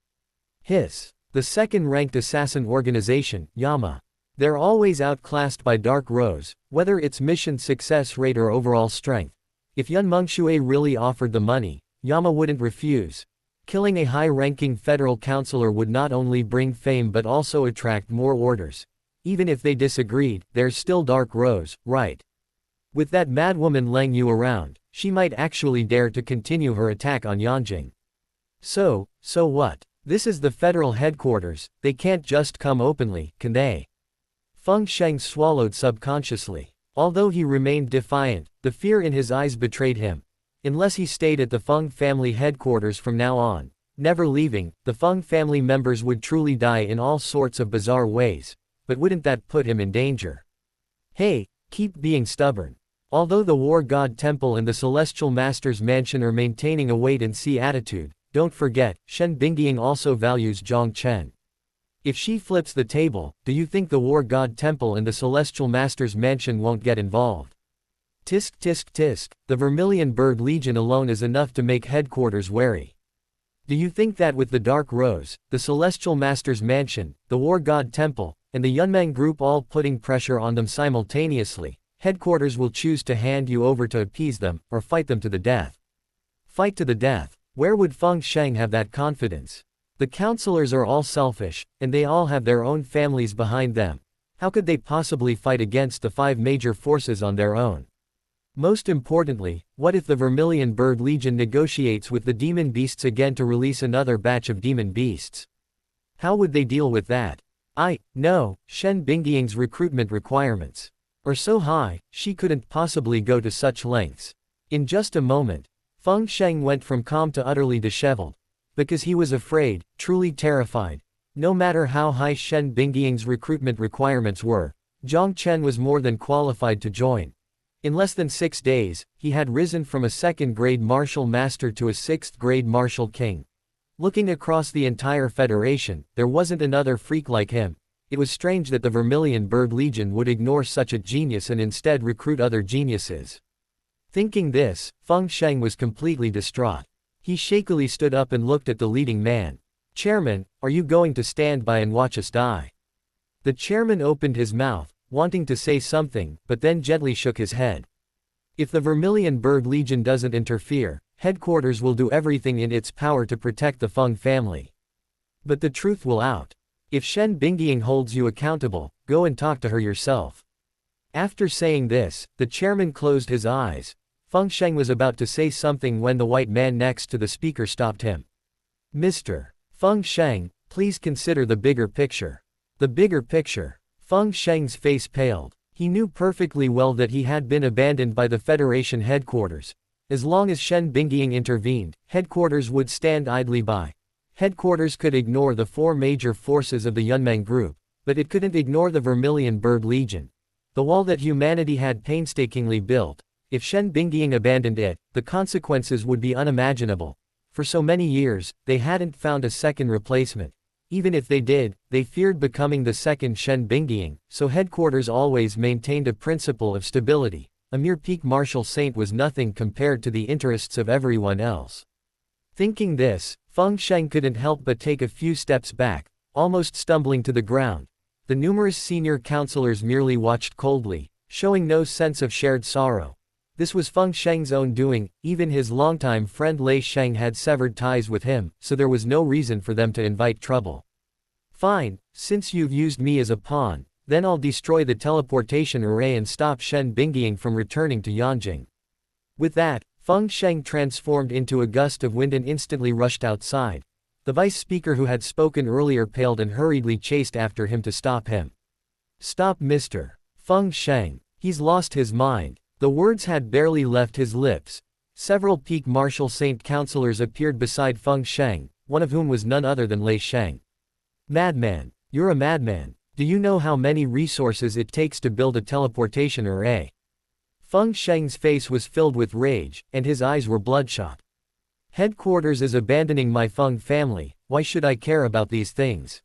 Hiss. The second-ranked assassin organization, Yama. They're always outclassed by Dark Rose, whether it's mission success rate or overall strength. If Yun Mengshui really offered the money, Yama wouldn't refuse. Killing a high-ranking federal counselor would not only bring fame but also attract more orders. Even if they disagreed, there's still Dark Rose, right? With that madwoman Leng Yu around, she might actually dare to continue her attack on Yanjing. So what? This is the federal headquarters, they can't just come openly, can they? Feng Sheng swallowed subconsciously. Although he remained defiant, the fear in his eyes betrayed him. Unless he stayed at the Feng family headquarters from now on, never leaving, the Feng family members would truly die in all sorts of bizarre ways. But wouldn't that put him in danger? Hey, keep being stubborn. Although the War God Temple and the Celestial Master's Mansion are maintaining a wait-and-see attitude, don't forget, Shen Bingying also values Jiang Chen. If she flips the table, do you think the War God Temple and the Celestial Master's Mansion won't get involved? Tisk tisk tisk, the Vermilion Bird Legion alone is enough to make headquarters wary. Do you think that with the Dark Rose, the Celestial Master's mansion, the War God Temple, and the Yunmeng group all putting pressure on them simultaneously, headquarters will choose to hand you over to appease them, or fight them to the death? Fight to the death. Where would Feng Sheng have that confidence? The counselors are all selfish, and they all have their own families behind them. How could they possibly fight against the 5 major forces on their own? Most importantly, what if the Vermilion Bird Legion negotiates with the demon beasts again to release another batch of demon beasts? How would they deal with that? No, Shen Bingying's recruitment requirements are so high, she couldn't possibly go to such lengths. In just a moment, Feng Sheng went from calm to utterly disheveled. Because he was afraid, truly terrified. No matter how high Shen Bingying's recruitment requirements were, Jiang Chen was more than qualified to join. In less than 6 days, he had risen from a 2nd-grade martial master to a 6th-grade martial king. Looking across the entire Federation, there wasn't another freak like him. It was strange that the Vermilion Bird Legion would ignore such a genius and instead recruit other geniuses. Thinking this, Feng Sheng was completely distraught. He shakily stood up and looked at the leading man. "Chairman, are you going to stand by and watch us die?" The chairman opened his mouth, wanting to say something, but then gently shook his head. If the Vermilion Bird Legion doesn't interfere, headquarters will do everything in its power to protect the Feng family. But the truth will out. If Shen Bingying holds you accountable, go and talk to her yourself. After saying this, the chairman closed his eyes. Feng Sheng was about to say something when the white man next to the speaker stopped him. "Mr. Feng Sheng, please consider the bigger picture." The bigger picture. Feng Sheng's face paled. He knew perfectly well that he had been abandoned by the Federation headquarters. As long as Shen Bingying intervened, headquarters would stand idly by. Headquarters could ignore the 4 major forces of the Yunmeng group, but it couldn't ignore the Vermilion Bird Legion. The wall that humanity had painstakingly built. If Shen Bingying abandoned it, the consequences would be unimaginable. For so many years, they hadn't found a second replacement. Even if they did, they feared becoming the second Shen Bingying, so headquarters always maintained a principle of stability. A mere peak martial saint was nothing compared to the interests of everyone else. Thinking this, Feng Sheng couldn't help but take a few steps back, almost stumbling to the ground. The numerous senior counselors merely watched coldly, showing no sense of shared sorrow. This was Feng Sheng's own doing. Even his longtime friend Lei Sheng had severed ties with him, so there was no reason for them to invite trouble. "Fine, since you've used me as a pawn, then I'll destroy the teleportation array and stop Shen Bingying from returning to Yanjing." With that, Feng Sheng transformed into a gust of wind and instantly rushed outside. The vice speaker who had spoken earlier paled and hurriedly chased after him to stop him. "Stop Mr. Feng Sheng. He's lost his mind." The words had barely left his lips. Several peak martial saint counselors appeared beside Feng Sheng, one of whom was none other than Lei Sheng. "Madman. You're a madman. Do you know how many resources it takes to build a teleportation array?" Feng Sheng's face was filled with rage, and his eyes were bloodshot. "Headquarters is abandoning my Feng family, why should I care about these things?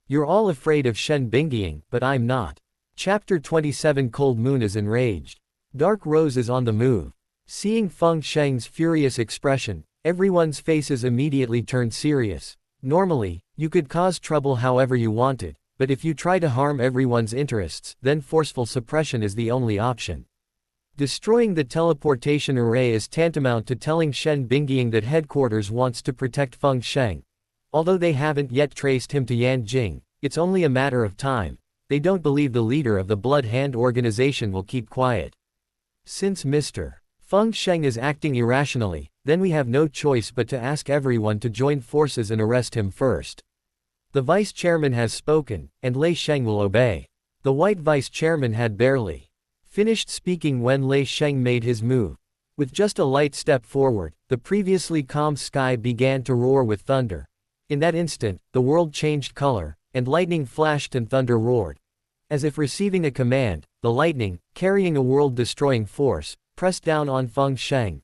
You're all afraid of Shen Bingying, but I'm not." Chapter 27. Cold Moon is enraged. Dark Rose is on the move. Seeing Feng Sheng's furious expression, everyone's faces immediately turned serious. Normally, you could cause trouble however you wanted, but if you try to harm everyone's interests, then forceful suppression is the only option. Destroying the teleportation array is tantamount to telling Shen Bingying that headquarters wants to protect Feng Sheng. Although they haven't yet traced him to Yanjing, it's only a matter of time. They don't believe the leader of the Blood Hand organization will keep quiet. Since Mr. Feng Sheng is acting irrationally, then we have no choice but to ask everyone to join forces and arrest him first. The vice chairman has spoken, and Lei Sheng will obey. The white vice chairman had barely finished speaking when Lei Sheng made his move. With just a light step forward, the previously calm sky began to roar with thunder. In that instant, the world changed color, and lightning flashed and thunder roared. As if receiving a command, the lightning, carrying a world-destroying force, pressed down on Feng Sheng.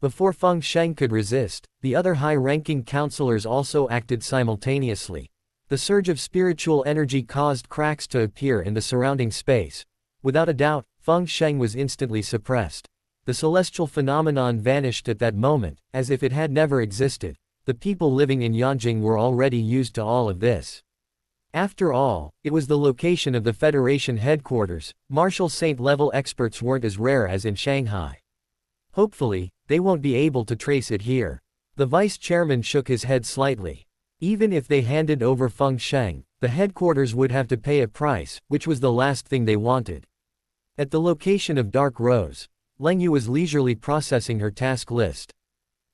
Before Feng Sheng could resist, the other high-ranking counselors also acted simultaneously. The surge of spiritual energy caused cracks to appear in the surrounding space. Without a doubt, Feng Sheng was instantly suppressed. The celestial phenomenon vanished at that moment, as if it had never existed. the people living in Yanjing were already used to all of this. After all, it was the location of the Federation headquarters. Marshal Saint-level experts weren't as rare as in Shanghai. Hopefully, they won't be able to trace it here. The vice chairman shook his head slightly. Even if they handed over Feng Sheng, the headquarters would have to pay a price, which was the last thing they wanted. At the location of Dark Rose, Leng Yu was leisurely processing her task list.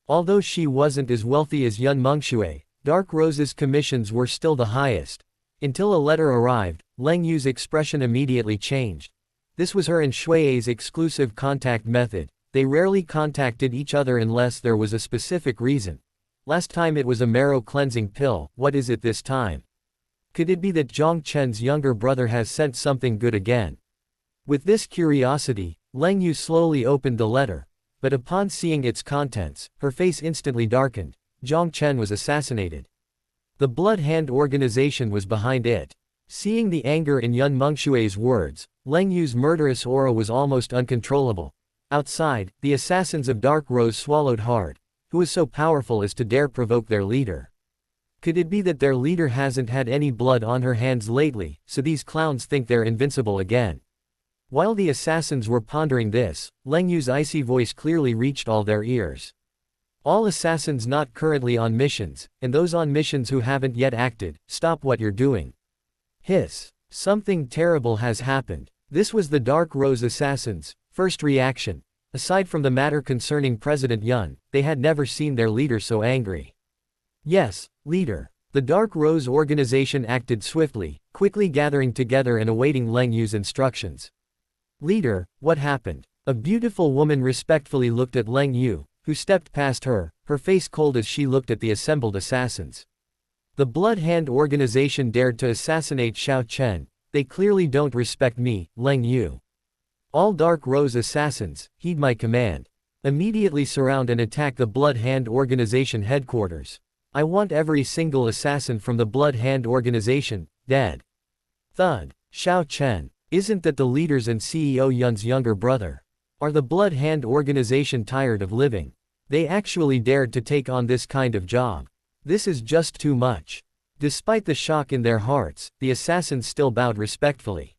Although she wasn't as wealthy as Yun Mengshui, Dark Rose's commissions were still the highest. Until a letter arrived, Leng Yu's expression immediately changed. This was her and Shui's exclusive contact method. They rarely contacted each other unless there was a specific reason. Last time it was a marrow cleansing pill, what is it this time? Could it be that Jiang Chen's younger brother has sent something good again? With this curiosity, Leng Yu slowly opened the letter, but upon seeing its contents, her face instantly darkened. Jiang Chen was assassinated. The Blood Hand organization was behind it. Seeing the anger in Yun Mengshui's words, Leng Yu's murderous aura was almost uncontrollable. Outside, the assassins of Dark Rose swallowed hard. Who was so powerful as to dare provoke their leader? Could it be that their leader hasn't had any blood on her hands lately, so these clowns think they're invincible again? While the assassins were pondering this, Leng Yu's icy voice clearly reached all their ears. All assassins not currently on missions, and those on missions who haven't yet acted, stop what you're doing. Hiss. Something terrible has happened. This was the Dark Rose assassins' first reaction. Aside from the matter concerning President Yun, they had never seen their leader so angry. Yes, leader. The Dark Rose organization acted swiftly, quickly gathering together and awaiting Leng Yu's instructions. Leader, what happened? A beautiful woman respectfully looked at Leng Yu, who stepped past her, her face cold as she looked at the assembled assassins. The Blood Hand organization dared to assassinate Xiao Chen. They clearly don't respect me, Leng Yu. All Dark Rose assassins, heed my command. Immediately surround and attack the Blood Hand organization headquarters. I want every single assassin from the Blood Hand organization, dead. Thud. Xiao Chen. Isn't that the leader's and CEO Yun's younger brother? Are the Blood Hand organization tired of living? They actually dared to take on this kind of job. This is just too much. Despite the shock in their hearts, the assassins still bowed respectfully.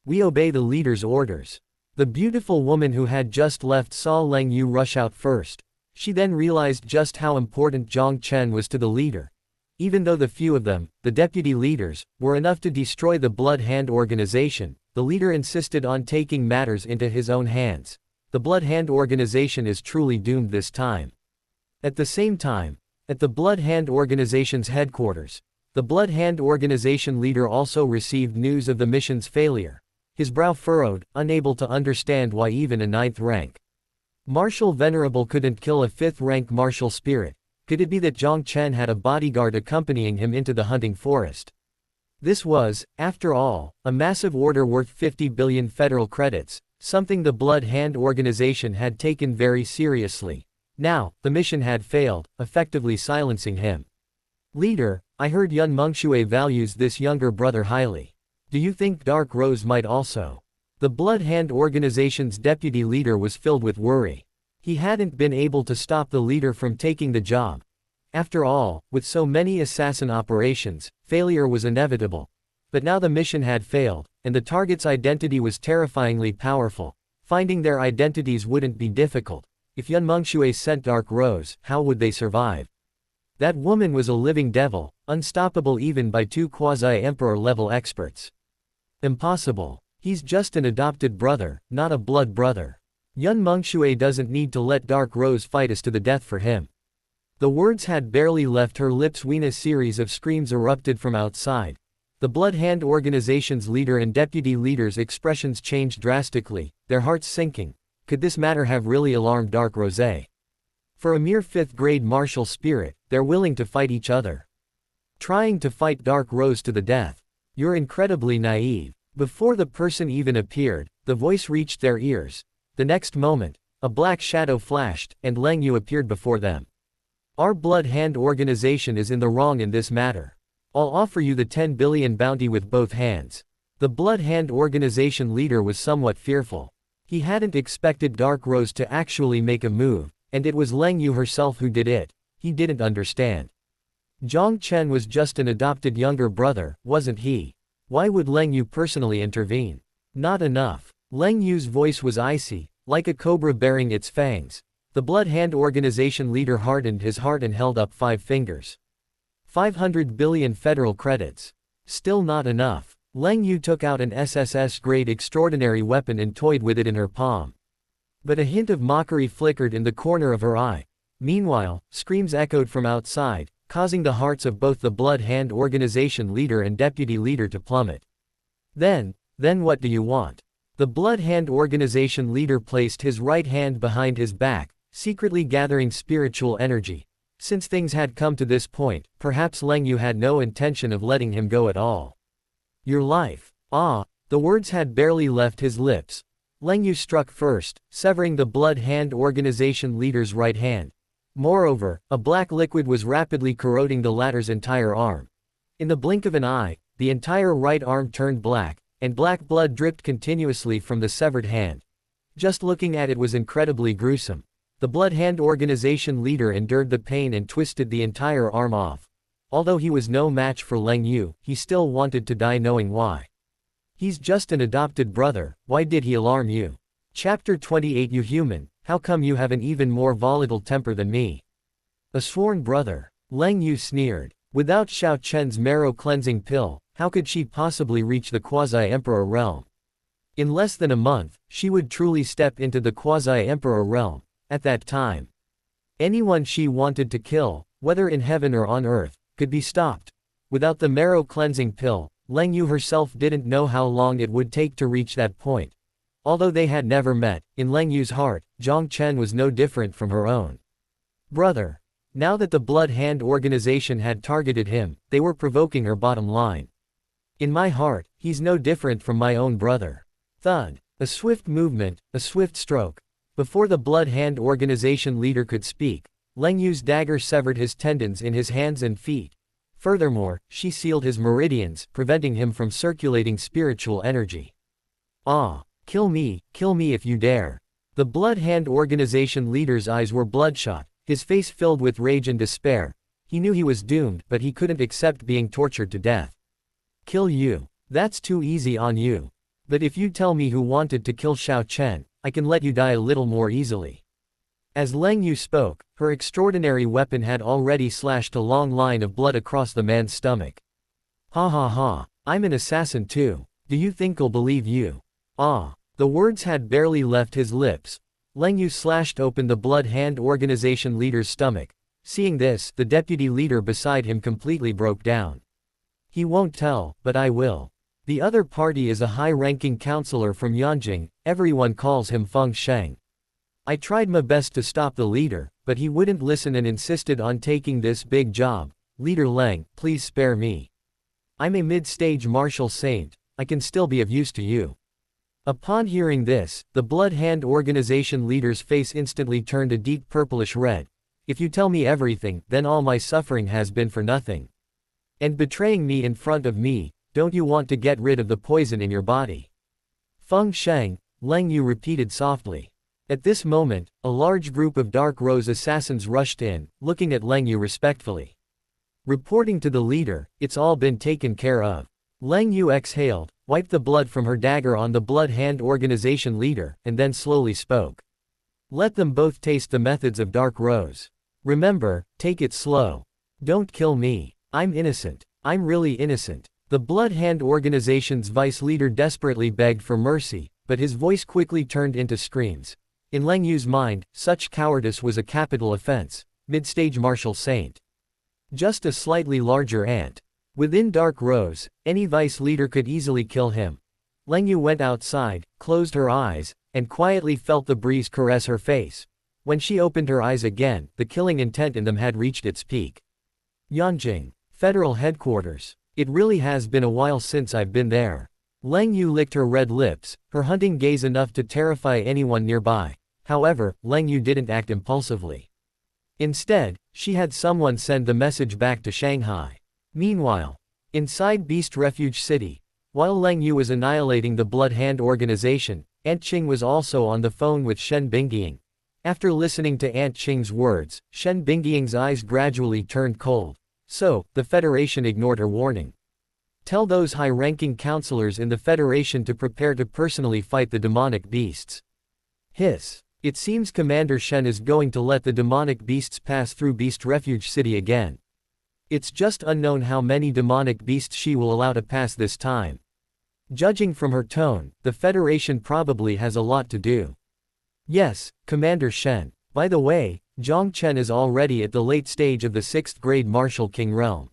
We obey the leader's orders. The beautiful woman who had just left saw Leng Yu rush out first. She then realized just how important Jiang Chen was to the leader. Even though the few of them, the deputy leaders, were enough to destroy the Blood Hand organization, the leader insisted on taking matters into his own hands. The Blood Hand organization is truly doomed this time. At the same time, at the Blood Hand organization's headquarters, the Blood Hand organization leader also received news of the mission's failure. His brow furrowed, unable to understand why even a 9th rank Marshal Venerable couldn't kill a 5th rank martial spirit. Could it be that Jiang Chen had a bodyguard accompanying him into the hunting forest? This was, after all, a massive order worth 50 billion federal credits, something the Blood Hand organization had taken very seriously. Now, the mission had failed, effectively silencing him. Leader, I heard Yun Mengshui values this younger brother highly. Do you think Dark Rose might also? The Blood Hand organization's deputy leader was filled with worry. He hadn't been able to stop the leader from taking the job. After all, with so many assassin operations, failure was inevitable. But now the mission had failed, and the target's identity was terrifyingly powerful. Finding their identities wouldn't be difficult. If Yun Mengshui sent Dark Rose, how would they survive? That woman was a living devil, unstoppable even by 2 quasi-emperor level experts. Impossible. He's just an adopted brother, not a blood brother. Yun Mengshui doesn't need to let Dark Rose fight us to the death for him. The words had barely left her lips when a series of screams erupted from outside. The Blood Hand organization's leader and deputy leaders' expressions changed drastically, their hearts sinking. Could this matter have really alarmed Dark Rose? For a mere 5th grade martial spirit, they're willing to fight each other. Trying to fight Dark Rose to the death. You're incredibly naive. Before the person even appeared, the voice reached their ears. The next moment, a black shadow flashed, and Leng Yu appeared before them. Our Blood Hand organization is in the wrong in this matter. I'll offer you the 10 billion bounty with both hands. The Blood Hand organization leader was somewhat fearful. He hadn't expected Dark Rose to actually make a move, and it was Leng Yu herself who did it. he didn't understand. Jiang Chen was just an adopted younger brother, wasn't he? Why would Leng Yu personally intervene? Not enough. Leng Yu's voice was icy, like a cobra baring its fangs. The Blood Hand Organization leader hardened his heart and held up 5 fingers. 500 billion federal credits. Still not enough. Leng Yu took out an SSS-grade extraordinary weapon and toyed with it in her palm. But a hint of mockery flickered in the corner of her eye. Meanwhile, screams echoed from outside, causing the hearts of both the Blood Hand Organization leader and deputy leader to plummet. Then what do you want? The Blood Hand Organization leader placed his right hand behind his back, secretly gathering spiritual energy. Since things had come to this point, perhaps Leng Yu had no intention of letting him go at all. Your life. Ah, the words had barely left his lips. Leng Yu struck first, severing the Blood Hand Organization leader's right hand. Moreover, a black liquid was rapidly corroding the latter's entire arm. In the blink of an eye, the entire right arm turned black, and black blood dripped continuously from the severed hand. Just looking at it was incredibly gruesome. The Blood Hand Organization leader endured the pain and twisted the entire arm off. Although he was no match for Leng Yu, he still wanted to die knowing why. He's just an adopted brother, why did he alarm you? Chapter 28. You human, how come you have an even more volatile temper than me? A sworn brother. Leng Yu sneered. Without Xiao Chen's marrow-cleansing pill, how could she possibly reach the quasi-emperor realm? In less than a month, she would truly step into the quasi-emperor realm. At that time, anyone she wanted to kill, whether in heaven or on earth, could be stopped. Without the marrow-cleansing pill, Leng Yu herself didn't know how long it would take to reach that point. Although they had never met, in Leng Yu's heart, Jiang Chen was no different from her own brother. Now that the Blood Hand Organization had targeted him, they were provoking her bottom line. In my heart, he's no different from my own brother. Thud. A swift movement, a swift stroke. Before the Blood Hand Organization leader could speak, Leng Yu's dagger severed his tendons in his hands and feet. Furthermore, she sealed his meridians, preventing him from circulating spiritual energy. Ah! Kill me if you dare. The Blood Hand Organization leader's eyes were bloodshot, his face filled with rage and despair. He knew he was doomed, but he couldn't accept being tortured to death. Kill you? That's too easy on you. But if you tell me who wanted to kill Xiao Chen, I can let you die a little more easily. As Leng Yu spoke, her extraordinary weapon had already slashed a long line of blood across the man's stomach. Ha ha ha, I'm an assassin too. Do you think I'll believe you? Ah. The words had barely left his lips. Leng Yu slashed open the Blood Hand Organization leader's stomach. Seeing this, the deputy leader beside him completely broke down. He won't tell, but I will. The other party is a high-ranking counselor from Yanjing, everyone calls him Feng Sheng. I tried my best to stop the leader, but he wouldn't listen and insisted on taking this big job. Leader Leng, please spare me. I'm a mid-stage martial saint, I can still be of use to you. Upon hearing this, the Blood Hand Organization leader's face instantly turned a deep purplish red. If you tell me everything, then all my suffering has been for nothing. And betraying me in front of me, don't you want to get rid of the poison in your body? Feng Sheng, Leng Yu repeated softly. At this moment, a large group of Dark Rose assassins rushed in, looking at Leng Yu respectfully. Reporting to the leader, it's all been taken care of. Leng Yu exhaled, wiped the blood from her dagger on the Blood Hand Organization leader, and then slowly spoke. Let them both taste the methods of Dark Rose. Remember, take it slow. Don't kill me. I'm innocent. I'm really innocent. The Blood Hand Organization's vice leader desperately begged for mercy, but his voice quickly turned into screams. In Leng Yu's mind, such cowardice was a capital offense. Mid-stage martial saint. Just a slightly larger ant. Within Dark Rose, any vice leader could easily kill him. Leng Yu went outside, closed her eyes, and quietly felt the breeze caress her face. When she opened her eyes again, the killing intent in them had reached its peak. Yanjing. Federal Headquarters. It really has been a while since I've been there. Leng Yu licked her red lips, her hunting gaze enough to terrify anyone nearby. However, Leng Yu didn't act impulsively. Instead, she had someone send the message back to Shanghai. Meanwhile, inside Beast Refuge City, while Leng Yu was annihilating the Blood Hand Organization, Aunt Qing was also on the phone with Shen Bingying. After listening to Aunt Qing's words, Shen Bingying's eyes gradually turned cold. So, the Federation ignored her warning. Tell those high-ranking counselors in the Federation to prepare to personally fight the demonic beasts. Hiss. It seems Commander Shen is going to let the demonic beasts pass through Beast Refuge City again. It's just unknown how many demonic beasts she will allow to pass this time. Judging from her tone, the Federation probably has a lot to do. Yes, Commander Shen. By the way, Jiang Chen is already at the late stage of the 6th grade Marshal King realm.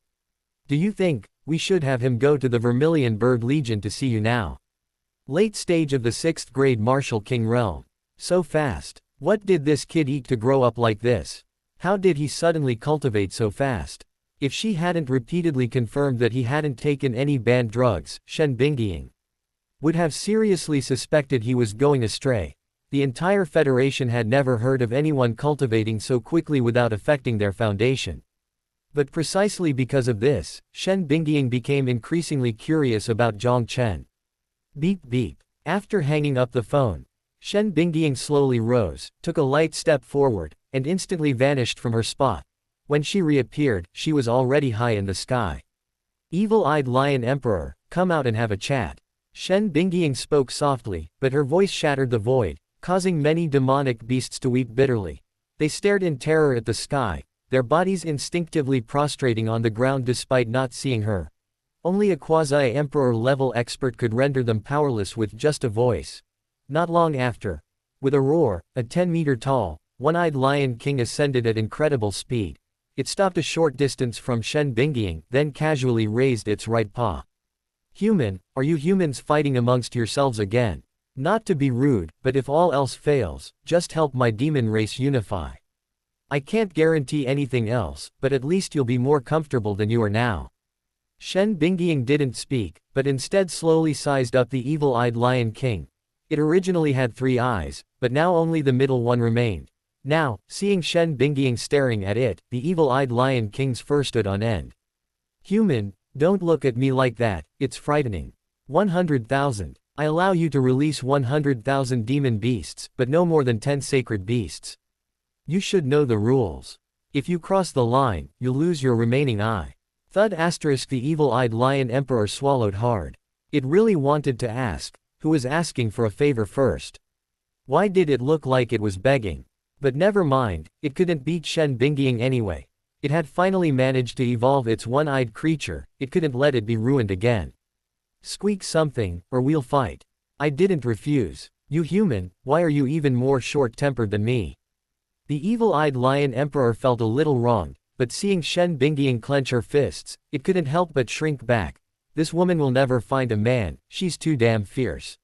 Do you think we should have him go to the Vermilion Bird Legion to see you now? Late stage of the 6th grade Marshal King realm. So fast. What did this kid eat to grow up like this? How did he suddenly cultivate so fast? If she hadn't repeatedly confirmed that he hadn't taken any banned drugs, Shen Bingying would have seriously suspected he was going astray. The entire Federation had never heard of anyone cultivating so quickly without affecting their foundation. But precisely because of this, Shen Bingying became increasingly curious about Jiang Chen. Beep beep. After hanging up the phone, Shen Bingying slowly rose, took a light step forward, and instantly vanished from her spot. When she reappeared, she was already high in the sky. Evil-eyed Lion Emperor, come out and have a chat. Shen Bingying spoke softly, but her voice shattered the void, causing many demonic beasts to weep bitterly. They stared in terror at the sky, their bodies instinctively prostrating on the ground despite not seeing her. Only a quasi-emperor level expert could render them powerless with just a voice. Not long after, with a roar, a 10-meter tall, one-eyed Lion King ascended at incredible speed. It stopped a short distance from Shen Bingying, then casually raised its right paw. Human, are you humans fighting amongst yourselves again? Not to be rude, but if all else fails, just help my demon race unify. I can't guarantee anything else, but at least you'll be more comfortable than you are now. Shen Bingying didn't speak, but instead slowly sized up the evil-eyed Lion King. It originally had 3 eyes, but now only the middle one remained. Now, seeing Shen Bingying staring at it, the evil-eyed Lion King's fur stood on end. Human, don't look at me like that, it's frightening. 100,000. I allow you to release 100,000 demon beasts, but no more than 10 sacred beasts. You should know the rules. If you cross the line, you'll lose your remaining eye. Thud *. The evil-eyed Lion Emperor swallowed hard. It really wanted to ask, who was asking for a favor first? Why did it look like it was begging? But never mind, it couldn't beat Shen Bingying anyway. It had finally managed to evolve its one-eyed creature, it couldn't let it be ruined again. Squeak something, or we'll fight. I didn't refuse. You human, why are you even more short-tempered than me? The evil-eyed Lion Emperor felt a little wronged, but seeing Shen Bingying clench her fists, it couldn't help but shrink back. This woman will never find a man, she's too damn fierce.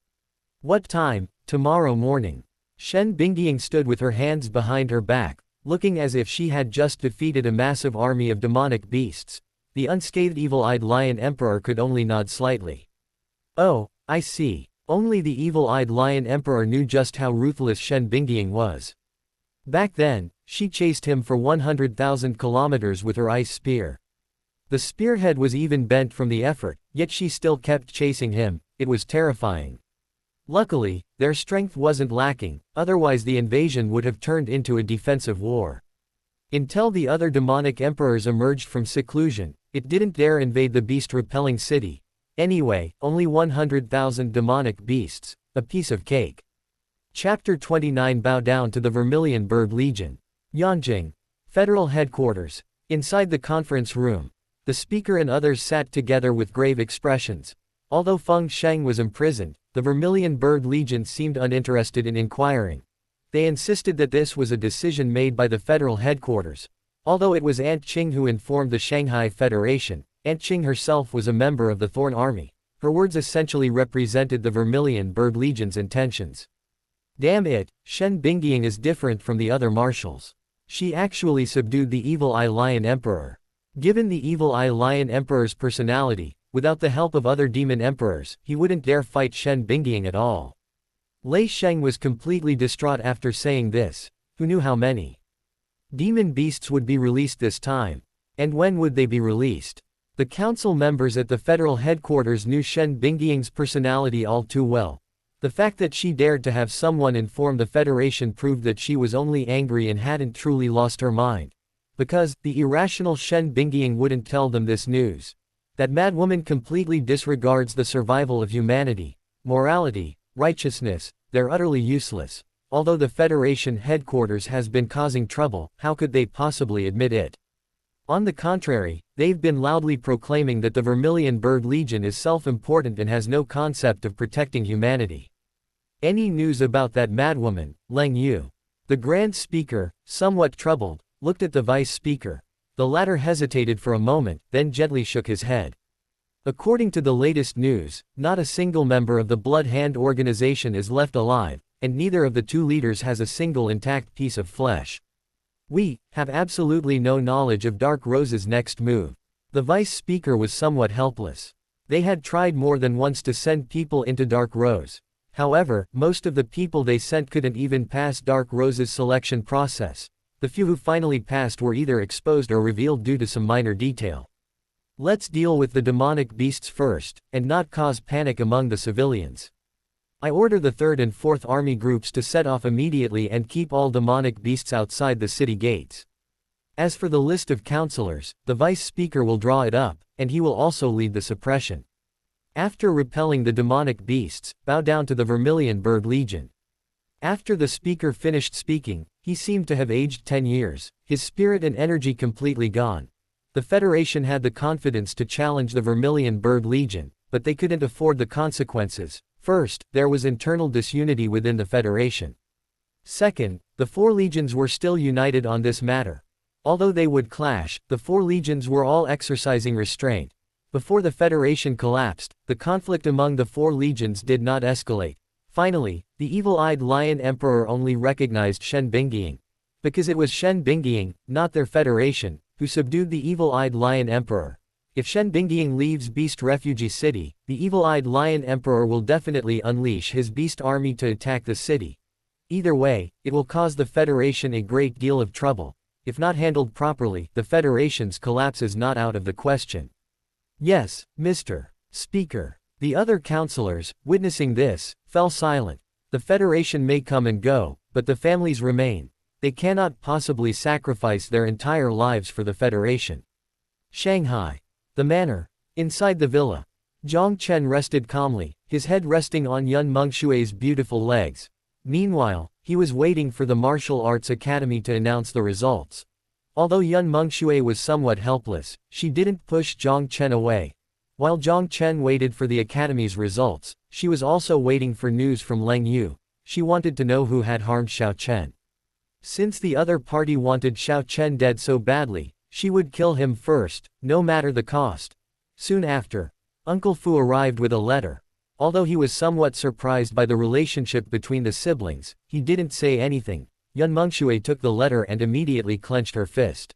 What time? Tomorrow morning. Shen Bingying stood with her hands behind her back, looking as if she had just defeated a massive army of demonic beasts. The unscathed evil-eyed Lion Emperor could only nod slightly. Oh, I see. Only the evil-eyed Lion Emperor knew just how ruthless Shen Bingying was. Back then, she chased him for 100,000 kilometers with her ice spear. The spearhead was even bent from the effort, yet she still kept chasing him. It was terrifying. Luckily, their strength wasn't lacking, otherwise the invasion would have turned into a defensive war. Until the other demonic emperors emerged from seclusion, it didn't dare invade the beast-repelling city. Anyway, only 100,000 demonic beasts, a piece of cake. Chapter 29. Bow down to the Vermilion Bird Legion. Yanjing. Federal Headquarters. Inside the conference room, the speaker and others sat together with grave expressions. Although Feng Sheng was imprisoned, the Vermilion Bird Legion seemed uninterested in inquiring. They insisted that this was a decision made by the federal headquarters. Although it was Aunt Qing who informed the Shanghai Federation, Aunt Qing herself was a member of the Thorn Army. Her words essentially represented the Vermilion Bird Legion's intentions. Damn it, Shen Bingying is different from the other marshals. She actually subdued the evil-eye Lion Emperor. Given the evil-eye Lion Emperor's personality, without the help of other demon emperors, he wouldn't dare fight Shen Bingying at all. Lei Sheng was completely distraught after saying this. Who knew how many demon beasts would be released this time? And when would they be released? The council members at the federal headquarters knew Shen Bingying's personality all too well. The fact that she dared to have someone inform the Federation proved that she was only angry and hadn't truly lost her mind. Because, the irrational Shen Bingying wouldn't tell them this news. That madwoman completely disregards the survival of humanity, morality, righteousness, they're utterly useless. Although the Federation headquarters has been causing trouble, how could they possibly admit it? On the contrary, they've been loudly proclaiming that the Vermilion Bird Legion is self-important and has no concept of protecting humanity. Any news about that madwoman, Leng Yu? The Grand Speaker, somewhat troubled, looked at the Vice Speaker. The latter hesitated for a moment, then gently shook his head. According to the latest news, not a single member of the Blood Hand organization is left alive, and neither of the two leaders has a single intact piece of flesh. We have absolutely no knowledge of Dark Rose's next move. The Vice Speaker was somewhat helpless. They had tried more than once to send people into Dark Rose. However, most of the people they sent couldn't even pass Dark Rose's selection process. The few who finally passed were either exposed or revealed due to some minor detail. Let's deal with the demonic beasts first, and not cause panic among the civilians. I order the 3rd and 4th Army groups to set off immediately and keep all demonic beasts outside the city gates. As for the list of counselors, the Vice Speaker will draw it up, and he will also lead the suppression. After repelling the demonic beasts, bow down to the Vermilion Bird Legion. After the speaker finished speaking, he seemed to have aged 10 years, his spirit and energy completely gone. The Federation had the confidence to challenge the Vermilion Bird Legion, but they couldn't afford the consequences. First, there was internal disunity within the Federation. Second, the 4 legions were still united on this matter. Although they would clash, the 4 legions were all exercising restraint. Before the Federation collapsed, the conflict among the 4 legions did not escalate. Finally, the evil-eyed Lion Emperor only recognized Shen Bingying. Because it was Shen Bingying, not their Federation, who subdued the evil-eyed Lion Emperor. If Shen Bingying leaves Beast Refugee City, the evil-eyed Lion Emperor will definitely unleash his beast army to attack the city. Either way, it will cause the Federation a great deal of trouble. If not handled properly, the Federation's collapse is not out of the question. Yes, Mr. Speaker. The other councillors, witnessing this, fell silent. The Federation may come and go, but the families remain. They cannot possibly sacrifice their entire lives for the Federation. Shanghai. The manor. Inside the villa. Jiang Chen rested calmly, his head resting on Yun Mengshui's beautiful legs. Meanwhile, he was waiting for the Martial Arts Academy to announce the results. Although Yun Mengshui was somewhat helpless, she didn't push Jiang Chen away. While Jiang Chen waited for the Academy's results, she was also waiting for news from Leng Yu. She wanted to know who had harmed Xiao Chen. Since the other party wanted Xiao Chen dead so badly, she would kill him first, no matter the cost. Soon after, Uncle Fu arrived with a letter. Although he was somewhat surprised by the relationship between the siblings, he didn't say anything. Yun Mengshui took the letter and immediately clenched her fist.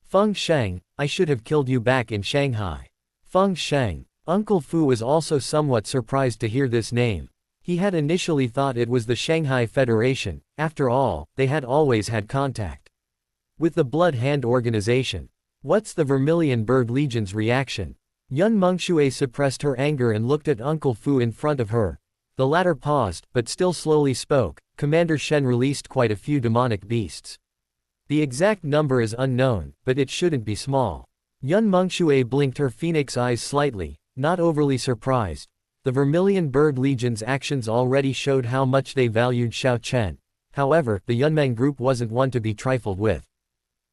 Feng Sheng, I should have killed you back in Shanghai. Feng Sheng. Uncle Fu was also somewhat surprised to hear this name. He had initially thought it was the Shanghai Federation. After all, they had always had contact with the Blood Hand organization. What's the Vermilion Bird Legion's reaction? Yun Mengshui suppressed her anger and looked at Uncle Fu in front of her. The latter paused, but still slowly spoke. Commander Shen released quite a few demonic beasts. The exact number is unknown, but it shouldn't be small. Yun Mengshui blinked her phoenix eyes slightly, not overly surprised. The Vermilion Bird Legion's actions already showed how much they valued Xiao Chen. However, the Yunmeng group wasn't one to be trifled with.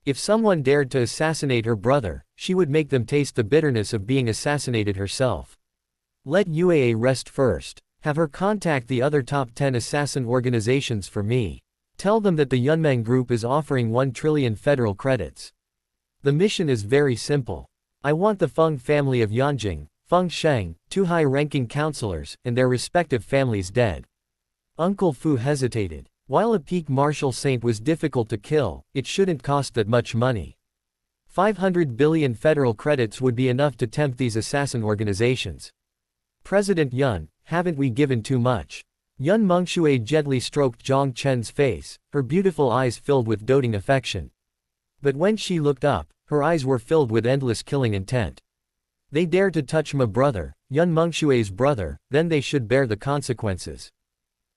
If someone dared to assassinate her brother, she would make them taste the bitterness of being assassinated herself. Let UAA rest first. Have her contact the other top 10 assassin organizations for me. Tell them that the Yunmeng group is offering 1 trillion federal credits. The mission is very simple. I want the Feng family of Yanjing, Feng Sheng, 2 high-ranking counselors, and their respective families dead. Uncle Fu hesitated. While a peak martial saint was difficult to kill, it shouldn't cost that much money. 500 billion federal credits would be enough to tempt these assassin organizations. President Yun, haven't we given too much? Yun Mengshui gently stroked Jiang Chen's face, her beautiful eyes filled with doting affection. But when she looked up, her eyes were filled with endless killing intent. They dared to touch my brother, Yun Mengshui's brother, then they should bear the consequences.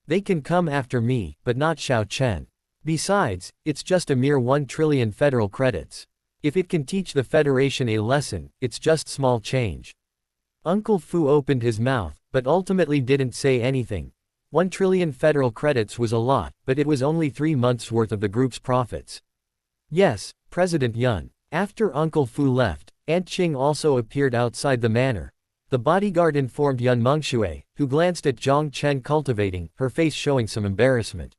They can come after me, but not Xiao Chen. Besides, it's just a mere 1 trillion federal credits. If it can teach the Federation a lesson, it's just small change. Uncle Fu opened his mouth, but ultimately didn't say anything. 1 trillion federal credits was a lot, but it was only 3 months' worth of the group's profits. Yes, President Yun. After Uncle Fu left, Aunt Qing also appeared outside the manor. The bodyguard informed Yun Mengshui, who glanced at Jiang Chen cultivating, her face showing some embarrassment.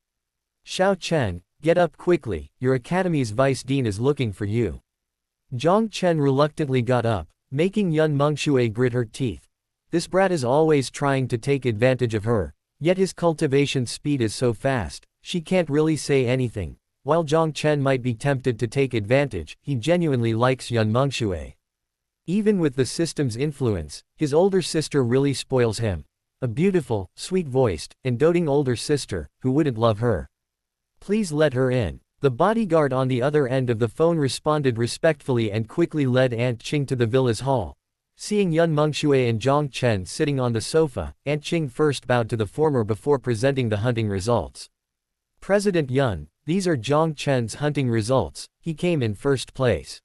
Xiao Chen, get up quickly, your academy's vice dean is looking for you. Jiang Chen reluctantly got up, making Yun Mengshui grit her teeth. This brat is always trying to take advantage of her, yet his cultivation speed is so fast, she can't really say anything. While Jiang Chen might be tempted to take advantage, he genuinely likes Yun Mengshui. Even with the system's influence, his older sister really spoils him. A beautiful, sweet-voiced, and doting older sister, who wouldn't love her. Please let her in. The bodyguard on the other end of the phone responded respectfully and quickly led Aunt Qing to the villa's hall. Seeing Yun Mengshui and Jiang Chen sitting on the sofa, Aunt Qing first bowed to the former before presenting the hunting results. President Yun, these are Jiang Chen's hunting results, he came in first place.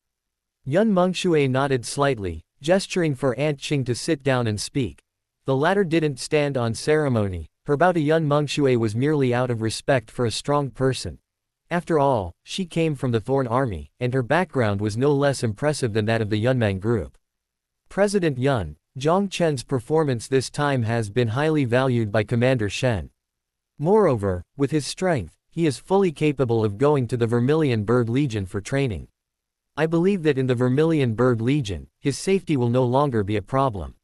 Yun Mengshui nodded slightly, gesturing for Aunt Qing to sit down and speak. The latter didn't stand on ceremony, her bow to Yun Mengshui was merely out of respect for a strong person. After all, she came from the Thorn Army, and her background was no less impressive than that of the Yunmeng group. President Yun, Jiang Chen's performance this time has been highly valued by Commander Shen. Moreover, with his strength, he is fully capable of going to the Vermilion Bird Legion for training. I believe that in the Vermilion Bird Legion, his safety will no longer be a problem.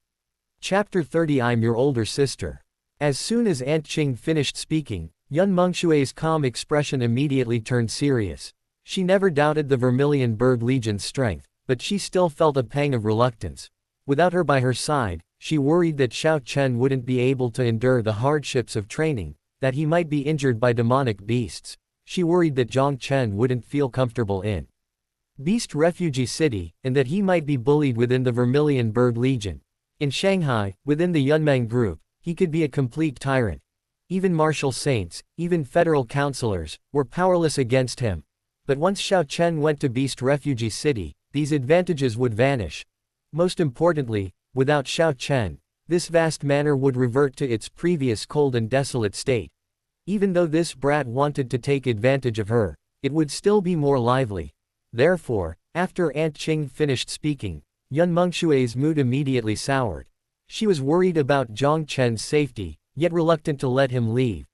Chapter 30 I'm your older sister. As soon as Aunt Qing finished speaking, Yun Mengshui's calm expression immediately turned serious. She never doubted the Vermilion Bird Legion's strength, but she still felt a pang of reluctance. Without her by her side, she worried that Xiao Chen wouldn't be able to endure the hardships of training, that he might be injured by demonic beasts. She worried that Jiang Chen wouldn't feel comfortable in Beast Refugee City, and that he might be bullied within the Vermilion Bird Legion. In Shanghai, within the Yunmeng group, he could be a complete tyrant. Even martial saints, even federal counselors, were powerless against him. But once Xiao Chen went to Beast Refugee City, these advantages would vanish. Most importantly, without Xiao Chen, this vast manor would revert to its previous cold and desolate state. Even though this brat wanted to take advantage of her, it would still be more lively. Therefore, after Aunt Qing finished speaking, Yun Mengshui's mood immediately soured. She was worried about Jiang Chen's safety, yet reluctant to let him leave.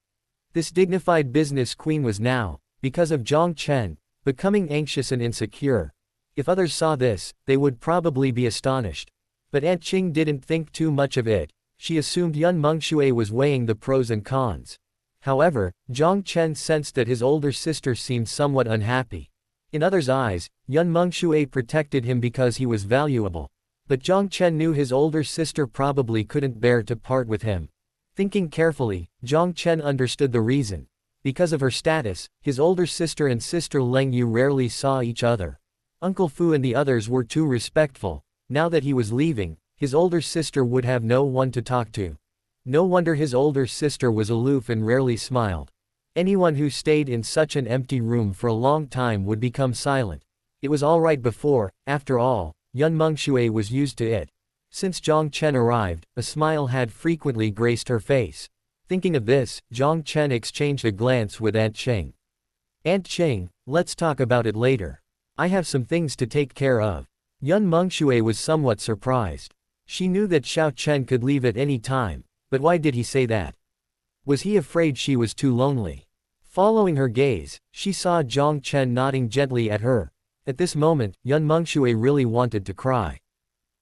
This dignified business queen was now, because of Jiang Chen, becoming anxious and insecure. If others saw this, they would probably be astonished. But Aunt Qing didn't think too much of it. She assumed Yun Mengshui was weighing the pros and cons. However, Jiang Chen sensed that his older sister seemed somewhat unhappy. In others' eyes, Yun Mengshui protected him because he was valuable. But Jiang Chen knew his older sister probably couldn't bear to part with him. Thinking carefully, Jiang Chen understood the reason. Because of her status, his older sister and sister Leng Yu rarely saw each other. Uncle Fu and the others were too respectful. Now that he was leaving, his older sister would have no one to talk to. No wonder his older sister was aloof and rarely smiled. Anyone who stayed in such an empty room for a long time would become silent. It was alright before, after all, Yun Mengshui was used to it. Since Jiang Chen arrived, a smile had frequently graced her face. Thinking of this, Jiang Chen exchanged a glance with Aunt Qing. Aunt Qing, let's talk about it later. I have some things to take care of. Yun Mengshui was somewhat surprised. She knew that Xiao Chen could leave at any time, but why did he say that? Was he afraid she was too lonely? Following her gaze, she saw Jiang Chen nodding gently at her. At this moment, Yun Mengshui really wanted to cry.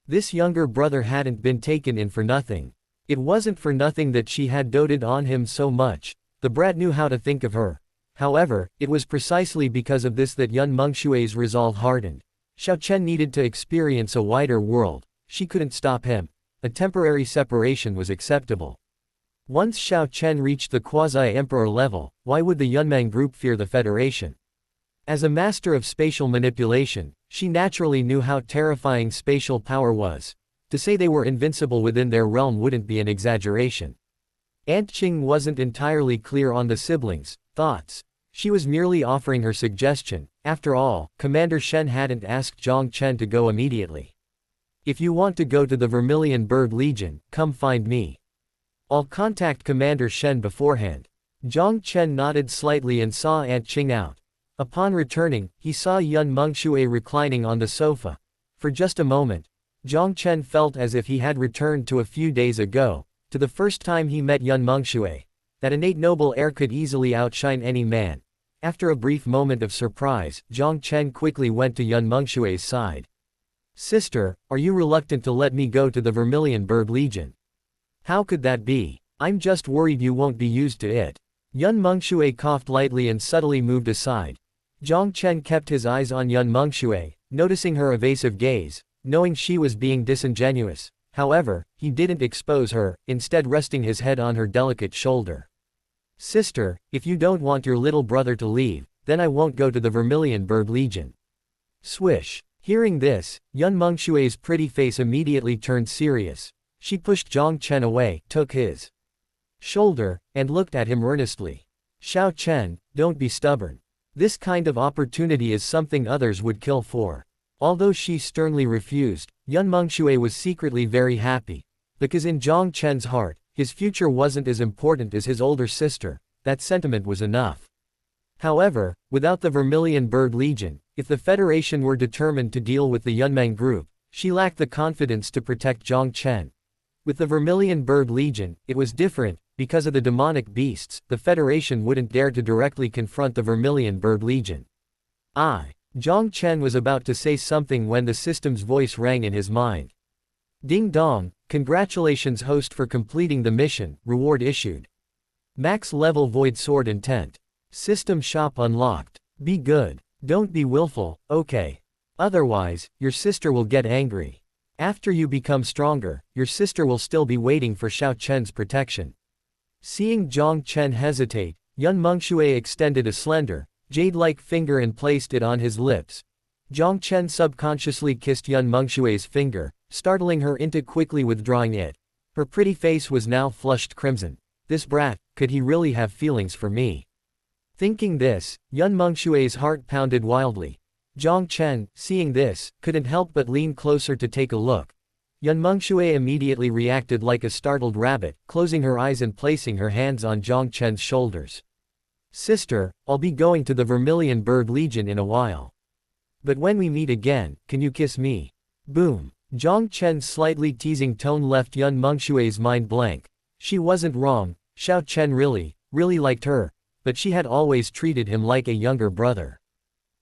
This younger brother hadn't been taken in for nothing. It wasn't for nothing that she had doted on him so much. The brat knew how to think of her. However, it was precisely because of this that Yun Mengshui's resolve hardened. Xiao Chen needed to experience a wider world. She couldn't stop him. A temporary separation was acceptable. Once Xiao Chen reached the quasi-emperor level, why would the Yunmeng group fear the Federation? As a master of spatial manipulation, she naturally knew how terrifying spatial power was. To say they were invincible within their realm wouldn't be an exaggeration. Aunt Qing wasn't entirely clear on the siblings' thoughts. She was merely offering her suggestion. After all, Commander Shen hadn't asked Jiang Chen to go immediately. If you want to go to the Vermilion Bird Legion, come find me. I'll contact Commander Shen beforehand. Jiang Chen nodded slightly and saw Aunt Qing out. Upon returning, he saw Yun Mengshui reclining on the sofa. For just a moment, Jiang Chen felt as if he had returned to a few days ago, to the first time he met Yun Mengshui. That innate noble air could easily outshine any man. After a brief moment of surprise, Jiang Chen quickly went to Yun Mengshui's side. Sister, are you reluctant to let me go to the Vermilion Bird Legion? How could that be? I'm just worried you won't be used to it. Yun Mengshui coughed lightly and subtly moved aside. Jiang Chen kept his eyes on Yun Mengshui, noticing her evasive gaze, knowing she was being disingenuous. However, he didn't expose her, instead resting his head on her delicate shoulder. Sister, if you don't want your little brother to leave, then I won't go to the Vermilion Bird Legion. Swish. Hearing this, Yun Mengshui's pretty face immediately turned serious. She pushed Jiang Chen away, took his shoulder, and looked at him earnestly. Xiao Chen, don't be stubborn. This kind of opportunity is something others would kill for. Although she sternly refused, Yun Mengshui was secretly very happy. Because in Jiang Chen's heart, his future wasn't as important as his older sister. That sentiment was enough. However, without the Vermilion Bird Legion, if the Federation were determined to deal with the Yunmeng group, she lacked the confidence to protect Jiang Chen. With the Vermilion Bird Legion, it was different. Because of the demonic beasts, the Federation wouldn't dare to directly confront the Vermilion Bird Legion. Jiang Chen was about to say something when the system's voice rang in his mind. Ding dong, congratulations host for completing the mission, reward issued. Max level Void Sword Intent. System shop unlocked. Be good. Don't be willful, okay? Otherwise, your sister will get angry. After you become stronger, your sister will still be waiting for Xiao Chen's protection. Seeing Jiang Chen hesitate, Yun Mengshui extended a slender, jade-like finger and placed it on his lips. Jiang Chen subconsciously kissed Yun Mengshui's finger, startling her into quickly withdrawing it. Her pretty face was now flushed crimson. This brat, could he really have feelings for me? Thinking this, Yun Mengshui's heart pounded wildly. Jiang Chen, seeing this, couldn't help but lean closer to take a look. Yun Mengshui immediately reacted like a startled rabbit, closing her eyes and placing her hands on Jiang Chen's shoulders. Sister, I'll be going to the Vermilion Bird Legion in a while. But when we meet again, can you kiss me? Boom. Jiang Chen's slightly teasing tone left Yun Mengshui's mind blank. She wasn't wrong, Xiao Chen really liked her, but she had always treated him like a younger brother.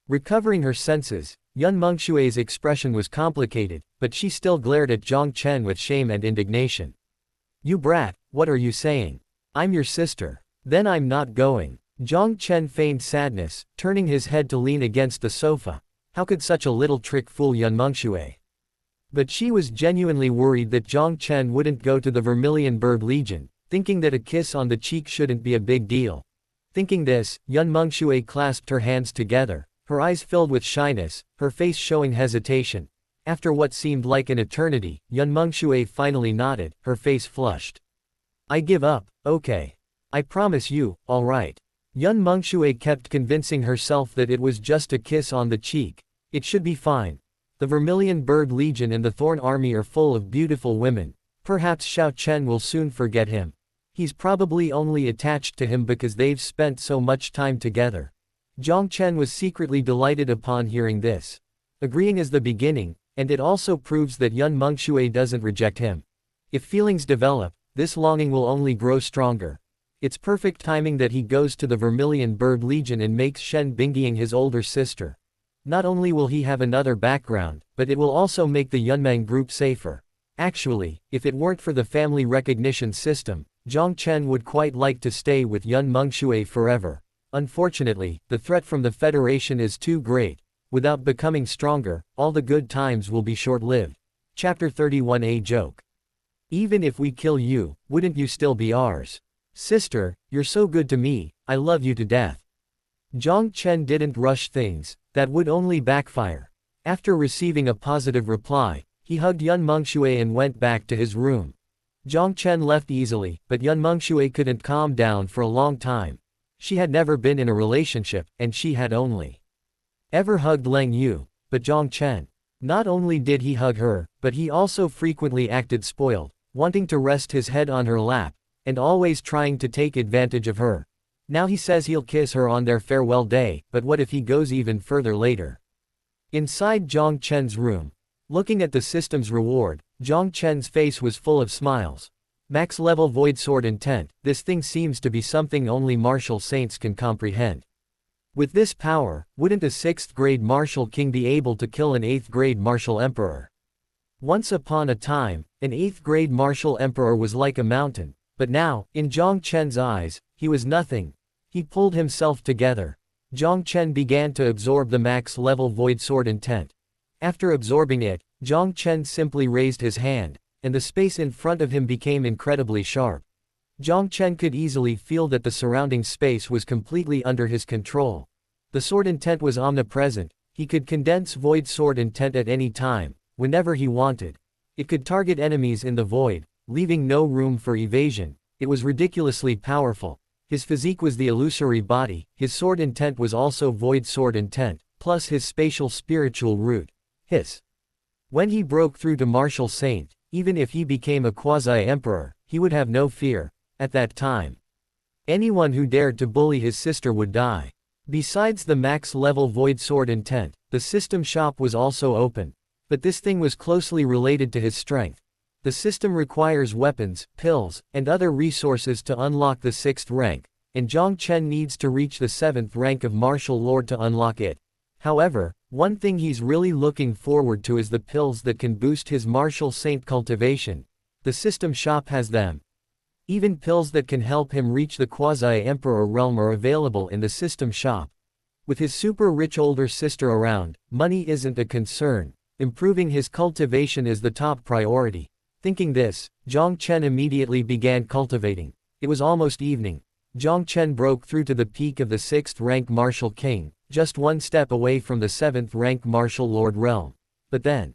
Recovering her senses, Yun Mengshui's expression was complicated, but she still glared at Jiang Chen with shame and indignation. You brat, what are you saying? I'm your sister. Then I'm not going. Jiang Chen feigned sadness, turning his head to lean against the sofa. How could such a little trick fool Yun Mengshui? But she was genuinely worried that Jiang Chen wouldn't go to the Vermilion Bird Legion, thinking that a kiss on the cheek shouldn't be a big deal. Thinking this, Yun Mengshui clasped her hands together, her eyes filled with shyness, her face showing hesitation. After what seemed like an eternity, Yun Mengshui finally nodded, her face flushed. I give up, okay. I promise you, alright. Yun Mengshui kept convincing herself that it was just a kiss on the cheek. It should be fine. The Vermilion Bird Legion and the Thorn Army are full of beautiful women. Perhaps Xiao Chen will soon forget him. He's probably only attached to him because they've spent so much time together. Jiang Chen was secretly delighted upon hearing this. Agreeing is the beginning, and it also proves that Yun Mengshui doesn't reject him. If feelings develop, this longing will only grow stronger. It's perfect timing that he goes to the Vermilion Bird Legion and makes Shen Bingyiang his older sister. Not only will he have another background, but it will also make the Yunmeng group safer. Actually, if it weren't for the family recognition system, Jiang Chen would quite like to stay with Yun Mengshui forever. Unfortunately, the threat from the Federation is too great. Without becoming stronger, all the good times will be short-lived. Chapter 31. A joke. Even if we kill you, wouldn't you still be ours? Sister, you're so good to me, I love you to death. Jiang Chen didn't rush things, that would only backfire. After receiving a positive reply, he hugged Yun Mengshui and went back to his room. Jiang Chen left easily, but Yun Mengshui couldn't calm down for a long time. She had never been in a relationship, and she had only ever hugged Leng Yu, but Jiang Chen. Not only did he hug her, but he also frequently acted spoiled, wanting to rest his head on her lap, and always trying to take advantage of her. Now he says he'll kiss her on their farewell day, but what if he goes even further later? Inside Jiang Chen's room, looking at the system's reward, Jiang Chen's face was full of smiles. Max level Void Sword Intent, this thing seems to be something only martial saints can comprehend. With this power, wouldn't a 6th grade martial king be able to kill an 8th grade martial emperor? Once upon a time, an 8th grade martial emperor was like a mountain, but now, in Jiang Chen's eyes, he was nothing. He pulled himself together. Jiang Chen began to absorb the max level Void Sword Intent. After absorbing it, Jiang Chen simply raised his hand, and the space in front of him became incredibly sharp. Jiang Chen could easily feel that the surrounding space was completely under his control. The sword intent was omnipresent. He could condense Void Sword Intent at any time, whenever he wanted. It could target enemies in the void, leaving no room for evasion. It was ridiculously powerful. His physique was the illusory body, his sword intent was also Void Sword Intent, plus his spatial spiritual root. When he broke through to martial saint, even if he became a quasi-emperor, he would have no fear. At that time, anyone who dared to bully his sister would die. Besides the max-level Void Sword Intent, the system shop was also open. But this thing was closely related to his strength. The system requires weapons, pills, and other resources to unlock the 6th rank, and Jiang Chen needs to reach the 7th rank of Martial Lord to unlock it. However, one thing he's really looking forward to is the pills that can boost his martial saint cultivation. The system shop has them. Even pills that can help him reach the quasi-emperor realm are available in the system shop. With his super rich older sister around, money isn't a concern. Improving his cultivation is the top priority. Thinking this, Jiang Chen immediately began cultivating. It was almost evening. Jiang Chen broke through to the peak of the 6th rank martial king, just one step away from the 7th rank martial lord realm. But then,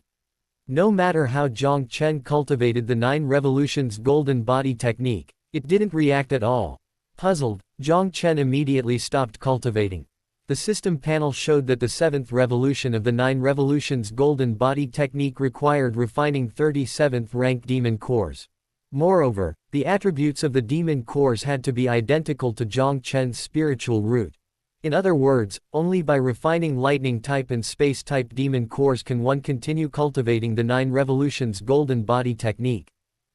no matter how Jiang Chen cultivated the 9 revolutions golden body technique, it didn't react at all. Puzzled, Jiang Chen immediately stopped cultivating. The system panel showed that the 7th revolution of the 9 revolutions golden body technique required refining 37th rank demon cores. Moreover, the attributes of the demon cores had to be identical to Jiang Chen's spiritual root. In other words, only by refining lightning type and space type demon cores can one continue cultivating the 9 revolutions golden body technique.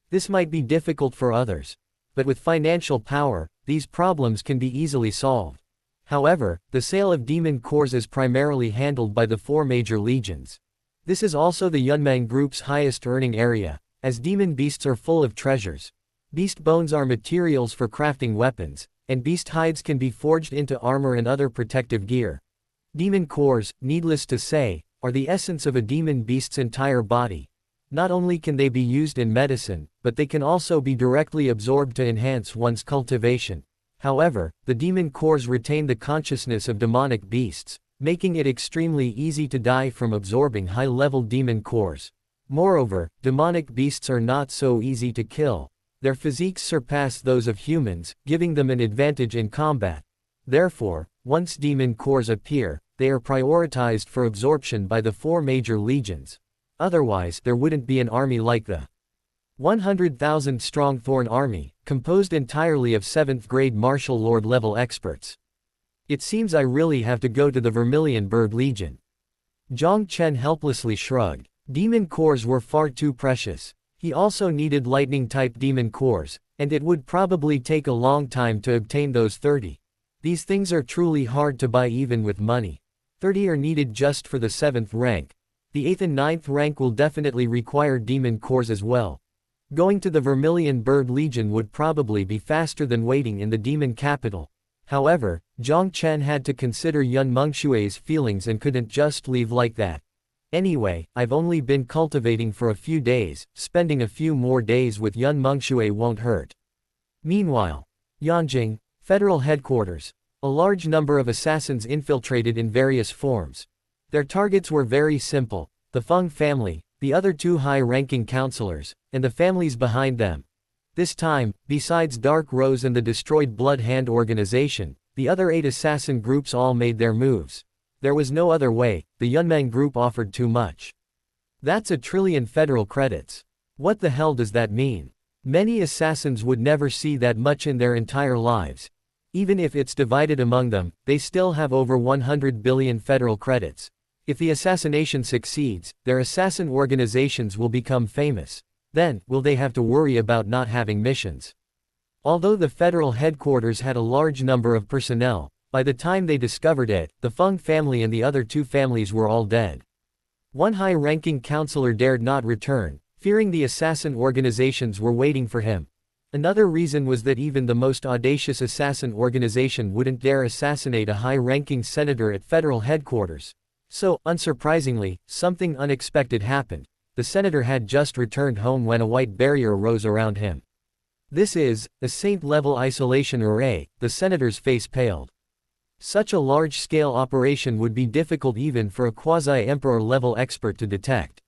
This might be difficult for others. But with financial power, these problems can be easily solved. However, the sale of demon cores is primarily handled by the 4 major legions. This is also the Yunmeng group's highest earning area, as demon beasts are full of treasures. Beast bones are materials for crafting weapons, and beast hides can be forged into armor and other protective gear. Demon cores, needless to say, are the essence of a demon beast's entire body. Not only can they be used in medicine, but they can also be directly absorbed to enhance one's cultivation. However, the demon cores retain the consciousness of demonic beasts, making it extremely easy to die from absorbing high-level demon cores. Moreover, demonic beasts are not so easy to kill. Their physiques surpass those of humans, giving them an advantage in combat. Therefore, once demon cores appear, they are prioritized for absorption by the 4 major legions. Otherwise, there wouldn't be an army like the 100,000 strong Thorn army, composed entirely of 7th grade martial lord level experts. It seems I really have to go to the Vermilion Bird Legion. Jiang Chen helplessly shrugged. Demon cores were far too precious. He also needed lightning-type demon cores, and it would probably take a long time to obtain those 30. These things are truly hard to buy even with money. 30 are needed just for the 7th rank. The 8th and 9th rank will definitely require demon cores as well. Going to the Vermilion Bird Legion would probably be faster than waiting in the demon capital. However, Jiang Chen had to consider Yun Mengshui's feelings and couldn't just leave like that. Anyway, I've only been cultivating for a few days, spending a few more days with Yun Mengshui won't hurt. Meanwhile, Yanjing, Federal Headquarters. A large number of assassins infiltrated in various forms. Their targets were very simple: the Feng family, the other 2 high-ranking counselors, and the families behind them. This time, besides Dark Rose and the destroyed Blood Hand organization, the other 8 assassin groups all made their moves. There was no other way, the Yunmeng group offered too much. That's 1 trillion federal credits. What the hell does that mean? Many assassins would never see that much in their entire lives. Even if it's divided among them, they still have over 100 billion federal credits. If the assassination succeeds, their assassin organizations will become famous. Then, will they have to worry about not having missions? Although the federal headquarters had a large number of personnel, by the time they discovered it, the Feng family and the other 2 families were all dead. One high-ranking counselor dared not return, fearing the assassin organizations were waiting for him. Another reason was that even the most audacious assassin organization wouldn't dare assassinate a high-ranking senator at federal headquarters. So, unsurprisingly, something unexpected happened. The senator had just returned home when a white barrier rose around him. This is a saint-level isolation array. The senator's face paled. Such a large-scale operation would be difficult even for a quasi-emperor-level expert to detect.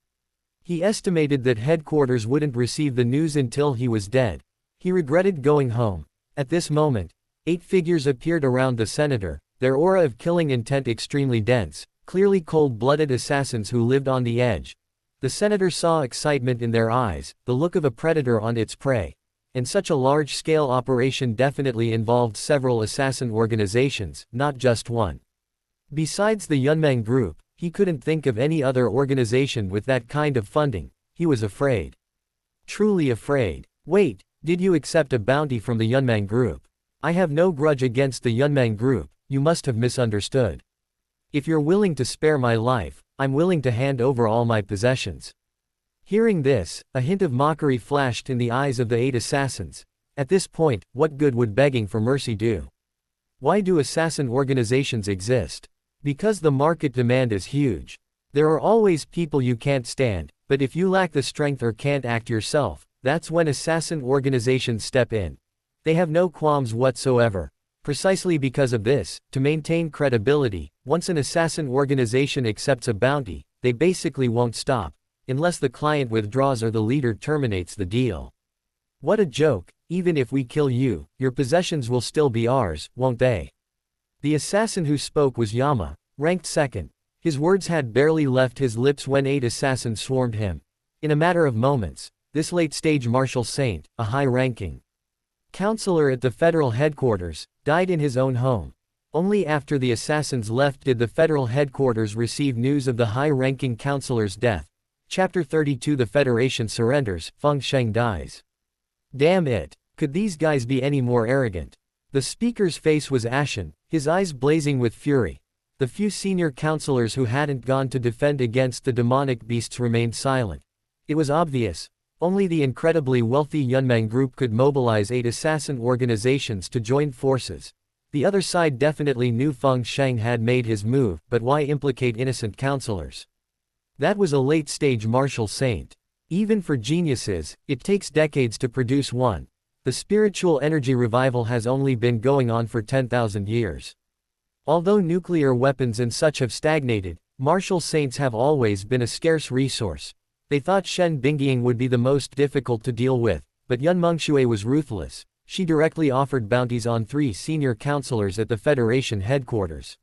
He estimated that headquarters wouldn't receive the news until he was dead. He regretted going home. At this moment, 8 figures appeared around the senator, their aura of killing intent extremely dense, clearly cold-blooded assassins who lived on the edge. The senator saw excitement in their eyes, the look of a predator on its prey. And such a large-scale operation definitely involved several assassin organizations, not just one. Besides the Yunmeng group, he couldn't think of any other organization with that kind of funding. He was afraid. Truly afraid. Wait, did you accept a bounty from the Yunmeng group? I have no grudge against the Yunmeng group, you must have misunderstood. If you're willing to spare my life, I'm willing to hand over all my possessions. Hearing this, a hint of mockery flashed in the eyes of the 8 assassins. At this point, what good would begging for mercy do? Why do assassin organizations exist? Because the market demand is huge. There are always people you can't stand, but if you lack the strength or can't act yourself, that's when assassin organizations step in. They have no qualms whatsoever. Precisely because of this, to maintain credibility, once an assassin organization accepts a bounty, they basically won't stop, unless the client withdraws or the leader terminates the deal. What a joke, even if we kill you, your possessions will still be ours, won't they? The assassin who spoke was Yama, ranked 2nd. His words had barely left his lips when 8 assassins swarmed him. In a matter of moments, this late-stage martial saint, a high-ranking counselor at the federal headquarters, died in his own home. Only after the assassins left did the federal headquarters receive news of the high-ranking counselor's death. Chapter 32 The Federation surrenders, Feng Sheng dies. Damn it, could these guys be any more arrogant? The speaker's face was ashen, his eyes blazing with fury. The few senior counselors who hadn't gone to defend against the demonic beasts remained silent. It was obvious. Only the incredibly wealthy Yunmeng group could mobilize 8 assassin organizations to join forces. The other side definitely knew Feng Sheng had made his move, but why implicate innocent counselors? That was a late-stage martial saint. Even for geniuses, it takes decades to produce one. The spiritual energy revival has only been going on for 10,000 years. Although nuclear weapons and such have stagnated, martial saints have always been a scarce resource. They thought Shen Bingying would be the most difficult to deal with, but Yun Mengshui was ruthless. She directly offered bounties on 3 senior counselors at the Federation headquarters.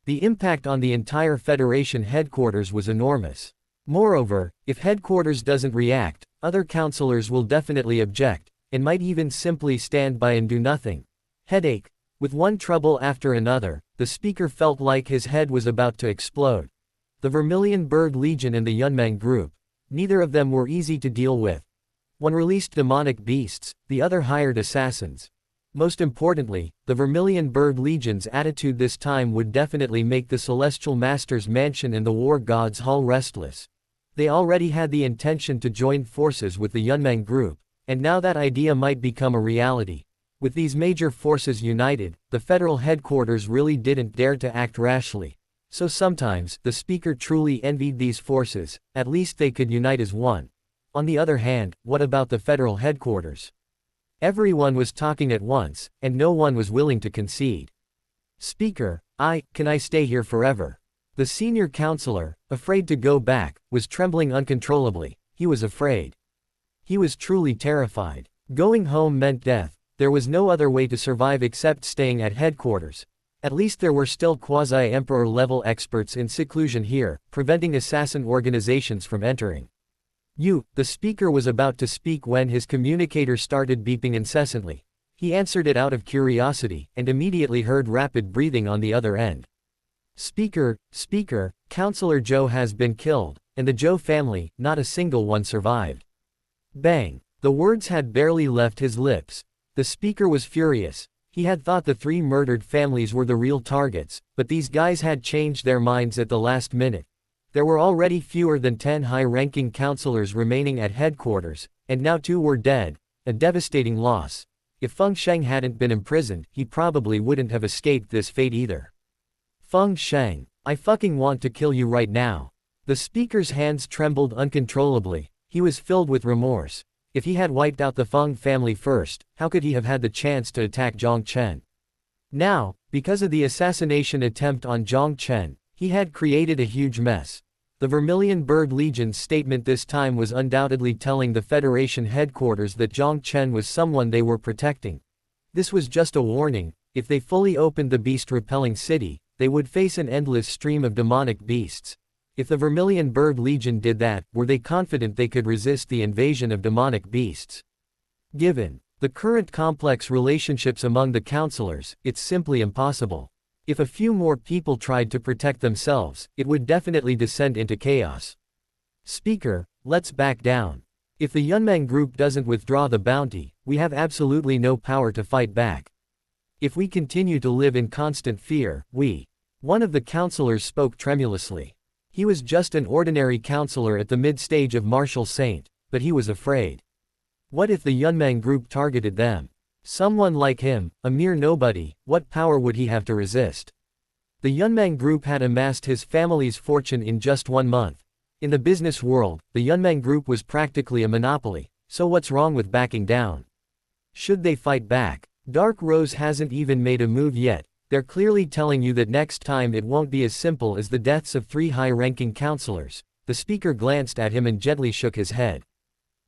The impact on the entire Federation headquarters was enormous. Moreover, if headquarters doesn't react, other counselors will definitely object, and might even simply stand by and do nothing. Headache. With one trouble after another, the speaker felt like his head was about to explode. The Vermilion Bird Legion and the Yunmeng group. Neither of them were easy to deal with. One released demonic beasts, the other hired assassins. Most importantly, the Vermilion Bird Legion's attitude this time would definitely make the Celestial Master's mansion and the War God's Hall restless. They already had the intention to join forces with the Yunmeng group, and now that idea might become a reality. With these major forces united, the federal headquarters really didn't dare to act rashly. So sometimes, the speaker truly envied these forces, at least they could unite as one. On the other hand, what about the federal headquarters? Everyone was talking at once, and no one was willing to concede. Speaker, can I stay here forever? The senior counselor, afraid to go back, was trembling uncontrollably. He was afraid. He was truly terrified. Going home meant death. There was no other way to survive except staying at headquarters. At least there were still quasi-emperor level experts in seclusion here, preventing assassin organizations from entering. The speaker was about to speak when his communicator started beeping incessantly. He answered it out of curiosity, and immediately heard rapid breathing on the other end. Speaker, Counselor Zhou has been killed, and the Zhou family, not a single one survived. Bang! The words had barely left his lips. The speaker was furious. He had thought the 3 murdered families were the real targets, but these guys had changed their minds at the last minute. There were already fewer than 10 high-ranking counselors remaining at headquarters, and now 2 were dead, a devastating loss. If Feng Sheng hadn't been imprisoned, he probably wouldn't have escaped this fate either. Feng Sheng, I fucking want to kill you right now. The speaker's hands trembled uncontrollably. He was filled with remorse. If he had wiped out the Feng family first, how could he have had the chance to attack Jiang Chen? Now, because of the assassination attempt on Jiang Chen, he had created a huge mess. The Vermilion Bird Legion's statement this time was undoubtedly telling the Federation headquarters that Jiang Chen was someone they were protecting. This was just a warning. If they fully opened the beast-repelling city, they would face an endless stream of demonic beasts. If the Vermilion Bird Legion did that, were they confident they could resist the invasion of demonic beasts? Given the current complex relationships among the counselors, it's simply impossible. If a few more people tried to protect themselves, it would definitely descend into chaos. Speaker, let's back down. If the Yunmeng group doesn't withdraw the bounty, we have absolutely no power to fight back. If we continue to live in constant fear, One of the counselors spoke tremulously. He was just an ordinary counselor at the mid-stage of Marshal Saint, but he was afraid. What if the Yunmeng group targeted them? Someone like him, a mere nobody, what power would he have to resist? The Yunmeng group had amassed his family's fortune in just 1 month. In the business world, the Yunmeng group was practically a monopoly, so what's wrong with backing down? Should they fight back? Dark Rose hasn't even made a move yet. They're clearly telling you that next time it won't be as simple as the deaths of 3 high-ranking counselors. The speaker glanced at him and gently shook his head.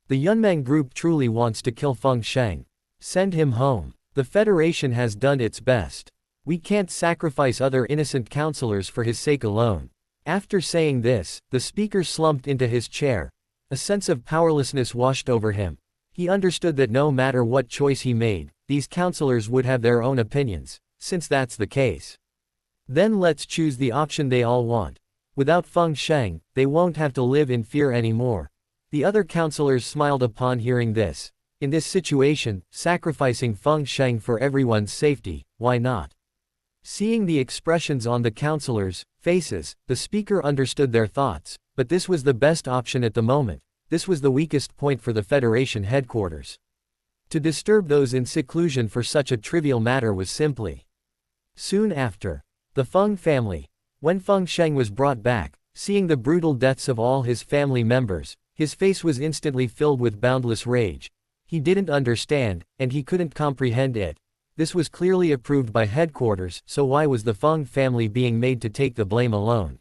The Yunmeng group truly wants to kill Feng Sheng. Send him home. The Federation has done its best. We can't sacrifice other innocent counselors for his sake alone. After saying this, the speaker slumped into his chair. A sense of powerlessness washed over him. He understood that no matter what choice he made, these counselors would have their own opinions. Since that's the case, then let's choose the option they all want. Without Feng Sheng, they won't have to live in fear anymore. The other counselors smiled upon hearing this. In this situation, sacrificing Feng Sheng for everyone's safety, why not? Seeing the expressions on the counselors' faces, the speaker understood their thoughts, but this was the best option at the moment. This was the weakest point for the Federation headquarters. To disturb those in seclusion for such a trivial matter was simply. Soon after, the Feng family. When Feng Sheng was brought back, seeing the brutal deaths of all his family members, his face was instantly filled with boundless rage. He didn't understand, and he couldn't comprehend it. This was clearly approved by headquarters, so why was the Feng family being made to take the blame alone?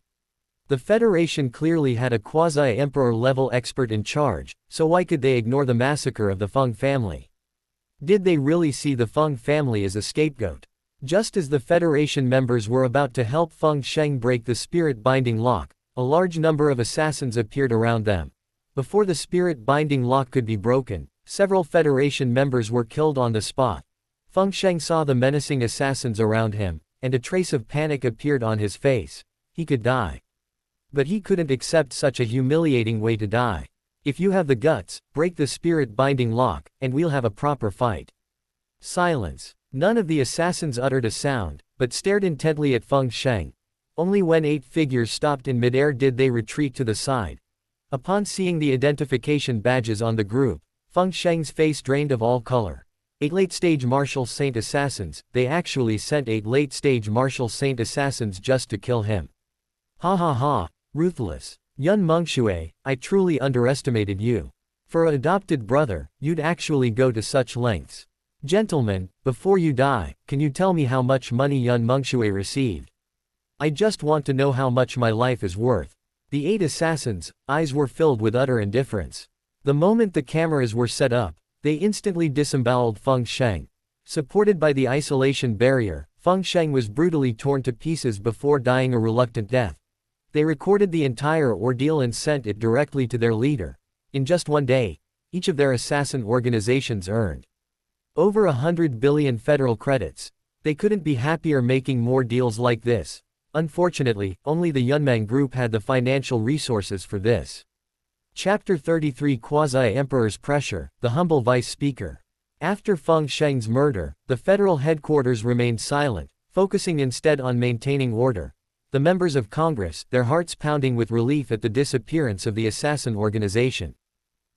The Federation clearly had a quasi-emperor level expert in charge, so why could they ignore the massacre of the Feng family? Did they really see the Feng family as a scapegoat? Just as the Federation members were about to help Feng Sheng break the spirit-binding lock, a large number of assassins appeared around them. Before the spirit-binding lock could be broken, several Federation members were killed on the spot. Feng Sheng saw the menacing assassins around him, and a trace of panic appeared on his face. He could die. But he couldn't accept such a humiliating way to die. If you have the guts, break the spirit-binding lock, and we'll have a proper fight. Silence. None of the assassins uttered a sound, but stared intently at Feng Sheng. Only when 8 figures stopped in midair did they retreat to the side. Upon seeing the identification badges on the group, Feng Sheng's face drained of all color. 8 late-stage Marshal Saint assassins. They actually sent 8 late-stage Marshal Saint assassins just to kill him. Ha ha ha, Ruthless. Yun Mengshui, I truly underestimated you. For an adopted brother, you'd actually go to such lengths. Gentlemen, before you die, can you tell me how much money Yun Mengshui received? I just want to know how much my life is worth. The 8 assassins' eyes were filled with utter indifference. The moment the cameras were set up, They instantly disemboweled Feng Sheng. Supported by the isolation barrier, Feng Sheng was brutally torn to pieces before dying a reluctant death. They recorded the entire ordeal and sent it directly to their leader. In just one day, each of their assassin organizations earned over 100 billion federal credits. They couldn't be happier making more deals like this. Unfortunately, only the Yunmeng Group had the financial resources for this. Chapter 33 Quasi-Emperor's Pressure, the Humble Vice Speaker. After Feng Sheng's murder, the federal headquarters remained silent, focusing instead on maintaining order. The members of Congress, their hearts pounding with relief at the disappearance of the assassin organization.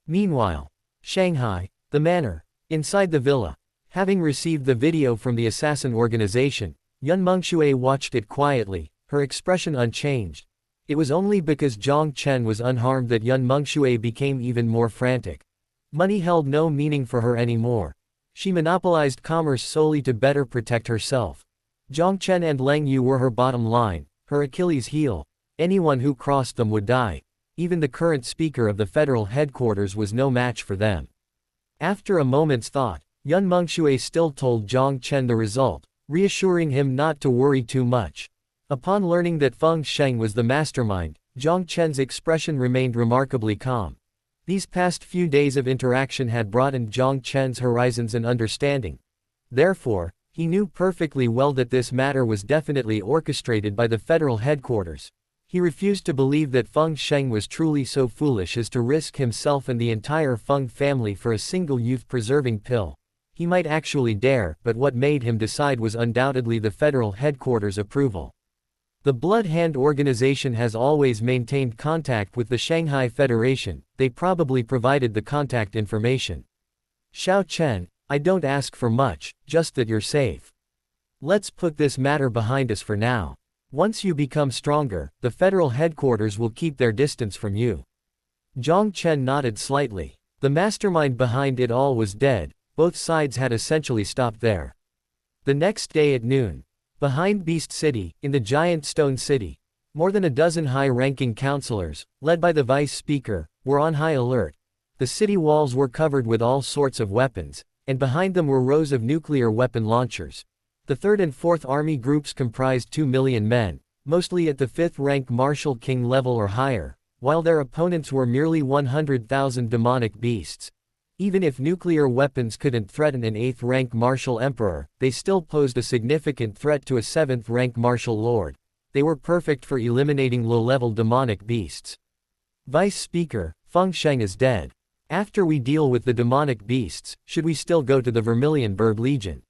Meanwhile, Shanghai, the manor, inside the villa. Having received the video from the assassin organization, Yun Mengshui watched it quietly, her expression unchanged. It was only because Jiang Chen was unharmed that Yun Mengshui became even more frantic. Money held no meaning for her anymore. She monopolized commerce solely to better protect herself. Jiang Chen and Leng Yu were her bottom line, her Achilles heel. Anyone who crossed them would die. Even the current speaker of the federal headquarters was no match for them. After a moment's thought, Yun Mengshui still told Jiang Chen the result, reassuring him not to worry too much. Upon learning that Feng Sheng was the mastermind, Jiang Chen's expression remained remarkably calm. These past few days of interaction had broadened Jiang Chen's horizons and understanding. Therefore, he knew perfectly well that this matter was definitely orchestrated by the federal headquarters. He refused to believe that Feng Sheng was truly so foolish as to risk himself and the entire Feng family for a single youth-preserving pill. He might actually dare, but what made him decide was undoubtedly the federal headquarters' approval. The Blood Hand organization has always maintained contact with the Shanghai Federation. They probably provided the contact information. Xiao Chen, I don't ask for much, just that you're safe. Let's put this matter behind us for now. Once you become stronger, the federal headquarters will keep their distance from you. Jiang Chen nodded slightly. The mastermind behind it all was dead. Both sides had essentially stopped there. The next day at noon, behind Beast City, in the giant stone city, more than a dozen high-ranking councilors, led by the vice speaker, were on high alert. The city walls were covered with all sorts of weapons, and behind them were rows of nuclear weapon launchers. The 3rd and 4th Army groups comprised 2 million men, mostly at the 5th rank Marshal King level or higher, while their opponents were merely 100,000 demonic beasts. Even if nuclear weapons couldn't threaten an 8th rank Marshal Emperor, they still posed a significant threat to a 7th rank Marshal Lord. They were perfect for eliminating low-level demonic beasts. Vice Speaker, Feng Sheng is dead. After we deal with the demonic beasts, should we still go to the Vermilion Bird Legion?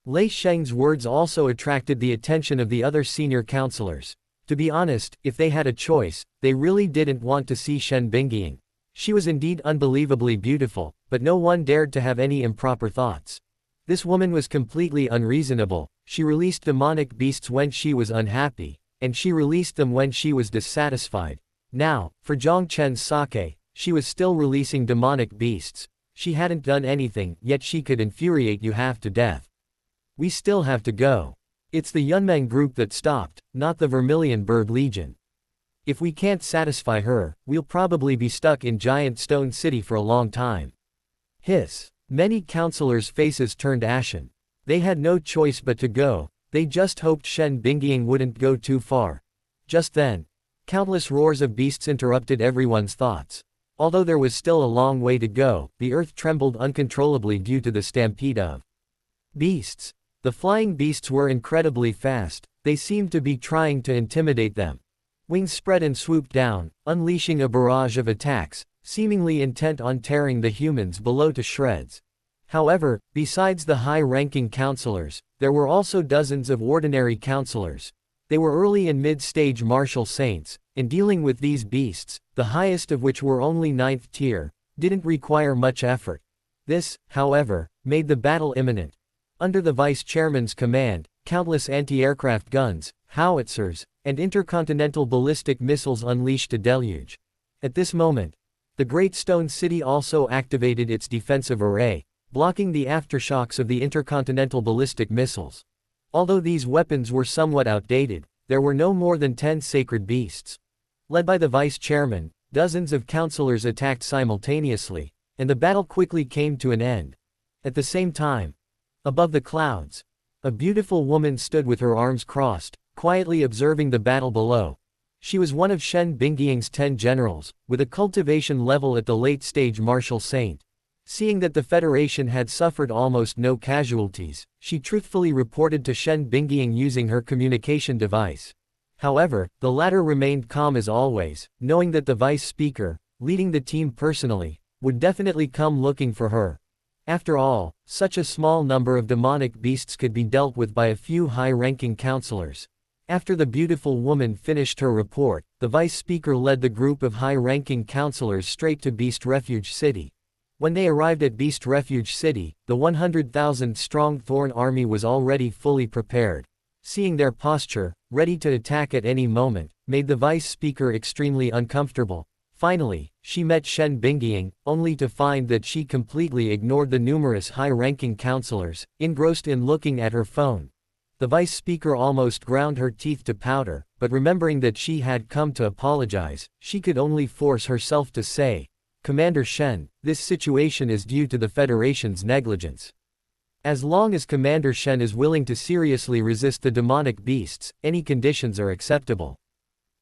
Lei Sheng's words also attracted the attention of the other senior councilors. To be honest, if they had a choice, they really didn't want to see Shen Bingying. She was indeed unbelievably beautiful, but no one dared to have any improper thoughts. This woman was completely unreasonable. She released demonic beasts when she was unhappy, and she released them when she was dissatisfied. Now, for Jiang Chen's sake, she was still releasing demonic beasts. She hadn't done anything, yet she could infuriate you half to death. We still have to go. It's the Yunmeng group that stopped, not the Vermilion Bird Legion. If we can't satisfy her, we'll probably be stuck in Giant Stone City for a long time. Hiss. Many councilors' faces turned ashen. They had no choice but to go. They just hoped Shen Bingying wouldn't go too far. Just then, countless roars of beasts interrupted everyone's thoughts. Although there was still a long way to go, the earth trembled uncontrollably due to the stampede of beasts. The flying beasts were incredibly fast. They seemed to be trying to intimidate them. Wings spread and swooped down, unleashing a barrage of attacks, seemingly intent on tearing the humans below to shreds. However, besides the high-ranking councilors, there were also dozens of ordinary councilors. They were early and mid-stage martial saints. In dealing with these beasts, the highest of which were only 9th tier, didn't require much effort. This, however, made the battle imminent. Under the vice-chairman's command, countless anti-aircraft guns, howitzers, and intercontinental ballistic missiles unleashed a deluge. At this moment, the Great Stone City also activated its defensive array, blocking the aftershocks of the intercontinental ballistic missiles. Although these weapons were somewhat outdated, there were no more than 10 sacred beasts. Led by the vice-chairman, dozens of councilors attacked simultaneously. and the battle quickly came to an end. At the same time, above the clouds, a beautiful woman stood with her arms crossed, quietly observing the battle below. She was one of Shen Bingying's 10 generals, with a cultivation level at the late-stage marshal saint. Seeing that the Federation had suffered almost no casualties, she truthfully reported to Shen Bingying using her communication device. However, the latter remained calm as always, knowing that the vice speaker, leading the team personally, would definitely come looking for her. After all, such a small number of demonic beasts could be dealt with by a few high-ranking counselors. After the beautiful woman finished her report, the vice speaker led the group of high-ranking counselors straight to Beast Refuge City. When they arrived at Beast Refuge City, the 100,000-strong Thorn army was already fully prepared. Seeing their posture, ready to attack at any moment, made the vice speaker extremely uncomfortable. Finally, she met Shen Bingying, only to find that she completely ignored the numerous high-ranking counselors, engrossed in looking at her phone. The vice speaker almost ground her teeth to powder, but remembering that she had come to apologize, she could only force herself to say, "Commander Shen, this situation is due to the Federation's negligence. As long as Commander Shen is willing to seriously resist the demonic beasts, any conditions are acceptable."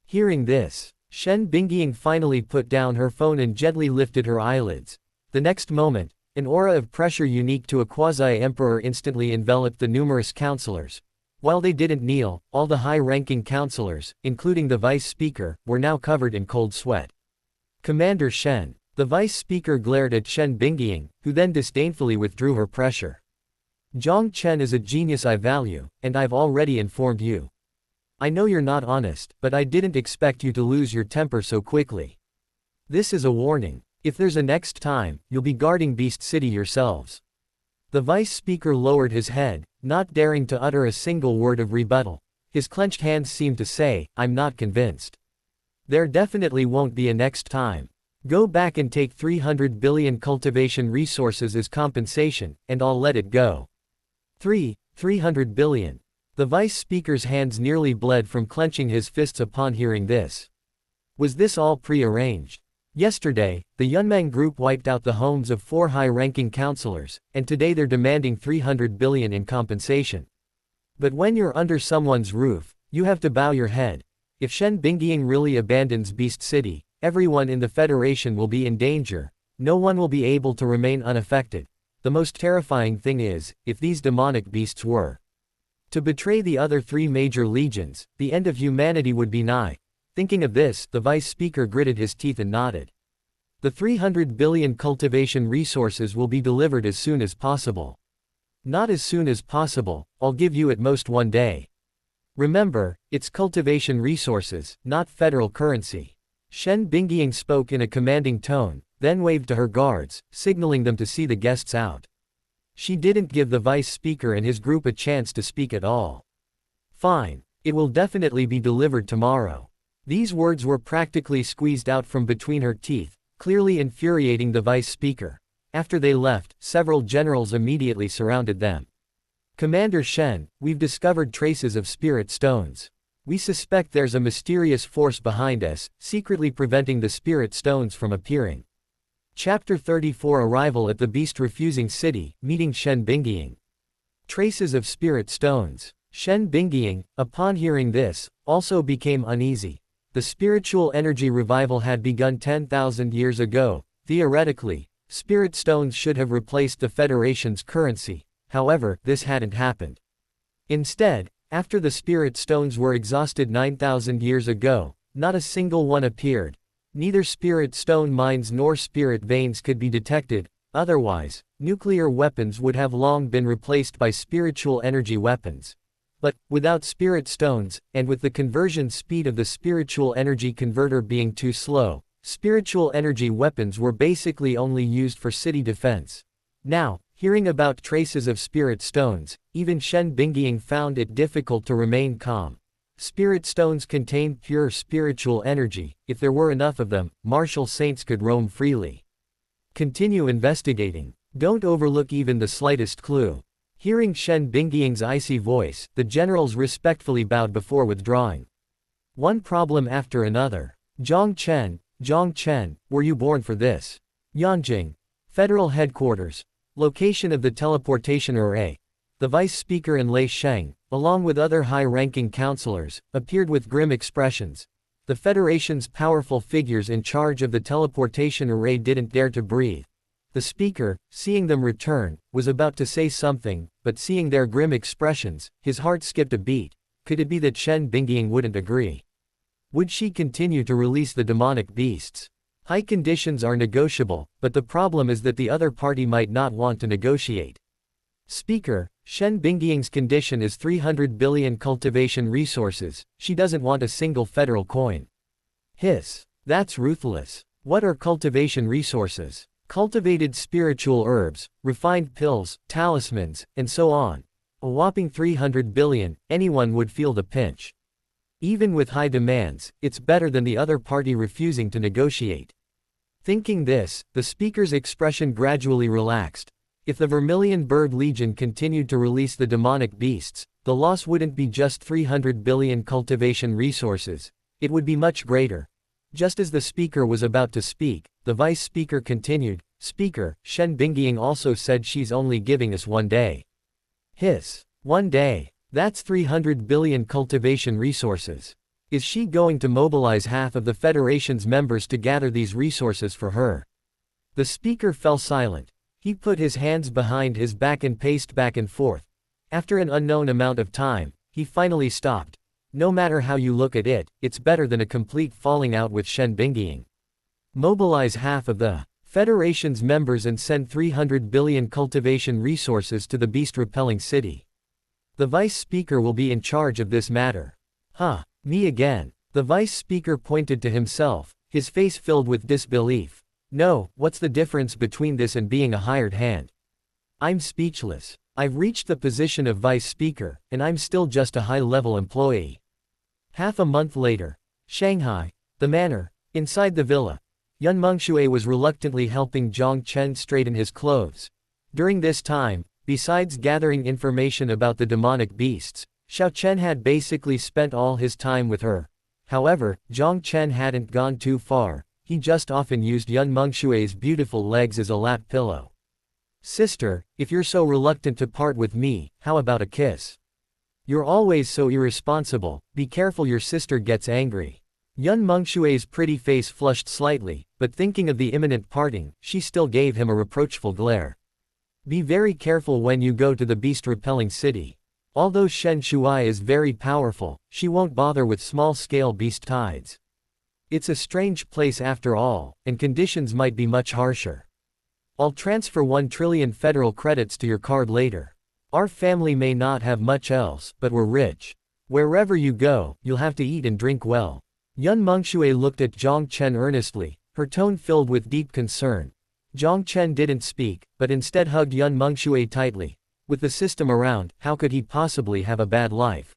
Hearing this, Shen Bingying finally put down her phone and gently lifted her eyelids. The next moment, an aura of pressure unique to a quasi-emperor instantly enveloped the numerous counselors. While they didn't kneel, all the high-ranking counselors, including the vice speaker, were now covered in cold sweat. "Commander Shen." The vice speaker glared at Shen Bingying, who then disdainfully withdrew her pressure. "Jiang Chen is a genius I value, and I've already informed you. I know you're not honest, but I didn't expect you to lose your temper so quickly. This is a warning. If there's a next time, you'll be guarding Beast City yourselves." The vice speaker lowered his head, not daring to utter a single word of rebuttal. His clenched hands seemed to say, "I'm not convinced. There definitely won't be a next time. Go back and take 300 billion cultivation resources as compensation, and I'll let it go." 300 billion. The vice speaker's hands nearly bled from clenching his fists upon hearing this. Was this all pre-arranged? Yesterday, the Yunmeng group wiped out the homes of 4 high-ranking counselors, and today they're demanding 300 billion in compensation. But when you're under someone's roof, you have to bow your head. If Shen Bingying really abandons Beast City, everyone in the Federation will be in danger. No one will be able to remain unaffected. The most terrifying thing is, if these demonic beasts were to betray the other 3 major legions, the end of humanity would be nigh. Thinking of this, the vice speaker gritted his teeth and nodded. The 300 billion cultivation resources will be delivered as soon as possible. Not as soon as possible, I'll give you at most 1 day. Remember, it's cultivation resources, not federal currency. Shen Bingying spoke in a commanding tone, then waved to her guards, signaling them to see the guests out. She didn't give the vice speaker and his group a chance to speak at all. "Fine. It will definitely be delivered tomorrow." These words were practically squeezed out from between her teeth, clearly infuriating the vice speaker. After they left, several generals immediately surrounded them. "Commander Shen, we've discovered traces of spirit stones. We suspect there's a mysterious force behind us, secretly preventing the spirit stones from appearing." Chapter 34 Arrival at the Beast Refusing City, meeting Shen Bingying. Traces of spirit stones. Shen Bingying, upon hearing this, also became uneasy. The spiritual energy revival had begun 10,000 years ago. Theoretically, spirit stones should have replaced the Federation's currency. However, this hadn't happened. Instead, after the spirit stones were exhausted 9,000 years ago, not a single one appeared. Neither spirit stone mines nor spirit veins could be detected. Otherwise, nuclear weapons would have long been replaced by spiritual energy weapons. But, without spirit stones, and with the conversion speed of the spiritual energy converter being too slow, spiritual energy weapons were basically only used for city defense. Now, hearing about traces of spirit stones, even Shen Bingying found it difficult to remain calm. Spirit stones contain pure spiritual energy. If there were enough of them, martial saints could roam freely. Continue investigating. Don't overlook even the slightest clue. Hearing Shen Bingying's icy voice, the generals respectfully bowed before withdrawing. One problem after another. Jiang Chen, were you born for this? Yanjing. Federal Headquarters. Location of the teleportation array. The Vice Speaker and Lei Sheng, along with other high-ranking counselors, appeared with grim expressions. The Federation's powerful figures in charge of the teleportation array didn't dare to breathe. The speaker, seeing them return, was about to say something, but seeing their grim expressions, his heart skipped a beat. Could it be that Shen Bingying wouldn't agree? Would she continue to release the demonic beasts? High conditions are negotiable, but the problem is that the other party might not want to negotiate. Speaker, Shen Bingying's condition is 300 billion cultivation resources. She doesn't want a single federal coin. Hiss. That's ruthless. What are cultivation resources? Cultivated spiritual herbs, refined pills, talismans, and so on. A whopping 300 billion, anyone would feel the pinch. Even with high demands, it's better than the other party refusing to negotiate. Thinking this, the speaker's expression gradually relaxed. If the Vermilion Bird Legion continued to release the demonic beasts, the loss wouldn't be just 300 billion cultivation resources. It would be much greater. Just as the speaker was about to speak, the vice speaker continued, Speaker, Shen Bingying also said she's only giving us 1 day. Hiss. 1 day. That's 300 billion cultivation resources. Is she going to mobilize half of the Federation's members to gather these resources for her? The speaker fell silent. He put his hands behind his back and paced back and forth. After an unknown amount of time, he finally stopped. No matter how you look at it, it's better than a complete falling out with Shen Bingying. Mobilize half of the Federation's members and send 300 billion cultivation resources to the beast-repelling city. The vice speaker will be in charge of this matter. Huh, me again. The vice speaker pointed to himself, his face filled with disbelief. No, what's the difference between this and being a hired hand? I'm speechless. I've reached the position of vice speaker, and I'm still just a high-level employee. Half a month later. Shanghai. The manor. Inside the villa. Yun Mengshui was reluctantly helping Jiang Chen straighten his clothes. During this time, besides gathering information about the demonic beasts, Xiao Chen had basically spent all his time with her. However, Jiang Chen hadn't gone too far. He just often used Yun Mengshui's beautiful legs as a lap pillow. Sister, if you're so reluctant to part with me, how about a kiss? You're always so irresponsible, be careful your sister gets angry. Yun Mengshui's pretty face flushed slightly, but thinking of the imminent parting, she still gave him a reproachful glare. Be very careful when you go to the beast-repelling city. Although Shen Shuai is very powerful, she won't bother with small-scale beast tides. It's a strange place after all, and conditions might be much harsher. I'll transfer 1 trillion federal credits to your card later. Our family may not have much else, but we're rich. Wherever you go, you'll have to eat and drink well. Yun Mengshui looked at Jiang Chen earnestly, her tone filled with deep concern. Jiang Chen didn't speak, but instead hugged Yun Mengshui tightly. With the system around, how could he possibly have a bad life?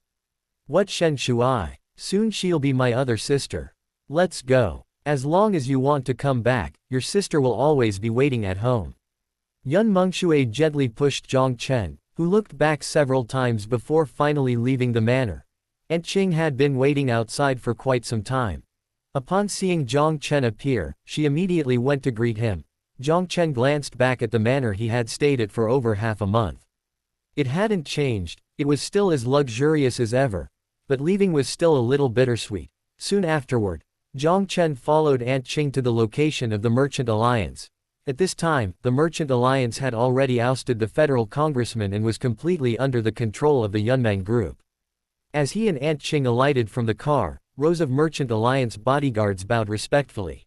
What Shen Shuai? Soon she'll be my other sister. Let's go. As long as you want to come back, your sister will always be waiting at home. Yun Mengshui gently pushed Jiang Chen, who looked back several times before finally leaving the manor. Aunt Qing had been waiting outside for quite some time. Upon seeing Jiang Chen appear, she immediately went to greet him. Jiang Chen glanced back at the manor he had stayed at for over half a month. It hadn't changed, it was still as luxurious as ever. But leaving was still a little bittersweet. Soon afterward, Jiang Chen followed Aunt Qing to the location of the Merchant Alliance. At this time, the Merchant Alliance had already ousted the federal congressman and was completely under the control of the Yunmeng group. As he and Aunt Qing alighted from the car, rows of Merchant Alliance bodyguards bowed respectfully.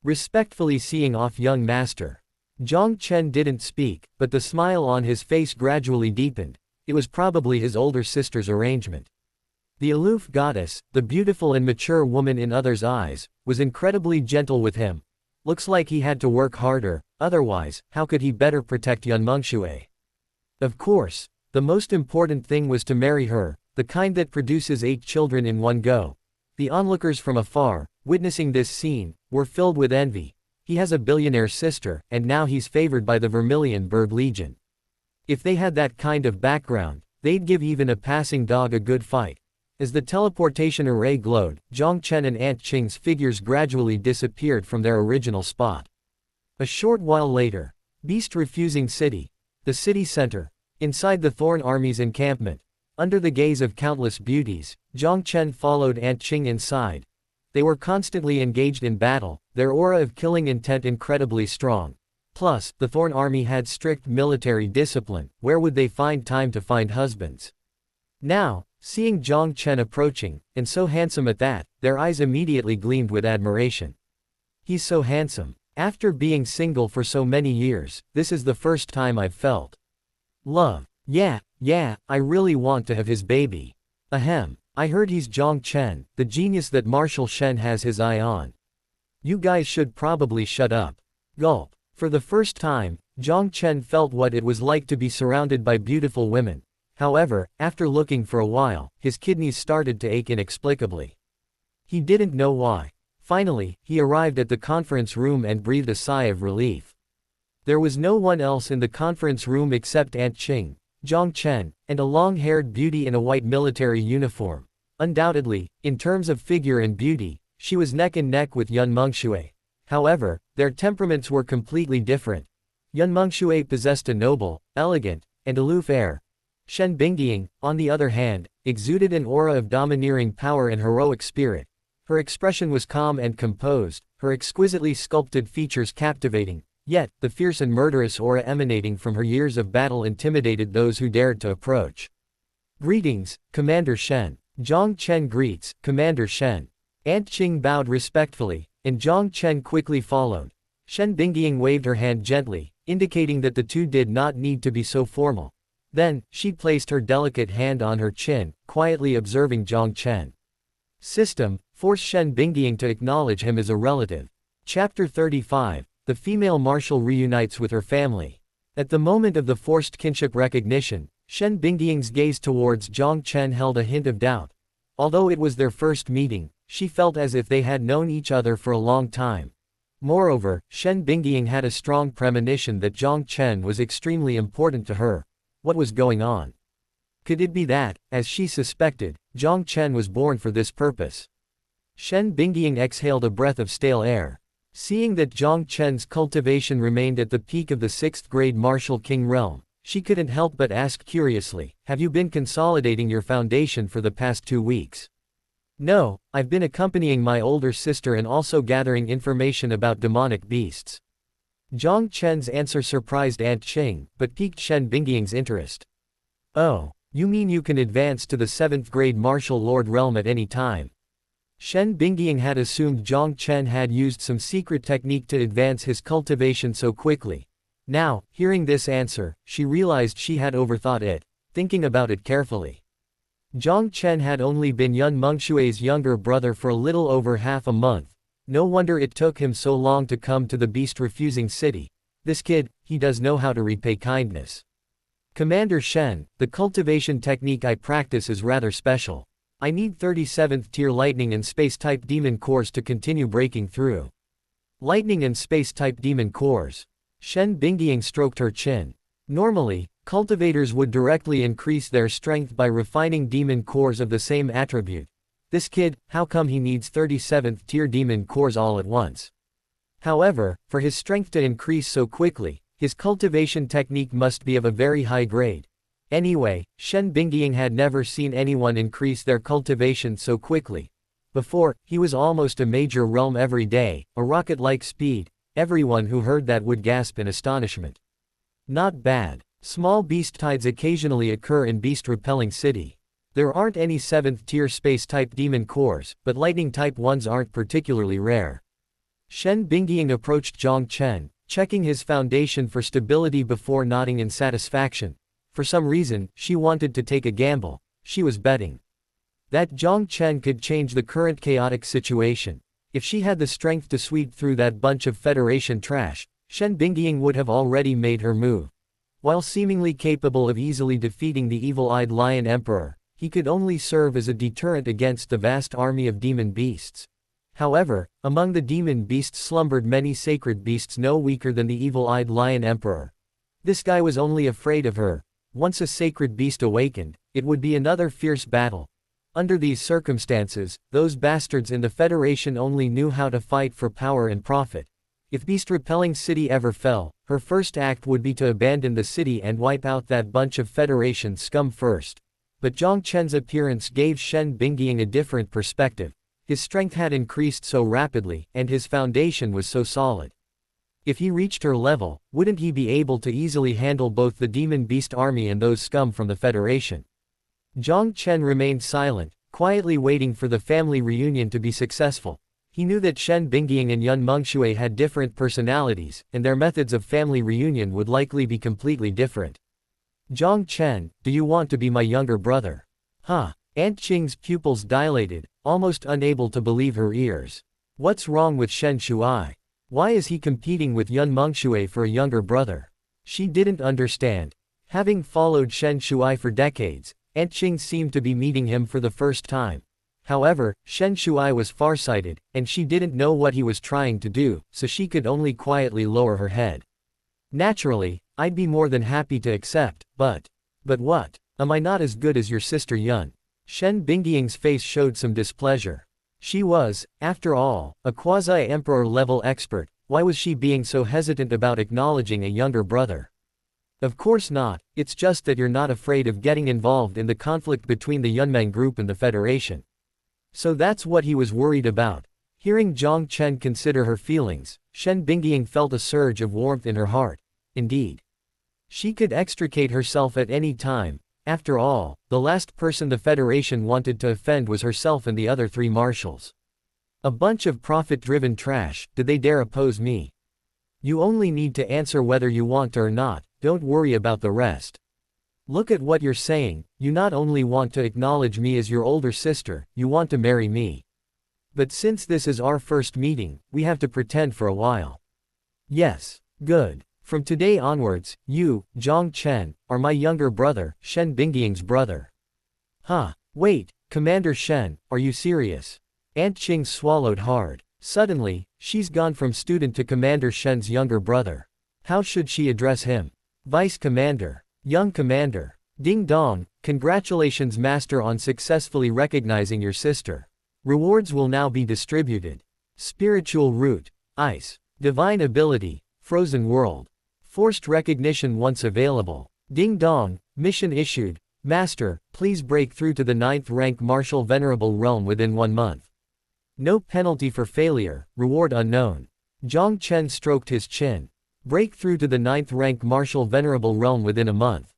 Respectfully seeing off young master. Jiang Chen didn't speak, but the smile on his face gradually deepened. It was probably his older sister's arrangement. The aloof goddess, the beautiful and mature woman in others' eyes, was incredibly gentle with him. Looks like he had to work harder, otherwise, how could he better protect Yun Mengshui? Of course, the most important thing was to marry her, the kind that produces 8 children in one go. The onlookers from afar, witnessing this scene, were filled with envy. He has a billionaire sister, and now he's favored by the Vermilion Bird Legion. If they had that kind of background, they'd give even a passing dog a good fight. As the teleportation array glowed, Jiang Chen and Aunt Qing's figures gradually disappeared from their original spot. A short while later. Beast-refusing city. The city center. Inside the Thorn Army's encampment. Under the gaze of countless beauties, Jiang Chen followed Aunt Qing inside. They were constantly engaged in battle, their aura of killing intent incredibly strong. Plus, the Thorn Army had strict military discipline. Where would they find time to find husbands? Now, seeing Jiang Chen approaching, and so handsome at that, their eyes immediately gleamed with admiration. He's so handsome. After being single for so many years, this is the first time I've felt love. Yeah, I really want to have his baby. Ahem. I heard he's Jiang Chen, the genius that Marshal Shen has his eye on. You guys should probably shut up. Gulp. For the first time, Jiang Chen felt what it was like to be surrounded by beautiful women. However, after looking for a while, his kidneys started to ache inexplicably. He didn't know why. Finally, he arrived at the conference room and breathed a sigh of relief. There was no one else in the conference room except Aunt Qing, Jiang Chen, and a long-haired beauty in a white military uniform. Undoubtedly, in terms of figure and beauty, she was neck and neck with Yun Mengshui. However, their temperaments were completely different. Yun Mengshui possessed a noble, elegant, and aloof air. Shen Bingying, on the other hand, exuded an aura of domineering power and heroic spirit. Her expression was calm and composed, her exquisitely sculpted features captivating, yet, the fierce and murderous aura emanating from her years of battle intimidated those who dared to approach. Greetings, Commander Shen. Jiang Chen greets, Commander Shen. Aunt Qing bowed respectfully, and Jiang Chen quickly followed. Shen Bingying waved her hand gently, indicating that the two did not need to be so formal. Then, she placed her delicate hand on her chin, quietly observing Jiang Chen. System, force Shen Bingying to acknowledge him as a relative. Chapter 35, the female marshal reunites with her family. At the moment of the forced kinship recognition, Shen Bingying's gaze towards Jiang Chen held a hint of doubt. Although it was their first meeting, she felt as if they had known each other for a long time. Moreover, Shen Bingying had a strong premonition that Jiang Chen was extremely important to her. What was going on? Could it be that, as she suspected, Jiang Chen was born for this purpose? Shen Bingying exhaled a breath of stale air. Seeing that Jiang Chen's cultivation remained at the peak of the 6th grade martial king realm, she couldn't help but ask curiously, have you been consolidating your foundation for the past 2 weeks? No, I've been accompanying my older sister and also gathering information about demonic beasts. Jiang Chen's answer surprised Aunt Qing, but piqued Shen Bingying's interest. Oh, you mean you can advance to the 7th grade martial lord realm at any time? Shen Bingying had assumed Jiang Chen had used some secret technique to advance his cultivation so quickly. Now, hearing this answer, she realized she had overthought it, thinking about it carefully. Jiang Chen had only been Yun Mengshui's younger brother for a little over half a month. No wonder it took him so long to come to the beast-refusing city. This kid, he does know how to repay kindness. Commander Shen, the cultivation technique I practice is rather special. I need 37th tier lightning and space-type demon cores to continue breaking through. Lightning and space-type demon cores. Shen Bingying stroked her chin. Normally, cultivators would directly increase their strength by refining demon cores of the same attribute. This kid, how come he needs 37th tier demon cores all at once? However, for his strength to increase so quickly, his cultivation technique must be of a very high grade. Anyway, Shen Bingying had never seen anyone increase their cultivation so quickly. Before, he was almost a major realm every day, a rocket-like speed. Everyone who heard that would gasp in astonishment. Not bad. Small beast tides occasionally occur in beast-repelling city. There aren't any 7th tier space-type demon cores, but lightning-type ones aren't particularly rare. Shen Bingying approached Jiang Chen, checking his foundation for stability before nodding in satisfaction. For some reason, she wanted to take a gamble. She was betting that Jiang Chen could change the current chaotic situation. If she had the strength to sweep through that bunch of Federation trash, Shen Bingying would have already made her move. While seemingly capable of easily defeating the evil-eyed Lion Emperor, he could only serve as a deterrent against the vast army of demon beasts. However, among the demon beasts slumbered many sacred beasts no weaker than the evil-eyed Lion Emperor. This guy was only afraid of her. Once a sacred beast awakened, it would be another fierce battle. Under these circumstances, those bastards in the Federation only knew how to fight for power and profit. If beast-repelling city ever fell, her first act would be to abandon the city and wipe out that bunch of Federation scum first. But Jiang Chen's appearance gave Shen Bingying a different perspective. His strength had increased so rapidly, and his foundation was so solid. If he reached her level, wouldn't he be able to easily handle both the demon beast army and those scum from the Federation? Jiang Chen remained silent, quietly waiting for the family reunion to be successful. He knew that Shen Bingying and Yun Mengshui had different personalities, and their methods of family reunion would likely be completely different. Jiang Chen, do you want to be my younger brother? Huh? Aunt Qing's pupils dilated, almost unable to believe her ears. What's wrong with Shen Shuai? Why is he competing with Yun Mengshui for a younger brother? She didn't understand. Having followed Shen Shuai for decades, Aunt Qing seemed to be meeting him for the first time. However, Shen Shuai was farsighted, and she didn't know what he was trying to do, so she could only quietly lower her head. Naturally, I'd be more than happy to accept, but what? Am I not as good as your sister Yun? Shen Bingying's face showed some displeasure. She was, after all, a quasi-emperor-level expert. Why was she being so hesitant about acknowledging a younger brother? Of course not, it's just that you're not afraid of getting involved in the conflict between the Yunmeng group and the Federation. So that's what he was worried about. Hearing Jiang Chen consider her feelings, Shen Bingying felt a surge of warmth in her heart. Indeed. She could extricate herself at any time. After all, the last person the Federation wanted to offend was herself and the other 3 marshals. A bunch of profit-driven trash. Did they dare oppose me? You only need to answer whether you want to or not, don't worry about the rest. Look at what you're saying, you not only want to acknowledge me as your older sister, you want to marry me. But since this is our first meeting, we have to pretend for a while. Yes, good. From today onwards, you, Jiang Chen, are my younger brother, Shen Bingying's brother. Huh? Wait, Commander Shen, are you serious? Aunt Qing swallowed hard. Suddenly, she's gone from student to Commander Shen's younger brother. How should she address him? Vice Commander. Young Commander. Ding dong, congratulations Master on successfully recognizing your sister. Rewards will now be distributed. Spiritual Root. Ice. Divine Ability. Frozen World. Forced recognition once available. Ding dong, mission issued. Master, please break through to the 9th rank Marshal Venerable Realm within 1 month. No penalty for failure, reward unknown. Jiang Chen stroked his chin. Break through to the 9th rank Marshal Venerable Realm within a month.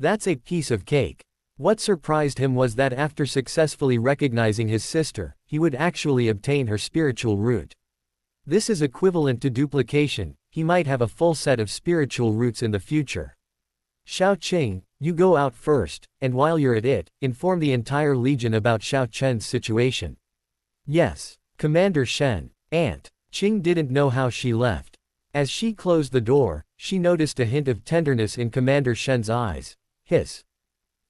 That's a piece of cake. What surprised him was that after successfully recognizing his sister, he would actually obtain her spiritual root. This is equivalent to duplication. He might have a full set of spiritual roots in the future. Xiao Qing, you go out first, and while you're at it, inform the entire legion about Xiao Chen's situation. Yes, Commander Shen. Aunt Qing didn't know how she left. As she closed the door, she noticed a hint of tenderness in Commander Shen's eyes. Hiss.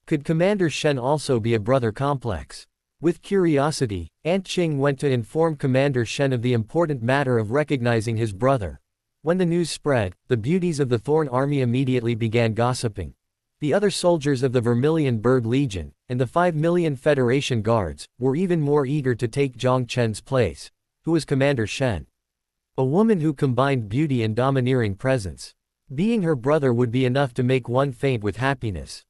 Could Commander Shen also be a brother complex? With curiosity, Aunt Qing went to inform Commander Shen of the important matter of recognizing his brother. When the news spread, the beauties of the Thorn Army immediately began gossiping. The other soldiers of the Vermilion Bird Legion, and the 5 million Federation guards, were even more eager to take Jiang Chen's place. Who was Commander Shen? A woman who combined beauty and domineering presence. Being her brother would be enough to make one faint with happiness.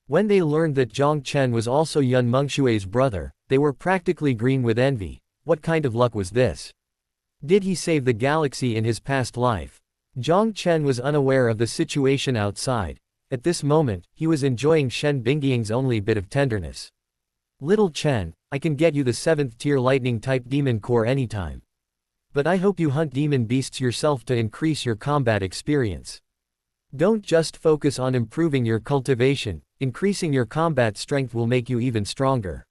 When they learned that Jiang Chen was also Yun Mengshui's brother, they were practically green with envy. What kind of luck was this? Did he save the galaxy in his past life? Jiang Chen was unaware of the situation outside. At this moment, he was enjoying Shen Bingying's only bit of tenderness. Little Chen, I can get you the 7th tier lightning-type demon core anytime. But I hope you hunt demon beasts yourself to increase your combat experience. Don't just focus on improving your cultivation, increasing your combat strength will make you even stronger.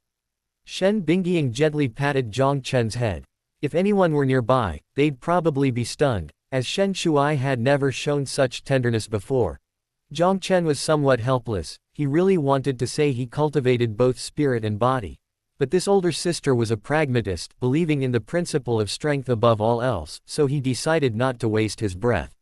Shen Bingying gently patted Jiang Chen's head. If anyone were nearby, they'd probably be stunned, as Shen Shuai had never shown such tenderness before. Jiang Chen was somewhat helpless. He really wanted to say he cultivated both spirit and body. But this older sister was a pragmatist, believing in the principle of strength above all else, so he decided not to waste his breath.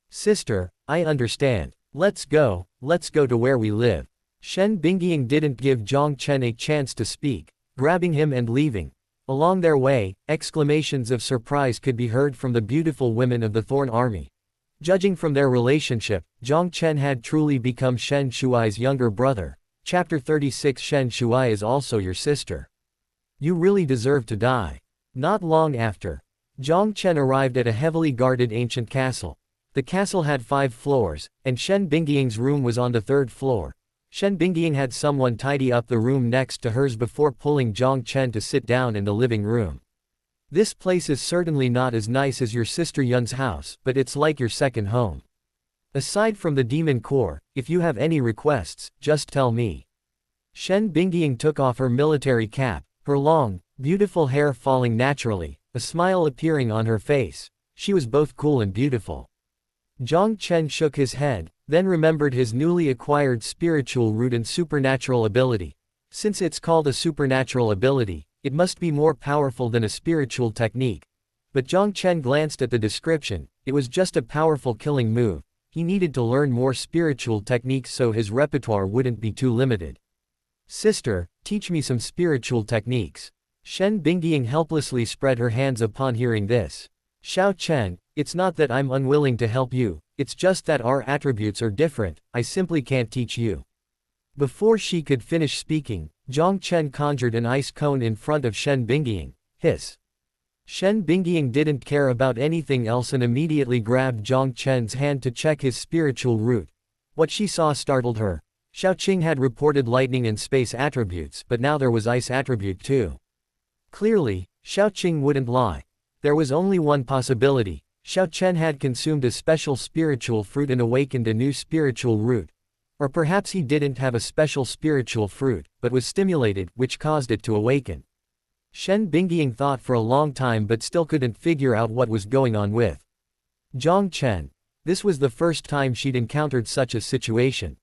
Sister, I understand. Let's go to where we live. Shen Bingying didn't give Jiang Chen a chance to speak, grabbing him and leaving. Along their way, exclamations of surprise could be heard from the beautiful women of the Thorn Army. Judging from their relationship, Jiang Chen had truly become Shen Shuai's younger brother. Chapter 36 Shen Shuai is also your sister. You really deserve to die. Not long after, Jiang Chen arrived at a heavily guarded ancient castle. The castle had 5 floors, and Shen Bingying's room was on the 3rd floor. Shen Bingying had someone tidy up the room next to hers before pulling Jiang Chen to sit down in the living room. This place is certainly not as nice as your sister Yun's house, but it's like your second home. Aside from the demon core, if you have any requests, just tell me. Shen Bingying took off her military cap, her long, beautiful hair falling naturally, a smile appearing on her face. She was both cool and beautiful. Jiang Chen shook his head, then remembered his newly acquired spiritual root and supernatural ability. Since it's called a supernatural ability, it must be more powerful than a spiritual technique. But Jiang Chen glanced at the description, it was just a powerful killing move. He needed to learn more spiritual techniques so his repertoire wouldn't be too limited. Sister, teach me some spiritual techniques. Shen Bingying helplessly spread her hands upon hearing this. Xiao Chen, it's not that I'm unwilling to help you, it's just that our attributes are different, I simply can't teach you. Before she could finish speaking, Jiang Chen conjured an ice cone in front of Shen Bingying. Hiss. Shen Bingying didn't care about anything else and immediately grabbed Jiang Chen's hand to check his spiritual root. What she saw startled her. Xiaoqing had reported lightning and space attributes, but now there was ice attribute too. Clearly, Xiaoqing wouldn't lie. There was only one possibility. Xiao Chen had consumed a special spiritual fruit and awakened a new spiritual root. Or perhaps he didn't have a special spiritual fruit, but was stimulated, which caused it to awaken. Shen Bingying thought for a long time but still couldn't figure out what was going on with Jiang Chen. This was the first time she'd encountered such a situation.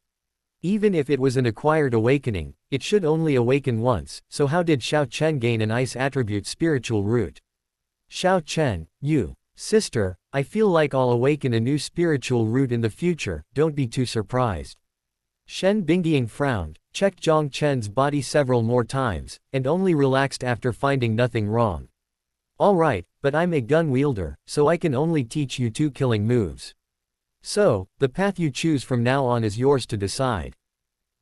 Even if it was an acquired awakening, it should only awaken once, so how did Xiao Chen gain an ice attribute spiritual root? Xiao Chen, you. Sister, I feel like I'll awaken a new spiritual root in the future, don't be too surprised. Shen Bingying frowned, checked Jiang Chen's body several more times, and only relaxed after finding nothing wrong. Alright, but I'm a gun wielder, so I can only teach you 2 killing moves. So, the path you choose from now on is yours to decide.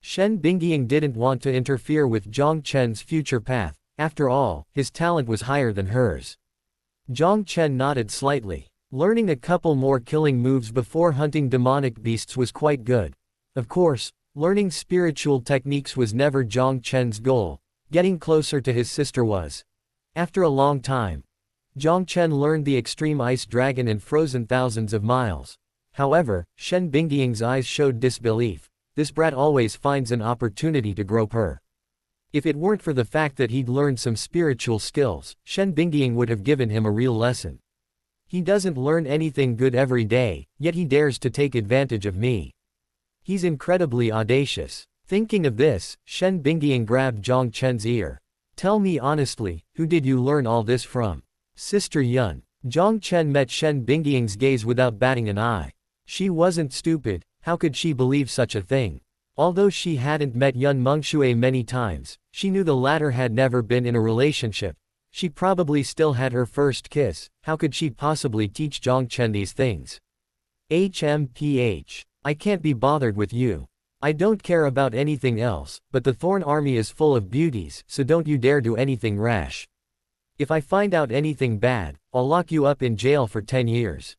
Shen Bingying didn't want to interfere with Jiang Chen's future path, after all, his talent was higher than hers. Jiang Chen nodded slightly. Learning a couple more killing moves before hunting demonic beasts was quite good. Of course, learning spiritual techniques was never Jiang Chen's goal. Getting closer to his sister was. After a long time, Jiang Chen learned the extreme ice dragon and frozen thousands of miles. However, Shen Bingying's eyes showed disbelief. This brat always finds an opportunity to grope her. If it weren't for the fact that he'd learned some spiritual skills, Shen Bingying would have given him a real lesson. He doesn't learn anything good every day, yet he dares to take advantage of me. He's incredibly audacious. Thinking of this, Shen Bingying grabbed Jiang Chen's ear. Tell me honestly, who did you learn all this from? Sister Yun. Jiang Chen met Shen Bingying's gaze without batting an eye. She wasn't stupid, how could she believe such a thing? Although she hadn't met Yun Mengshui many times, she knew the latter had never been in a relationship. She probably still had her first kiss, how could she possibly teach Jiang Chen these things? HMPH. I can't be bothered with you. I don't care about anything else, but the Thorn Army is full of beauties, so don't you dare do anything rash. If I find out anything bad, I'll lock you up in jail for 10 years.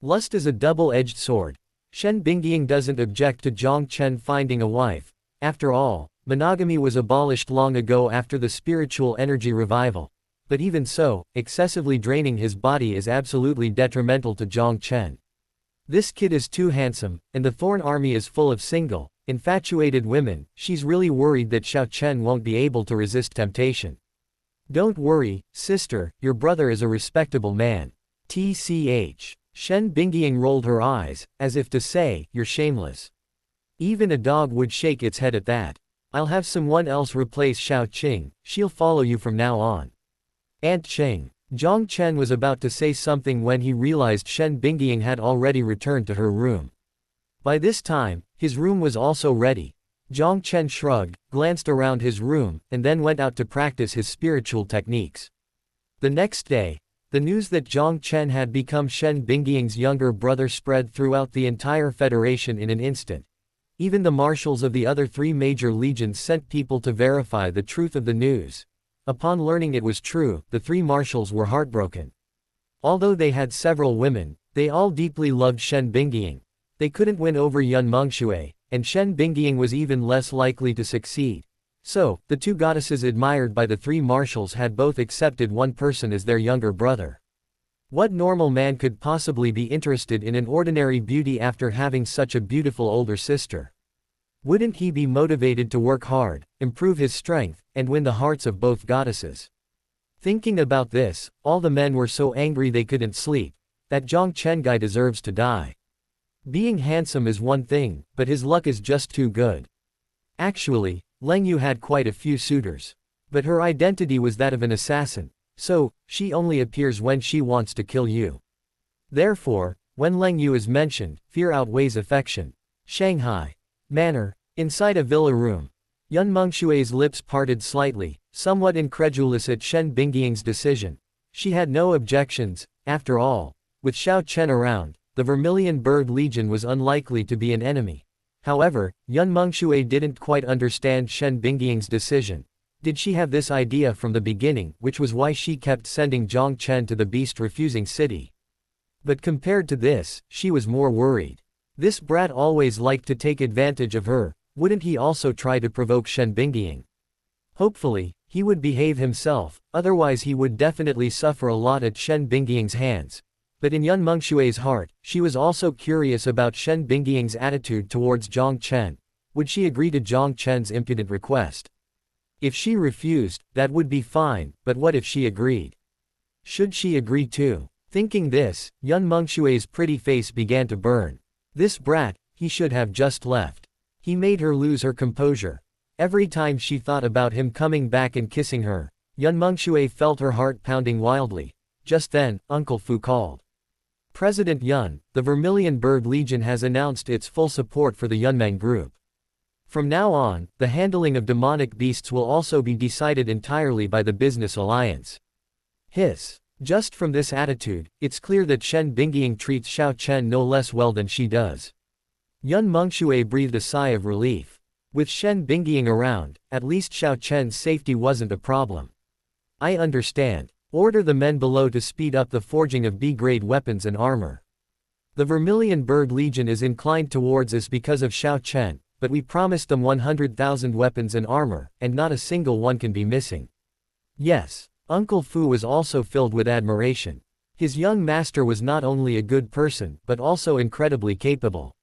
Lust is a double-edged sword. Shen Bingying doesn't object to Jiang Chen finding a wife. After all, monogamy was abolished long ago after the spiritual energy revival. But even so, excessively draining his body is absolutely detrimental to Jiang Chen. This kid is too handsome, and the Thorn Army is full of single, infatuated women. She's really worried that Xiao Chen won't be able to resist temptation. Don't worry, sister, your brother is a respectable man. TCH. Shen Bingying rolled her eyes, as if to say, you're shameless. Even a dog would shake its head at that. I'll have someone else replace Xiaoqing, she'll follow you from now on. Aunt Cheng. Jiang Chen was about to say something when he realized Shen Bingying had already returned to her room. By this time, his room was also ready. Jiang Chen shrugged, glanced around his room, and then went out to practice his spiritual techniques. The next day, the news that Jiang Chen had become Shen Bingying's younger brother spread throughout the entire Federation in an instant. Even the marshals of the other 3 major legions sent people to verify the truth of the news. Upon learning it was true, the 3 marshals were heartbroken. Although they had several women, they all deeply loved Shen Bingying. They couldn't win over Yun Mengshui, and Shen Bingying was even less likely to succeed. So, the 2 goddesses admired by the 3 marshals had both accepted one person as their younger brother. What normal man could possibly be interested in an ordinary beauty after having such a beautiful older sister? Wouldn't he be motivated to work hard, improve his strength, and win the hearts of both goddesses? Thinking about this, all the men were so angry they couldn't sleep. That Jiang Chen guy deserves to die. Being handsome is one thing, but his luck is just too good. Actually, Leng Yu had quite a few suitors. But her identity was that of an assassin, so, she only appears when she wants to kill you. Therefore, when Leng Yu is mentioned, fear outweighs affection. Shanghai. Manor. Inside a villa room. Yun Mengshui's lips parted slightly, somewhat incredulous at Shen Bingying's decision. She had no objections, after all. With Xiao Chen around, the Vermilion Bird Legion was unlikely to be an enemy. However, Yun Mengshui didn't quite understand Shen Bingying's decision. Did she have this idea from the beginning, which was why she kept sending Jiang Chen to the beast-refusing city? But compared to this, she was more worried. This brat always liked to take advantage of her, wouldn't he also try to provoke Shen Bingying? Hopefully, he would behave himself, otherwise he would definitely suffer a lot at Shen Bingying's hands. But in Yun Mengshui's heart, she was also curious about Shen Bingying's attitude towards Jiang Chen. Would she agree to Jiang Chen's impudent request? If she refused, that would be fine, but what if she agreed? Should she agree too? Thinking this, Yun Mengshui's pretty face began to burn. This brat, he should have just left. He made her lose her composure. Every time she thought about him coming back and kissing her, Yun Mengshui felt her heart pounding wildly. Just then, Uncle Fu called. President Yun, the Vermilion Bird Legion has announced its full support for the Yunmeng group. From now on, the handling of demonic beasts will also be decided entirely by the business alliance. Hiss. Just from this attitude, it's clear that Shen Bingying treats Xiao Chen no less well than she does. Yun Mengshui breathed a sigh of relief. With Shen Bingying around, at least Xiao Chen's safety wasn't a problem. I understand. Order the men below to speed up the forging of B-grade weapons and armor. The Vermilion Bird Legion is inclined towards us because of Xiao Chen, but we promised them 100,000 weapons and armor, and not a single one can be missing. Yes. Uncle Fu was also filled with admiration. His young master was not only a good person, but also incredibly capable.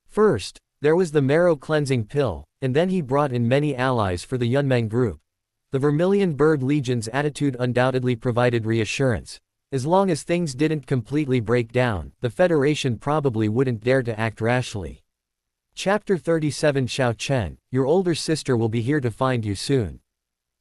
First, there was the marrow cleansing pill, and then he brought in many allies for the Yunmeng group. The Vermilion Bird Legion's attitude undoubtedly provided reassurance. As long as things didn't completely break down, the Federation probably wouldn't dare to act rashly. Chapter 37 Xiao Chen, your older sister will be here to find you soon.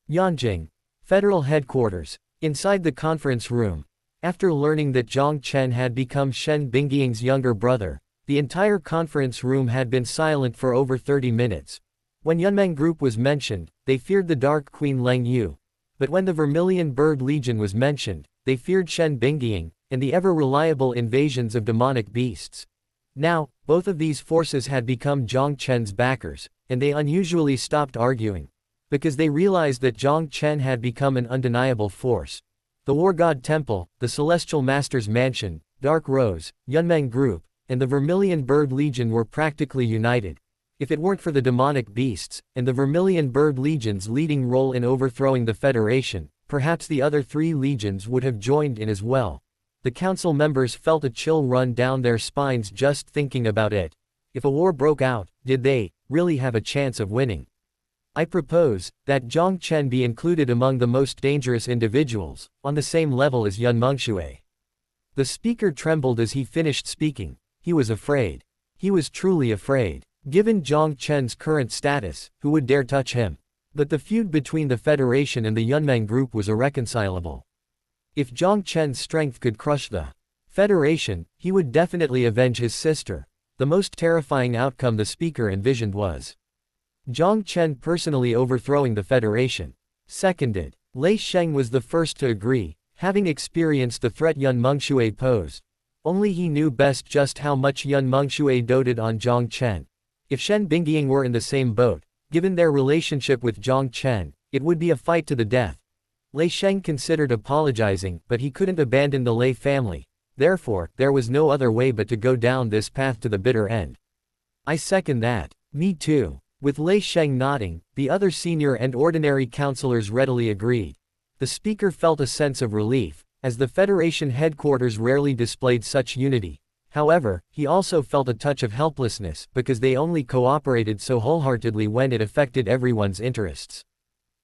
Yanjing. Federal Headquarters. Inside the conference room. After learning that Jiang Chen had become Shen Bingying's younger brother, the entire conference room had been silent for over 30 minutes. When Yunmeng group was mentioned, they feared the Dark Queen Leng Yu. But when the Vermilion Bird Legion was mentioned, they feared Shen Bingying, and the ever-reliable invasions of demonic beasts. Now, both of these forces had become Jiang Chen's backers, and they unusually stopped arguing. Because they realized that Jiang Chen had become an undeniable force. The War God Temple, the Celestial Master's Mansion, Dark Rose, Yunmeng Group, and the Vermilion Bird Legion were practically united. If it weren't for the demonic beasts, and the Vermilion Bird Legion's leading role in overthrowing the Federation, perhaps the other 3 legions would have joined in as well. The council members felt a chill run down their spines just thinking about it. If a war broke out, did they really have a chance of winning? I propose that Jiang Chen be included among the most dangerous individuals, on the same level as Yun Mengshui. The speaker trembled as he finished speaking. He was afraid. He was truly afraid. Given Jiang Chen's current status, who would dare touch him? But the feud between the Federation and the Yunmeng group was irreconcilable. If Jiang Chen's strength could crush the Federation, he would definitely avenge his sister. The most terrifying outcome the speaker envisioned was Jiang Chen personally overthrowing the Federation. Seconded. Lei Sheng was the first to agree, having experienced the threat Yun Mengshui posed. Only he knew best just how much Yun Mengshui doted on Jiang Chen. If Shen Bingying were in the same boat, given their relationship with Jiang Chen, it would be a fight to the death. Lei Sheng considered apologizing, but he couldn't abandon the Lei family. Therefore, there was no other way but to go down this path to the bitter end. I second that. Me too. With Lei Sheng nodding, the other senior and ordinary councillors readily agreed. The speaker felt a sense of relief, as the Federation headquarters rarely displayed such unity. However, he also felt a touch of helplessness because they only cooperated so wholeheartedly when it affected everyone's interests.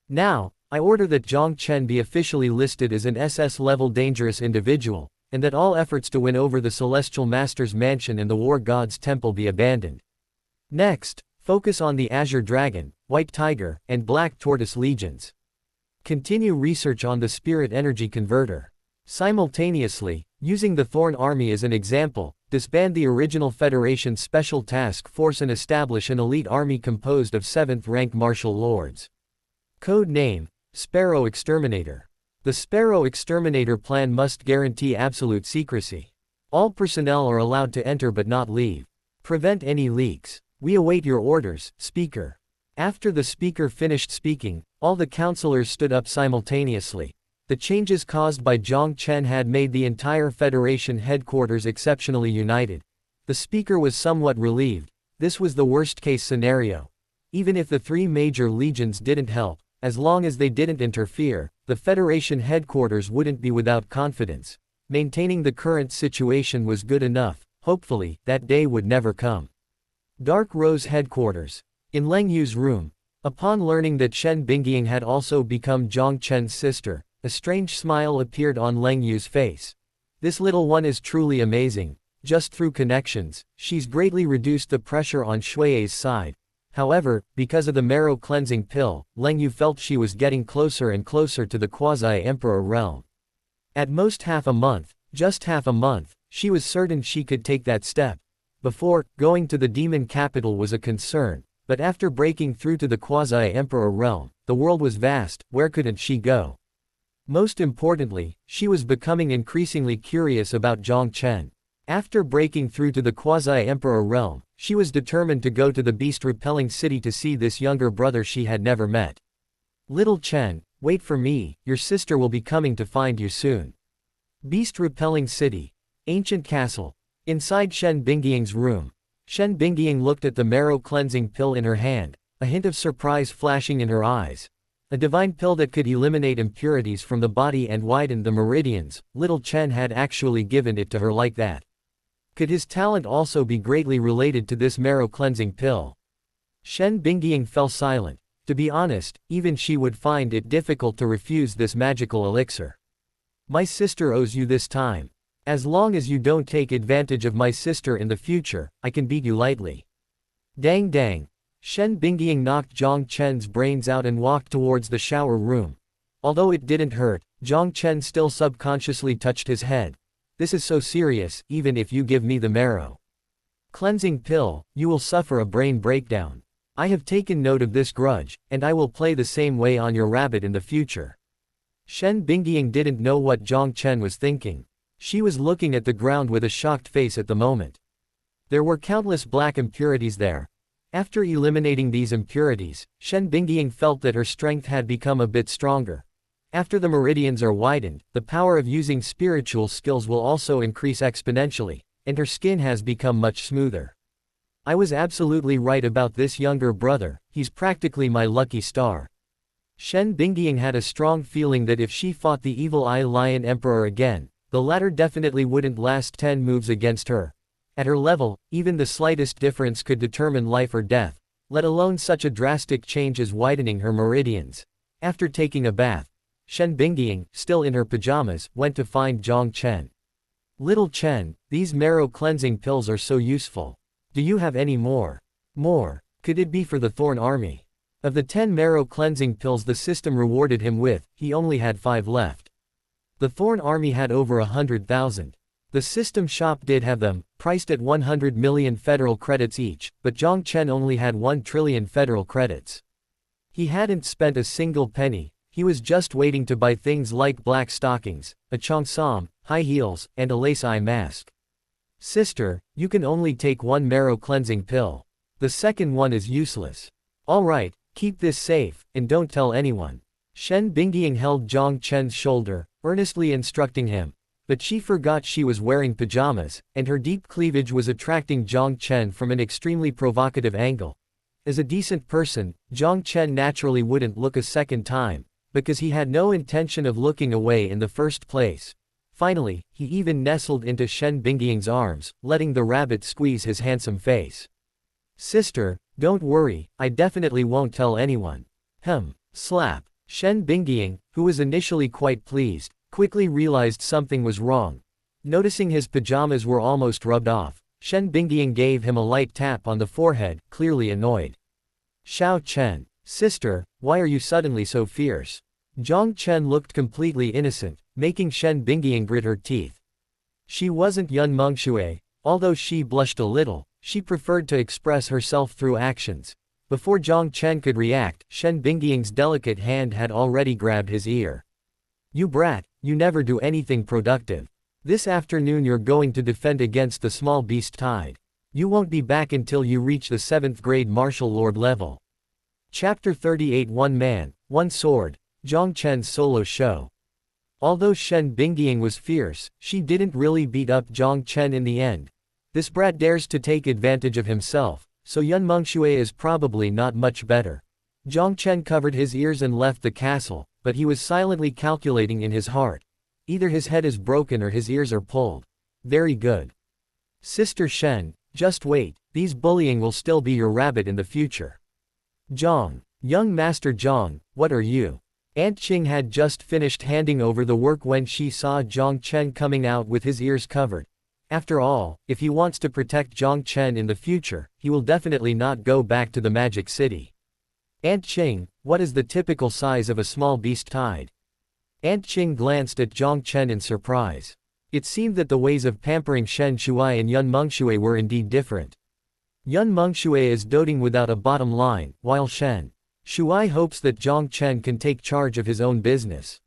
Now, I order that Jiang Chen be officially listed as an SS-level dangerous individual, and that all efforts to win over the Celestial Master's mansion and the War God's temple be abandoned. Next, focus on the Azure Dragon, White Tiger, and Black Tortoise legions. Continue research on the Spirit Energy Converter. Simultaneously, using the Thorn Army as an example, disband the original Federation Special Task Force and establish an elite army composed of 7th-rank martial lords. Code name: Sparrow Exterminator. The Sparrow Exterminator plan must guarantee absolute secrecy. All personnel are allowed to enter but not leave. Prevent any leaks. We await your orders, Speaker. After the speaker finished speaking, all the councillors stood up simultaneously. The changes caused by Jiang Chen had made the entire Federation headquarters exceptionally united. The speaker was somewhat relieved. This was the worst-case scenario. Even if the 3 major legions didn't help, as long as they didn't interfere, the Federation headquarters wouldn't be without confidence. Maintaining the current situation was good enough. Hopefully, that day would never come. Dark Rose headquarters. In Leng Yu's room. Upon learning that Shen Bingying had also become Jiang Chen's sister, a strange smile appeared on Leng Yu's face. This little one is truly amazing. Just through connections, she's greatly reduced the pressure on Shui's side. However, because of the marrow cleansing pill, Leng Yu felt she was getting closer and closer to the quasi-emperor realm. At most half a month, just half a month, she was certain she could take that step. Before, going to the demon capital was a concern, but after breaking through to the quasi-emperor realm, the world was vast. Where couldn't she go? Most importantly, she was becoming increasingly curious about Jiang Chen. After breaking through to the quasi-emperor realm, she was determined to go to the beast-repelling city to see this younger brother she had never met. Little Chen, wait for me, your sister will be coming to find you soon. Beast-repelling city. Ancient castle. Inside Shen Bingying's room. Shen Bingying looked at the marrow-cleansing pill in her hand, a hint of surprise flashing in her eyes. A divine pill that could eliminate impurities from the body and widen the meridians. Little Chen had actually given it to her like that. Could his talent also be greatly related to this marrow-cleansing pill? Shen Bingying fell silent. To be honest, even she would find it difficult to refuse this magical elixir. My sister owes you this time. As long as you don't take advantage of my sister in the future, I can beat you lightly. Dang dang. Shen Bingying knocked Jiang Chen's brains out and walked towards the shower room. Although it didn't hurt, Jiang Chen still subconsciously touched his head. This is so serious. Even if you give me the marrow cleansing pill, you will suffer a brain breakdown. I have taken note of this grudge, and I will play the same way on your rabbit in the future. Shen Bingying didn't know what Jiang Chen was thinking. She was looking at the ground with a shocked face at the moment. There were countless black impurities there. After eliminating these impurities, Shen Bingying felt that her strength had become a bit stronger. After the meridians are widened, the power of using spiritual skills will also increase exponentially, and her skin has become much smoother. I was absolutely right about this younger brother. He's practically my lucky star. Shen Bingying had a strong feeling that if she fought the evil eye lion emperor again, the latter definitely wouldn't last 10 moves against her. At her level, even the slightest difference could determine life or death, let alone such a drastic change as widening her meridians. After taking a bath, Shen Bingying, still in her pajamas, went to find Jiang Chen. Little Chen, these marrow cleansing pills are so useful. Do you have any more? More? Could it be for the Thorn Army? Of the 10 marrow cleansing pills the system rewarded him with, he only had 5 left. The Thorn Army had over 100,000. The system shop did have them, priced at 100 million federal credits each, but Jiang Chen only had 1 trillion federal credits. He hadn't spent a single penny, he was just waiting to buy things like black stockings, a cheongsam, high heels, and a lace eye mask. Sister, you can only take 1 marrow cleansing pill. The second one is useless. Alright, keep this safe, and don't tell anyone. Shen Bingying held Jiang Chen's shoulder, earnestly instructing him. But she forgot she was wearing pajamas, and her deep cleavage was attracting Jiang Chen from an extremely provocative angle. As a decent person, Jiang Chen naturally wouldn't look a second time, because he had no intention of looking away in the first place. Finally, he even nestled into Shen Bingying's arms, letting the rabbit squeeze his handsome face. Sister, don't worry, I definitely won't tell anyone. Slap. Shen Bingying, who was initially quite pleased, quickly realized something was wrong. Noticing his pajamas were almost rubbed off, Shen Bingying gave him a light tap on the forehead, clearly annoyed. Xiao Chen, sister, why are you suddenly so fierce? Jiang Chen looked completely innocent, making Shen Bingying grit her teeth. She wasn't Yun Mengshui, although she blushed a little, she preferred to express herself through actions. Before Jiang Chen could react, Shen Bingying's delicate hand had already grabbed his ear. You brat, you never do anything productive. This afternoon you're going to defend against the small beast tide. You won't be back until you reach the 7th grade martial lord level. Chapter 38 One Man, One Sword, Jiang Chen's solo show. Although Shen Bingying was fierce, she didn't really beat up Jiang Chen in the end. This brat dares to take advantage of himself, so Yun Mengshui is probably not much better. Jiang Chen covered his ears and left the castle, but he was silently calculating in his heart. Either his head is broken or his ears are pulled. Very good. Sister Shen, just wait, these bullying will still be your rabbit in the future. Jiang, young Master Jiang, what are you? Aunt Qing had just finished handing over the work when she saw Jiang Chen coming out with his ears covered. After all, if he wants to protect Jiang Chen in the future, he will definitely not go back to the Magic City. Aunt Qing, what is the typical size of a small beast tide? Aunt Qing glanced at Jiang Chen in surprise. It seemed that the ways of pampering Shen Shuai and Yun Mengshui were indeed different. Yun Mengshui is doting without a bottom line, while Shen Shuai hopes that Jiang Chen can take charge of his own business.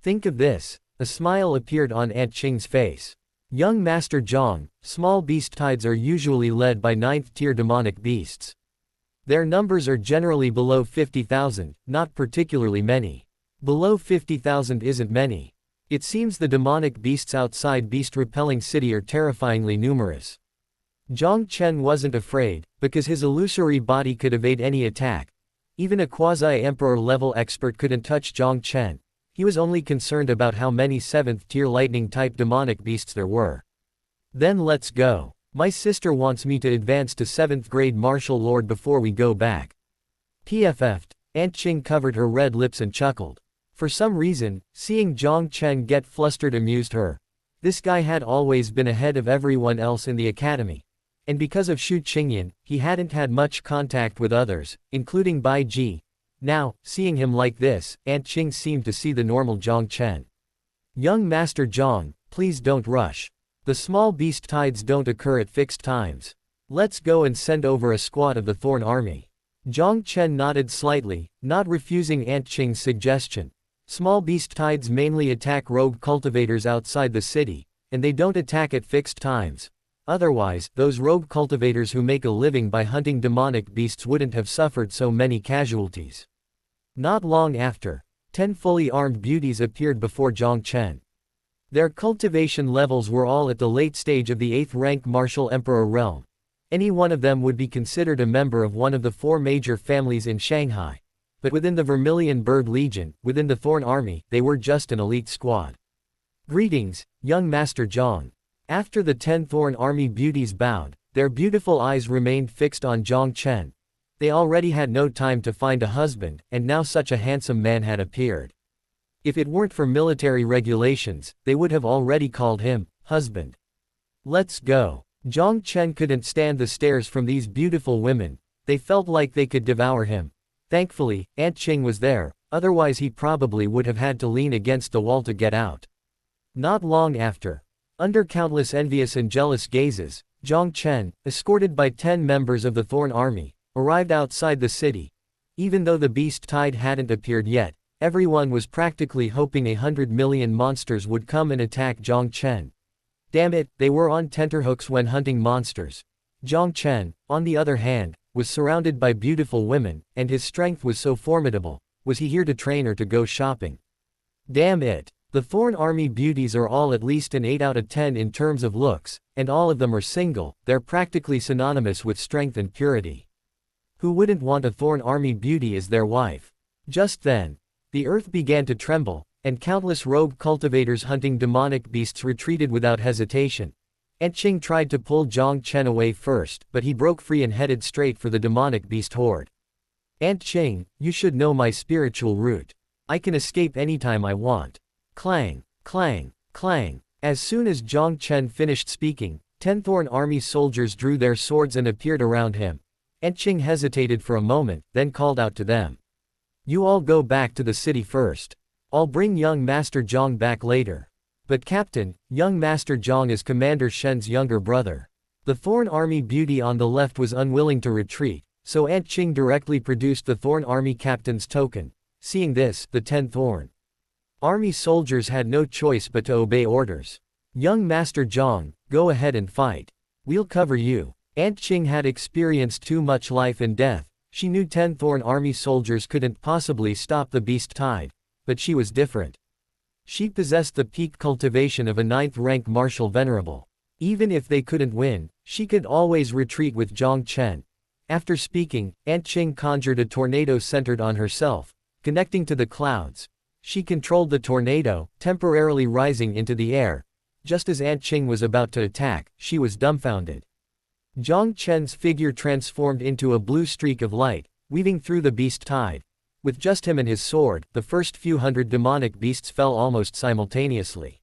Think of this, a smile appeared on Aunt Qing's face. Young Master Jiang, small beast tides are usually led by 9th-tier demonic beasts. Their numbers are generally below 50,000, not particularly many. Below 50,000 isn't many. It seems the demonic beasts outside beast-repelling city are terrifyingly numerous. Jiang Chen wasn't afraid, because his illusory body could evade any attack. Even a quasi-emperor-level expert couldn't touch Jiang Chen. He was only concerned about how many 7th-tier lightning-type demonic beasts there were. Then let's go. My sister wants me to advance to 7th grade martial lord before we go back. PFF'd, Aunt Qing covered her red lips and chuckled. For some reason, seeing Jiang Chen get flustered amused her. This guy had always been ahead of everyone else in the academy. And because of Xu Qingyan, he hadn't had much contact with others, including Bai Ji. Now, seeing him like this, Aunt Qing seemed to see the normal Jiang Chen. Young Master Jiang, please don't rush. The small beast tides don't occur at fixed times. Let's go and send over a squad of the Thorn Army. Jiang Chen nodded slightly, not refusing Aunt Qing's suggestion. Small beast tides mainly attack rogue cultivators outside the city, and they don't attack at fixed times. Otherwise, those rogue cultivators who make a living by hunting demonic beasts wouldn't have suffered so many casualties. Not long after, 10 fully armed beauties appeared before Jiang Chen. Their cultivation levels were all at the late stage of the 8th rank martial emperor realm. Any one of them would be considered a member of one of the 4 major families in Shanghai. But within the Vermilion Bird Legion, within the Thorn Army, they were just an elite squad. Greetings, young Master Jiang. After the 10 Thorn Army beauties bowed, their beautiful eyes remained fixed on Jiang Chen. They already had no time to find a husband, and now such a handsome man had appeared. If it weren't for military regulations, they would have already called him husband. Let's go. Jiang Chen couldn't stand the stares from these beautiful women. They felt like they could devour him. Thankfully, Aunt Qing was there, otherwise he probably would have had to lean against the wall to get out. Not long after, Under countless envious and jealous gazes, Jiang Chen, escorted by 10 members of the Thorn Army, arrived outside the city. Even though the beast tide hadn't appeared yet, everyone was practically hoping 100 million monsters would come and attack Jiang Chen. Damn it, they were on tenterhooks when hunting monsters. Jiang Chen, on the other hand, was surrounded by beautiful women, and his strength was so formidable. Was he here to train or to go shopping? Damn it. The Thorn Army beauties are all at least an 8 out of 10 in terms of looks, and all of them are single. They're practically synonymous with strength and purity. Who wouldn't want a Thorn Army beauty as their wife? Just then, the earth began to tremble, and countless rogue cultivators hunting demonic beasts retreated without hesitation. Qing tried to pull Jiang Chen away first, but he broke free and headed straight for the demonic beast horde. Qing, you should know my spiritual route. I can escape anytime I want. Clang, clang, clang. As soon as Jiang Chen finished speaking, 10 Thorn Army soldiers drew their swords and appeared around him. Qing hesitated for a moment, then called out to them. You all go back to the city first. I'll bring young Master Jiang back later. But Captain, young Master Jiang is Commander Shen's younger brother. The Thorn Army beauty on the left was unwilling to retreat, so Qing directly produced the Thorn Army captain's token. Seeing this, the 10 Thorn Army soldiers had no choice but to obey orders. Young Master Jiang, go ahead and fight. We'll cover you. Qing had experienced too much life and death. She knew 10 Thorn Army soldiers couldn't possibly stop the beast tide. But she was different. She possessed the peak cultivation of a 9th-rank marshal venerable. Even if they couldn't win, she could always retreat with Jiang Chen. After speaking, Qing conjured a tornado centered on herself, connecting to the clouds. She controlled the tornado, temporarily rising into the air. Just as Qing was about to attack, she was dumbfounded. Jiang Chen's figure transformed into a blue streak of light, weaving through the beast tide. With just him and his sword, the first few hundred demonic beasts fell almost simultaneously.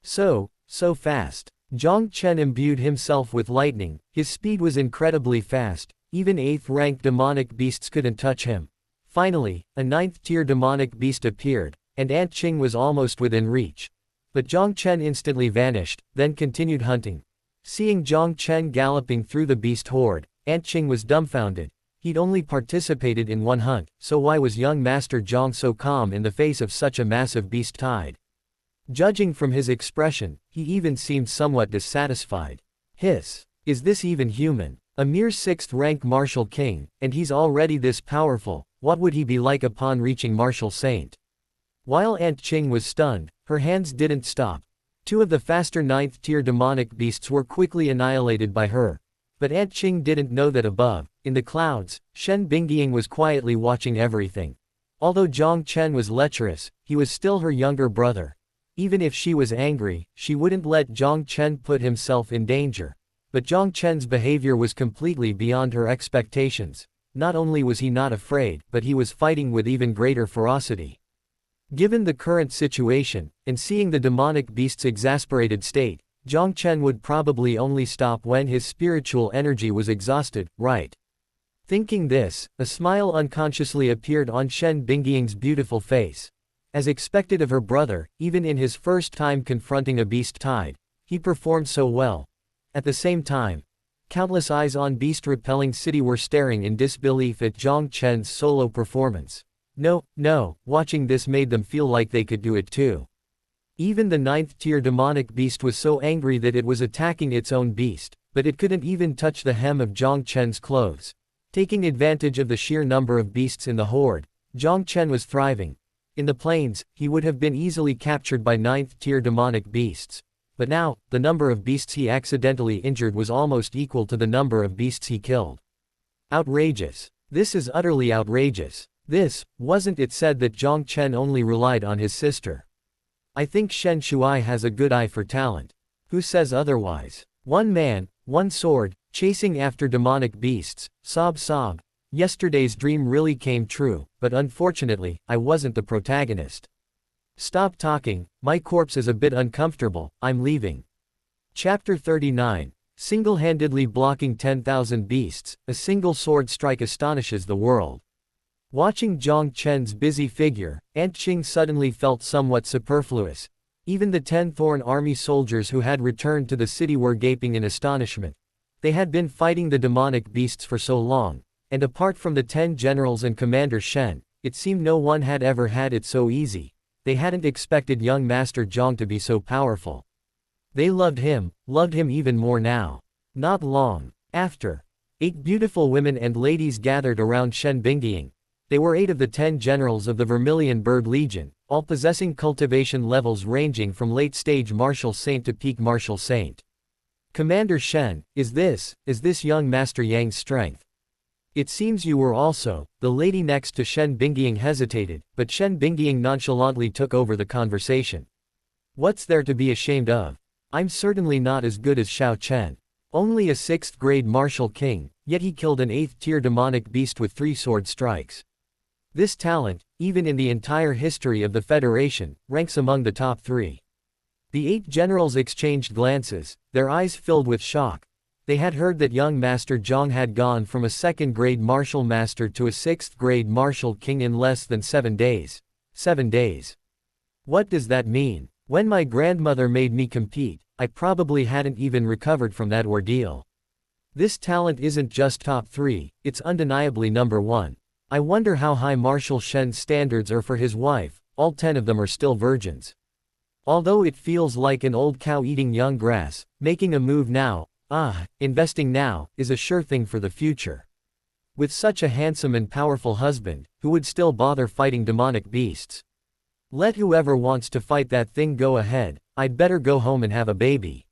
So fast. Jiang Chen imbued himself with lightning. His speed was incredibly fast. Even 8th-rank demonic beasts couldn't touch him. Finally, a 9th-tier demonic beast appeared, and Qing was almost within reach. But Jiang Chen instantly vanished, then continued hunting. Seeing Jiang Chen galloping through the beast horde, Qing was dumbfounded. He'd only participated in one hunt, so why was young Master Jiang so calm in the face of such a massive beast tide? Judging from his expression, he even seemed somewhat dissatisfied. Hiss. Is this even human? A mere 6th-rank martial king, and he's already this powerful. What would he be like upon reaching martial saint? While Qing was stunned, her hands didn't stop. 2 of the faster 9th-tier demonic beasts were quickly annihilated by her. But Qing didn't know that above, in the clouds, Shen Bingying was quietly watching everything. Although Jiang Chen was lecherous, he was still her younger brother. Even if she was angry, she wouldn't let Jiang Chen put himself in danger. But Jiang Chen's behavior was completely beyond her expectations. Not only was he not afraid, but he was fighting with even greater ferocity. Given the current situation, and seeing the demonic beast's exasperated state, Jiang Chen would probably only stop when his spiritual energy was exhausted, right? Thinking this, a smile unconsciously appeared on Shen Bingying's beautiful face. As expected of her brother, even in his first time confronting a beast tide, he performed so well. At the same time, countless eyes on beast-repelling city were staring in disbelief at Jiang Chen's solo performance. No, watching this made them feel like they could do it too. Even the 9th-tier demonic beast was so angry that it was attacking its own beast, but it couldn't even touch the hem of Jiang Chen's clothes. Taking advantage of the sheer number of beasts in the horde, Jiang Chen was thriving. In the plains, he would have been easily captured by 9th-tier demonic beasts. But now, the number of beasts he accidentally injured was almost equal to the number of beasts he killed. Outrageous. This is utterly outrageous. Wasn't it said that Jiang Chen only relied on his sister? I think Shen Shuai has a good eye for talent. Who says otherwise? One man, one sword, chasing after demonic beasts, sob. Yesterday's dream really came true, but unfortunately, I wasn't the protagonist. Stop talking, my corpse is a bit uncomfortable, I'm leaving. Chapter 39. Single-handedly blocking 10,000 beasts, a single sword strike astonishes the world. Watching Jiang Chen's busy figure, Qing suddenly felt somewhat superfluous. Even the 10 Thorn army soldiers who had returned to the city were gaping in astonishment. They had been fighting the demonic beasts for so long, and apart from the 10 generals and Commander Shen, it seemed no one had ever had it so easy. They hadn't expected young Master Jiang to be so powerful. They loved him even more now. Not long after, 8 beautiful women and ladies gathered around Shen Bingying. They were 8 of the 10 generals of the Vermilion Bird Legion, all possessing cultivation levels ranging from late-stage Marshal Saint to peak Marshal Saint. Commander Shen, is this young Master Yang's strength? It seems you were also. The lady next to Shen Bingying hesitated, but Shen Bingying nonchalantly took over the conversation. What's there to be ashamed of? I'm certainly not as good as Xiao Chen. Only a 6th grade martial king, yet he killed an 8th tier demonic beast with 3 sword strikes. This talent, even in the entire history of the Federation, ranks among the top 3. The 8 generals exchanged glances, their eyes filled with shock. They had heard that young Master Jiang had gone from a 2nd grade martial master to a 6th grade martial king in less than 7 days. 7 days. What does that mean? When my grandmother made me compete, I probably hadn't even recovered from that ordeal. This talent isn't just top 3, it's undeniably number 1. I wonder how high Marshal Shen's standards are for his wife. All 10 of them are still virgins. Although it feels like an old cow eating young grass, making a move now, investing now, is a sure thing for the future. With such a handsome and powerful husband, who would still bother fighting demonic beasts? Let whoever wants to fight that thing go ahead. I'd better go home and have a baby.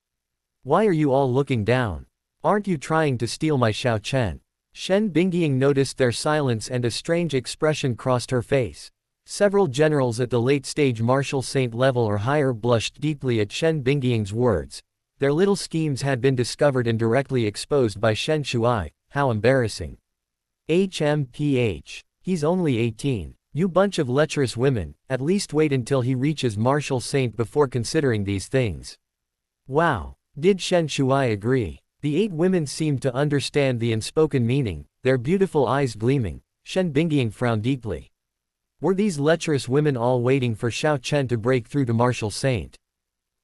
Why are you all looking down? Aren't you trying to steal my Xiao Chen? Shen Bingying noticed their silence and a strange expression crossed her face. Several generals at the late-stage Marshal Saint level or higher blushed deeply at Shen Bingying's words. Their little schemes had been discovered and directly exposed by Shen Shuai. How embarrassing. HMPH. He's only 18. You bunch of lecherous women, at least wait until he reaches Marshal Saint before considering these things. Wow. Did Shen Shuai agree? The 8 women seemed to understand the unspoken meaning, their beautiful eyes gleaming. Shen Bingying frowned deeply. Were these lecherous women all waiting for Xiao Chen to break through to Marshal Saint?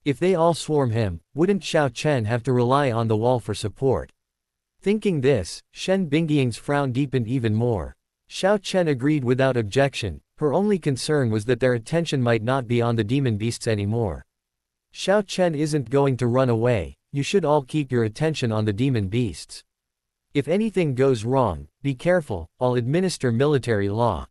If they all swarm him, wouldn't Xiao Chen have to rely on the wall for support? Thinking this, Shen Bingying's frown deepened even more. Xiao Chen agreed without objection. Her only concern was that their attention might not be on the demon beasts anymore. Xiao Chen isn't going to run away. You should all keep your attention on the demon beasts. If anything goes wrong, be careful, I'll administer military law.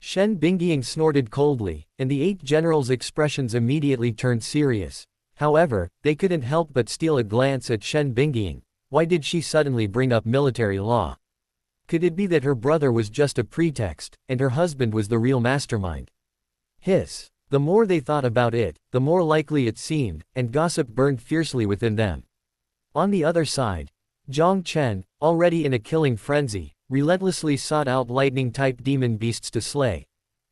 Shen Bingying snorted coldly, and the 8 generals' expressions immediately turned serious. However, they couldn't help but steal a glance at Shen Bingying. Why did she suddenly bring up military law? Could it be that her brother was just a pretext, and her husband was the real mastermind? Hiss. The more they thought about it, the more likely it seemed, and gossip burned fiercely within them. On the other side, Jiang Chen, already in a killing frenzy, relentlessly sought out lightning-type demon beasts to slay.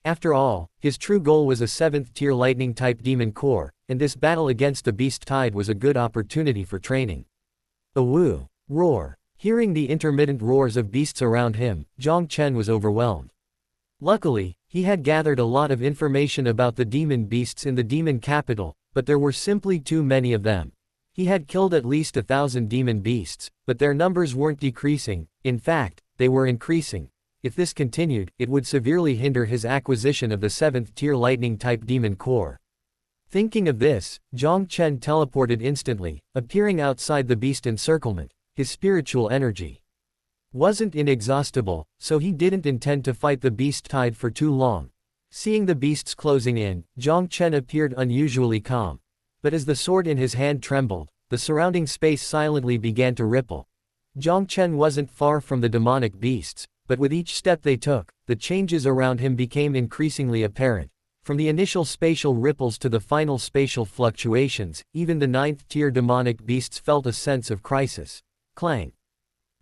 After all, his true goal was a 7th-tier lightning-type demon core, and this battle against the beast tide was a good opportunity for training. A woo! Roar! Hearing the intermittent roars of beasts around him, Jiang Chen was overwhelmed. Luckily, he had gathered a lot of information about the demon beasts in the demon capital, but there were simply too many of them. He had killed at least 1,000 demon beasts, but their numbers weren't decreasing. In fact, they were increasing. If this continued, it would severely hinder his acquisition of the 7th-tier lightning-type demon core. Thinking of this, Jiang Chen teleported instantly, appearing outside the beast encirclement. His spiritual energy wasn't inexhaustible, so he didn't intend to fight the beast tide for too long. Seeing the beasts closing in, Jiang Chen appeared unusually calm. But as the sword in his hand trembled, the surrounding space silently began to ripple. Jiang Chen wasn't far from the demonic beasts, but with each step they took, the changes around him became increasingly apparent. From the initial spatial ripples to the final spatial fluctuations, even the 9th-tier demonic beasts felt a sense of crisis. Clang.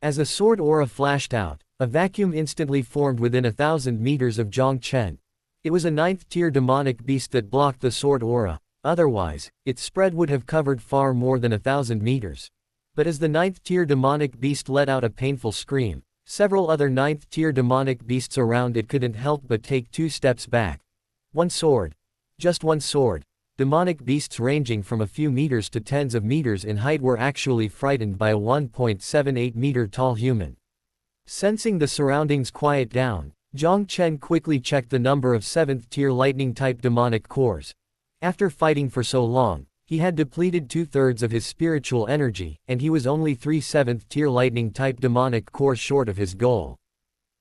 As a sword aura flashed out, a vacuum instantly formed within 1,000 meters of Jiang Chen. It was a 9th-tier demonic beast that blocked the sword aura. Otherwise, its spread would have covered far more than 1,000 meters. But as the 9th-tier demonic beast let out a painful scream, several other 9th-tier demonic beasts around it couldn't help but take 2 steps back. One sword. Just one sword. demonic beasts ranging from a few meters to tens of meters in height were actually frightened by a 1.78-meter-tall human. Sensing the surroundings quiet down, Jiang Chen quickly checked the number of 7th-tier lightning-type demonic cores. After fighting for so long, he had depleted 2/3 of his spiritual energy, and he was only 3 7th-tier lightning-type demonic cores short of his goal.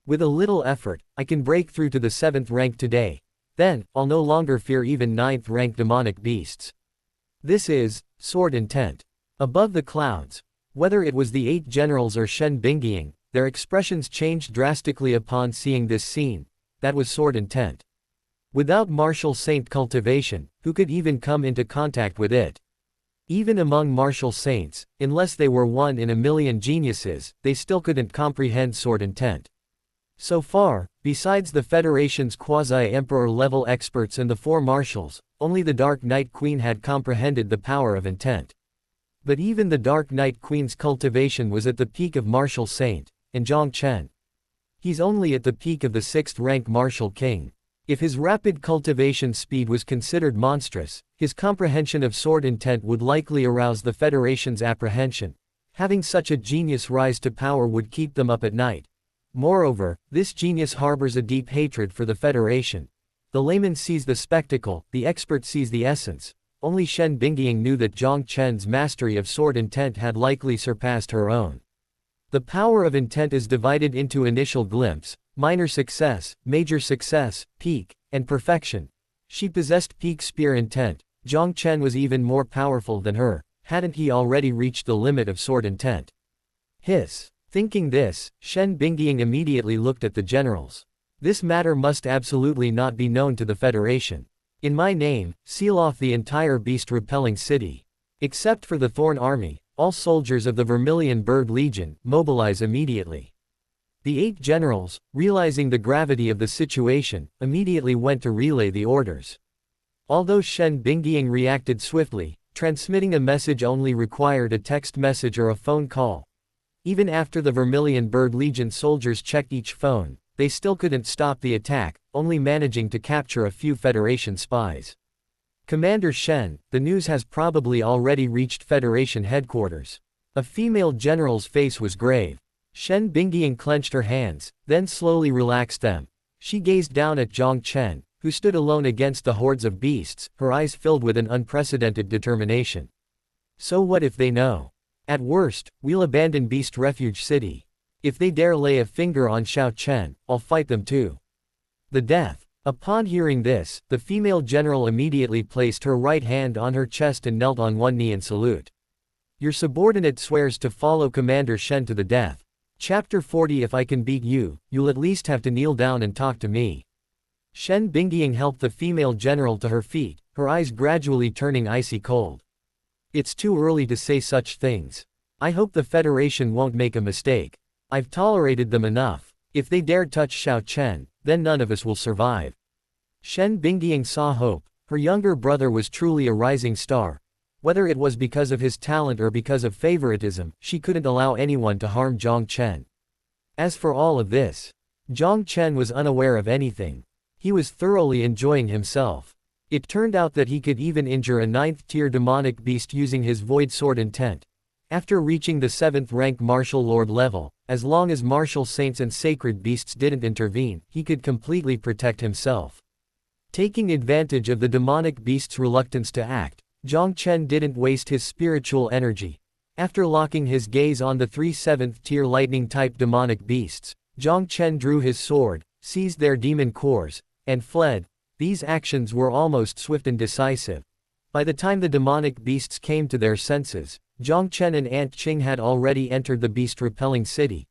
With a little effort, I can break through to the 7th rank today. Then, I'll no longer fear even 9th-rank demonic beasts. This is sword intent. Above the clouds, whether it was the 8 generals or Shen Bingying, their expressions changed drastically upon seeing this scene. That was sword intent. Without martial saint cultivation, who could even come into contact with it? Even among martial saints, unless they were 1 in a million geniuses, they still couldn't comprehend sword intent. So far, besides the Federation's quasi-emperor-level experts and the 4 marshals, only the Dark Knight Queen had comprehended the power of intent. But even the Dark Knight Queen's cultivation was at the peak of martial saint, and Jiang Chen. He's only at the peak of the 6th-rank martial king. If his rapid cultivation speed was considered monstrous, his comprehension of sword intent would likely arouse the Federation's apprehension. Having such a genius rise to power would keep them up at night. Moreover, this genius harbors a deep hatred for the Federation. The layman sees the spectacle, the expert sees the essence. Only Shen Bingying knew that Jiang Chen's mastery of sword intent had likely surpassed her own. The power of intent is divided into initial glimpse, minor success, major success, peak, and perfection. She possessed peak spear intent. Jiang Chen was even more powerful than her. Hadn't he already reached the limit of sword intent? Hiss. Thinking this, Shen Bingying immediately looked at the generals. This matter must absolutely not be known to the Federation. In my name, seal off the entire beast-repelling city. Except for the Thorn Army, all soldiers of the Vermilion Bird Legion, mobilize immediately. The 8 generals, realizing the gravity of the situation, immediately went to relay the orders. Although Shen Bingying reacted swiftly, transmitting a message only required a text message or a phone call. Even after the Vermilion Bird Legion soldiers checked each phone, they still couldn't stop the attack, only managing to capture a few Federation spies. Commander Shen, the news has probably already reached Federation headquarters. A female general's face was grave. Shen Bingying clenched her hands, then slowly relaxed them. She gazed down at Jiang Chen, who stood alone against the hordes of beasts, her eyes filled with an unprecedented determination. So what if they know? At worst, we'll abandon Beast Refuge City. If they dare lay a finger on Xiao Chen, I'll fight them too. The death. Upon hearing this, the female general immediately placed her right hand on her chest and knelt on one knee in salute. Your subordinate swears to follow Commander Shen to the death. Chapter 40. If I can beat you, you'll at least have to kneel down and talk to me. Shen Bingying helped the female general to her feet, her eyes gradually turning icy cold. It's too early to say such things. I hope the Federation won't make a mistake. I've tolerated them enough. If they dare touch Xiao Chen, then none of us will survive. Shen Bingying saw hope. Her younger brother was truly a rising star. Whether it was because of his talent or because of favoritism, she couldn't allow anyone to harm Jiang Chen. As for all of this, Jiang Chen was unaware of anything. He was thoroughly enjoying himself. It turned out that he could even injure a 9th-tier demonic beast using his void sword intent. After reaching the 7th-rank martial lord level, as long as martial saints and sacred beasts didn't intervene, he could completely protect himself. Taking advantage of the demonic beast's reluctance to act, Jiang Chen didn't waste his spiritual energy. After locking his gaze on the 3 7th-tier lightning-type demonic beasts, Jiang Chen drew his sword, seized their demon cores, and fled. These actions were almost swift and decisive. By the time the demonic beasts came to their senses, Jiang Chen and Aunt Qing had already entered the beast-repelling city.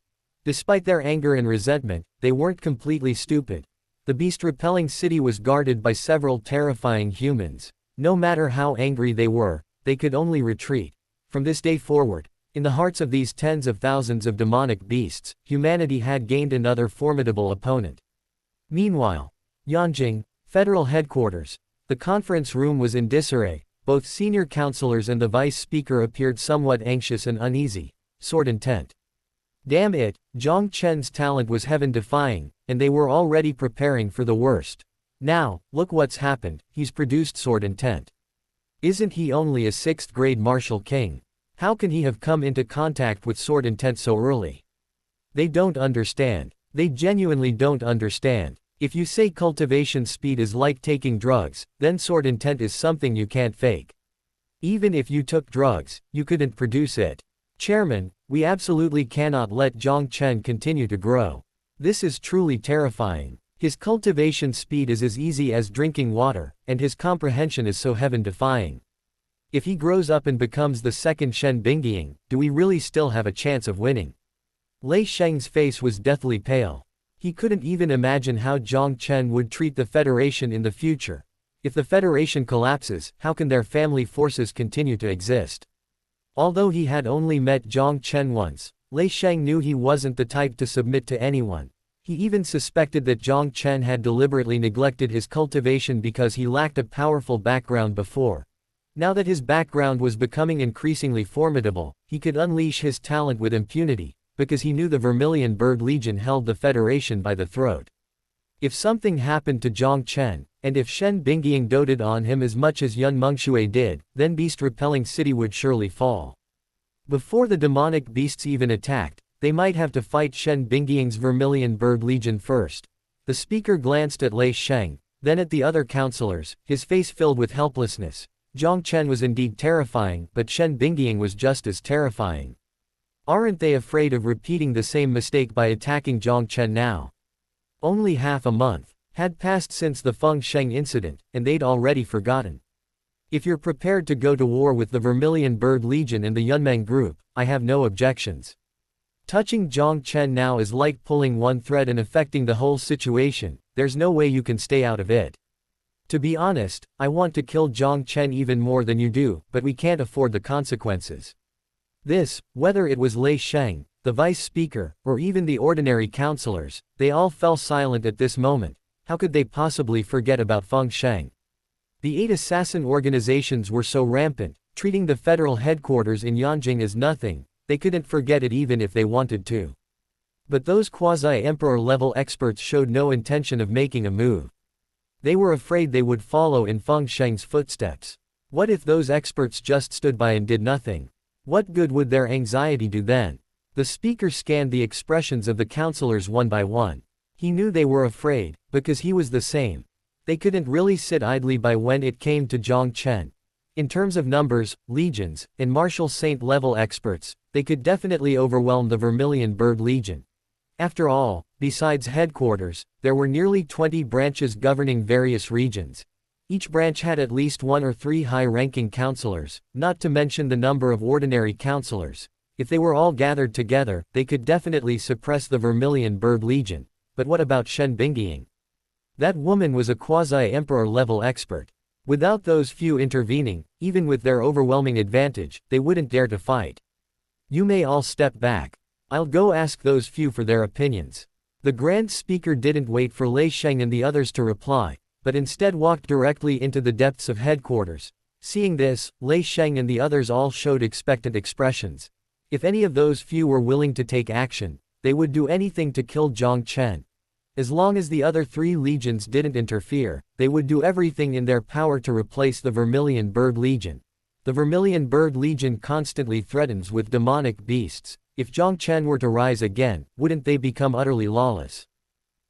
Despite their anger and resentment, they weren't completely stupid. The beast-repelling city was guarded by several terrifying humans. No matter how angry they were, they could only retreat. From this day forward, in the hearts of these tens of thousands of demonic beasts, humanity had gained another formidable opponent. Meanwhile, Yanjing, Federal Headquarters. The conference room was in disarray. Both senior counselors and the vice speaker appeared somewhat anxious and uneasy. Sword intent. Damn it, Jiang Chen's talent was heaven-defying, and they were already preparing for the worst. Now, look what's happened, he's produced sword intent. Isn't he only a 6th grade martial king? How can he have come into contact with sword intent so early? They don't understand. They genuinely don't understand. If you say cultivation speed is like taking drugs, then sword intent is something you can't fake. Even if you took drugs, you couldn't produce it. Chairman, we absolutely cannot let Jiang Chen continue to grow. This is truly terrifying. His cultivation speed is as easy as drinking water, and his comprehension is so heaven-defying. If he grows up and becomes the second Shen Bingying, do we really still have a chance of winning? Lei Sheng's face was deathly pale. He couldn't even imagine how Jiang Chen would treat the Federation in the future. If the Federation collapses, how can their family forces continue to exist? Although he had only met Jiang Chen once, Lei Sheng knew he wasn't the type to submit to anyone. He even suspected that Jiang Chen had deliberately neglected his cultivation because he lacked a powerful background before. Now that his background was becoming increasingly formidable, he could unleash his talent with impunity, because he knew the Vermilion Bird Legion held the Federation by the throat. If something happened to Jiang Chen, and if Shen Bingying doted on him as much as Yun Mengshui did, then beast-repelling city would surely fall. Before the demonic beasts even attacked, they might have to fight Shen Bingying's Vermilion Bird Legion first. The speaker glanced at Lei Sheng, then at the other counselors, his face filled with helplessness. Jiang Chen was indeed terrifying, but Shen Bingying was just as terrifying. Aren't they afraid of repeating the same mistake by attacking Jiang Chen now? Only half a month had passed since the Feng Sheng incident, and they'd already forgotten. If you're prepared to go to war with the Vermilion Bird Legion and the Yunmeng group, I have no objections. Touching Jiang Chen now is like pulling one thread and affecting the whole situation. There's no way you can stay out of it. To be honest, I want to kill Jiang Chen even more than you do, but we can't afford the consequences. This, whether it was Lei Sheng, the vice speaker, or even the ordinary counselors, they all fell silent at this moment. How could they possibly forget about Feng Sheng? The 8 assassin organizations were so rampant, treating the federal headquarters in Yanjing as nothing, they couldn't forget it even if they wanted to. But those quasi-emperor-level experts showed no intention of making a move. They were afraid they would follow in Feng Sheng's footsteps. What if those experts just stood by and did nothing? What good would their anxiety do then? The speaker scanned the expressions of the counselors one by one. He knew they were afraid, because he was the same. They couldn't really sit idly by when it came to Jiang Chen. In terms of numbers, legions, and martial saint-level experts, they could definitely overwhelm the Vermilion Bird Legion. After all, besides headquarters, there were nearly 20 branches governing various regions. Each branch had at least 1 or 3 high-ranking counselors, not to mention the number of ordinary counselors. If they were all gathered together, they could definitely suppress the Vermilion Bird Legion. But what about Shen Bingying? That woman was a quasi-emperor-level expert. Without those few intervening, even with their overwhelming advantage, they wouldn't dare to fight. You may all step back. I'll go ask those few for their opinions. The Grand Speaker didn't wait for Lei Sheng and the others to reply, but instead walked directly into the depths of headquarters. Seeing this, Lei Sheng and the others all showed expectant expressions. If any of those few were willing to take action, they would do anything to kill Jiang Chen. As long as the other 3 legions didn't interfere, they would do everything in their power to replace the Vermilion Bird Legion. The Vermilion Bird Legion constantly threatens with demonic beasts. If Jiang Chen were to rise again, wouldn't they become utterly lawless?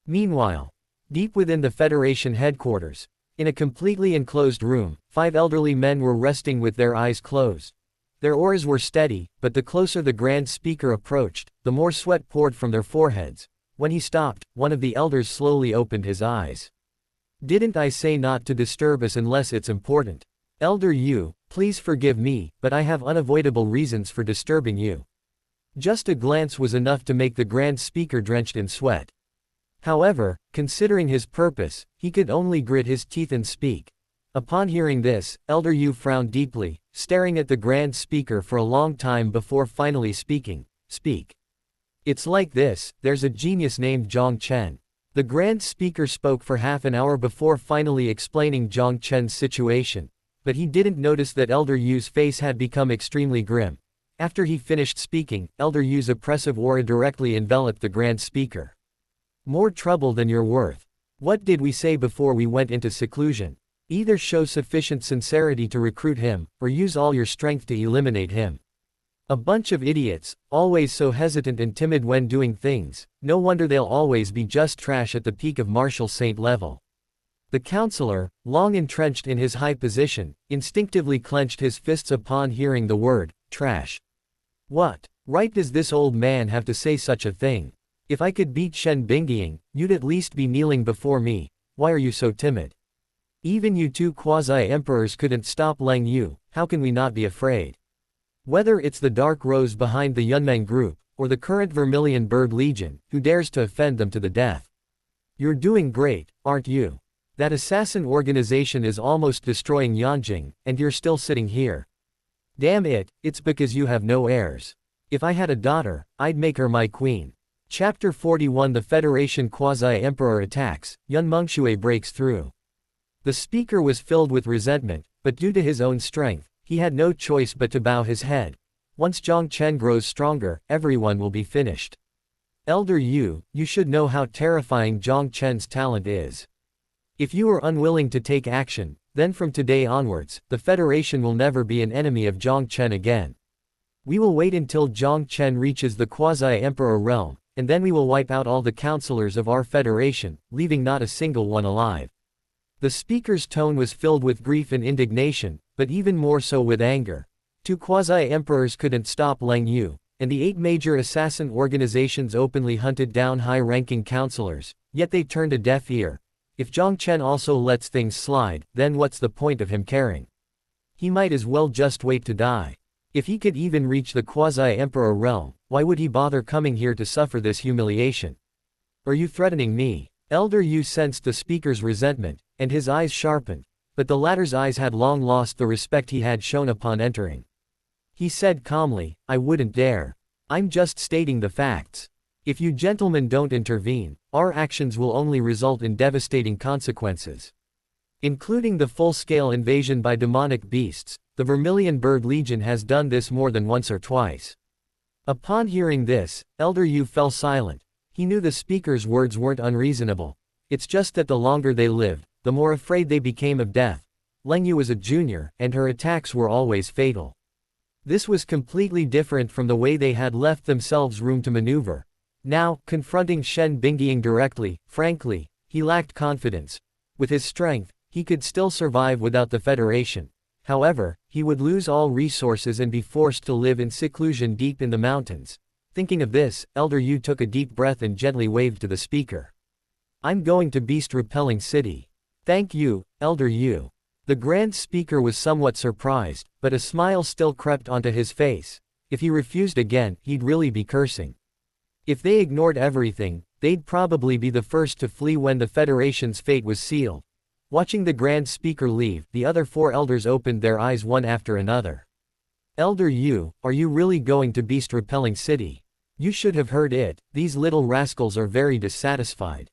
Meanwhile, deep within the Federation headquarters, in a completely enclosed room, 5 elderly men were resting with their eyes closed. Their auras were steady, but the closer the Grand Speaker approached, the more sweat poured from their foreheads. When he stopped, one of the elders slowly opened his eyes. Didn't I say not to disturb us unless it's important? Elder Yu, please forgive me, but I have unavoidable reasons for disturbing you. Just a glance was enough to make the Grand Speaker drenched in sweat. However, considering his purpose, he could only grit his teeth and speak. Upon hearing this, Elder Yu frowned deeply, staring at the Grand Speaker for a long time before finally speaking. Speak. It's like this, there's a genius named Jiang Chen. The Grand Speaker spoke for half an hour before finally explaining Jiang Chen's situation. But he didn't notice that Elder Yu's face had become extremely grim. After he finished speaking, Elder Yu's oppressive aura directly enveloped the Grand Speaker. More trouble than you're worth. What did we say before we went into seclusion? Either show sufficient sincerity to recruit him, or use all your strength to eliminate him. A bunch of idiots, always so hesitant and timid when doing things, no wonder they'll always be just trash at the peak of marshal saint level. The counselor, long entrenched in his high position, instinctively clenched his fists upon hearing the word, trash. What right does this old man have to say such a thing? If I could beat Shen Bingying, you'd at least be kneeling before me. Why are you so timid? Even you two quasi-emperors couldn't stop Leng Yu, how can we not be afraid? Whether it's the Dark Rose behind the Yunmeng group, or the current Vermilion Bird Legion, who dares to offend them to the death? You're doing great, aren't you? That assassin organization is almost destroying Yanjing, and you're still sitting here. Damn it, it's because you have no heirs. If I had a daughter, I'd make her my queen. Chapter 41 The Federation Quasi-Emperor attacks, Yun Mengshui breaks through. The speaker was filled with resentment, but due to his own strength, he had no choice but to bow his head. Once Jiang Chen grows stronger, everyone will be finished. Elder Yu, you should know how terrifying Jiang Chen's talent is. If you are unwilling to take action, then from today onwards, the Federation will never be an enemy of Jiang Chen again. We will wait until Jiang Chen reaches the quasi-emperor realm, and then we will wipe out all the counselors of our Federation, leaving not a single one alive. The speaker's tone was filled with grief and indignation, but even more so with anger. Two quasi-emperors couldn't stop Leng Yu, and the 8 major assassin organizations openly hunted down high-ranking counselors, yet they turned a deaf ear. If Jiang Chen also lets things slide, then what's the point of him caring? He might as well just wait to die. If he could even reach the quasi-emperor realm, why would he bother coming here to suffer this humiliation? Are you threatening me? Elder Yu sensed the speaker's resentment, and his eyes sharpened, but the latter's eyes had long lost the respect he had shown upon entering. He said calmly, I wouldn't dare. I'm just stating the facts. If you gentlemen don't intervene, our actions will only result in devastating consequences. Including the full-scale invasion by demonic beasts, the Vermilion Bird Legion has done this more than once or twice. Upon hearing this, Elder Yu fell silent. He knew the speaker's words weren't unreasonable. It's just that the longer they lived, the more afraid they became of death. Leng Yu was a junior, and her attacks were always fatal. This was completely different from the way they had left themselves room to maneuver. Now, confronting Shen Bingying directly, frankly, he lacked confidence. With his strength, he could still survive without the Federation. However, he would lose all resources and be forced to live in seclusion deep in the mountains. Thinking of this, Elder Yu took a deep breath and gently waved to the speaker. I'm going to Beast-Repelling City. Thank you, Elder Yu. The Grand Speaker was somewhat surprised, but a smile still crept onto his face. If he refused again, he'd really be cursing. If they ignored everything, they'd probably be the first to flee when the Federation's fate was sealed. Watching the Grand Speaker leave, the other 4 elders opened their eyes one after another. Elder Yu, are you really going to Beast-Repelling City? You should have heard it, these little rascals are very dissatisfied.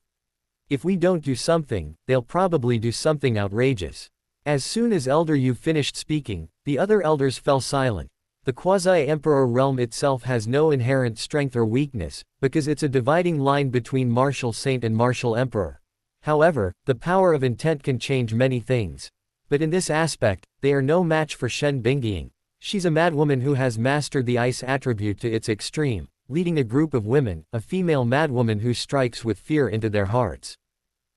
If we don't do something, they'll probably do something outrageous. As soon as Elder Yu finished speaking, the other elders fell silent. The quasi-emperor realm itself has no inherent strength or weakness, because it's a dividing line between martial saint and martial emperor. However, the power of intent can change many things. But in this aspect, they are no match for Shen Bingying. She's a madwoman who has mastered the ice attribute to its extreme, leading a group of women, a female madwoman who strikes with fear into their hearts.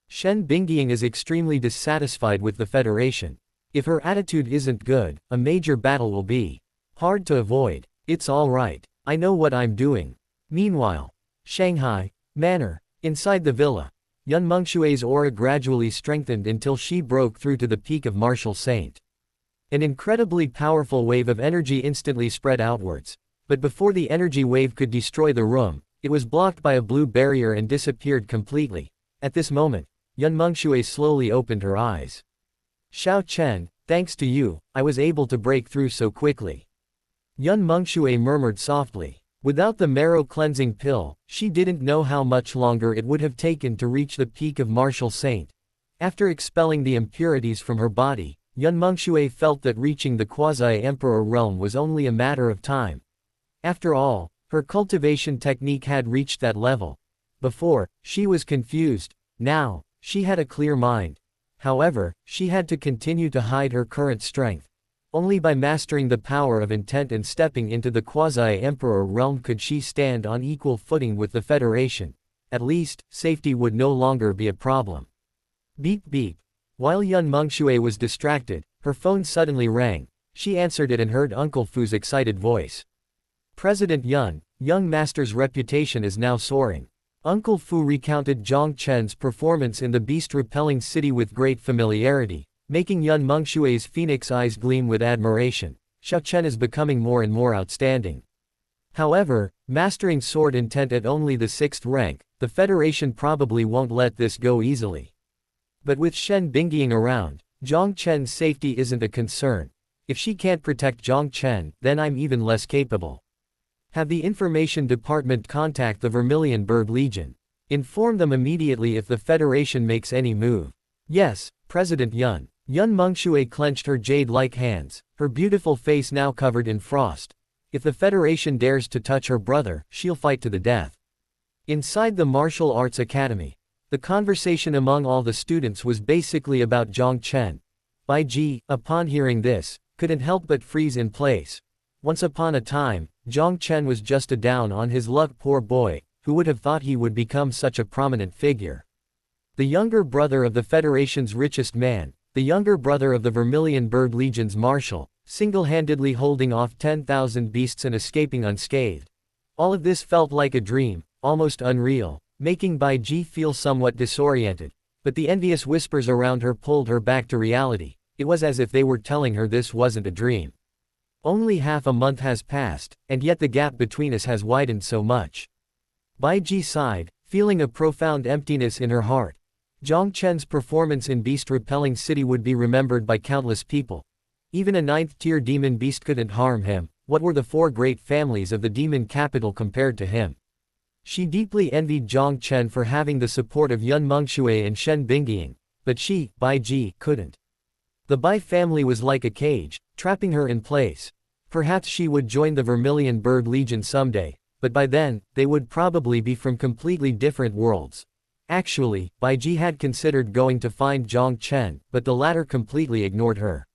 Shen Bingying is extremely dissatisfied with the Federation. If her attitude isn't good, a major battle will be hard to avoid. It's all right. I know what I'm doing. Meanwhile, Shanghai, Manor, inside the villa, Yun Mengshui's aura gradually strengthened until she broke through to the peak of Martial Saint. An incredibly powerful wave of energy instantly spread outwards. But before the energy wave could destroy the room, it was blocked by a blue barrier and disappeared completely. At this moment, Yun Mengshui slowly opened her eyes. Xiao Chen, thanks to you, I was able to break through so quickly. Yun Mengshui murmured softly. Without the marrow-cleansing pill, she didn't know how much longer it would have taken to reach the peak of Martial Saint. After expelling the impurities from her body, Yun Mengshui felt that reaching the quasi-emperor realm was only a matter of time. After all, her cultivation technique had reached that level. Before, she was confused. Now, she had a clear mind. However, she had to continue to hide her current strength. Only by mastering the power of intent and stepping into the quasi-emperor realm could she stand on equal footing with the Federation. At least, safety would no longer be a problem. Beep beep. While Yun Mengxue was distracted, her phone suddenly rang. She answered it and heard Uncle Fu's excited voice. President Yun, young master's reputation is now soaring. Uncle Fu recounted Jiang Chen's performance in the beast-repelling city with great familiarity, making Yun Mengshue's phoenix eyes gleam with admiration. Xiao Chen is becoming more and more outstanding. However, mastering sword intent at only the 6th rank, the Federation probably won't let this go easily. But with Shen Bingying around, Jiang Chen's safety isn't a concern. If she can't protect Jiang Chen, then I'm even less capable. Have the information department contact the Vermilion Bird Legion. Inform them immediately if the Federation makes any move. Yes, President Yun. Yun Mengxue clenched her jade-like hands, her beautiful face now covered in frost. If the Federation dares to touch her brother, she'll fight to the death. Inside the Martial Arts Academy, the conversation among all the students was basically about Jiang Chen. Bai Ji, upon hearing this, couldn't help but freeze in place. Once upon a time, Jiang Chen was just a down-on-his-luck poor boy, who would have thought he would become such a prominent figure. The younger brother of the Federation's richest man, the younger brother of the Vermilion Bird Legion's marshal, single-handedly holding off 10,000 beasts and escaping unscathed. All of this felt like a dream, almost unreal, making Bai Ji feel somewhat disoriented, but the envious whispers around her pulled her back to reality. It was as if they were telling her this wasn't a dream. Only half a month has passed, and yet the gap between us has widened so much. Bai Ji sighed, feeling a profound emptiness in her heart. Jiang Chen's performance in beast-repelling city would be remembered by countless people. Even a 9th-tier demon beast couldn't harm him. What were the 4 great families of the demon capital compared to him? She deeply envied Jiang Chen for having the support of Yun Mengxue and Shen Bingying, but she, Bai Ji, couldn't. The Bai family was like a cage, trapping her in place. Perhaps she would join the Vermilion Bird Legion someday, but by then, they would probably be from completely different worlds. Actually, Bai Ji had considered going to find Jiang Chen, but the latter completely ignored her.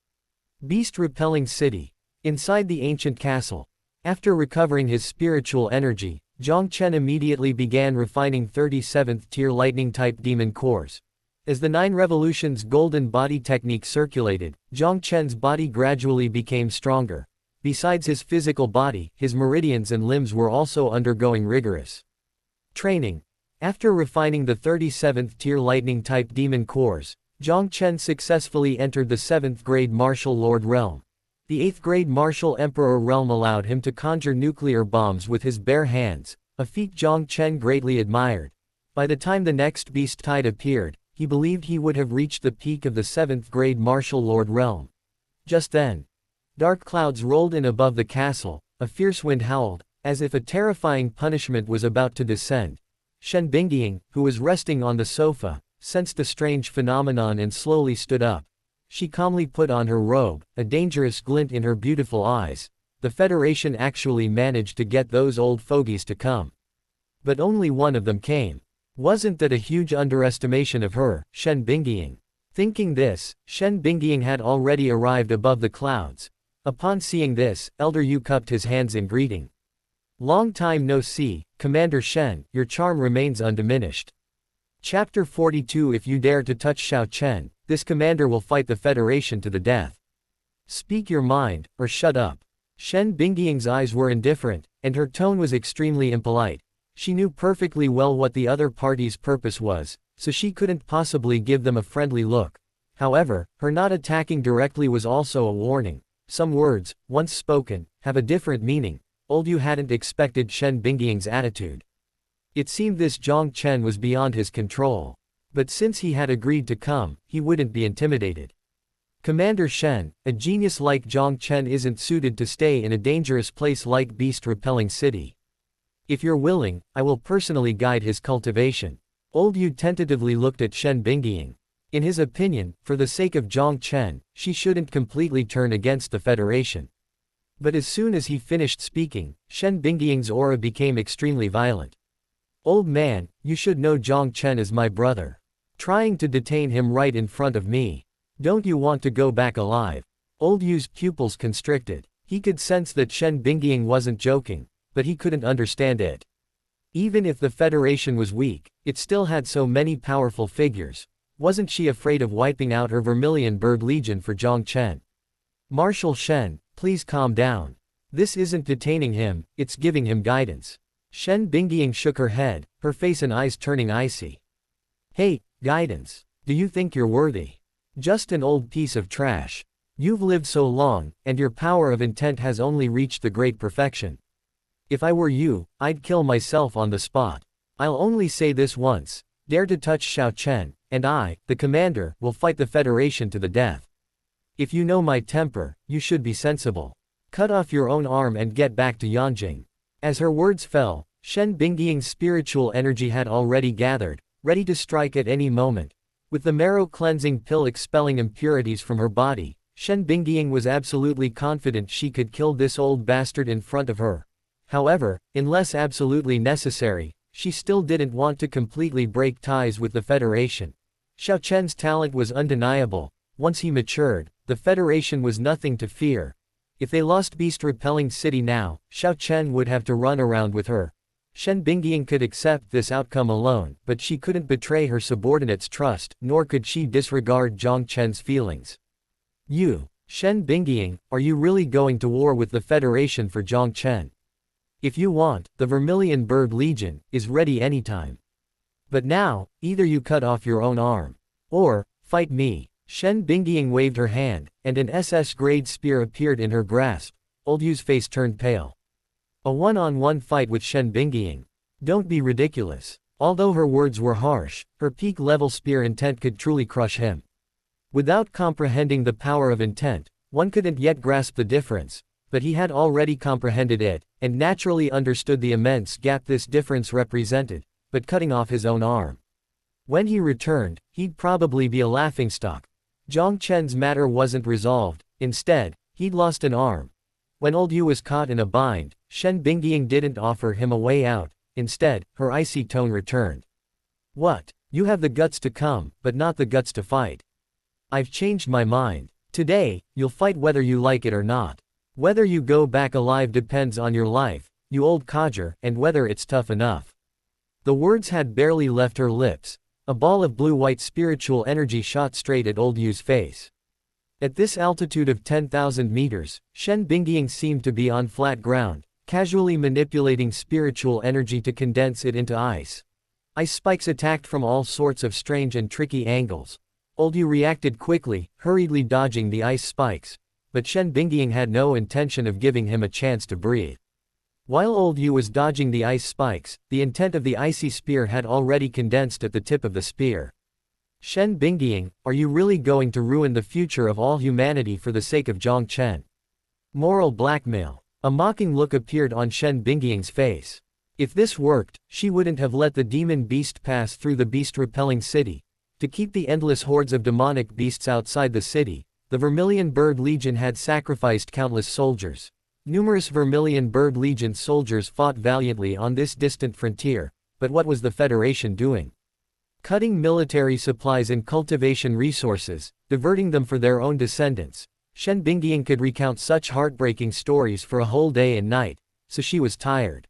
Beast-repelling city. Inside the ancient castle. After recovering his spiritual energy, Jiang Chen immediately began refining 37th-tier lightning-type demon cores. As the 9 revolutions golden body technique circulated, Jiang Chen's body gradually became stronger. Besides his physical body, his meridians and limbs were also undergoing rigorous training. After refining the 37th-tier lightning-type demon cores, Jiang Chen successfully entered the 7th-grade martial lord realm. The 8th-grade martial emperor realm allowed him to conjure nuclear bombs with his bare hands, a feat Jiang Chen greatly admired. By the time the next beast tide appeared, he believed he would have reached the peak of the 7th-grade martial lord realm. Just then, dark clouds rolled in above the castle, a fierce wind howled, as if a terrifying punishment was about to descend. Shen Bingying, who was resting on the sofa, sensed the strange phenomenon and slowly stood up. She calmly put on her robe, a dangerous glint in her beautiful eyes. The Federation actually managed to get those old fogies to come. But only one of them came. Wasn't that a huge underestimation of her, Shen Bingying? Thinking this, Shen Bingying had already arrived above the clouds. Upon seeing this, Elder Yu cupped his hands in greeting. Long time no see, Commander Shen, your charm remains undiminished. Chapter 42. If you dare to touch Xiao Chen, this commander will fight the Federation to the death. Speak your mind, or shut up. Shen Bingying's eyes were indifferent, and her tone was extremely impolite. She knew perfectly well what the other party's purpose was, so she couldn't possibly give them a friendly look. However, her not attacking directly was also a warning. Some words, once spoken, have a different meaning. Old Yu hadn't expected Shen Bingying's attitude. It seemed this Jiang Chen was beyond his control. But since he had agreed to come, he wouldn't be intimidated. Commander Shen, a genius like Jiang Chen isn't suited to stay in a dangerous place like beast-repelling city. If you're willing, I will personally guide his cultivation. Old Yu tentatively looked at Shen Bingying. In his opinion, for the sake of Jiang Chen, she shouldn't completely turn against the Federation. But as soon as he finished speaking, Shen Bingying's aura became extremely violent. Old man, you should know Jiang Chen is my brother. Trying to detain him right in front of me. Don't you want to go back alive? Old Yu's pupils constricted. He could sense that Shen Bingying wasn't joking, but he couldn't understand it. Even if the Federation was weak, it still had so many powerful figures. Wasn't she afraid of wiping out her Vermilion Bird Legion for Jiang Chen? Marshal Shen, please calm down. This isn't detaining him, it's giving him guidance. Shen Bingying shook her head, her face and eyes turning icy. Hey, guidance. Do you think you're worthy? Just an old piece of trash. You've lived so long, and your power of intent has only reached the great perfection. If I were you, I'd kill myself on the spot. I'll only say this once. Dare to touch Xiao Chen, and I, the commander, will fight the Federation to the death. If you know my temper, you should be sensible. Cut off your own arm and get back to Yanjing. As her words fell, Shen Bingying's spiritual energy had already gathered, ready to strike at any moment. With the marrow cleansing pill expelling impurities from her body, Shen Bingying was absolutely confident she could kill this old bastard in front of her. However, unless absolutely necessary, she still didn't want to completely break ties with the Federation. Xiao Chen's talent was undeniable. Once he matured, the Federation was nothing to fear. If they lost beast-repelling city now, Xiao Chen would have to run around with her. Shen Bingying could accept this outcome alone, but she couldn't betray her subordinates' trust, nor could she disregard Jiang Chen's feelings. You, Shen Bingying, are you really going to war with the Federation for Jiang Chen? If you want, the Vermilion Bird Legion is ready anytime. But now, either you cut off your own arm, or fight me. Shen Bingying waved her hand, and an SS-grade spear appeared in her grasp. Old Yu's face turned pale. A one-on-one fight with Shen Bingying. Don't be ridiculous. Although her words were harsh, her peak-level spear intent could truly crush him. Without comprehending the power of intent, one couldn't yet grasp the difference, but he had already comprehended it, and naturally understood the immense gap this difference represented, but cutting off his own arm. When he returned, he'd probably be a laughingstock. Jiang Chen's matter wasn't resolved, instead, he'd lost an arm. When Old Yu was caught in a bind, Shen Bingying didn't offer him a way out, instead, her icy tone returned. What? You have the guts to come, but not the guts to fight. I've changed my mind. Today, you'll fight whether you like it or not. Whether you go back alive depends on your life, you old codger, and whether it's tough enough. The words had barely left her lips. A ball of blue-white spiritual energy shot straight at Old Yu's face. At this altitude of 10,000 meters, Shen Bingying seemed to be on flat ground, casually manipulating spiritual energy to condense it into ice. Ice spikes attacked from all sorts of strange and tricky angles. Old Yu reacted quickly, hurriedly dodging the ice spikes. But Shen Bingying had no intention of giving him a chance to breathe. While Old Yu was dodging the ice spikes, the intent of the icy spear had already condensed at the tip of the spear. Shen Bingying, are you really going to ruin the future of all humanity for the sake of Jiang Chen? Moral blackmail. A mocking look appeared on Shen Bingying's face. If this worked, she wouldn't have let the demon beast pass through the beast-repelling city. To keep the endless hordes of demonic beasts outside the city, the Vermilion Bird Legion had sacrificed countless soldiers. Numerous Vermilion Bird Legion soldiers fought valiantly on this distant frontier, but what was the Federation doing? Cutting military supplies and cultivation resources, diverting them for their own descendants. Shen Bingying could recount such heartbreaking stories for a whole day and night, so she was tired.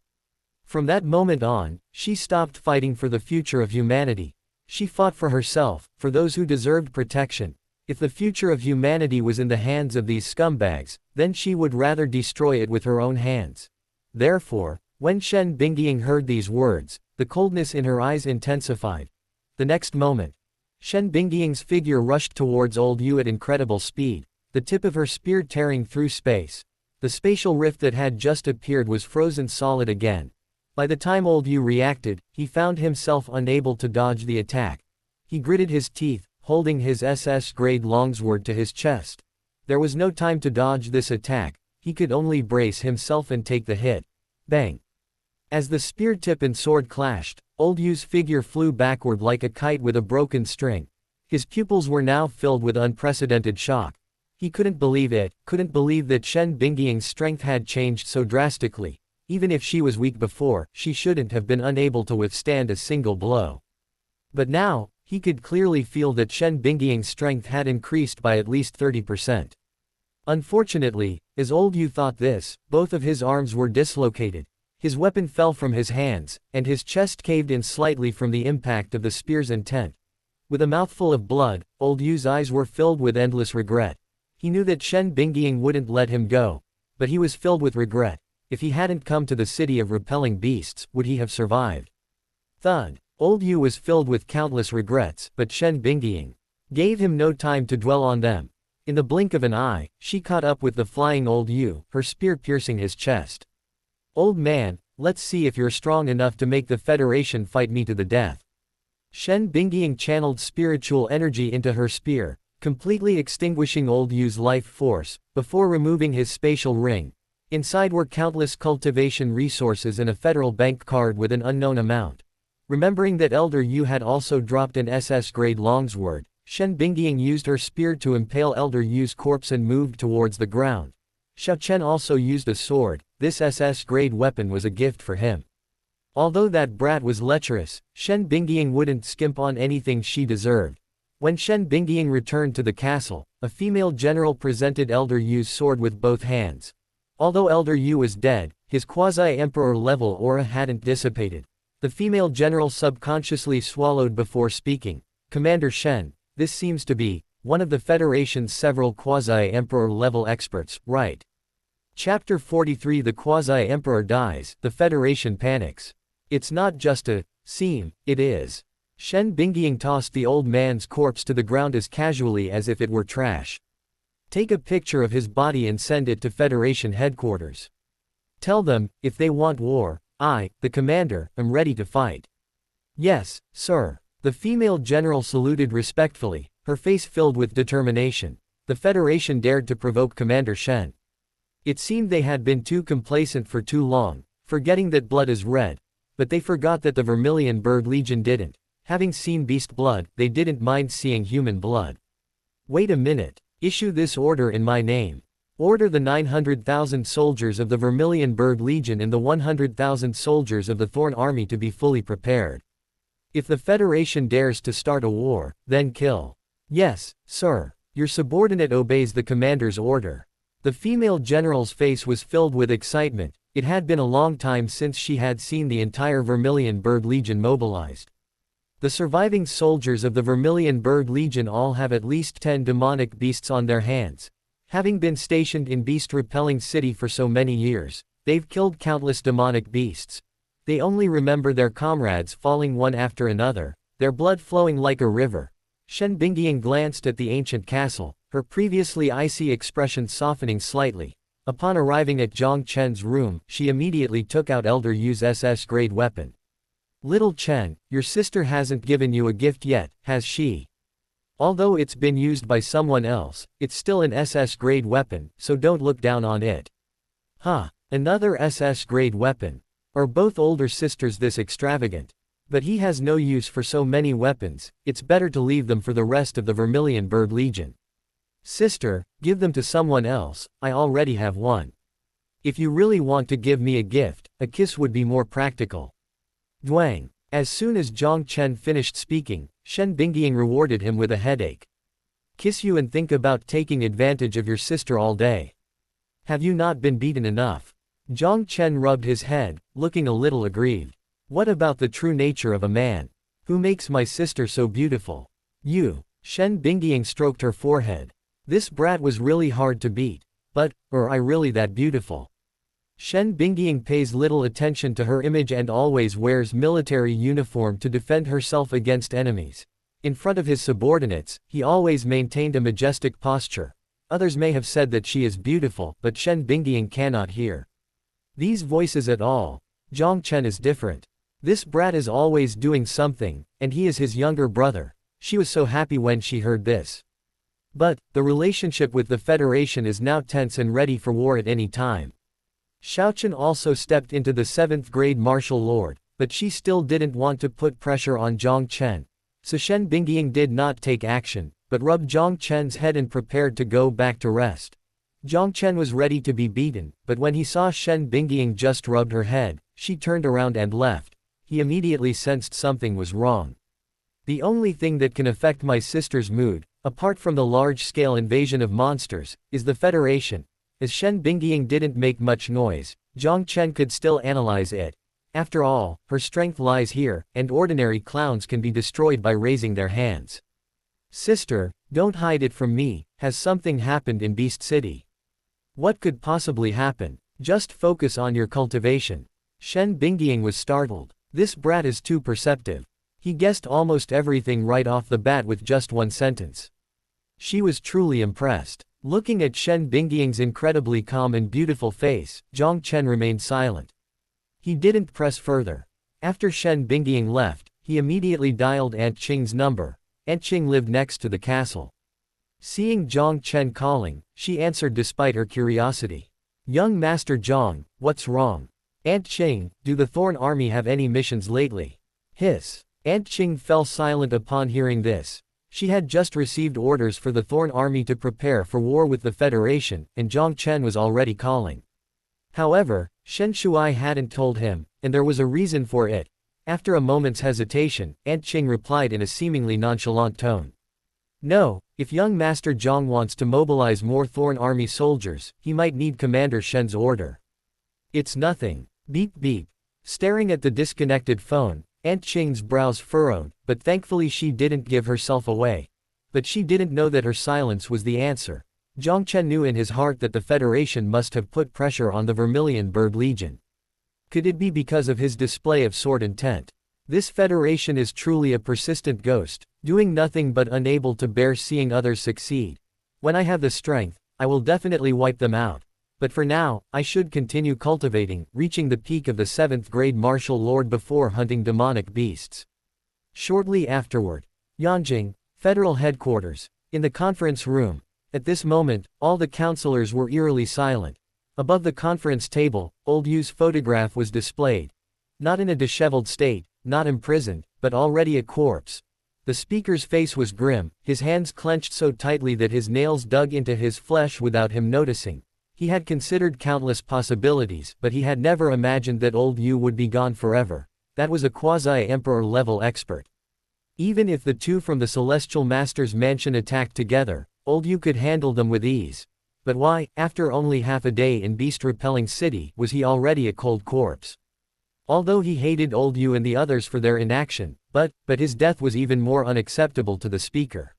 From that moment on, she stopped fighting for the future of humanity. She fought for herself, for those who deserved protection. If the future of humanity was in the hands of these scumbags, then she would rather destroy it with her own hands. Therefore, when Shen Bingying heard these words, the coldness in her eyes intensified. The next moment, Shen Bingying's figure rushed towards Old Yu at incredible speed, the tip of her spear tearing through space. The spatial rift that had just appeared was frozen solid again. By the time Old Yu reacted, he found himself unable to dodge the attack. He gritted his teeth, holding his SS-grade longsword to his chest. There was no time to dodge this attack, he could only brace himself and take the hit. Bang! As the spear tip and sword clashed, Old Yu's figure flew backward like a kite with a broken string. His pupils were now filled with unprecedented shock. He couldn't believe it, couldn't believe that Shen Bingying's strength had changed so drastically. Even if she was weak before, she shouldn't have been unable to withstand a single blow. But now, He could clearly feel that Shen Bingying's strength had increased by at least 30%. Unfortunately, as Old Yu thought this, both of his arms were dislocated, his weapon fell from his hands, and his chest caved in slightly from the impact of the spear's intent. With a mouthful of blood, Old Yu's eyes were filled with endless regret. He knew that Shen Bingying wouldn't let him go, but he was filled with regret. If he hadn't come to the city of repelling beasts, would he have survived? Thud. Old Yu was filled with countless regrets, but Shen Bingying gave him no time to dwell on them. In the blink of an eye, she caught up with the flying Old Yu, her spear piercing his chest. Old man, let's see if you're strong enough to make the Federation fight me to the death. Shen Bingying channeled spiritual energy into her spear, completely extinguishing Old Yu's life force, before removing his spatial ring. Inside were countless cultivation resources and a federal bank card with an unknown amount. Remembering that Elder Yu had also dropped an SS-grade longsword, Shen Bingying used her spear to impale Elder Yu's corpse and moved towards the ground. Xiao Chen also used a sword. This SS-grade weapon was a gift for him. Although that brat was lecherous, Shen Bingying wouldn't skimp on anything she deserved. When Shen Bingying returned to the castle, a female general presented Elder Yu's sword with both hands. Although Elder Yu was dead, his quasi-emperor level aura hadn't dissipated. The female general subconsciously swallowed before speaking. Commander Shen, this seems to be one of the Federation's several quasi-emperor level experts, right? Chapter 43. The quasi-emperor dies, the Federation panics. It's not just a seem, it is. Shen Bingying tossed the old man's corpse to the ground as casually as if it were trash. Take a picture of his body and send it to Federation headquarters. Tell them, if they want war, I, the commander, am ready to fight. Yes, sir. The female general saluted respectfully, her face filled with determination. The Federation dared to provoke Commander Shen. It seemed they had been too complacent for too long, forgetting that blood is red. But they forgot that the Vermilion Bird Legion didn't. Having seen beast blood, they didn't mind seeing human blood. Wait a minute. Issue this order in my name. Order the 900,000 soldiers of the Vermilion Bird Legion and the 100,000 soldiers of the Thorn Army to be fully prepared. If the Federation dares to start a war, then kill. Yes, sir. Your subordinate obeys the commander's order. The female general's face was filled with excitement. It had been a long time since she had seen the entire Vermilion Bird Legion mobilized. The surviving soldiers of the Vermilion Bird Legion all have at least 10 demonic beasts on their hands. Having been stationed in beast-repelling city for so many years, they've killed countless demonic beasts. They only remember their comrades falling one after another, their blood flowing like a river. Shen Bingying glanced at the ancient castle, her previously icy expression softening slightly. Upon arriving at Jiang Chen's room, she immediately took out Elder Yu's SS-grade weapon. Little Chen, your sister hasn't given you a gift yet, has she? Although it's been used by someone else, it's still an SS-grade weapon, so don't look down on it. Huh, another SS-grade weapon. Are both older sisters this extravagant? But he has no use for so many weapons, it's better to leave them for the rest of the Vermilion Bird Legion. Sister, give them to someone else, I already have one. If you really want to give me a gift, a kiss would be more practical. Dwang. As soon as Jiang Chen finished speaking, Shen Bingying rewarded him with a headache. Kiss you and think about taking advantage of your sister all day. Have you not been beaten enough? Jiang Chen rubbed his head, looking a little aggrieved. What about the true nature of a man? Who makes my sister so beautiful? You. Shen Bingying stroked her forehead. This brat was really hard to beat. But, are I really that beautiful? Shen Bingying pays little attention to her image and always wears military uniform to defend herself against enemies. In front of his subordinates, he always maintained a majestic posture. Others may have said that she is beautiful, but Shen Bingying cannot hear these voices at all. Jiang Chen is different. This brat is always doing something, and he is his younger brother. She was so happy when she heard this. But, the relationship with the Federation is now tense and ready for war at any time. Xiao Chen also stepped into the 7th grade martial lord, but she still didn't want to put pressure on Jiang Chen. So Shen Bingying did not take action, but rubbed Jiang Chen's head and prepared to go back to rest. Jiang Chen was ready to be beaten, but when he saw Shen Bingying just rubbed her head, she turned around and left. He immediately sensed something was wrong. The only thing that can affect my sister's mood, apart from the large-scale invasion of monsters, is the Federation. As Shen Bingying didn't make much noise, Jiang Chen could still analyze it. After all, her strength lies here, and ordinary clowns can be destroyed by raising their hands. Sister, don't hide it from me. Has something happened in Beast City? What could possibly happen? Just focus on your cultivation. Shen Bingying was startled. This brat is too perceptive. He guessed almost everything right off the bat with just one sentence. She was truly impressed. Looking at Shen Bingying's incredibly calm and beautiful face, Jiang Chen remained silent. He didn't press further. After Shen Bingying left, he immediately dialed Aunt Qing's number. Aunt Qing lived next to the castle. Seeing Jiang Chen calling, she answered despite her curiosity. Young Master Jiang, what's wrong? Aunt Qing, do the Thorn Army have any missions lately? Hiss. Aunt Qing fell silent upon hearing this. She had just received orders for the Thorn Army to prepare for war with the Federation, and Jiang Chen was already calling. However, Shen Shuai hadn't told him, and there was a reason for it. After a moment's hesitation, Aunt Qing replied in a seemingly nonchalant tone. No, if young Master Jiang wants to mobilize more Thorn Army soldiers, he might need Commander Shen's order. It's nothing. Beep beep. Staring at the disconnected phone, Aunt Qing's brows furrowed, but thankfully she didn't give herself away. But she didn't know that her silence was the answer. Jiang Chen knew in his heart that the Federation must have put pressure on the Vermilion Bird Legion. Could it be because of his display of sword intent? This Federation is truly a persistent ghost, doing nothing but unable to bear seeing others succeed. When I have the strength, I will definitely wipe them out. But for now, I should continue cultivating, reaching the peak of the 7th grade martial lord before hunting demonic beasts. Shortly afterward, Yanjing, Federal Headquarters, in the conference room. At this moment, all the counselors were eerily silent. Above the conference table, Old Yu's photograph was displayed. Not in a disheveled state, not imprisoned, but already a corpse. The speaker's face was grim, his hands clenched so tightly that his nails dug into his flesh without him noticing. He had considered countless possibilities, but he had never imagined that Old Yu would be gone forever. That was a quasi-emperor level expert. Even if the two from the Celestial Master's mansion attacked together, Old Yu could handle them with ease. But why, after only half a day in beast-repelling city, was he already a cold corpse? Although he hated Old Yu and the others for their inaction, but his death was even more unacceptable to the speaker.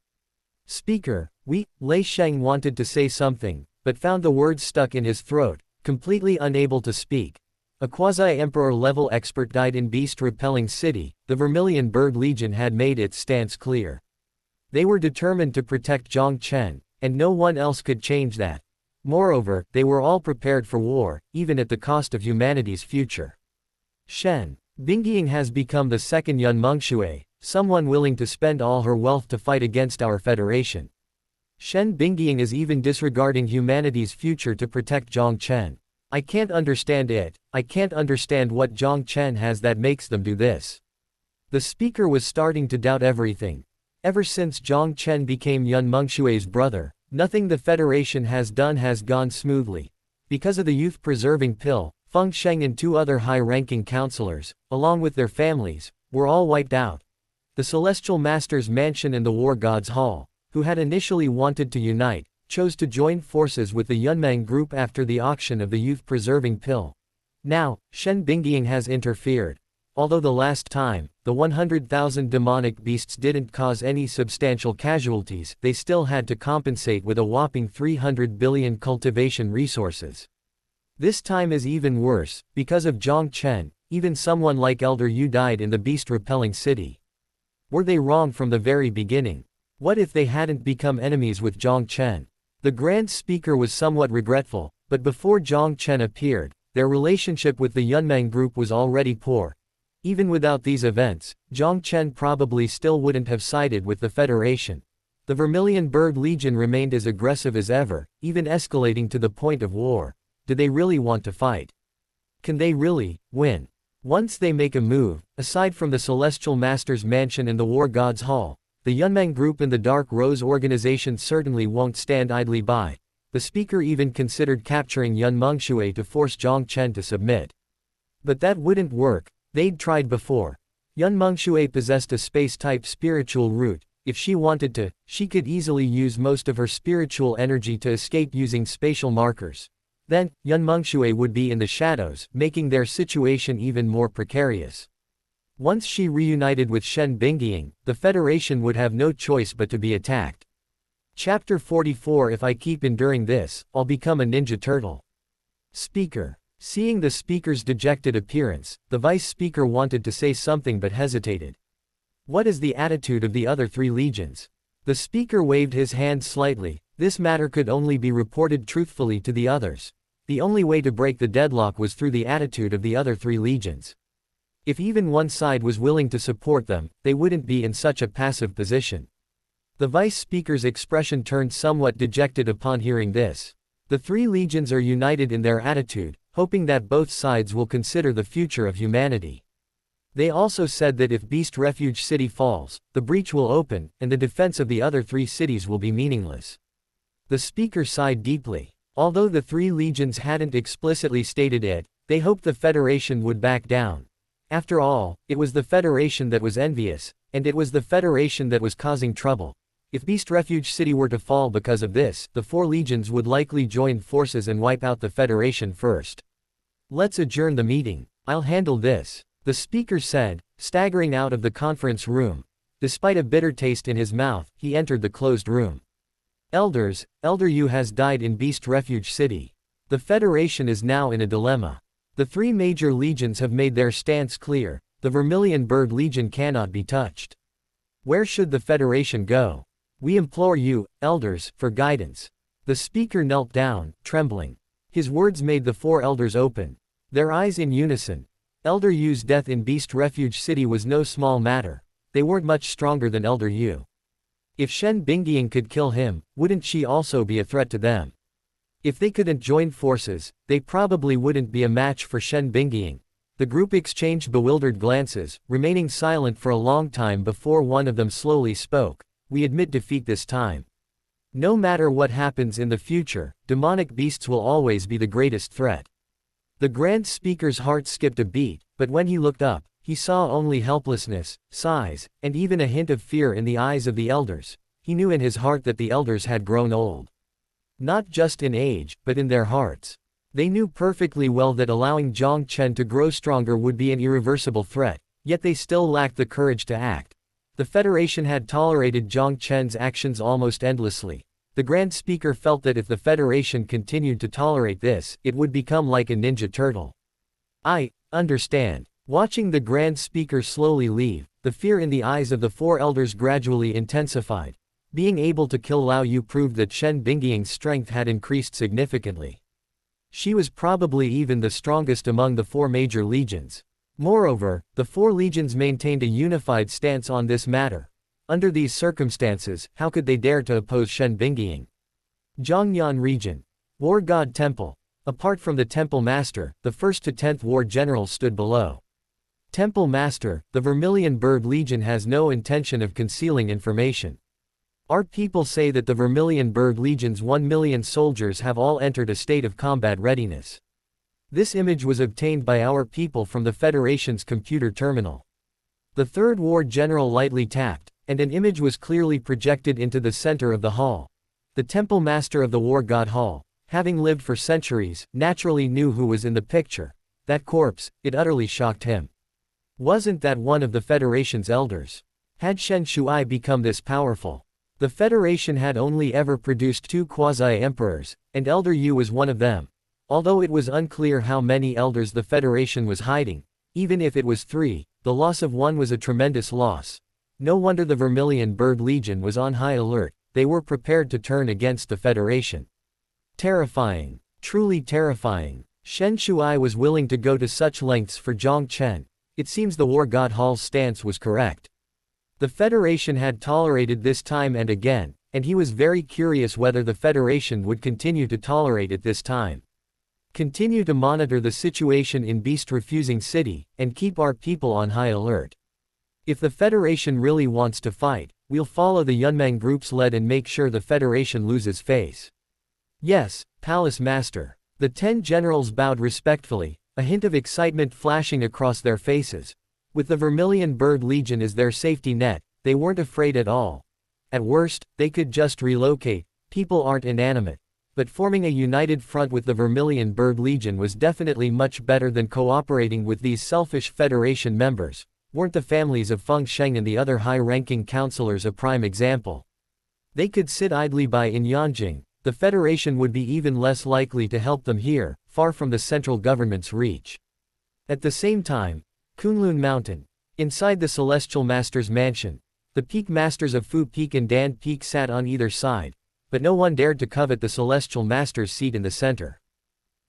Speaker, Lei Sheng wanted to say something, but found the words stuck in his throat, completely unable to speak. A quasi-emperor level expert died in beast-repelling city. The Vermilion Bird Legion had made its stance clear. They were determined to protect Jiang Chen, and no one else could change that. Moreover, they were all prepared for war, even at the cost of humanity's future. Shen Bingying has become the second Yun Mengshui, someone willing to spend all her wealth to fight against our Federation. Shen Bingying is even disregarding humanity's future to protect Jiang Chen. I can't understand it. I can't understand what Jiang Chen has that makes them do this. The speaker was starting to doubt everything. Ever since Jiang Chen became Yun Mengshui's brother, nothing the Federation has done has gone smoothly. Because of the youth-preserving pill, Feng Sheng and 2 other high-ranking counselors, along with their families, were all wiped out. The Celestial Master's mansion and the War God's Hall, who had initially wanted to unite, chose to join forces with the Yunmeng group after the auction of the youth-preserving pill. Now, Shen Bingying has interfered. Although the last time, the 100,000 demonic beasts didn't cause any substantial casualties, they still had to compensate with a whopping 300 billion cultivation resources. This time is even worse, because of Jiang Chen, even someone like Elder Yu died in the beast-repelling city. Were they wrong from the very beginning? What if they hadn't become enemies with Jiang Chen? The Grand Speaker was somewhat regretful, but before Jiang Chen appeared, their relationship with the Yunmeng group was already poor. Even without these events, Jiang Chen probably still wouldn't have sided with the Federation. The Vermilion Bird Legion remained as aggressive as ever, even escalating to the point of war. Do they really want to fight? Can they really win? Once they make a move, aside from the Celestial Master's mansion and the War God's Hall, the Yunmeng group and the Dark Rose organization certainly won't stand idly by. The speaker even considered capturing Yun Mengshui to force Jiang Chen to submit. But that wouldn't work. They'd tried before. Yun Mengshui possessed a space-type spiritual root. If she wanted to, she could easily use most of her spiritual energy to escape using spatial markers. Then, Yun Mengshui would be in the shadows, making their situation even more precarious. Once she reunited with Shen Bingying, the Federation would have no choice but to be attacked. Chapter 44. If I keep enduring this, I'll become a ninja turtle. Speaker. Seeing the speaker's dejected appearance, the vice speaker wanted to say something but hesitated. What is the attitude of the other 3 legions? The speaker waved his hand slightly. This matter could only be reported truthfully to the others. The only way to break the deadlock was through the attitude of the other 3 legions. If even one side was willing to support them, they wouldn't be in such a passive position. The vice speaker's expression turned somewhat dejected upon hearing this. The 3 legions are united in their attitude, hoping that both sides will consider the future of humanity. They also said that if Beast Refuge City falls, the breach will open, and the defense of the other 3 cities will be meaningless. The speaker sighed deeply. Although the 3 legions hadn't explicitly stated it, they hoped the Federation would back down. After all, it was the Federation that was envious, and it was the Federation that was causing trouble. If Beast Refuge City were to fall because of this, the 4 legions would likely join forces and wipe out the Federation first. Let's adjourn the meeting. I'll handle this, the speaker said, staggering out of the conference room. Despite a bitter taste in his mouth, he entered the closed room. Elders, Elder Yu has died in Beast Refuge City. The Federation is now in a dilemma. The 3 major legions have made their stance clear. The Vermilion Bird Legion cannot be touched. Where should the Federation go? We implore you, elders, for guidance. The speaker knelt down, trembling. His words made the 4 elders open their eyes in unison. Elder Yu's death in Beast Refuge City was no small matter. They weren't much stronger than Elder Yu. If Shen Bingying could kill him, wouldn't she also be a threat to them? If they couldn't join forces, they probably wouldn't be a match for Shen Bingying. The group exchanged bewildered glances, remaining silent for a long time before one of them slowly spoke. We admit defeat this time. No matter what happens in the future, demonic beasts will always be the greatest threat. The Grand Speaker's heart skipped a beat, but when he looked up, he saw only helplessness, sighs, and even a hint of fear in the eyes of the elders. He knew in his heart that the elders had grown old. Not just in age, but in their hearts. They knew perfectly well that allowing Jiang Chen to grow stronger would be an irreversible threat, yet they still lacked the courage to act. The Federation had tolerated Jiang Chen's actions almost endlessly. The Grand Speaker felt that if the Federation continued to tolerate this, it would become like a ninja turtle. I understand. Watching the Grand Speaker slowly leave, the fear in the eyes of the 4 elders gradually intensified. Being able to kill Lao Yu proved that Shen Bingying's strength had increased significantly. She was probably even the strongest among the 4 major legions. Moreover, the 4 legions maintained a unified stance on this matter. Under these circumstances, how could they dare to oppose Shen Bingying? Zhongyan Region. War God Temple. Apart from the Temple Master, the 1st to 10th War Generals stood below. Temple Master, the Vermilion Bird Legion has no intention of concealing information. Our people say that the Vermilion Bird Legion's 1 million soldiers have all entered a state of combat readiness. This image was obtained by our people from the Federation's computer terminal. The 3rd War General lightly tapped, and an image was clearly projected into the center of the hall. The Temple Master of the War God Hall, having lived for centuries, naturally knew who was in the picture. That corpse, it utterly shocked him. Wasn't that one of the Federation's elders? Had Shen Shuai become this powerful? The Federation had only ever produced 2 quasi-emperors, and Elder Yu was one of them. Although it was unclear how many elders the Federation was hiding, even if it was 3, the loss of one was a tremendous loss. No wonder the Vermilion Bird Legion was on high alert. They were prepared to turn against the Federation. Terrifying. Truly terrifying. Shen Shuai was willing to go to such lengths for Jiang Chen. It seems the War God Hall's stance was correct. The Federation had tolerated this time and again, and he was very curious whether the Federation would continue to tolerate it this time. Continue to monitor the situation in Beast Refusing City, and keep our people on high alert. If the Federation really wants to fight, we'll follow the Yunmeng group's lead and make sure the Federation loses face. Yes, Palace Master. The 10 generals bowed respectfully, a hint of excitement flashing across their faces. With the Vermilion Bird Legion as their safety net, they weren't afraid at all. At worst, they could just relocate. People aren't inanimate. But forming a united front with the Vermilion Bird Legion was definitely much better than cooperating with these selfish Federation members. Weren't the families of Feng Sheng and the other high-ranking counselors a prime example? They could sit idly by in Yanjing. The Federation would be even less likely to help them here, far from the central government's reach. At the same time, Kunlun Mountain. Inside the Celestial Master's mansion, the Peak Masters of Fu Peak and Dan Peak sat on either side, but no one dared to covet the Celestial Master's seat in the center.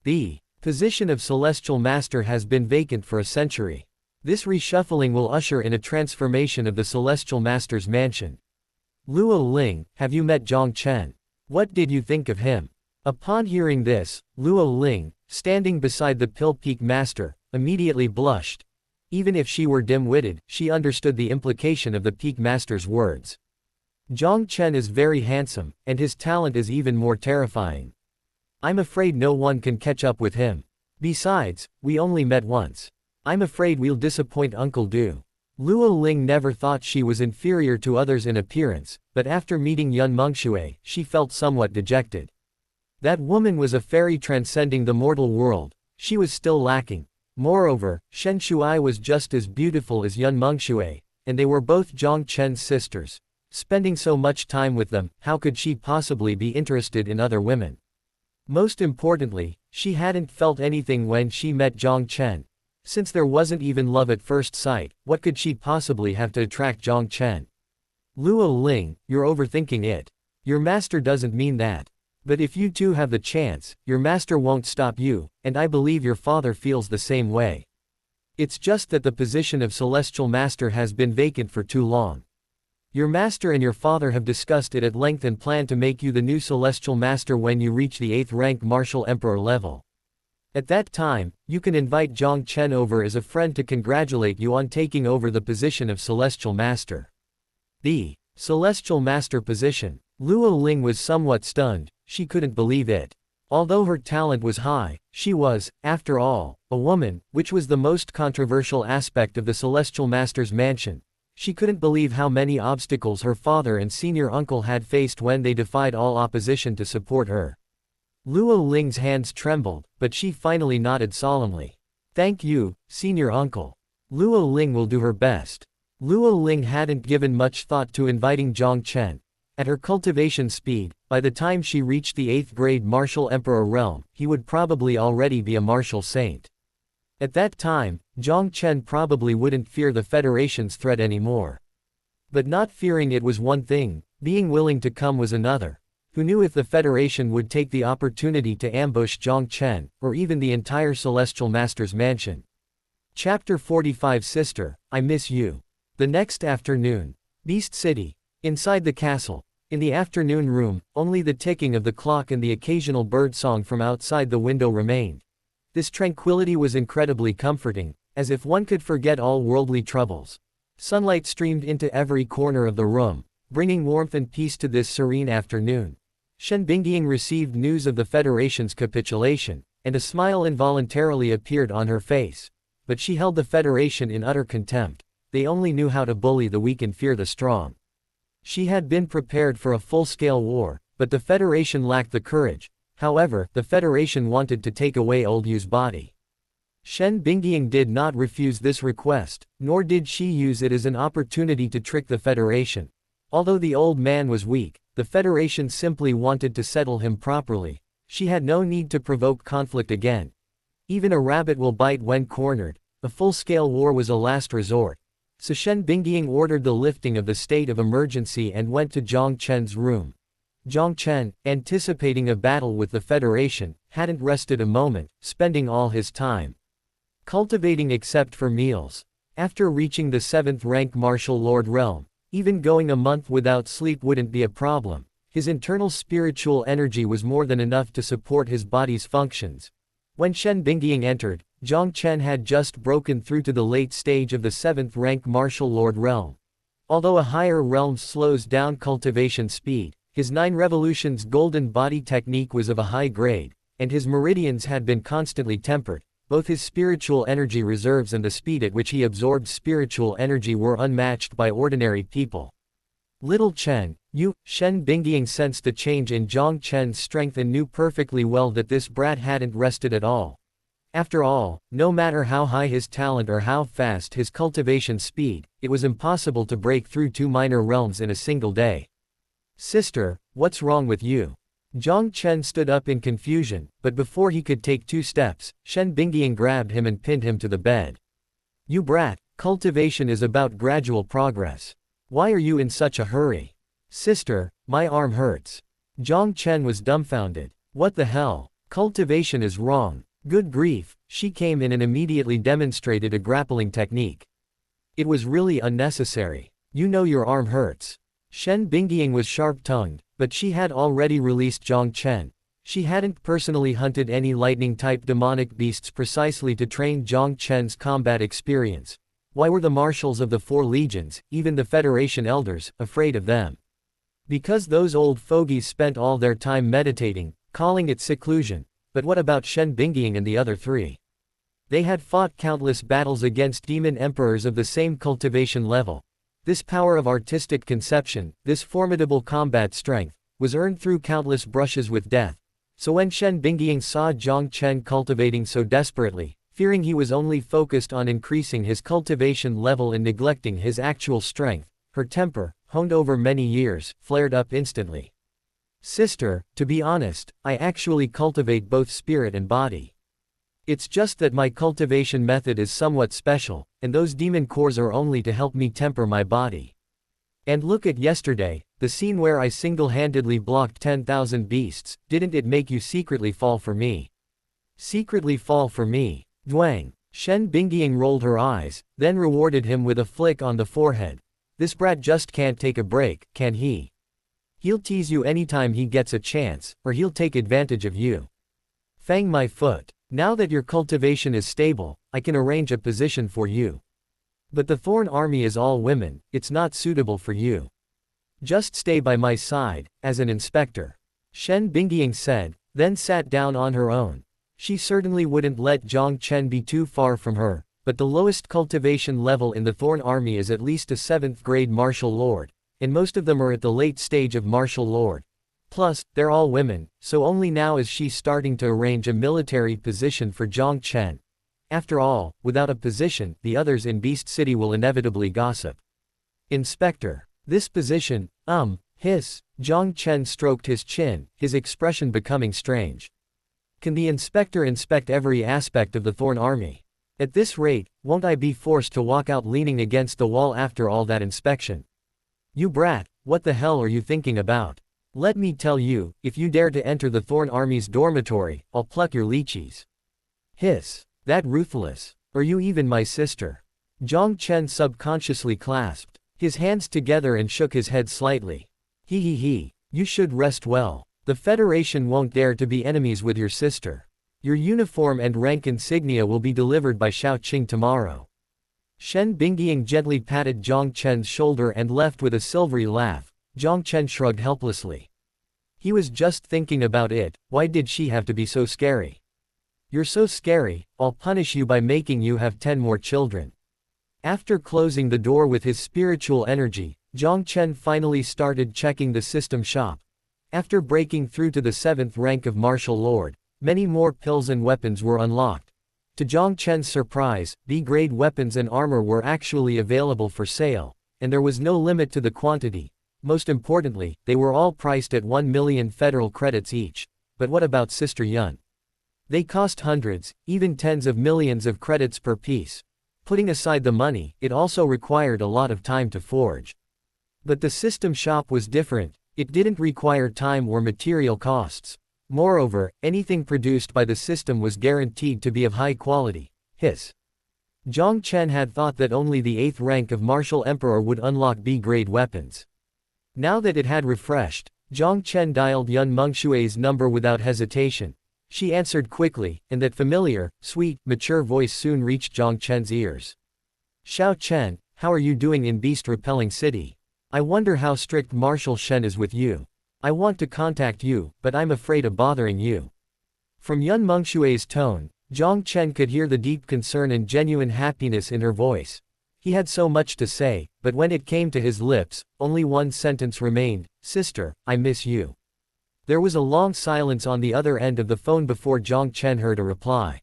The position of Celestial Master has been vacant for a century. This reshuffling will usher in a transformation of the Celestial Master's mansion. Luo Ling, have you met Jiang Chen? What did you think of him? Upon hearing this, Luo Ling, standing beside the Pill Peak Master, immediately blushed. Even if she were dim-witted, she understood the implication of the Peak Master's words. Jiang Chen is very handsome, and his talent is even more terrifying. I'm afraid no one can catch up with him. Besides, we only met once. I'm afraid we'll disappoint Uncle Du. Luo Ling never thought she was inferior to others in appearance, but after meeting Yun Mengshui, she felt somewhat dejected. That woman was a fairy transcending the mortal world. She was still lacking. Moreover, Shen Shuai was just as beautiful as Yun Mengshui, and they were both Jiang Chen's sisters. Spending so much time with them, how could she possibly be interested in other women? Most importantly, she hadn't felt anything when she met Jiang Chen. Since there wasn't even love at first sight, what could she possibly have to attract Jiang Chen? Luo Ling, you're overthinking it. Your master doesn't mean that. But if you two have the chance, your master won't stop you, and I believe your father feels the same way. It's just that the position of Celestial Master has been vacant for too long. Your master and your father have discussed it at length and plan to make you the new Celestial Master when you reach the 8th rank Marshal Emperor level. At that time, you can invite Jiang Chen over as a friend to congratulate you on taking over the position of Celestial Master. The Celestial Master position. Luo Ling was somewhat stunned. She couldn't believe it. Although her talent was high, she was, after all, a woman, which was the most controversial aspect of the Celestial Master's mansion. She couldn't believe how many obstacles her father and senior uncle had faced when they defied all opposition to support her. Luo Ling's hands trembled, but she finally nodded solemnly. Thank you, senior uncle. Luo Ling will do her best. Luo Ling hadn't given much thought to inviting Jiang Chen. At her cultivation speed, by the time she reached the 8th grade Marshal Emperor realm, he would probably already be a martial saint. At that time, Jiang Chen probably wouldn't fear the Federation's threat anymore. But not fearing it was one thing, being willing to come was another. Who knew if the Federation would take the opportunity to ambush Jiang Chen, or even the entire Celestial Master's mansion. Chapter 45 Sister, I miss you. The next afternoon. Beast City. Inside the castle. In the afternoon room, only the ticking of the clock and the occasional bird song from outside the window remained. This tranquility was incredibly comforting, as if one could forget all worldly troubles. Sunlight streamed into every corner of the room, bringing warmth and peace to this serene afternoon. Shen Bingying received news of the Federation's capitulation, and a smile involuntarily appeared on her face. But she held the Federation in utter contempt. They only knew how to bully the weak and fear the strong. She had been prepared for a full-scale war, but the Federation lacked the courage. However, the Federation wanted to take away Old Yu's body. Shen Bingying did not refuse this request, nor did she use it as an opportunity to trick the Federation. Although the old man was weak, the Federation simply wanted to settle him properly. She had no need to provoke conflict again. Even a rabbit will bite when cornered. A full-scale war was a last resort. So Shen Bingying ordered the lifting of the state of emergency and went to Jiang Chen's room. Jiang Chen, anticipating a battle with the Federation, hadn't rested a moment, spending all his time cultivating except for meals. After reaching the 7th rank Martial Lord realm, even going a month without sleep wouldn't be a problem. His internal spiritual energy was more than enough to support his body's functions. When Shen Bingying entered, Jiang Chen had just broken through to the late stage of the 7th rank Martial Lord realm. Although a higher realm slows down cultivation speed, his 9 revolutions golden body technique was of a high grade, and his meridians had been constantly tempered. Both his spiritual energy reserves and the speed at which he absorbed spiritual energy were unmatched by ordinary people. Little Chen, Shen Bingying sensed the change in Jiang Chen's strength and knew perfectly well that this brat hadn't rested at all. After all, no matter how high his talent or how fast his cultivation speed, it was impossible to break through 2 minor realms in a single day. Sister, what's wrong with you? Jiang Chen stood up in confusion, but before he could take 2 steps, Shen Bingying grabbed him and pinned him to the bed. You brat, cultivation is about gradual progress. Why are you in such a hurry? Sister, my arm hurts. Jiang Chen was dumbfounded. What the hell? Cultivation is wrong. Good grief, she came in and immediately demonstrated a grappling technique. It was really unnecessary. You know your arm hurts. Shen Bingying was sharp-tongued, but she had already released Jiang Chen. She hadn't personally hunted any lightning-type demonic beasts precisely to train Jiang Chen's combat experience. Why were the marshals of the 4 legions, even the Federation elders, afraid of them? Because those old fogies spent all their time meditating, calling it seclusion. But what about Shen Bingying and the other 3? They had fought countless battles against demon emperors of the same cultivation level. This power of artistic conception, this formidable combat strength, was earned through countless brushes with death. So when Shen Bingying saw Jiang Chen cultivating so desperately, fearing he was only focused on increasing his cultivation level and neglecting his actual strength, her temper, honed over many years, flared up instantly. Sister, to be honest, I actually cultivate both spirit and body. It's just that my cultivation method is somewhat special, and those demon cores are only to help me temper my body. And look at yesterday, the scene where I single-handedly blocked 10,000 beasts, didn't it make you secretly fall for me? Secretly fall for me? Dwang. Shen Bingying rolled her eyes, then rewarded him with a flick on the forehead. This brat just can't take a break, can he? He'll tease you anytime he gets a chance, or he'll take advantage of you. Fang my foot. Now that your cultivation is stable, I can arrange a position for you. But the Thorn Army is all women, it's not suitable for you. Just stay by my side, as an inspector. Shen Bingying said, then sat down on her own. She certainly wouldn't let Jiang Chen be too far from her, but the lowest cultivation level in the Thorn Army is at least a 7th grade martial lord, and most of them are at the late stage of martial lord. Plus, they're all women, so only now is she starting to arrange a military position for Jiang Chen. After all, without a position, the others in Beast City will inevitably gossip. Inspector. This position, Jiang Chen stroked his chin, his expression becoming strange. Can the inspector inspect every aspect of the Thorn Army? At this rate, won't I be forced to walk out leaning against the wall after all that inspection? You brat, what the hell are you thinking about? Let me tell you, if you dare to enter the Thorn Army's dormitory, I'll pluck your lychees. Hiss. That Ruthless. Are you even my sister? Jiang Chen subconsciously clasped his hands together and shook his head slightly. He. You should rest well. The Federation won't dare to be enemies with your sister. Your uniform and rank insignia will be delivered by Shao Qing tomorrow. Shen Bingying gently patted Jiang Chen's shoulder and left with a silvery laugh. Jiang Chen shrugged helplessly. He was just thinking about it, why did she have to be so scary? You're so scary, I'll punish you by making you have 10 more children. After closing the door with his spiritual energy, Jiang Chen finally started checking the system shop. After breaking through to the 7th rank of martial lord, many more pills and weapons were unlocked. To Jiang Chen's surprise, B-grade weapons and armor were actually available for sale, and there was no limit to the quantity. Most importantly, they were all priced at 1 million federal credits each. But what about Sister Yun? They cost hundreds, even tens of millions of credits per piece. Putting aside the money, it also required a lot of time to forge. But the system shop was different. It didn't require time or material costs. Moreover, anything produced by the system was guaranteed to be of high quality. Hiss. Jiang Chen had thought that only the 8th rank of Martial Emperor would unlock B-grade weapons. Now that it had refreshed, Jiang Chen dialed Yun Mengshui's number without hesitation. She answered quickly, and that familiar, sweet, mature voice soon reached Jiang Chen's ears. Shao Chen, how are you doing in beast-repelling city? I wonder how strict Marshal Shen is with you. I want to contact you, but I'm afraid of bothering you. From Yun Mengshui's tone, Jiang Chen could hear the deep concern and genuine happiness in her voice. He had so much to say, but when it came to his lips, only one sentence remained, "Sister, I miss you." There was a long silence on the other end of the phone before Jiang Chen heard a reply.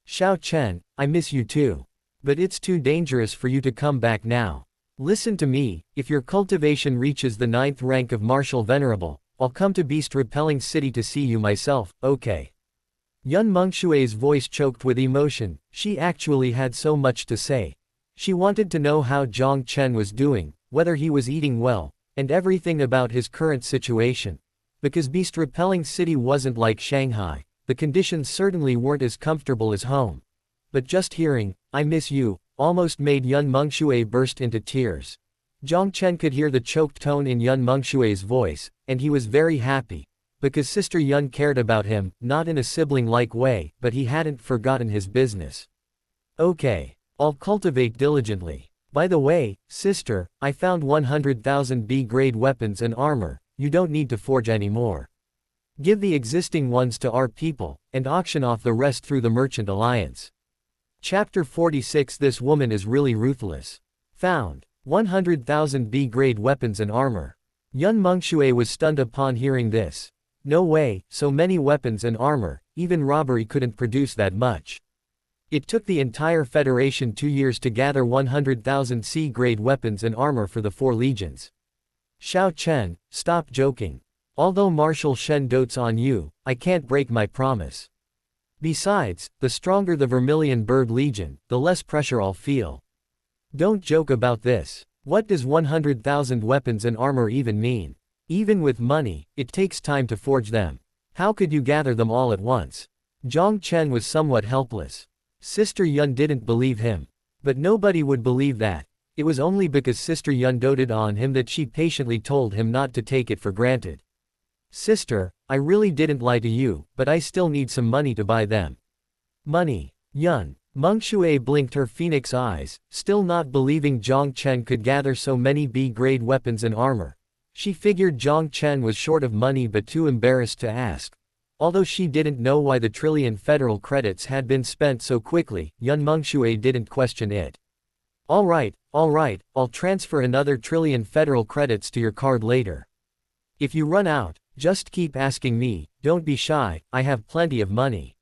"Xiao Chen, I miss you too. But it's too dangerous for you to come back now. Listen to me, if your cultivation reaches the 9th rank of Marshal Venerable, I'll come to beast-repelling city to see you myself, okay?" Yun Mengshui's voice choked with emotion. She actually had so much to say. She wanted to know how Jiang Chen was doing, whether he was eating well, and everything about his current situation. Because beast-repelling city wasn't like Shanghai, the conditions certainly weren't as comfortable as home. But just hearing, "I miss you," almost made Yun Mengshui burst into tears. Jiang Chen could hear the choked tone in Yun Mengshui's voice, and he was very happy. Because Sister Yun cared about him, not in a sibling-like way, but he hadn't forgotten his business. "Okay. I'll cultivate diligently. By the way, sister, I found 100,000 B-grade weapons and armor, you don't need to forge anymore. Give the existing ones to our people, and auction off the rest through the Merchant Alliance." Chapter 46. This woman is really ruthless. Found 100,000 B-grade weapons and armor. Yun Mengshui was stunned upon hearing this. No way, so many weapons and armor, even robbery couldn't produce that much. It took the entire Federation 2 years to gather 100,000 C-grade weapons and armor for the 4 legions. "Xiao Chen, stop joking. Although Marshal Shen dotes on you, I can't break my promise. Besides, the stronger the Vermilion Bird Legion, the less pressure I'll feel. Don't joke about this. What does 100,000 weapons and armor even mean? Even with money, it takes time to forge them. How could you gather them all at once?" Jiang Chen was somewhat helpless. Sister Yun didn't believe him. But nobody would believe that. It was only because Sister Yun doted on him that she patiently told him not to take it for granted. "Sister, I really didn't lie to you, but I still need some money to buy them." "Money?" Yun Mengshui blinked her phoenix eyes, still not believing Jiang Chen could gather so many B-grade weapons and armor. She figured Jiang Chen was short of money but too embarrassed to ask. Although she didn't know why the trillion federal credits had been spent so quickly, Yun Mengshui didn't question it. All right, I'll transfer another trillion federal credits to your card later. If you run out, just keep asking me, don't be shy, I have plenty of money."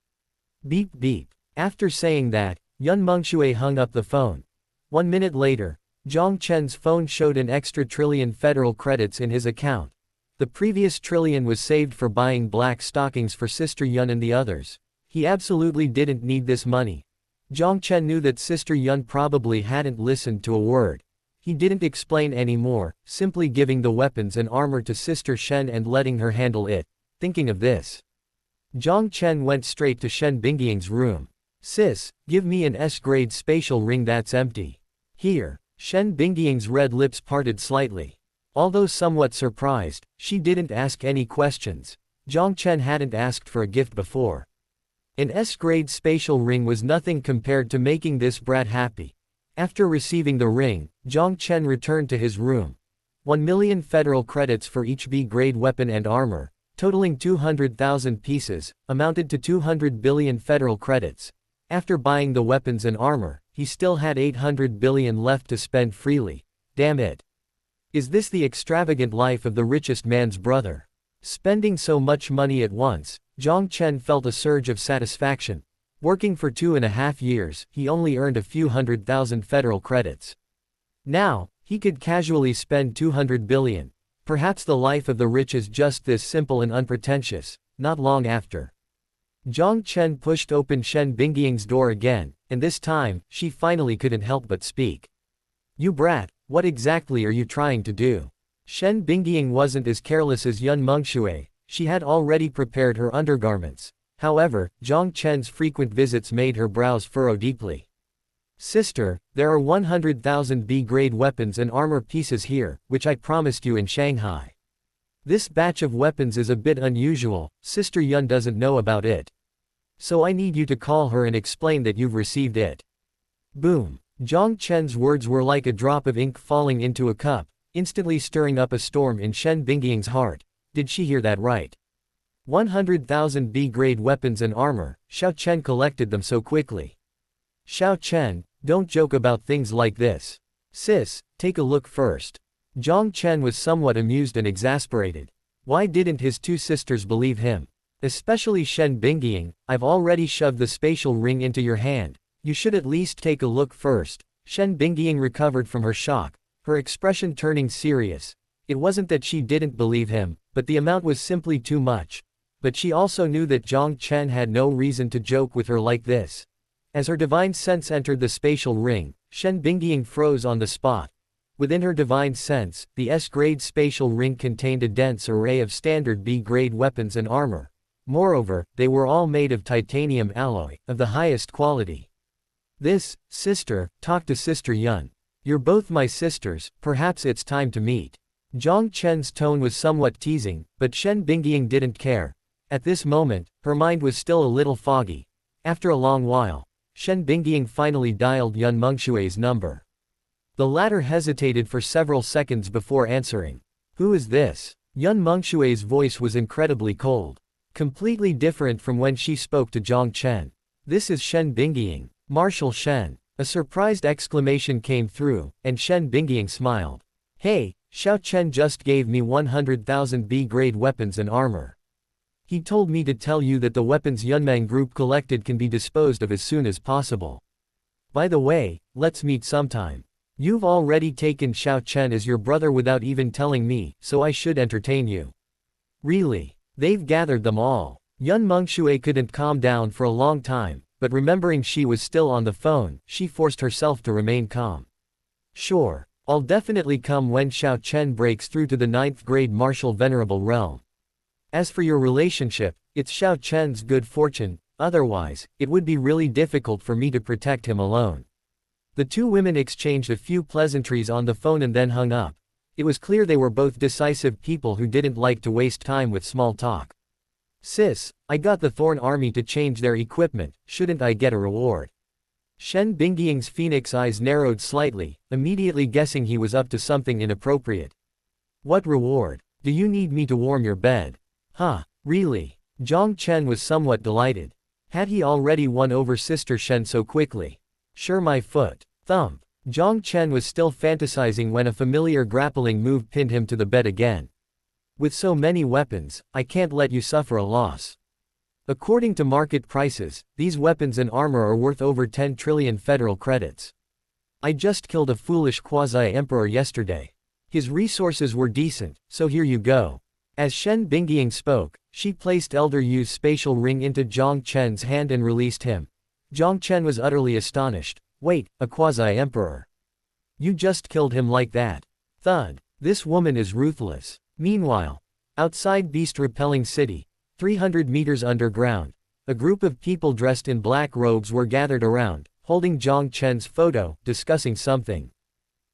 Beep beep. After saying that, Yun Mengshui hung up the phone. 1 minute later, Jiang Chen's phone showed an extra trillion federal credits in his account. The previous trillion was saved for buying black stockings for Sister Yun and the others. He absolutely didn't need this money. Jiang Chen knew that Sister Yun probably hadn't listened to a word. He didn't explain anymore, simply giving the weapons and armor to Sister Shen and letting her handle it. Thinking of this, Jiang Chen went straight to Shen Bingying's room. "Sis, give me an S-grade spatial ring that's empty." "Here." Shen Bingying's red lips parted slightly. Although somewhat surprised, she didn't ask any questions. Jiang Chen hadn't asked for a gift before. An S-grade spatial ring was nothing compared to making this brat happy. After receiving the ring, Jiang Chen returned to his room. 1 million federal credits for each B-grade weapon and armor, totaling 200,000 pieces, amounted to 200 billion federal credits. After buying the weapons and armor, he still had 800 billion left to spend freely. Damn it. Is this the extravagant life of the richest man's brother? Spending so much money at once, Jiang Chen felt a surge of satisfaction. Working for 2.5 years, he only earned a few 100,000 federal credits. Now, he could casually spend 200 billion. Perhaps the life of the rich is just this simple and unpretentious. Not long after, Jiang Chen pushed open Shen Bingying's door again, and this time, she finally couldn't help but speak. "You brat, what exactly are you trying to do?" Shen Bingying wasn't as careless as Yun Mengshui. She had already prepared her undergarments. However, Jiang Chen's frequent visits made her brows furrow deeply. "Sister, there are 100,000 B-grade weapons and armor pieces here, which I promised you in Shanghai. This batch of weapons is a bit unusual, Sister Yun doesn't know about it. So I need you to call her and explain that you've received it." Boom. Jiang Chen's words were like a drop of ink falling into a cup, instantly stirring up a storm in Shen Bingying's heart. Did she hear that right? 100,000 B-grade weapons and armor. Xiao Chen collected them so quickly. Xiao Chen, don't joke about things like this. Sis, take a look first. Jiang Chen was somewhat amused and exasperated. Why didn't his two sisters believe him? Especially Shen Bingying. I've already shoved the spatial ring into your hand. You should at least take a look first. Shen Bingying recovered from her shock, her expression turning serious. It wasn't that she didn't believe him, but the amount was simply too much. But she also knew that Jiang Chen had no reason to joke with her like this. As her divine sense entered the spatial ring, Shen Bingying froze on the spot. Within her divine sense, the S-grade spatial ring contained a dense array of standard B-grade weapons and armor. Moreover, they were all made of titanium alloy, of the highest quality. This, sister, talk to Sister Yun. You're both my sisters, perhaps it's time to meet. Jiang Chen's tone was somewhat teasing, but Shen Bingying didn't care. At this moment, her mind was still a little foggy. After a long while, Shen Bingying finally dialed Yun Mengshui's number. The latter hesitated for several seconds before answering. Who is this? Yun Mengshui's voice was incredibly cold. Completely different from when she spoke to Jiang Chen. This is Shen Bingying, Marshal Shen. A surprised exclamation came through, and Shen Bingying smiled. Hey, Xiao Chen just gave me 100,000 B-grade weapons and armor. He told me to tell you that the weapons Yunmeng Group collected can be disposed of as soon as possible. By the way, let's meet sometime. You've already taken Xiao Chen as your brother without even telling me, so I should entertain you. Really? They've gathered them all. Yun Mengshui couldn't calm down for a long time, but remembering she was still on the phone, she forced herself to remain calm. Sure, I'll definitely come when Xiao Chen breaks through to the 9th grade martial venerable realm. As for your relationship, it's Xiao Chen's good fortune, otherwise, it would be really difficult for me to protect him alone. The two women exchanged a few pleasantries on the phone and then hung up. It was clear they were both decisive people who didn't like to waste time with small talk. Sis, I got the Thorn Army to change their equipment, shouldn't I get a reward? Shen Bingying's phoenix eyes narrowed slightly, immediately guessing he was up to something inappropriate. What reward? Do you need me to warm your bed? Huh, really? Jiang Chen was somewhat delighted. Had he already won over Sister Shen so quickly? Sure, my foot. Thump. Jiang Chen was still fantasizing when a familiar grappling move pinned him to the bed again. With so many weapons, I can't let you suffer a loss. According to market prices, these weapons and armor are worth over 10 trillion federal credits. I just killed a foolish quasi-emperor yesterday. His resources were decent, so here you go. As Shen Bingying spoke, she placed Elder Yu's spatial ring into Jiang Chen's hand and released him. Jiang Chen was utterly astonished. Wait, a quasi-emperor. You just killed him like that. Thud. This woman is ruthless. Meanwhile, outside beast-repelling city, 300 meters underground, a group of people dressed in black robes were gathered around, holding Jiang Chen's photo, discussing something.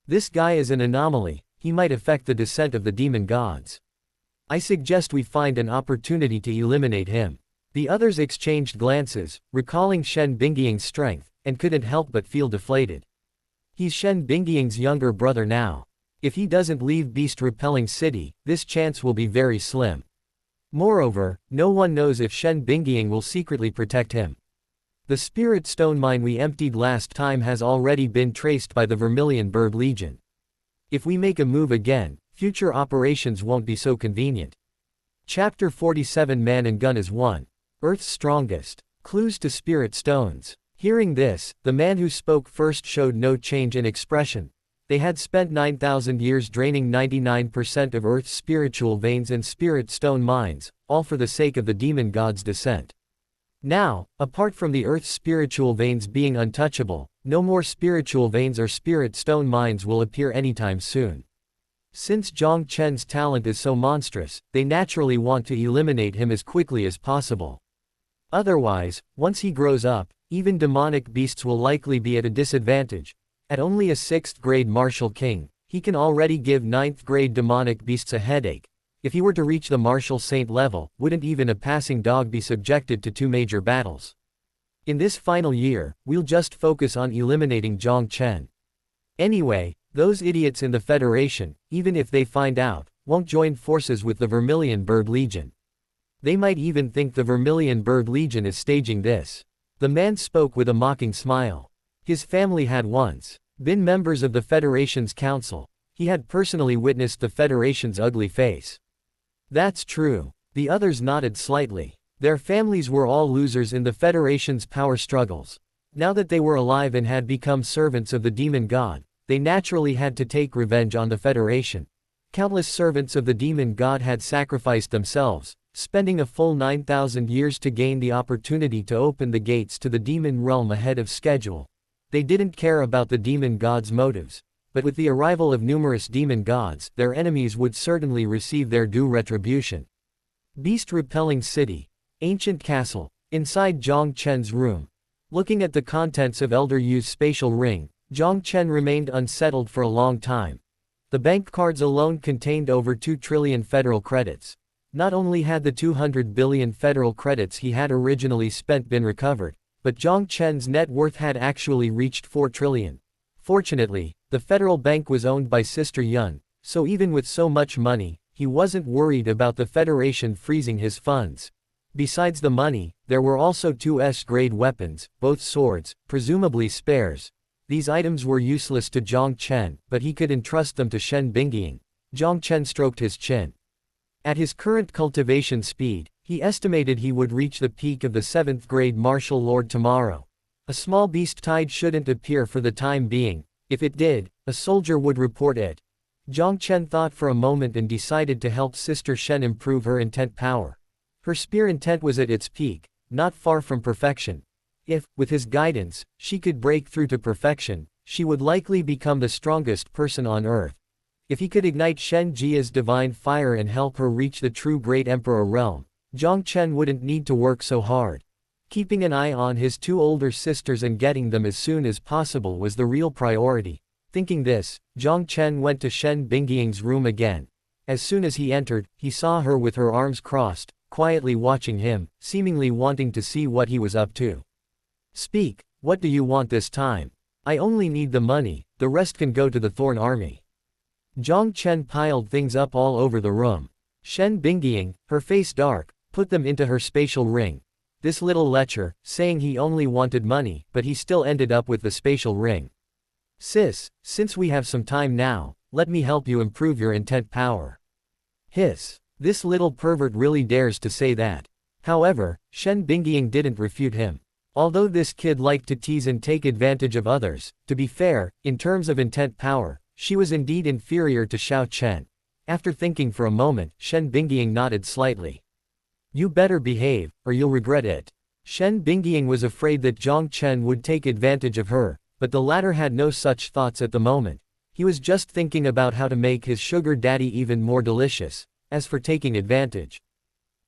This guy is an anomaly, he might affect the descent of the demon gods. I suggest we find an opportunity to eliminate him. The others exchanged glances, recalling Shen Bingying's strength, and couldn't help but feel deflated. He's Shen Bingying's younger brother now. If he doesn't leave beast-repelling city, this chance will be very slim. Moreover, no one knows if Shen Bingying will secretly protect him. The spirit stone mine we emptied last time has already been traced by the Vermilion Bird Legion. If we make a move again, future operations won't be so convenient. Chapter 47 Man and Gun is One. Earth's Strongest. Clues to Spirit Stones. Hearing this, the man who spoke first showed no change in expression. They had spent 9,000 years draining 99% of Earth's spiritual veins and spirit stone mines, all for the sake of the demon god's descent. Now, apart from the Earth's spiritual veins being untouchable, no more spiritual veins or spirit stone mines will appear anytime soon. Since Jiang Chen's talent is so monstrous, they naturally want to eliminate him as quickly as possible. Otherwise, once he grows up, even demonic beasts will likely be at a disadvantage. At only a 6th grade martial king, he can already give 9th grade demonic beasts a headache. If he were to reach the martial saint level, wouldn't even a passing dog be subjected to 2 major battles? In this final year, we'll just focus on eliminating Jiang Chen. Anyway, those idiots in the Federation, even if they find out, won't join forces with the Vermilion Bird Legion. They might even think the Vermilion Bird Legion is staging this. The man spoke with a mocking smile. His family had once been members of the Federation's council. He had personally witnessed the Federation's ugly face. That's true. The others nodded slightly. Their families were all losers in the Federation's power struggles. Now that they were alive and had become servants of the demon god, they naturally had to take revenge on the Federation. Countless servants of the demon god had sacrificed themselves, spending a full 9,000 years to gain the opportunity to open the gates to the demon realm ahead of schedule. They didn't care about the demon god's motives, but with the arrival of numerous demon gods, their enemies would certainly receive their due retribution. Beast-repelling city. Ancient castle. Inside Jiang Chen's room. Looking at the contents of Elder Yu's spatial ring, Jiang Chen remained unsettled for a long time. The bank cards alone contained over 2 trillion federal credits. Not only had the 200 billion federal credits he had originally spent been recovered, but Jiang Chen's net worth had actually reached 4 trillion. Fortunately, the federal bank was owned by Sister Yun, so even with so much money, he wasn't worried about the Federation freezing his funds. Besides the money, there were also 2 S-grade weapons, both swords, presumably spares. These items were useless to Jiang Chen, but he could entrust them to Shen Bingying. Jiang Chen stroked his chin. At his current cultivation speed, he estimated he would reach the peak of the 7th grade martial lord tomorrow. A small beast tide shouldn't appear for the time being. If it did, a soldier would report it. Jiang Chen thought for a moment and decided to help Sister Shen improve her intent power. Her spear intent was at its peak, not far from perfection. If, with his guidance, she could break through to perfection, she would likely become the strongest person on earth. If he could ignite Shen Jia's divine fire and help her reach the true Great Emperor realm, Jiang Chen wouldn't need to work so hard. Keeping an eye on his 2 older sisters and getting them as soon as possible was the real priority. Thinking this, Jiang Chen went to Shen Bingying's room again. As soon as he entered, he saw her with her arms crossed, quietly watching him, seemingly wanting to see what he was up to. Speak, what do you want this time? I only need the money, the rest can go to the Thorn Army. Jiang Chen piled things up all over the room. Shen Bingying, her face dark, put them into her spatial ring. This little lecher, saying he only wanted money, but he still ended up with the spatial ring. Sis, since we have some time now, let me help you improve your intent power. Hiss. This little pervert really dares to say that. However, Shen Bingying didn't refute him. Although this kid liked to tease and take advantage of others, to be fair, in terms of intent power, she was indeed inferior to Xiao Chen. After thinking for a moment, Shen Bingying nodded slightly. You better behave, or you'll regret it. Shen Bingying was afraid that Jiang Chen would take advantage of her, but the latter had no such thoughts at the moment. He was just thinking about how to make his sugar daddy even more delicious. As for taking advantage,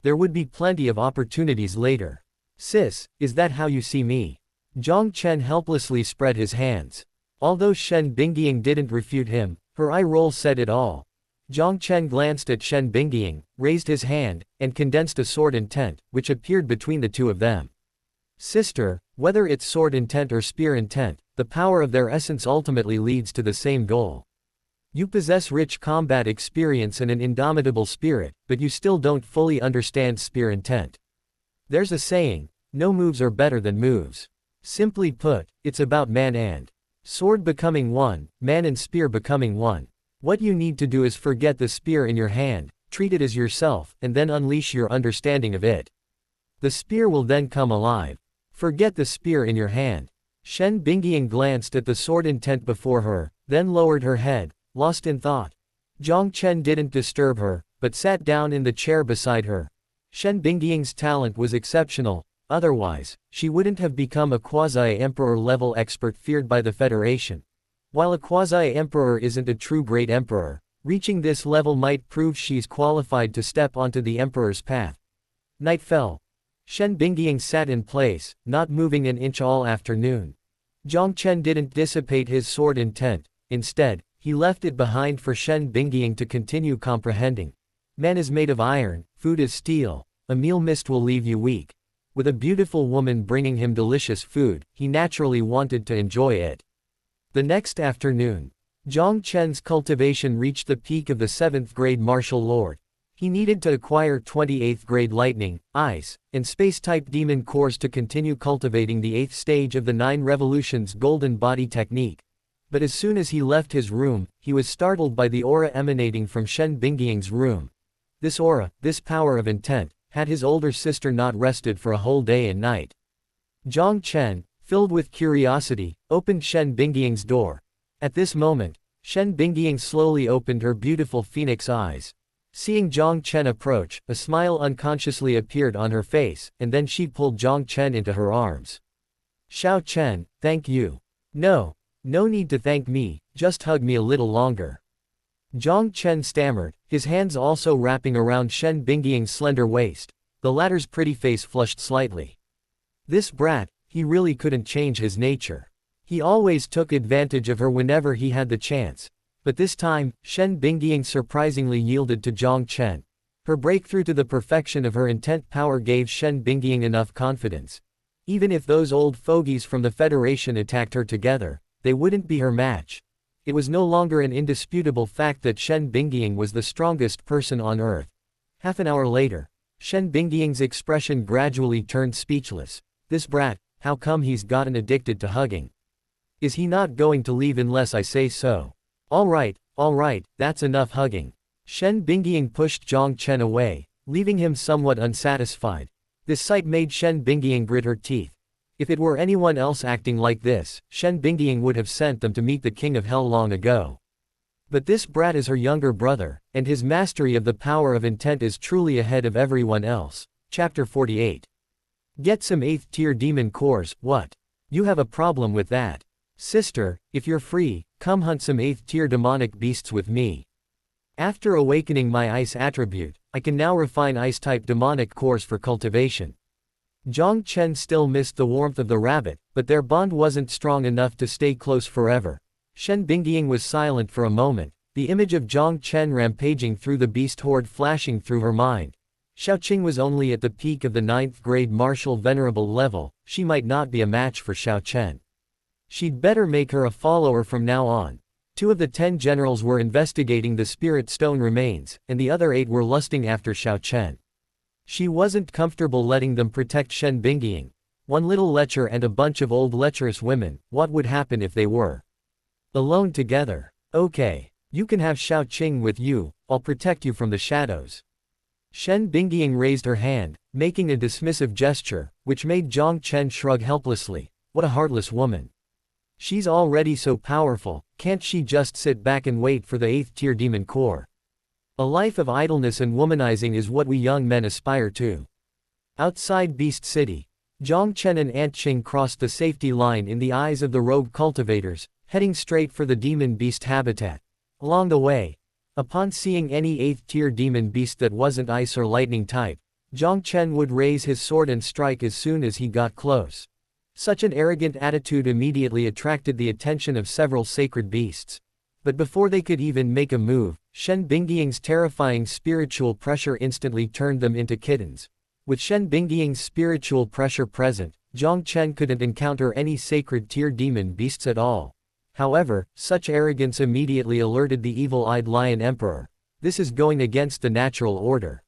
there would be plenty of opportunities later. Sis, is that how you see me? Jiang Chen helplessly spread his hands. Although Shen Bingying didn't refute him, her eye roll said it all. Jiang Chen glanced at Shen Bingying, raised his hand, and condensed a sword intent, which appeared between the 2 of them. Sister, whether it's sword intent or spear intent, the power of their essence ultimately leads to the same goal. You possess rich combat experience and an indomitable spirit, but you still don't fully understand spear intent. There's a saying, no moves are better than moves. Simply put, it's about man and sword becoming one, man and spear becoming one. What you need to do is forget the spear in your hand, treat it as yourself, and then unleash your understanding of it. The spear will then come alive. Forget the spear in your hand. Shen Bingying glanced at the sword intent before her, then lowered her head, lost in thought. Jiang Chen didn't disturb her, but sat down in the chair beside her. Shen Bingying's talent was exceptional, otherwise, she wouldn't have become a quasi-emperor level expert feared by the Federation. While a quasi-emperor isn't a true great emperor, reaching this level might prove she's qualified to step onto the emperor's path. Night fell. Shen Bingying sat in place, not moving an inch all afternoon. Jiang Chen didn't dissipate his sword intent, instead, he left it behind for Shen Bingying to continue comprehending. Man is made of iron, food is steel, a meal missed will leave you weak. With a beautiful woman bringing him delicious food, he naturally wanted to enjoy it. The next afternoon, Jiang Chen's cultivation reached the peak of the 7th grade martial lord. He needed to acquire 28th grade lightning, ice, and space-type demon cores to continue cultivating the 8th stage of the 9 revolutions golden body technique. But as soon as he left his room, he was startled by the aura emanating from Shen Bingying's room. This aura, this power of intent, had his older sister not rested for a whole day and night. Jiang Chen, filled with curiosity, opened Shen Bingying's door. At this moment, Shen Bingying slowly opened her beautiful phoenix eyes. Seeing Jiang Chen approach, a smile unconsciously appeared on her face, and then she pulled Jiang Chen into her arms. "Xiao Chen, thank you." "No. No need to thank me, just hug me a little longer." Jiang Chen stammered, his hands also wrapping around Shen Bingying's slender waist. The latter's pretty face flushed slightly. This brat, he really couldn't change his nature. He always took advantage of her whenever he had the chance. But this time, Shen Bingying surprisingly yielded to Jiang Chen. Her breakthrough to the perfection of her intent power gave Shen Bingying enough confidence. Even if those old fogies from the Federation attacked her together, they wouldn't be her match. It was no longer an indisputable fact that Shen Bingying was the strongest person on Earth. Half an hour later, Shen Bingying's expression gradually turned speechless. This brat, how come he's gotten addicted to hugging? Is he not going to leave unless I say so? All right, that's enough hugging. Shen Bingying pushed Jiang Chen away, leaving him somewhat unsatisfied. This sight made Shen Bingying grit her teeth. If it were anyone else acting like this, Shen Bingying would have sent them to meet the King of Hell long ago. But this brat is her younger brother, and his mastery of the power of intent is truly ahead of everyone else. Chapter 48. Get some 8th tier demon cores, what? You have a problem with that. Sister, if you're free, come hunt some 8th tier demonic beasts with me. After awakening my ice attribute, I can now refine ice-type demonic cores for cultivation. Jiang Chen still missed the warmth of the rabbit, but their bond wasn't strong enough to stay close forever. Shen Bingying was silent for a moment, the image of Jiang Chen rampaging through the beast horde flashing through her mind. Xiaoqing was only at the peak of the 9th grade marshal venerable level, she might not be a match for Xiao Chen. She'd better make her a follower from now on. 2 of the 10 generals were investigating the spirit stone remains, and the other 8 were lusting after Xiao Chen. She wasn't comfortable letting them protect Shen Bingying. One little lecher and a bunch of old lecherous women, what would happen if they were alone together? Okay. You can have Xiaoqing with you, I'll protect you from the shadows. Shen Bingying raised her hand, making a dismissive gesture, which made Jiang Chen shrug helplessly. What a heartless woman. She's already so powerful, can't she just sit back and wait for the 8th tier demon core? A life of idleness and womanizing is what we young men aspire to. Outside Beast City, Jiang Chen and Ant Qing crossed the safety line in the eyes of the rogue cultivators, heading straight for the demon beast habitat. Along the way, upon seeing any 8th tier demon beast that wasn't ice or lightning type, Jiang Chen would raise his sword and strike as soon as he got close. Such an arrogant attitude immediately attracted the attention of several sacred beasts. But before they could even make a move, Shen Bingying's terrifying spiritual pressure instantly turned them into kittens. With Shen Bingying's spiritual pressure present, Jiang Chen couldn't encounter any sacred tier demon beasts at all. However, such arrogance immediately alerted the evil-eyed Lion Emperor. This is going against the natural order.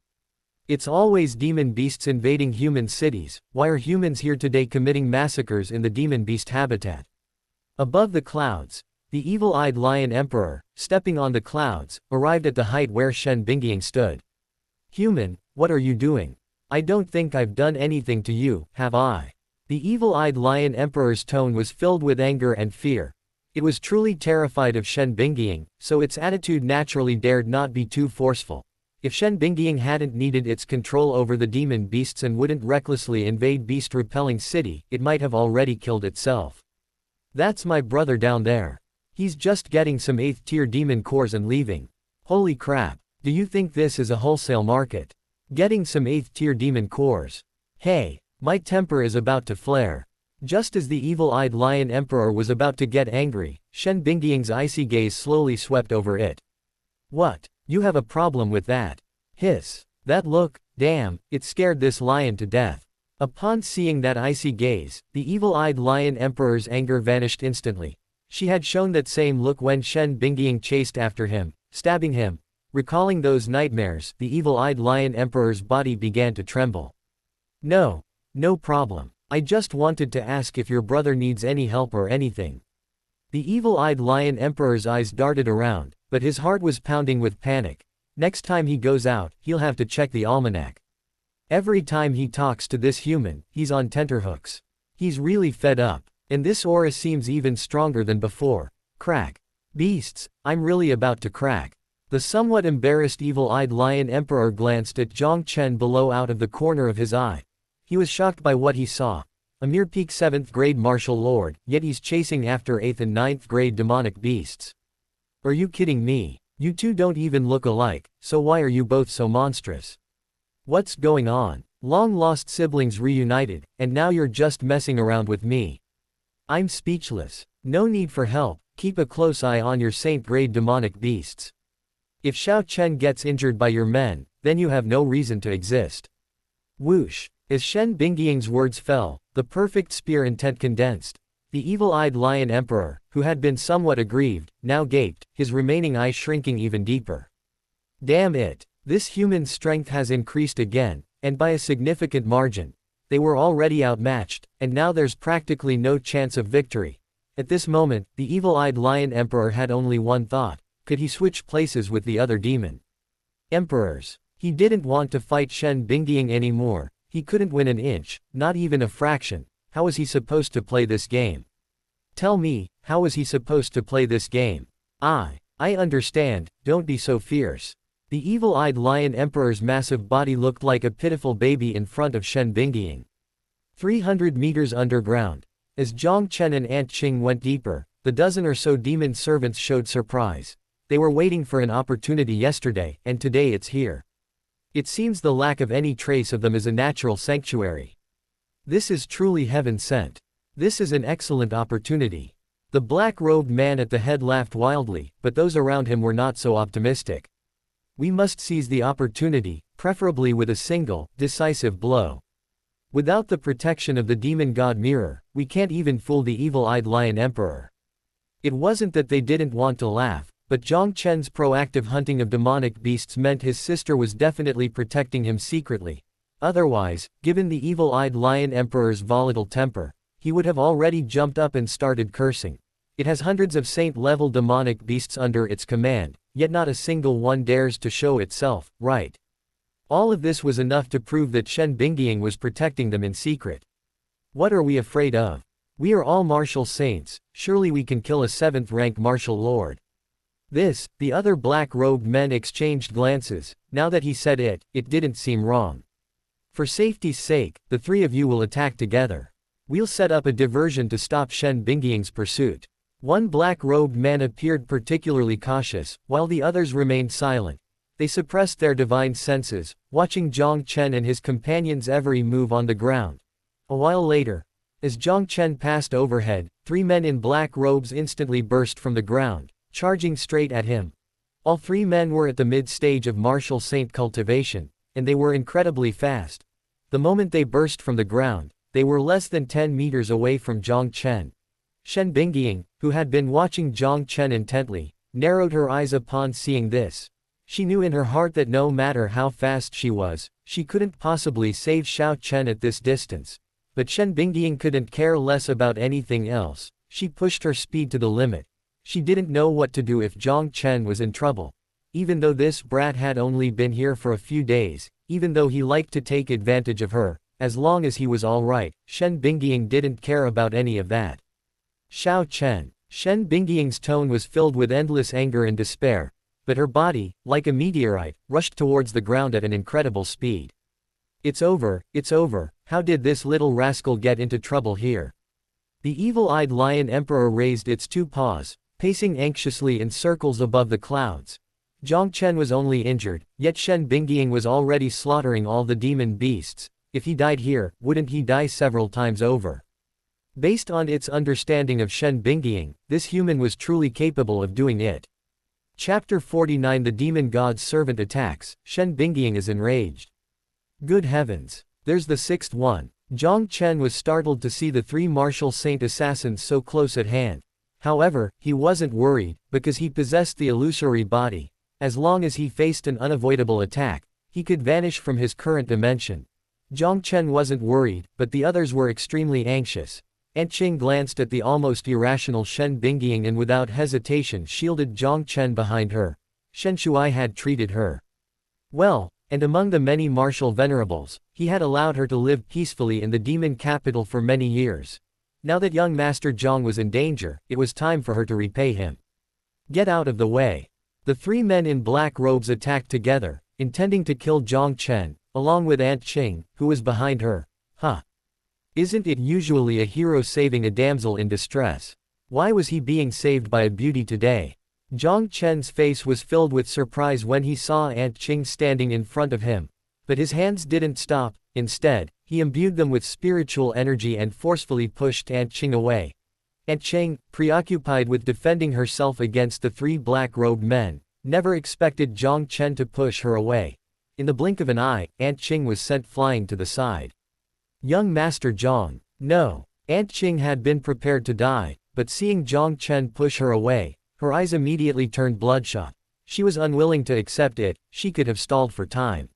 It's always demon beasts invading human cities, why are humans here today committing massacres in the demon beast habitat? Above the clouds, the evil-eyed Lion Emperor, stepping on the clouds, arrived at the height where Shen Bingying stood. Human, what are you doing? I don't think I've done anything to you, have I? The evil-eyed Lion Emperor's tone was filled with anger and fear. It was truly terrified of Shen Bingying, so its attitude naturally dared not be too forceful. If Shen Bingying hadn't needed its control over the demon beasts and wouldn't recklessly invade beast-repelling city, it might have already killed itself. That's my brother down there. He's just getting some 8th tier demon cores and leaving. Holy crap, do you think this is a wholesale market? Getting some 8th tier demon cores. Hey, my temper is about to flare. Just as the evil-eyed Lion Emperor was about to get angry, Shen Bingying's icy gaze slowly swept over it. What? You have a problem with that? Hiss. That look, damn, it scared this lion to death. Upon seeing that icy gaze, the evil-eyed Lion Emperor's anger vanished instantly. She had shown that same look when Shen Bingying chased after him, stabbing him, Recalling those nightmares, the evil-eyed lion emperor's body began to tremble. No. No problem. I just wanted to ask if your brother needs any help or anything. The evil-eyed lion emperor's eyes darted around, but his heart was pounding with panic. Next time he goes out, he'll have to check the almanac. Every time he talks to this human, he's on tenterhooks. He's really fed up. And this aura seems even stronger than before. Crack. Beasts, I'm really about to crack. The somewhat embarrassed evil-eyed lion emperor glanced at Jiang Chen below out of the corner of his eye. He was shocked by what he saw. A mere peak 7th grade martial lord, yet he's chasing after 8th and 9th grade demonic beasts. Are you kidding me? You two don't even look alike, so why are you both so monstrous? What's going on? Long-lost siblings reunited, and now you're just messing around with me. I'm speechless. No need for help, keep a close eye on your saint-grade demonic beasts. If Xiao Chen gets injured by your men, then you have no reason to exist. Whoosh. As Shen Bingying's words fell, the perfect spear intent condensed. The evil-eyed lion emperor, who had been somewhat aggrieved, now gaped, his remaining eye shrinking even deeper. Damn it. This human's strength has increased again, and by a significant margin. They were already outmatched, and now there's practically no chance of victory. At this moment, the evil-eyed lion emperor had only one thought. Could he switch places with the other demon emperors? He didn't want to fight Shen Bingying anymore. He couldn't win an inch, not even a fraction. How was he supposed to play this game? Tell me, how was he supposed to play this game? I understand, don't be so fierce. The evil-eyed lion emperor's massive body looked like a pitiful baby in front of Shen Bingying. 300 meters underground. As Jiang Chen and Aunt Qing went deeper, the dozen or so demon servants showed surprise. They were waiting for an opportunity yesterday, and today it's here. It seems the lack of any trace of them is a natural sanctuary. This is truly heaven sent. This is an excellent opportunity. The black-robed man at the head laughed wildly, but those around him were not so optimistic. We must seize the opportunity, preferably with a single, decisive blow. Without the protection of the demon god mirror, we can't even fool the evil-eyed lion emperor. It wasn't that they didn't want to laugh, but Jiang Chen's proactive hunting of demonic beasts meant his sister was definitely protecting him secretly. Otherwise, given the evil-eyed lion emperor's volatile temper, he would have already jumped up and started cursing. It has hundreds of saint-level demonic beasts under its command, yet not a single one dares to show itself, right? All of this was enough to prove that Shen Bingying was protecting them in secret. What are we afraid of? We are all martial saints, surely we can kill a 7th-rank martial lord. The other black-robed men exchanged glances. Now that he said it, it didn't seem wrong. For safety's sake, the three of you will attack together. We'll set up a diversion to stop Shen Bingying's pursuit. One black-robed man appeared particularly cautious, while the others remained silent. They suppressed their divine senses, watching Jiang Chen and his companions' every move on the ground. A while later, as Jiang Chen passed overhead, 3 men in black robes instantly burst from the ground, charging straight at him. All 3 men were at the mid-stage of martial saint cultivation, and they were incredibly fast. The moment they burst from the ground, they were less than 10 meters away from Jiang Chen. Shen Bingying, who had been watching Jiang Chen intently, narrowed her eyes upon seeing this. She knew in her heart that no matter how fast she was, she couldn't possibly save Xiao Chen at this distance. But Shen Bingying couldn't care less about anything else. She pushed her speed to the limit. She didn't know what to do if Jiang Chen was in trouble. Even though this brat had only been here for a few days, even though he liked to take advantage of her, as long as he was alright, Shen Bingying didn't care about any of that. Xiao Chen. Shen Bingying's tone was filled with endless anger and despair, but her body, like a meteorite, rushed towards the ground at an incredible speed. It's over, how did this little rascal get into trouble here? The evil-eyed lion emperor raised its 2 paws, pacing anxiously in circles above the clouds. Jiang Chen was only injured, yet Shen Bingying was already slaughtering all the demon beasts. If he died here, wouldn't he die several times over? Based on its understanding of Shen Bingying, this human was truly capable of doing it. Chapter 49 The Demon God's Servant Attacks. Shen Bingying is enraged. Good heavens. There's the 6th one. Jiang Chen was startled to see the 3 martial saint assassins so close at hand. However, he wasn't worried, because he possessed the illusory body. As long as he faced an unavoidable attack, he could vanish from his current dimension. Jiang Chen wasn't worried, but the others were extremely anxious. Aunt Qing glanced at the almost irrational Shen Bingying and without hesitation shielded Jiang Chen behind her. Shen Shuai had treated her well, and among the many martial venerables, he had allowed her to live peacefully in the demon capital for many years. Now that young Master Jiang was in danger, it was time for her to repay him. Get out of the way. The three men in black robes attacked together, intending to kill Jiang Chen, along with Aunt Qing, who was behind her. Huh. Isn't it usually a hero saving a damsel in distress? Why was he being saved by a beauty today? Jiang Chen's face was filled with surprise when he saw Aunt Qing standing in front of him. But his hands didn't stop. Instead, he imbued them with spiritual energy and forcefully pushed Aunt Qing away. Aunt Qing, preoccupied with defending herself against the three black-robed men, never expected Jiang Chen to push her away. In the blink of an eye, Aunt Qing was sent flying to the side. Young Master Jiang. No. Aunt Qing had been prepared to die, but seeing Jiang Chen push her away, her eyes immediately turned bloodshot. She was unwilling to accept it. She could have stalled for time.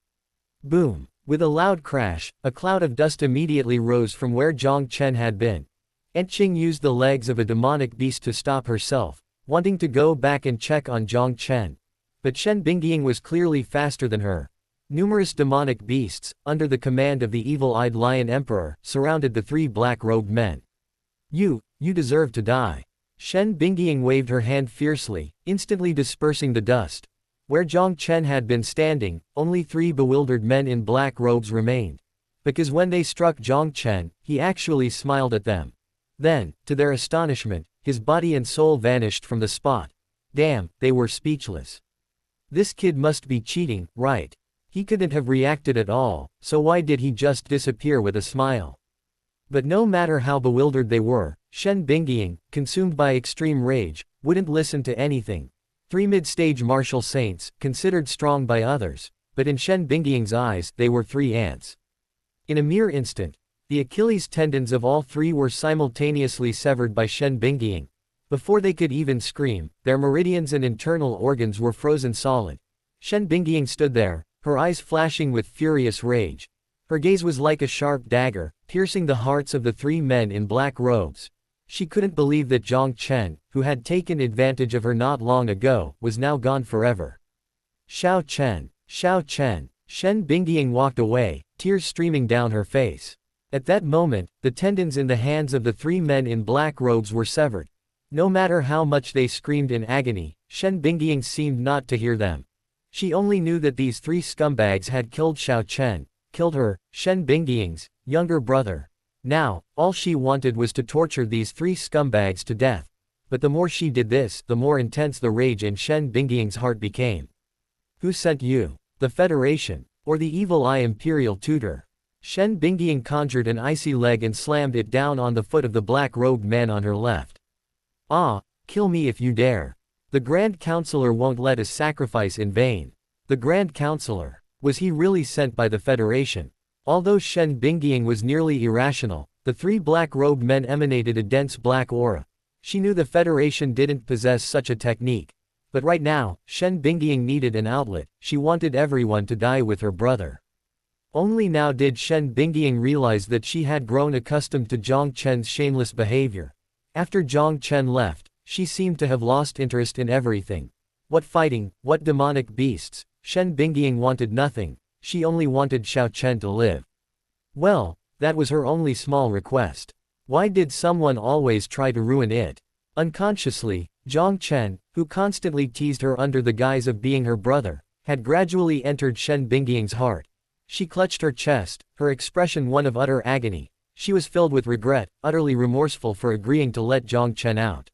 Boom. With a loud crash, a cloud of dust immediately rose from where Jiang Chen had been. Aunt Qing used the legs of a demonic beast to stop herself, wanting to go back and check on Jiang Chen. But Shen Bingying was clearly faster than her. Numerous demonic beasts, under the command of the evil-eyed Lion Emperor, surrounded the three black-robed men. You deserve to die. Shen Bingying waved her hand fiercely, instantly dispersing the dust. Where Jiang Chen had been standing, only three bewildered men in black robes remained. Because when they struck Jiang Chen, he actually smiled at them. Then, to their astonishment, his body and soul vanished from the spot. Damn, they were speechless. This kid must be cheating, right? He couldn't have reacted at all, so why did he just disappear with a smile? But no matter how bewildered they were, Shen Bingying, consumed by extreme rage, wouldn't listen to anything. Three mid-stage martial saints, considered strong by others, but in Shen Bingying's eyes, they were three ants. In a mere instant, the Achilles tendons of all three were simultaneously severed by Shen Bingying. Before they could even scream, their meridians and internal organs were frozen solid. Shen Bingying stood there, her eyes flashing with furious rage. Her gaze was like a sharp dagger, piercing the hearts of the three men in black robes. She couldn't believe that Jiang Chen, who had taken advantage of her not long ago, was now gone forever. Xiao Chen, Xiao Chen. Shen Bingying walked away, tears streaming down her face. At that moment, the tendons in the hands of the three men in black robes were severed. No matter how much they screamed in agony, Shen Bingying seemed not to hear them. She only knew that these three scumbags had killed Xiao Chen, killed her, Shen Bingying's younger brother. Now, all she wanted was to torture these three scumbags to death. But the more she did this, the more intense the rage in Shen Bingying's heart became. Who sent you? The Federation? Or the evil eye Imperial Tutor? Shen Bingying conjured an icy leg and slammed it down on the foot of the black-robed man on her left. Ah, kill me if you dare. The Grand Counselor won't let us sacrifice in vain. The Grand Counselor. Was he really sent by the Federation? Although Shen Bingying was nearly irrational, the three black-robed men emanated a dense black aura. She knew the Federation didn't possess such a technique. But right now, Shen Bingying needed an outlet. She wanted everyone to die with her brother. Only now did Shen Bingying realize that she had grown accustomed to Jiang Chen's shameless behavior. After Jiang Chen left, she seemed to have lost interest in everything. What fighting, what demonic beasts. Shen Bingying wanted nothing. She only wanted Xiao Chen to live. Well, that was her only small request. Why did someone always try to ruin it? Unconsciously, Jiang Chen, who constantly teased her under the guise of being her brother, had gradually entered Shen Bingying's heart. She clutched her chest, her expression one of utter agony. She was filled with regret, utterly remorseful for agreeing to let Jiang Chen out.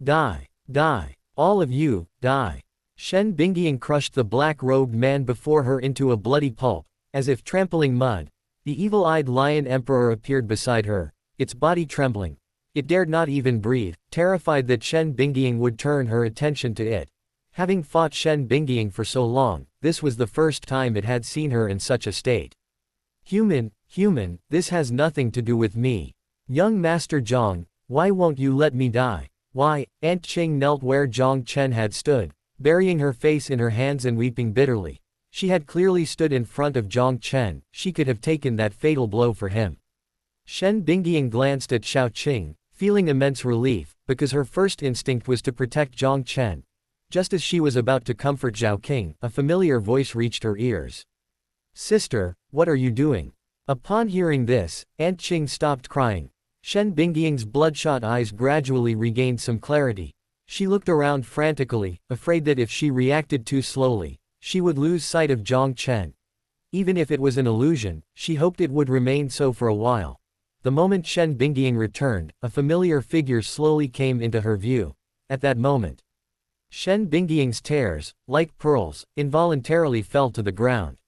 Die. Die. All of you, die. Shen Bingying crushed the black-robed man before her into a bloody pulp, as if trampling mud. The evil-eyed Lion Emperor appeared beside her, its body trembling. It dared not even breathe, terrified that Shen Bingying would turn her attention to it. Having fought Shen Bingying for so long, this was the first time it had seen her in such a state. Human, this has nothing to do with me. Young Master Jiang, why won't you let me die? Why? Aunt Qing knelt where Jiang Chen had stood, burying her face in her hands and weeping bitterly. She had clearly stood in front of Jiang Chen, she could have taken that fatal blow for him. Shen Bingying glanced at Xiao Qing, feeling immense relief, because her first instinct was to protect Jiang Chen. Just as she was about to comfort Zhao Qing, a familiar voice reached her ears. "Sister, what are you doing?" Upon hearing this, Aunt Qing stopped crying. Shen Bingying's bloodshot eyes gradually regained some clarity. She looked around frantically, afraid that if she reacted too slowly, she would lose sight of Jiang Chen. Even if it was an illusion, she hoped it would remain so for a while. The moment Shen Bingying returned, a familiar figure slowly came into her view. At that moment, Shen Bingying's tears, like pearls, involuntarily fell to the ground.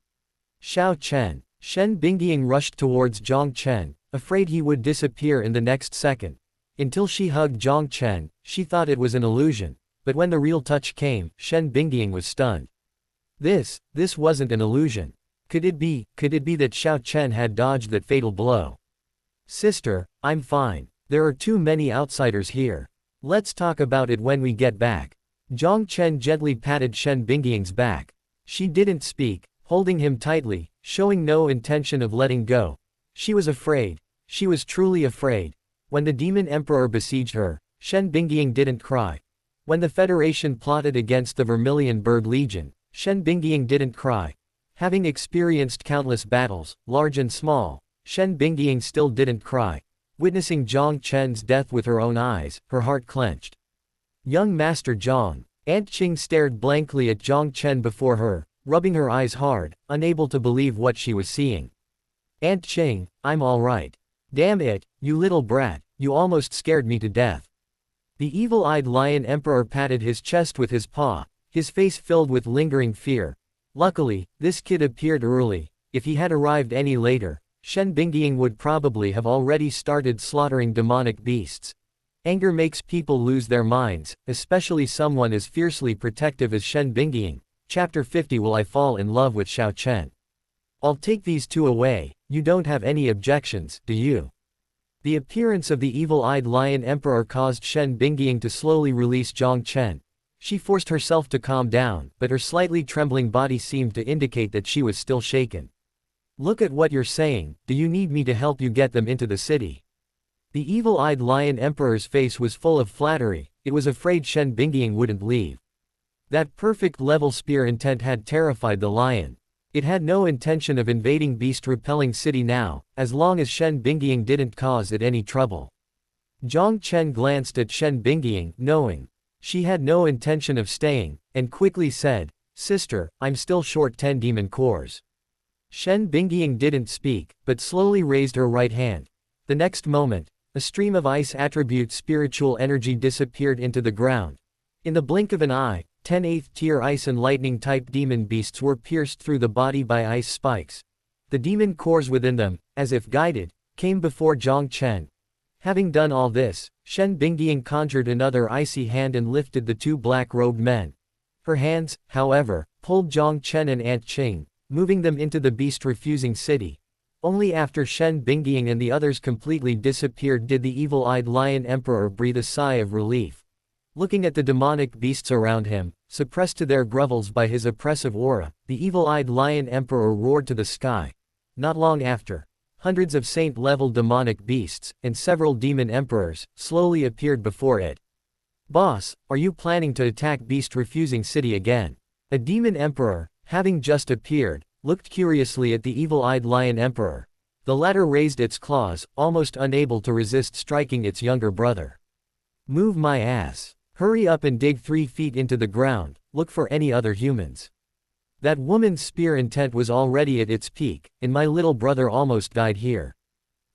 Xiao Chen. Shen Bingying rushed towards Jiang Chen, afraid he would disappear in the next second. Until she hugged Jiang Chen, she thought it was an illusion, but when the real touch came, Shen Bingying was stunned. This wasn't an illusion. Could it be that Xiao Chen had dodged that fatal blow? "Sister, I'm fine. There are too many outsiders here. Let's talk about it when we get back." Jiang Chen gently patted Shen Bingying's back. She didn't speak, holding him tightly, showing no intention of letting go. She was afraid. She was truly afraid. When the Demon Emperor besieged her, Shen Bingying didn't cry. When the Federation plotted against the Vermilion Bird Legion, Shen Bingying didn't cry. Having experienced countless battles, large and small, Shen Bingying still didn't cry. Witnessing Jiang Chen's death with her own eyes, her heart clenched. "Young Master Jiang." Aunt Qing stared blankly at Jiang Chen before her, rubbing her eyes hard, unable to believe what she was seeing. "Aunt Qing, I'm all right." "Damn it, you little brat, you almost scared me to death." The evil-eyed Lion Emperor patted his chest with his paw, his face filled with lingering fear. Luckily, this kid appeared early. If he had arrived any later, Shen Bingying would probably have already started slaughtering demonic beasts. Anger makes people lose their minds, especially someone as fiercely protective as Shen Bingying. Chapter 50. Will I fall in love with Xiao Chen? I'll take these two away. You don't have any objections, do you? The appearance of the evil-eyed Lion Emperor caused Shen Bingying to slowly release Jiang Chen. She forced herself to calm down, but her slightly trembling body seemed to indicate that she was still shaken. "Look at what you're saying. Do you need me to help you get them into the city?" The evil-eyed Lion Emperor's face was full of flattery. It was afraid Shen Bingying wouldn't leave. That perfect level spear intent had terrified the lion. It had no intention of invading beast-repelling city now, as long as Shen Bingying didn't cause it any trouble. Jiang Chen glanced at Shen Bingying, knowing she had no intention of staying, and quickly said, "Sister, I'm still short 10 demon cores." Shen Bingying didn't speak, but slowly raised her right hand. The next moment, a stream of ice attribute spiritual energy disappeared into the ground. In the blink of an eye, 10 8th-tier ice and lightning-type demon beasts were pierced through the body by ice spikes. The demon cores within them, as if guided, came before Jiang Chen. Having done all this, Shen Bingying conjured another icy hand and lifted the two black-robed men. Her hands, however, pulled Jiang Chen and Aunt Qing, moving them into the beast-refusing city. Only after Shen Bingying and the others completely disappeared did the evil-eyed Lion Emperor breathe a sigh of relief. Looking at the demonic beasts around him, suppressed to their grovels by his oppressive aura, the evil-eyed Lion Emperor roared to the sky. Not long after, hundreds of saint-level demonic beasts, and several demon emperors, slowly appeared before it. "Boss, are you planning to attack beast-refusing city again?" A demon emperor, having just appeared, looked curiously at the evil-eyed Lion Emperor. The latter raised its claws, almost unable to resist striking its younger brother. "Move my ass. Hurry up and dig 3 feet into the ground, look for any other humans." That woman's spear intent was already at its peak, and my little brother almost died here.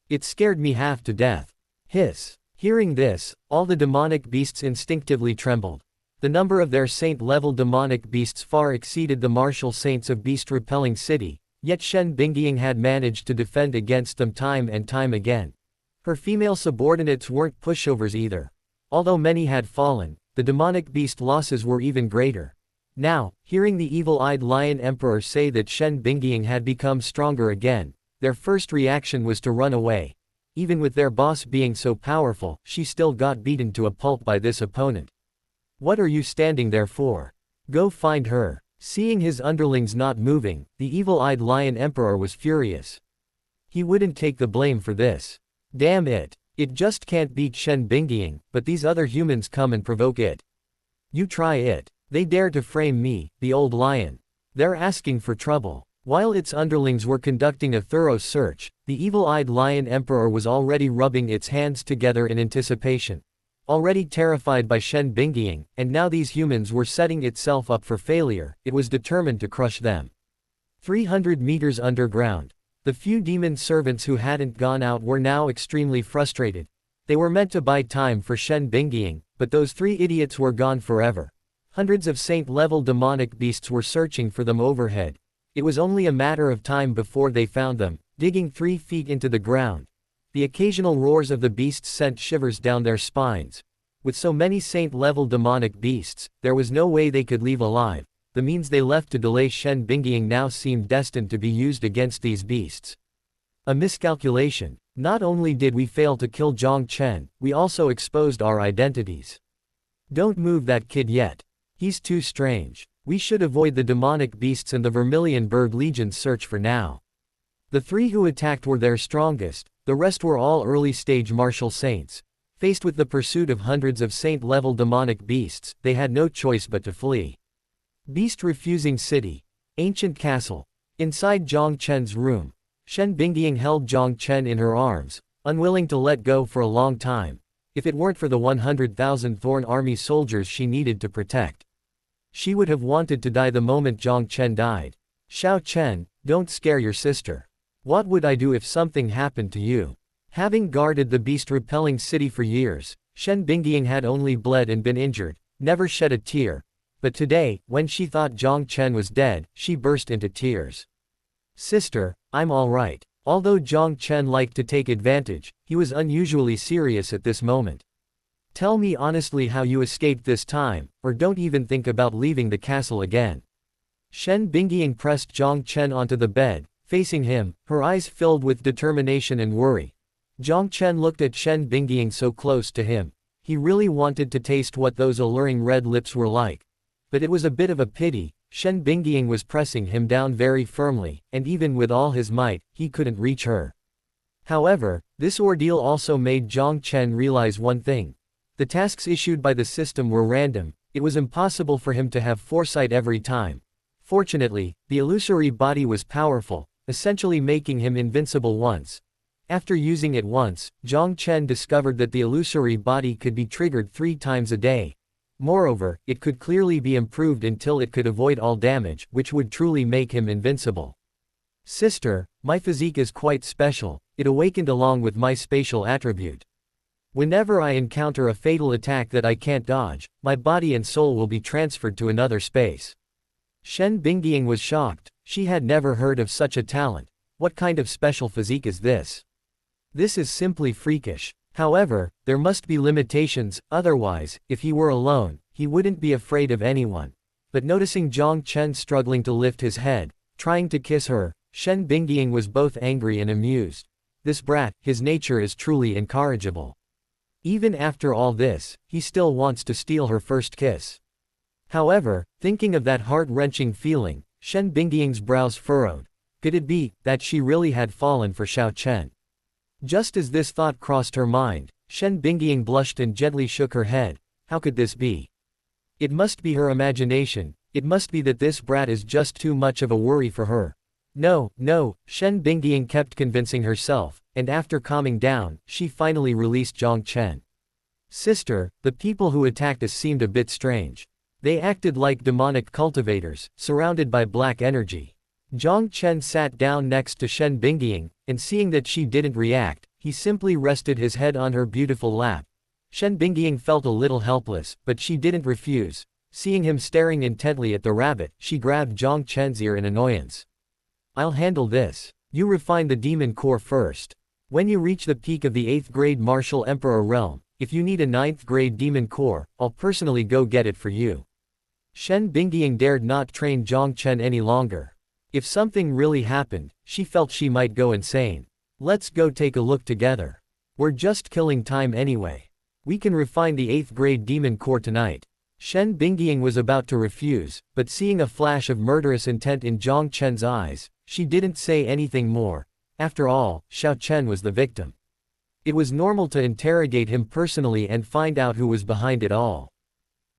It scared me half to death. Hiss. Hearing this, all the demonic beasts instinctively trembled. The number of their saint-level demonic beasts far exceeded the martial saints of beast-repelling city, yet Shen Bingying had managed to defend against them time and time again. Her female subordinates weren't pushovers either. Although many had fallen, the demonic beast losses were even greater. Now, hearing the evil-eyed Lion Emperor say that Shen Bingying had become stronger again, their first reaction was to run away. Even with their boss being so powerful, she still got beaten to a pulp by this opponent. "What are you standing there for? Go find her. Seeing his underlings not moving, the evil-eyed Lion Emperor was furious. He wouldn't take the blame for this. Damn it. It just can't beat Shen Bingying, but these other humans come and provoke it. You try it. They dare to frame me, the old lion. They're asking for trouble. While its underlings were conducting a thorough search, the evil-eyed Lion Emperor was already rubbing its hands together in anticipation. Already terrified by Shen Bingying, and now these humans were setting itself up for failure, it was determined to crush them. 300 meters underground. The few demon servants who hadn't gone out were now extremely frustrated. They were meant to buy time for Shen Bingying, but those 3 idiots were gone forever. Hundreds of saint-level demonic beasts were searching for them overhead. It was only a matter of time before they found them, digging 3 feet into the ground. The occasional roars of the beasts sent shivers down their spines. With so many saint-level demonic beasts, there was no way they could leave alive. The means they left to delay Shen Bingying now seemed destined to be used against these beasts. A miscalculation. Not only did we fail to kill Jiang Chen, we also exposed our identities. Don't move that kid yet. He's too strange. We should avoid the demonic beasts and the Vermilion Bird Legion's search for now. The 3 who attacked were their strongest, the rest were all early-stage martial saints. Faced with the pursuit of hundreds of saint-level demonic beasts, they had no choice but to flee. Beast-refusing city. Ancient castle. Inside Jiang Chen's room, Shen Bingying held Jiang Chen in her arms, unwilling to let go for a long time. If it weren't for the 100,000 Thorn Army soldiers she needed to protect, she would have wanted to die the moment Jiang Chen died. Xiao Chen, don't scare your sister. What would I do if something happened to you? Having guarded the beast-repelling city for years, Shen Bingying had only bled and been injured, never shed a tear. But today, when she thought Jiang Chen was dead, she burst into tears. Sister, I'm all right. Although Jiang Chen liked to take advantage, he was unusually serious at this moment. Tell me honestly how you escaped this time, or don't even think about leaving the castle again. Shen Bingying pressed Jiang Chen onto the bed, facing him, her eyes filled with determination and worry. Jiang Chen looked at Shen Bingying so close to him. He really wanted to taste what those alluring red lips were like. But it was a bit of a pity. Shen Bingying was pressing him down very firmly, and even with all his might, he couldn't reach her. However, this ordeal also made Jiang Chen realize one thing. The tasks issued by the system were random. It was impossible for him to have foresight every time. Fortunately, the illusory body was powerful, essentially making him invincible once. After using it once, Jiang Chen discovered that the illusory body could be triggered 3 times a day. Moreover, it could clearly be improved until it could avoid all damage, which would truly make him invincible. Sister, my physique is quite special. It awakened along with my spatial attribute. Whenever I encounter a fatal attack that I can't dodge, my body and soul will be transferred to another space. Shen Bingying was shocked. She had never heard of such a talent. What kind of special physique is this? This is simply freakish. However, there must be limitations, otherwise, if he were alone, he wouldn't be afraid of anyone. But noticing Jiang Chen struggling to lift his head, trying to kiss her, Shen Bingying was both angry and amused. This brat, his nature is truly incorrigible. Even after all this, he still wants to steal her first kiss. However, thinking of that heart-wrenching feeling, Shen Bingying's brows furrowed. Could it be that she really had fallen for Xiao Chen? Just as this thought crossed her mind, Shen Bingying blushed and gently shook her head. How could this be? It must be her imagination. It must be that this brat is just too much of a worry for her. No, Shen Bingying kept convincing herself, and after calming down, she finally released Jiang Chen. Sister, the people who attacked us seemed a bit strange. They acted like demonic cultivators, surrounded by black energy. Jiang Chen sat down next to Shen Bingying, and seeing that she didn't react, he simply rested his head on her beautiful lap. Shen Bingying felt a little helpless, but she didn't refuse. Seeing him staring intently at the rabbit, she grabbed Jiang Chen's ear in annoyance. I'll handle this. You refine the demon core first. When you reach the peak of the 8th grade martial emperor realm, if you need a 9th grade demon core, I'll personally go get it for you. Shen Bingying dared not train Jiang Chen any longer. If something really happened, she felt she might go insane. Let's go take a look together. We're just killing time anyway. We can refine the 8th grade demon core tonight. Shen Bingying was about to refuse, but seeing a flash of murderous intent in Jiang Chen's eyes, she didn't say anything more. After all, Xiao Chen was the victim. It was normal to interrogate him personally and find out who was behind it all.